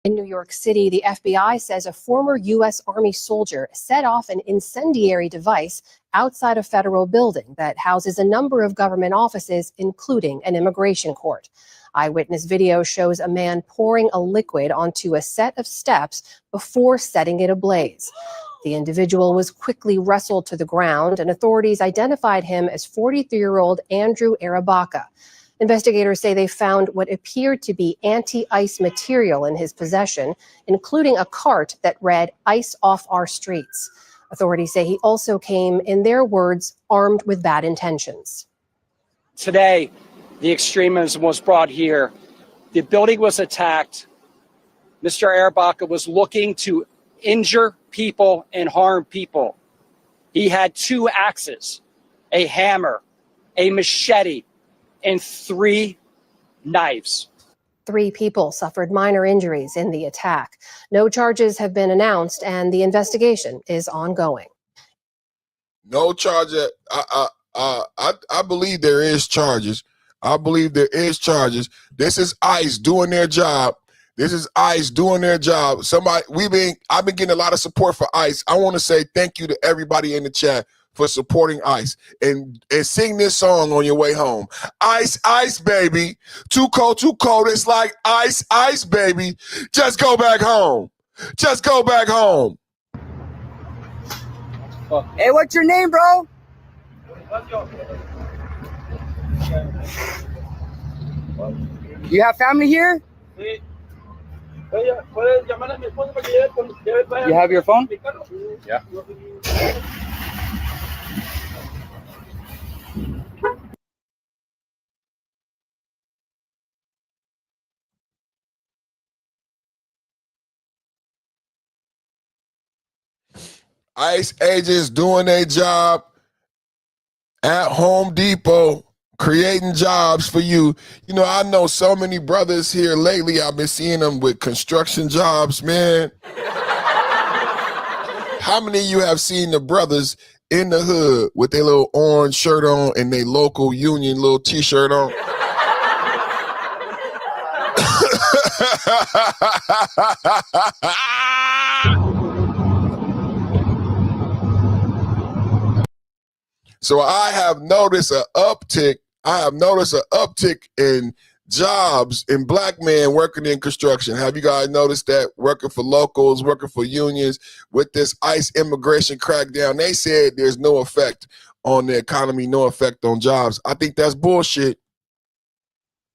[SPEAKER 8] In New York City, the FBI says a former U.S. Army soldier set off an incendiary device outside a federal building that houses a number of government offices, including an immigration court. Eyewitness video shows a man pouring a liquid onto a set of steps before setting it ablaze. The individual was quickly wrestled to the ground, and authorities identified him as 43-year-old Andrew Arabaka. Investigators say they found what appeared to be anti-ICE material in his possession, including a cart that read "ICE off our streets." Authorities say he also came, in their words, armed with bad intentions.
[SPEAKER 20] Today, the extremism was brought here. The building was attacked. Mr. Arabaka was looking to injure people and harm people. He had 2 axes, a hammer, a machete, and 3 knives.
[SPEAKER 8] 3 people suffered minor injuries in the attack. No charges have been announced, and the investigation is ongoing.
[SPEAKER 1] No charges. I believe there is charges. I believe there is charges. This is ICE doing their job. This is ICE doing their job. I've been getting a lot of support for ICE. I want to say thank you to everybody in the chat for supporting ICE and sing this song on your way home. Ice, ice, baby. Too cold, it's like ice, ice, baby. Just go back home. Just go back home.
[SPEAKER 10] Hey, what's your name, bro? You have family here? You have your phone?
[SPEAKER 20] Yeah.
[SPEAKER 1] ICE agents doing their job at Home Depot, creating jobs for you. I know so many brothers here lately. I've been seeing them with construction jobs, man. How many of you have seen the brothers in the hood with their little orange shirt on and their local union little t-shirt on? So I have noticed an uptick. In jobs in black men working in construction. Have you guys noticed that? Working for locals, working for unions with this ICE immigration crackdown. They said there's no effect on the economy, no effect on jobs. I think that's bullshit.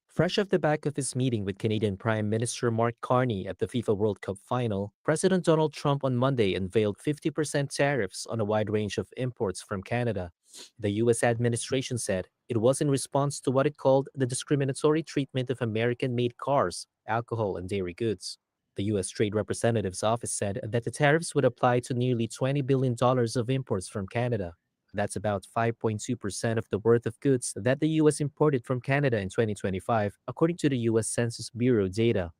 [SPEAKER 11] Fresh off the back of his meeting with Canadian Prime Minister Mark Carney at the FIFA World Cup final, President Donald Trump on Monday unveiled 50% tariffs on a wide range of imports from Canada. The U.S. administration said it was in response to what it called the discriminatory treatment of American-made cars, alcohol, and dairy goods. The U.S. Trade Representative's office said that the tariffs would apply to nearly $20 billion of imports from Canada. That's about 5.2% of the worth of goods that the U.S. imported from Canada in 2025, according to the U.S. Census Bureau data.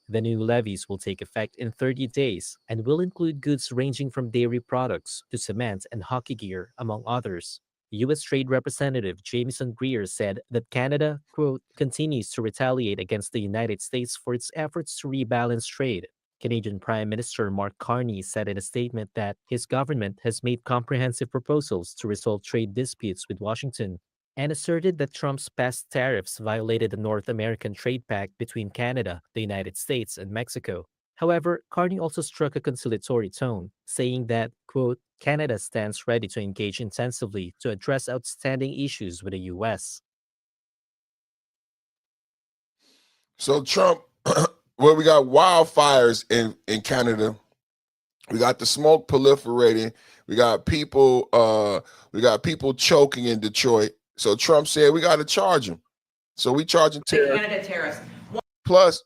[SPEAKER 11] The new levies will take effect in 30 days and will include goods ranging from dairy products to cement and hockey gear, among others. U.S. Trade Representative Jamieson Greer said that Canada, quote, continues to retaliate against the United States for its efforts to rebalance trade. Canadian Prime Minister Mark Carney said in a statement that his government has made comprehensive proposals to resolve trade disputes with Washington, and asserted that Trump's past tariffs violated the North American Trade Pact between Canada, the United States, and Mexico. However, Carney also struck a conciliatory tone, saying that, quote, Canada stands ready to engage intensively to address outstanding issues with the U.S.
[SPEAKER 1] So Trump, well, we got wildfires in Canada. We got the smoke proliferating. We got people choking in Detroit. So Trump said we got to charge him. So we charging
[SPEAKER 13] Canada tariffs.
[SPEAKER 1] Plus,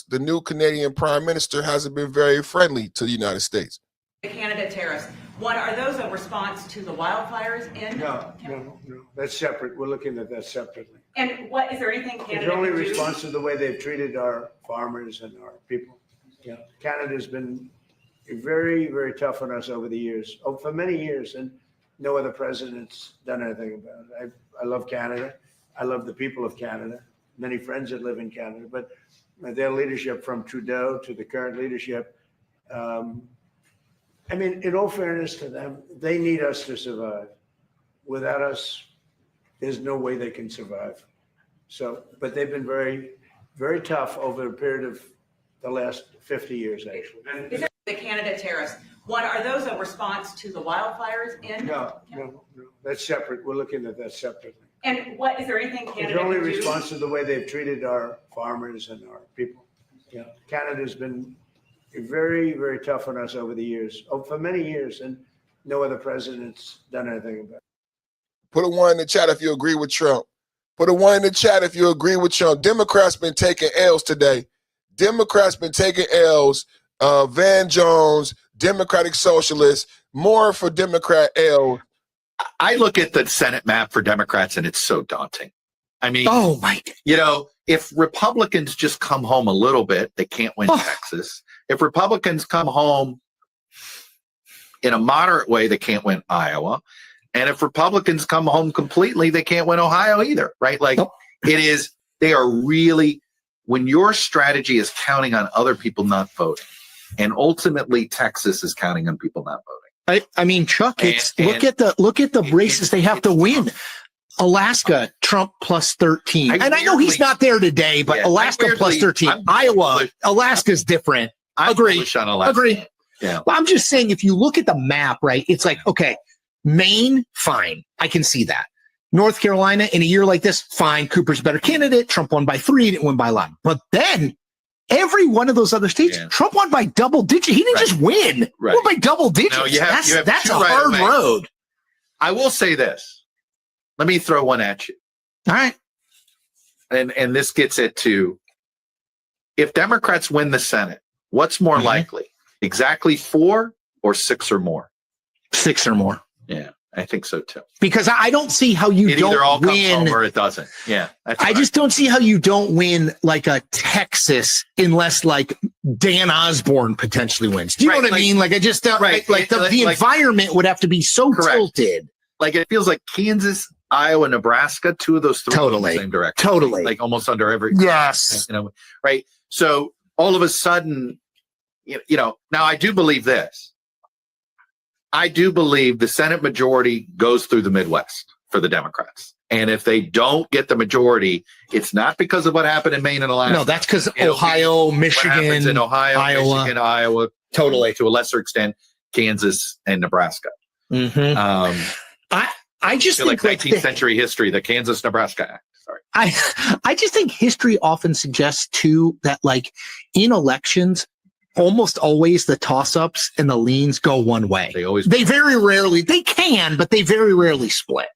[SPEAKER 1] the new Canadian Prime Minister hasn't been very friendly to the United States.
[SPEAKER 13] The Canada tariffs. One, are those a response to the wildfires in?
[SPEAKER 16] No. That's separate. We're looking at that separately.
[SPEAKER 13] And what is there anything Canada
[SPEAKER 16] It's only
[SPEAKER 13] can do?
[SPEAKER 16] response to the way they've treated our farmers and our people. Yeah, Canada's been very, very tough on us over the years, for many years, and no other president's done anything about it. I love Canada. I love the people of Canada. Many friends that live in Canada, but their leadership from Trudeau to the current leadership, I mean, in all fairness to them, they need us to survive. Without us, there's no way they can survive. So, but they've been very, very tough over a period of the last 50 years, actually.
[SPEAKER 13] Is there the Canada tariffs? One, are those a response to the wildfires in?
[SPEAKER 16] No. That's separate. We're looking at that separately.
[SPEAKER 13] And what is there anything Canada
[SPEAKER 16] It's only
[SPEAKER 13] can do?
[SPEAKER 16] response to the way they've treated our farmers and our people. Yeah, Canada's been very, very tough on us over the years, for many years, and no other president's done anything about it.
[SPEAKER 1] Put a 1 in the chat if you agree with Trump. Put a 1 in the chat if you agree with Trump. Democrats been taking L's today. Democrats been taking L's. Van Jones, Democratic Socialists, more for Democrat L.
[SPEAKER 22] I look at the Senate map for Democrats and it's so daunting. I mean, if Republicans just come home a little bit, they can't win Texas. If Republicans come home in a moderate way, they can't win Iowa. And if Republicans come home completely, they can't win Ohio either, right? Like they are really, when your strategy is counting on other people not voting, and ultimately Texas is counting on people not voting.
[SPEAKER 24] I mean, Chuck, look at the races they have to win. Alaska, Trump plus 13. And I know he's not there today, but Alaska plus 13. Iowa, Alaska's different. Agree. Agree.
[SPEAKER 22] Yeah.
[SPEAKER 24] Well, I'm just saying, if you look at the map, right, it's like, okay, Maine, fine. I can see that. North Carolina, in a year like this, fine. Cooper's a better candidate. Trump won by 3, didn't win by a lot. But then every one of those other states, Trump won by double digits. He didn't just win. He won by double digits.
[SPEAKER 22] No, you have
[SPEAKER 24] that's a hard road.
[SPEAKER 22] I will say this. Let me throw one at you.
[SPEAKER 24] All right.
[SPEAKER 22] And this gets it to, if Democrats win the Senate, what's more likely? Exactly 4 or 6 or more?
[SPEAKER 24] 6 or more.
[SPEAKER 22] Yeah, I think so too.
[SPEAKER 24] Because I don't see how you
[SPEAKER 22] It
[SPEAKER 24] don't
[SPEAKER 22] either all comes
[SPEAKER 24] win.
[SPEAKER 22] home or it doesn't. Yeah.
[SPEAKER 24] I just don't see how you don't win like a Texas unless like Dan Osborne potentially wins. Do you know what I mean? Like I just don't, the environment would have to be so tilted.
[SPEAKER 22] Like it feels like Kansas, Iowa, Nebraska, 2 of those 3 go in the same direction.
[SPEAKER 24] Totally.
[SPEAKER 22] Like almost under every.
[SPEAKER 24] Yes.
[SPEAKER 22] Right. So all of a sudden, now I do believe this. I do believe the Senate majority goes through the Midwest for the Democrats. And if they don't get the majority, it's not because of what happened in Maine and Alaska.
[SPEAKER 24] No, that's because Ohio, Michigan,
[SPEAKER 22] what happens in Ohio,
[SPEAKER 24] Iowa.
[SPEAKER 22] Michigan, Iowa, totally to a lesser extent, Kansas and Nebraska.
[SPEAKER 24] Mm-hmm. I just
[SPEAKER 22] feel
[SPEAKER 24] think
[SPEAKER 22] like 19th century history, the Kansas-Nebraska Act. Sorry.
[SPEAKER 24] I just think history often suggests too that like in elections, almost always the toss-ups and the leans go one way. They very rarely, they can, but they very rarely split.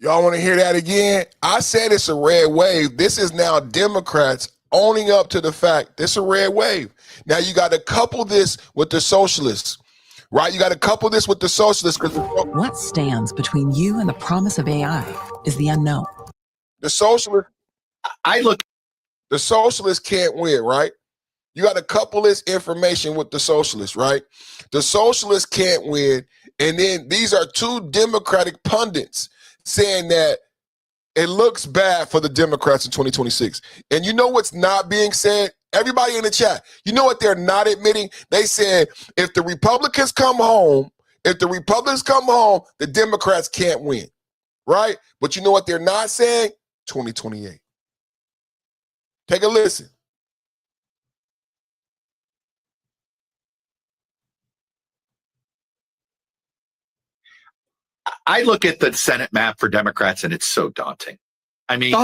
[SPEAKER 1] Y'all want to hear that again? I said it's a red wave. This is now Democrats owning up to the fact this is a red wave. Now you got to couple this with the socialists, right? You got to couple this with the socialists.
[SPEAKER 4] What stands between you and the promise of AI is the unknown.
[SPEAKER 1] The socialists, the socialists can't win, right? You got to couple this information with the socialists, right? The socialists can't win. And then these are two Democratic pundits saying that it looks bad for the Democrats in 2026. And you know what's not being said? Everybody in the chat, you know what they're not admitting? They said if the Republicans come home, the Democrats can't win, right? But you know what they're not saying? 2028. Take a listen.
[SPEAKER 22] I look at the Senate map for Democrats and it's so daunting. I mean,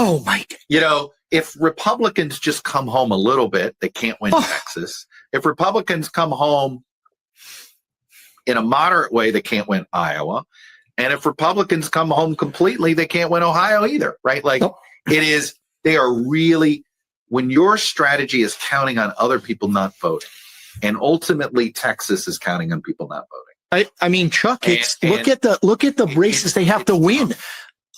[SPEAKER 22] if Republicans just come home a little bit, they can't win Texas. If Republicans come home in a moderate way, they can't win Iowa. And if Republicans come home completely, they can't win Ohio either, right? Like they are really, when your strategy is counting on other people not voting, and ultimately Texas is counting on people not voting.
[SPEAKER 24] I mean, Chuck, look at the races they have to win.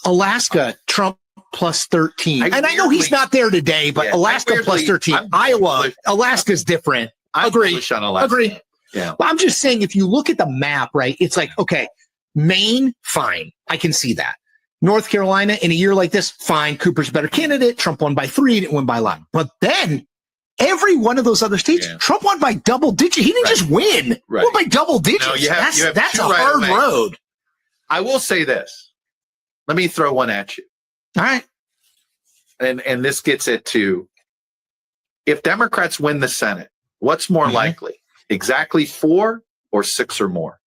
[SPEAKER 24] Alaska, Trump plus 13. And I know he's not there today, but Alaska plus 13. Iowa, Alaska's different. Agree. Agree.
[SPEAKER 22] Yeah.
[SPEAKER 24] But I'm just saying, if you look at the map, right, it's like, okay, Maine, fine. I can see that. North Carolina, in a year like this, fine. Cooper's a better candidate. Trump won by 3, didn't win by a lot. But then every one of those other states, Trump won by double digits. He didn't just win. He won by double digits.
[SPEAKER 22] No, you have
[SPEAKER 24] that's
[SPEAKER 22] two
[SPEAKER 24] a
[SPEAKER 22] right
[SPEAKER 24] hard
[SPEAKER 22] away.
[SPEAKER 24] road.
[SPEAKER 22] I will say this. Let me throw one at you.
[SPEAKER 24] All right.
[SPEAKER 22] And this gets it to, if Democrats win the Senate, what's more likely? Exactly 4 or 6 or more?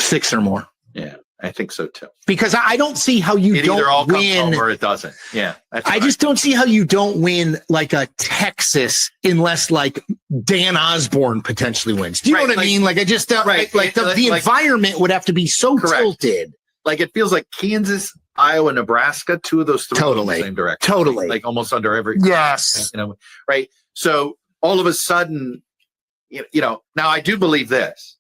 [SPEAKER 24] 6 or more.
[SPEAKER 22] Yeah, I think so too.
[SPEAKER 24] Because I don't see how you
[SPEAKER 22] It
[SPEAKER 24] don't
[SPEAKER 22] either all comes
[SPEAKER 24] win.
[SPEAKER 22] home or it doesn't. Yeah.
[SPEAKER 24] I just don't see how you don't win like a Texas unless like Dan Osborne potentially wins. Do you know what I mean? Like I just don't, the environment would have to be so tilted.
[SPEAKER 22] Like it feels like Kansas, Iowa, Nebraska, 2 of those 3 go in the same direction.
[SPEAKER 24] Totally.
[SPEAKER 22] Like almost under every.
[SPEAKER 24] Yes.
[SPEAKER 22] Right. So all of a sudden, now I do believe this.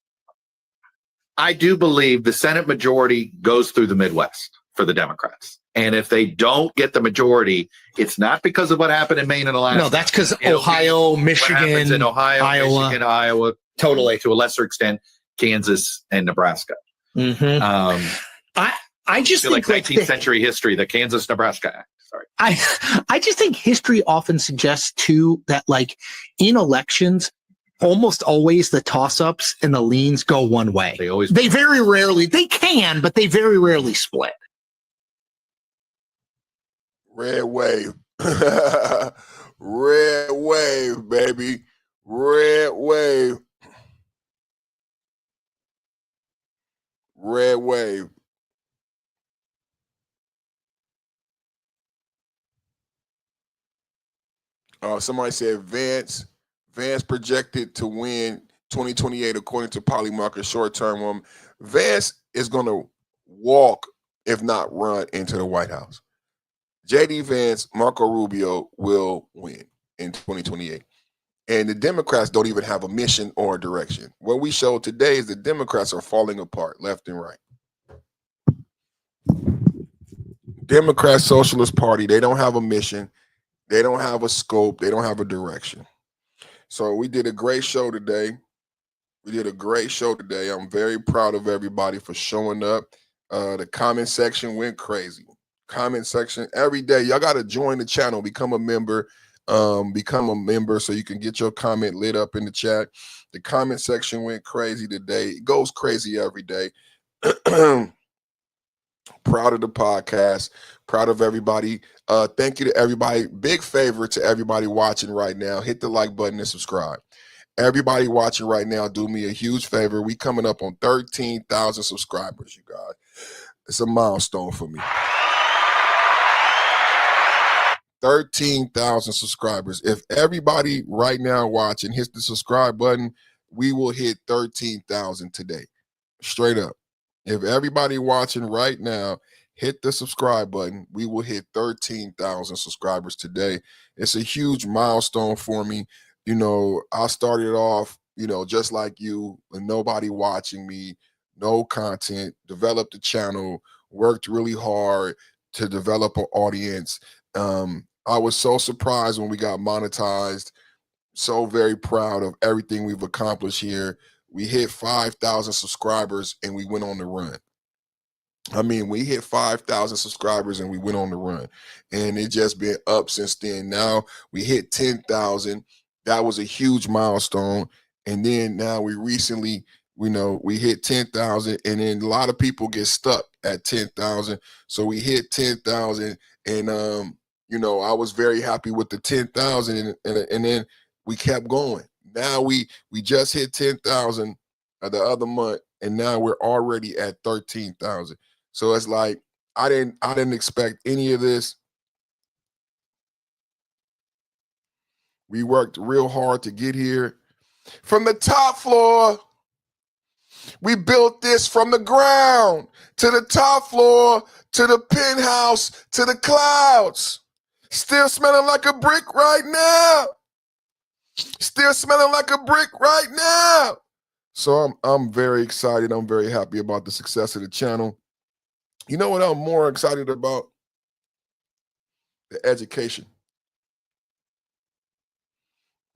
[SPEAKER 22] I do believe the Senate majority goes through the Midwest for the Democrats. And if they don't get the majority, it's not because of what happened in Maine and Alaska.
[SPEAKER 24] No, that's because Ohio, Michigan,
[SPEAKER 22] what happens in Ohio,
[SPEAKER 24] Iowa.
[SPEAKER 22] Michigan, Iowa, totally to a lesser extent, Kansas and Nebraska.
[SPEAKER 24] Mm-hmm. I just
[SPEAKER 22] feel like
[SPEAKER 24] think
[SPEAKER 22] 19th century history, the Kansas-Nebraska Act. Sorry.
[SPEAKER 24] I just think history often suggests too that like in elections, almost always the toss-ups and the leans go one way. They very rarely, they can, but they very rarely split.
[SPEAKER 1] Red wave. Red wave, baby. Red wave. Red wave. Somebody said Vance projected to win 2028 according to Polymarket short-term one. Vance is going to walk, if not run, into the White House. J.D. Vance, Marco Rubio will win in 2028. And the Democrats don't even have a mission or a direction. What we showed today is the Democrats are falling apart left and right. Democrat Socialist Party, they don't have a mission. They don't have a scope. They don't have a direction. So we did a great show today. I'm very proud of everybody for showing up. The comment section went crazy. Comment section every day. Y'all got to join the channel, become a member so you can get your comment lit up in the chat. The comment section went crazy today. It goes crazy every day. Proud of the podcast. Proud of everybody. Thank you to everybody. Big favor to everybody watching right now. Hit the like button and subscribe. Everybody watching right now, do me a huge favor. We coming up on 13,000 subscribers, you guys. It's a milestone for me. 13,000 subscribers. If everybody right now watching hits the subscribe button, we will hit 13,000 today. Straight up. If everybody watching right now hit the subscribe button, we will hit 13,000 subscribers today. It's a huge milestone for me. You know, I started off, you know, just like you, with nobody watching me, no content, developed the channel, worked really hard to develop an audience. I was so surprised when we got monetized. So very proud of everything we've accomplished here. We hit 5,000 subscribers and we went on the run. I mean, we hit 5,000 subscribers and we went on the run. And it just been up since then. Now we hit 10,000. That was a huge milestone. And then now we recently, we hit 10,000, and then a lot of people get stuck at 10,000. So we hit 10,000, and I was very happy with the 10,000, and then we kept going. Now we just hit 10,000 the other month, and now we're already at 13,000. So it's like I didn't expect any of this. We worked real hard to get here. From the top floor, we built this from the ground to the top floor, to the penthouse, to the clouds. Still smelling like a brick right now. Still smelling like a brick right now. So I'm very excited. I'm very happy about the success of the channel. You know what I'm more excited about? The education.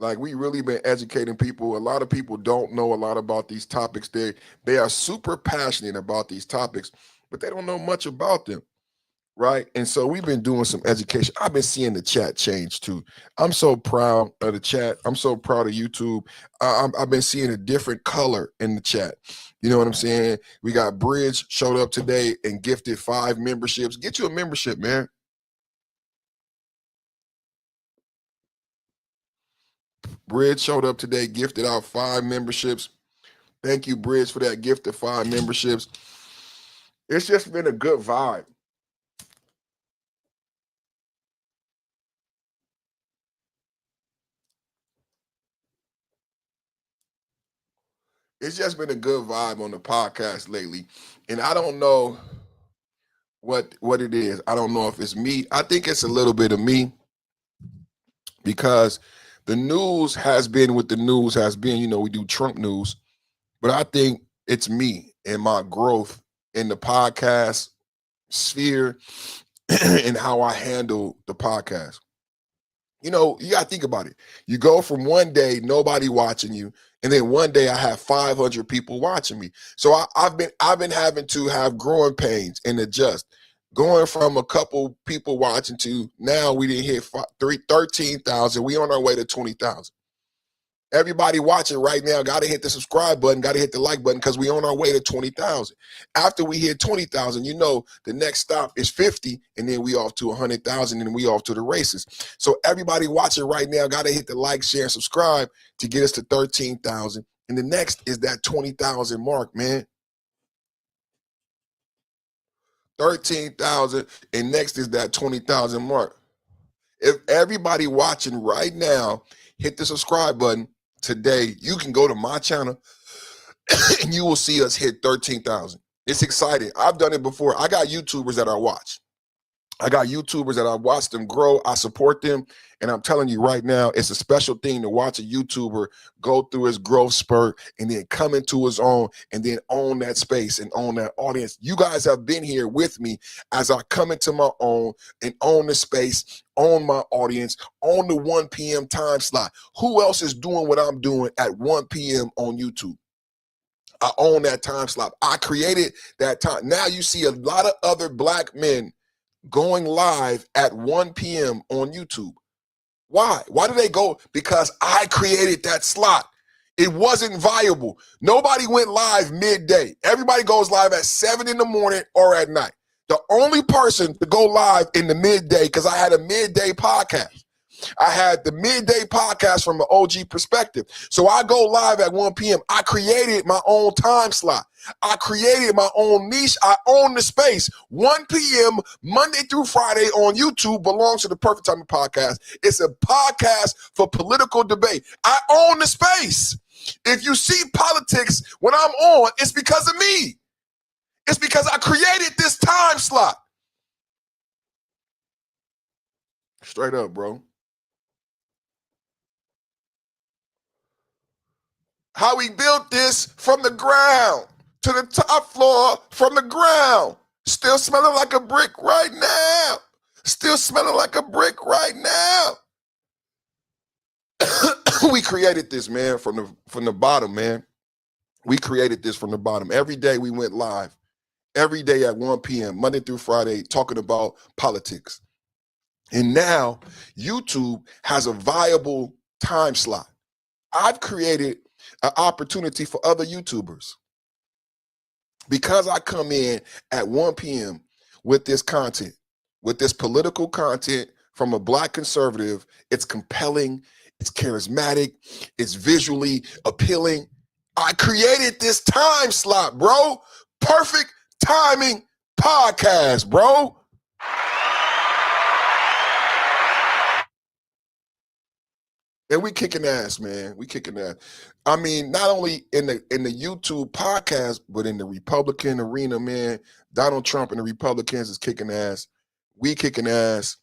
[SPEAKER 1] Like, we really been educating people. A lot of people don't know a lot about these topics. They are super passionate about these topics, but they don't know much about them, right? And so we've been doing some education. I've been seeing the chat change too. I'm so proud of the chat. I'm so proud of YouTube. I've been seeing a different color in the chat. You know what I'm saying? We got Bridge showed up today and gifted 5 memberships. Get you a membership, man. Bridge showed up today, gifted out 5 memberships. Thank you, Bridge, for that gift of 5 memberships. It's just been a good vibe. It's just been a good vibe on the podcast lately. And I don't know what it is. I don't know if it's me. I think it's a little bit of me, because the news has been what the news has been. You know, we do Trump news, but I think it's me and my growth in the podcast sphere and how I handle the podcast. You know, you got to think about it. You go from one day, nobody watching you, and then one day I have 500 people watching me. So I've been having to have growing pains and adjust. Going from a couple people watching to now we didn't hit 13,000. We on our way to 20,000. Everybody watching right now got to hit the subscribe button, got to hit the like button, because we on our way to 20,000. After we hit 20,000, you know, the next stop is 50, and then we off to 100,000, and we off to the races. So everybody watching right now got to hit the like, share, and subscribe to get us to 13,000. And the next is that 20,000 mark, man. 13,000, and next is that 20,000 mark. If everybody watching right now hit the subscribe button today, you can go to my channel and you will see us hit 13,000. It's exciting. I've done it before. I got YouTubers that I watch. I got YouTubers that I watch them grow. I support them. And I'm telling you right now, it's a special thing to watch a YouTuber go through his growth spurt and then come into his own and then own that space and own that audience. You guys have been here with me as I come into my own and own the space, own my audience, own the 1 p.m. time slot. Who else is doing what I'm doing at 1 p.m. on YouTube? I own that time slot. I created that time. Now you see a lot of other Black men going live at 1 p.m. on YouTube. Why? Why do they go? Because I created that slot. It wasn't viable. Nobody went live midday. Everybody goes live at 7 in the morning or at night. The only person to go live in the midday, because I had a midday podcast. I had the midday podcast from an OG perspective. So I go live at 1 p.m. I created my own time slot. I created my own niche. I own the space. 1 p.m. Monday through Friday on YouTube belongs to the Perfect Timing Podcast. It's a podcast for political debate. I own the space. If you see politics when I'm on, it's because of me. It's because I created this time slot. Straight up, bro. How we built this from the ground to the top floor from the ground. Still smelling like a brick right now. Still smelling like a brick right now. We created this, man, from the bottom, man. We created this from the bottom. Every day we went live. Every day at 1 p.m., Monday through Friday, talking about politics. And now YouTube has a viable time slot. I've created an opportunity for other YouTubers. Because I come in at 1 p.m. with this content, with this political content from a Black conservative, it's compelling, it's charismatic, it's visually appealing. I created this time slot, bro. Perfect Timing Podcast, bro. And we kicking ass, man. We kicking ass. I mean, not only in the YouTube podcast, but in the Republican arena, man. Donald Trump and the Republicans is kicking ass. We kicking ass.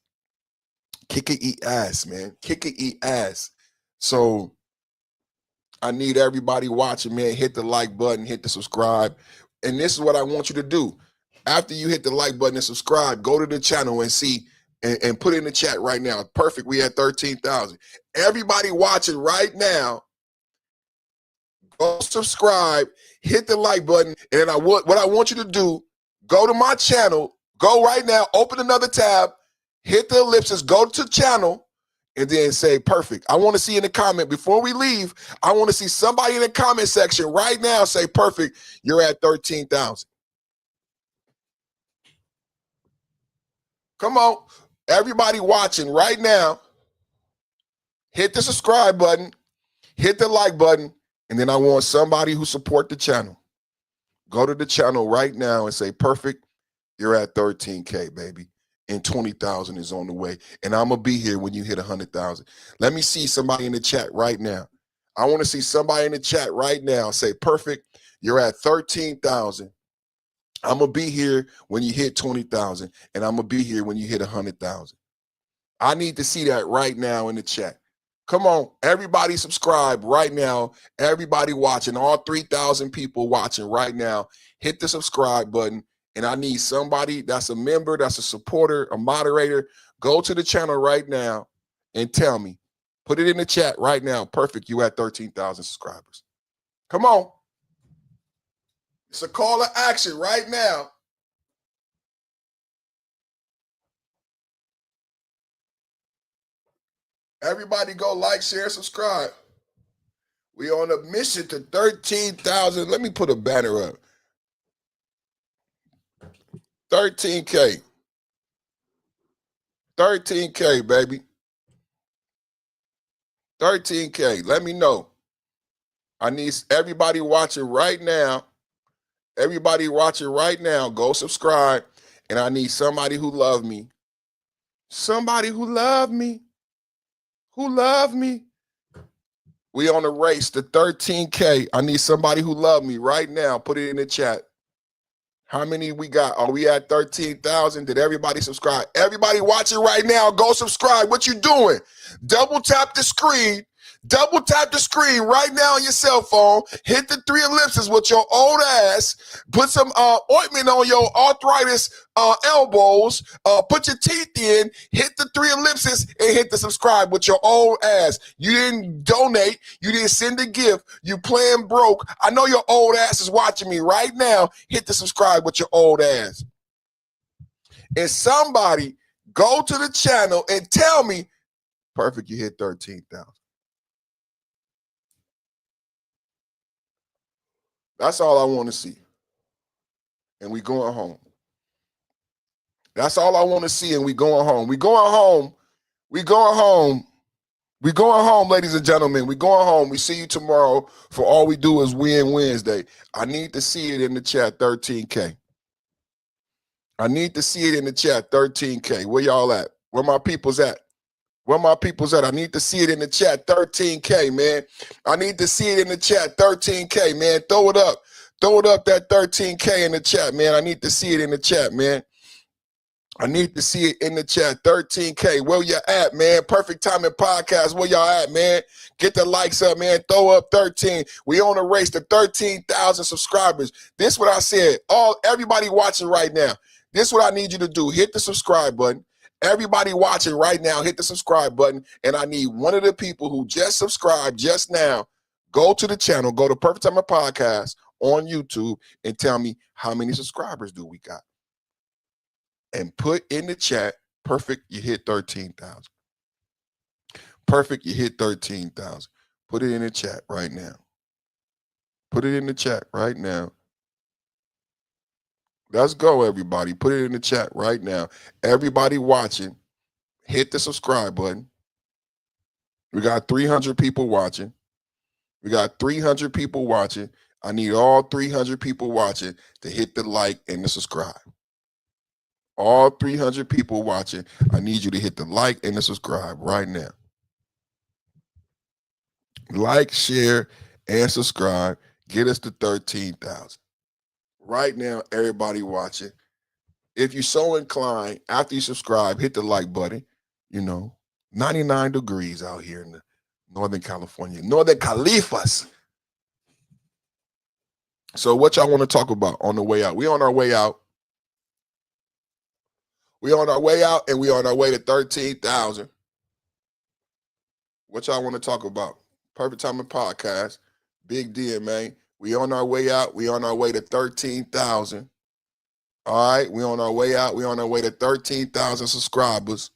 [SPEAKER 1] Kick it, eat ass, man. Kick it, eat ass. So I need everybody watching, man. Hit the like button, hit the subscribe. And this is what I want you to do. After you hit the like button and subscribe, go to the channel and see and put it in the chat right now. Perfect. We had 13,000. Everybody watching right now, go subscribe, hit the like button, and what I want you to do, go to my channel, go right now, open another tab, hit the ellipsis, go to channel, and then say perfect. I want to see in the comment, before we leave, I want to see somebody in the comment section right now say perfect, you're at 13,000. Come on. Everybody watching right now, hit the subscribe button, hit the like button, and then I want somebody who support the channel. Go to the channel right now and say, perfect, you're at 13K, baby. And 20,000 is on the way. And I'm going to be here when you hit 100,000. Let me see somebody in the chat right now. I want to see somebody in the chat right now say, perfect, you're at 13,000. I'm going to be here when you hit 20,000. And I'm going to be here when you hit 100,000. I need to see that right now in the chat. Come on, everybody subscribe right now. Everybody watching, all 3,000 people watching right now, hit the subscribe button. And I need somebody that's a member, that's a supporter, a moderator. Go to the channel right now and tell me. Put it in the chat right now. Perfect, you at 13,000 subscribers. Come on. It's a call to action right now. Everybody go like, share, subscribe. We on a mission to 13,000. Let me put a banner up. 13K. 13K, baby. 13K. Let me know. I need everybody watching right now. Everybody watching right now, go subscribe. And I need somebody who love me. Somebody who love me. Who love me. We on a race to 13K. I need somebody who love me right now. Put it in the chat. How many we got? Are we at 13,000? Did everybody subscribe? Everybody watching right now, go subscribe. What you doing? Double tap the screen. Double tap the screen right now on your cell phone. Hit the 3 ellipses with your old ass. Put some ointment on your arthritis elbows. Put your teeth in. Hit the 3 ellipses and hit the subscribe with your old ass. You didn't donate. You didn't send a gift. You playing broke. I know your old ass is watching me right now. Hit the subscribe with your old ass. And somebody go to the channel and tell me, perfect, you hit 13,000. That's all I want to see. And we going home. That's all I want to see, and we going home. We going home We going home. We going home, ladies and gentlemen. We going home. We see you tomorrow for All We Do Is Win Wednesday. I need to see it in the chat, 13K. I need to see it in the chat, 13K. Where y'all at? Where my people's at? Where my people's at? I need to see it in the chat, 13K, man. I need to see it in the chat, 13K, man. Throw it up. Throw it up, that 13K in the chat, man. I need to see it in the chat, man. I need to see it in the chat, 13K. Where you at, man? Perfect Timing Podcast. Where y'all at, man? Get the likes up, man. Throw up 13. We on a race to 13,000 subscribers. This is what I said. Everybody watching right now. This is what I need you to do. Hit the subscribe button. Everybody watching right now, hit the subscribe button. And I need one of the people who just subscribed just now, go to the channel, go to Perfect Timing Podcast on YouTube and tell me how many subscribers do we got. And put in the chat, perfect, you hit 13,000. Perfect, you hit 13,000. Put it in the chat right now. Put it in the chat right now. Let's go, everybody. Put it in the chat right now. Everybody watching, hit the subscribe button. We got 300 people watching. We got 300 people watching. I need all 300 people watching to hit the like and the subscribe. All 300 people watching, I need you to hit the like and the subscribe right now. Like, share, and subscribe. Get us to 13,000. Right now, everybody watching, if you're so inclined, after you subscribe, hit the like button. 99 degrees out here in the Northern California, Northern Califas. So what y'all want to talk about on the way out? We on our way out. We on our way out, and we on our way to 13,000. What y'all want to talk about? Perfect Timing Podcast. Big DMA. We on our way out. We on our way to 13,000. All right. We on our way out. We on our way to 13,000 subscribers.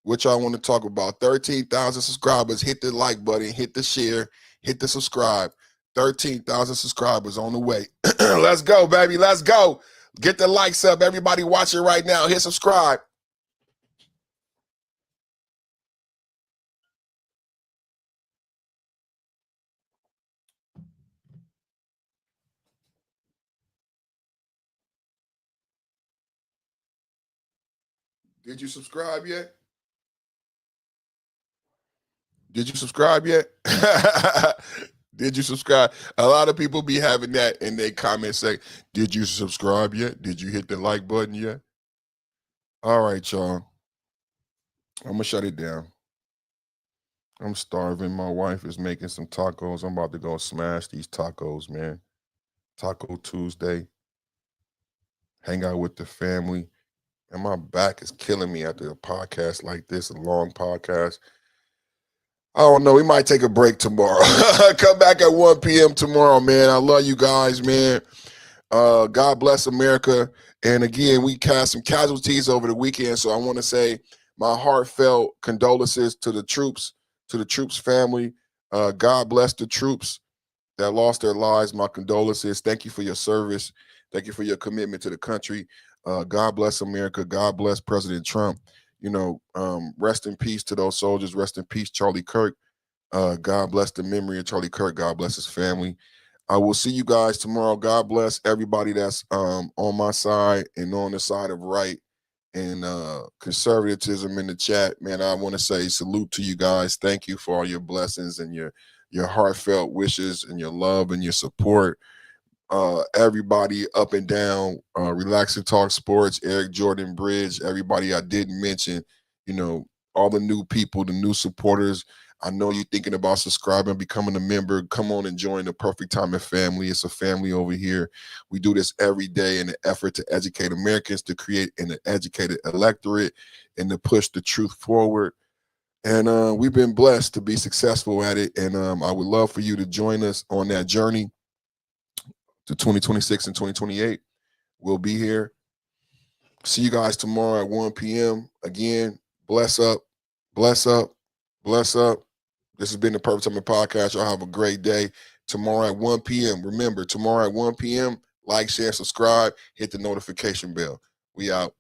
[SPEAKER 1] What y'all want to talk about? 13,000 subscribers. Hit the like button. Hit the share. Hit the subscribe. 13,000 subscribers on the way. Let's go, baby. Let's go. Get the likes up. Everybody watching right now, hit subscribe. Did you subscribe yet? Did you subscribe yet? Did you subscribe? A lot of people be having that in their comments say, did you subscribe yet? Did you hit the like button yet? All right, y'all. I'm going to shut it down. I'm starving. My wife is making some tacos. I'm about to go smash these tacos, man. Taco Tuesday. Hang out with the family. And my back is killing me after a podcast like this, a long podcast. I don't know. We might take a break tomorrow. Come back at 1 p.m. tomorrow, man. I love you guys, man. God bless America. And again, we cast some casualties over the weekend. So I want to say my heartfelt condolences to the troops family. God bless the troops that lost their lives. My condolences. Thank you for your service. Thank you for your commitment to the country. God bless America. God bless President Trump. Rest in peace to those soldiers. Rest in peace, Charlie Kirk. God bless the memory of Charlie Kirk. God bless his family. I will see you guys tomorrow. God bless everybody that's on my side and on the side of right and conservatism in the chat. Man, I want to say salute to you guys. Thank you for all your blessings and your heartfelt wishes and your love and your support. Everybody up and down, Relax and Talk Sports, Eric Jordan Bridge, everybody I didn't mention, all the new people, the new supporters. I know you're thinking about subscribing, becoming a member. Come on and join the Perfect Timing family. It's a family over here. We do this every day in an effort to educate Americans, to create an educated electorate, and to push the truth forward. And we've been blessed to be successful at it. And I would love for you to join us on that journey to 2026 and 2028. We'll be here. See you guys tomorrow at 1 p.m. Again, bless up, bless up, bless up. This has been the Perfect Timing Podcast. Y'all have a great day. Tomorrow at 1 p.m. Remember, tomorrow at 1 p.m., like, share, subscribe, hit the notification bell. We out.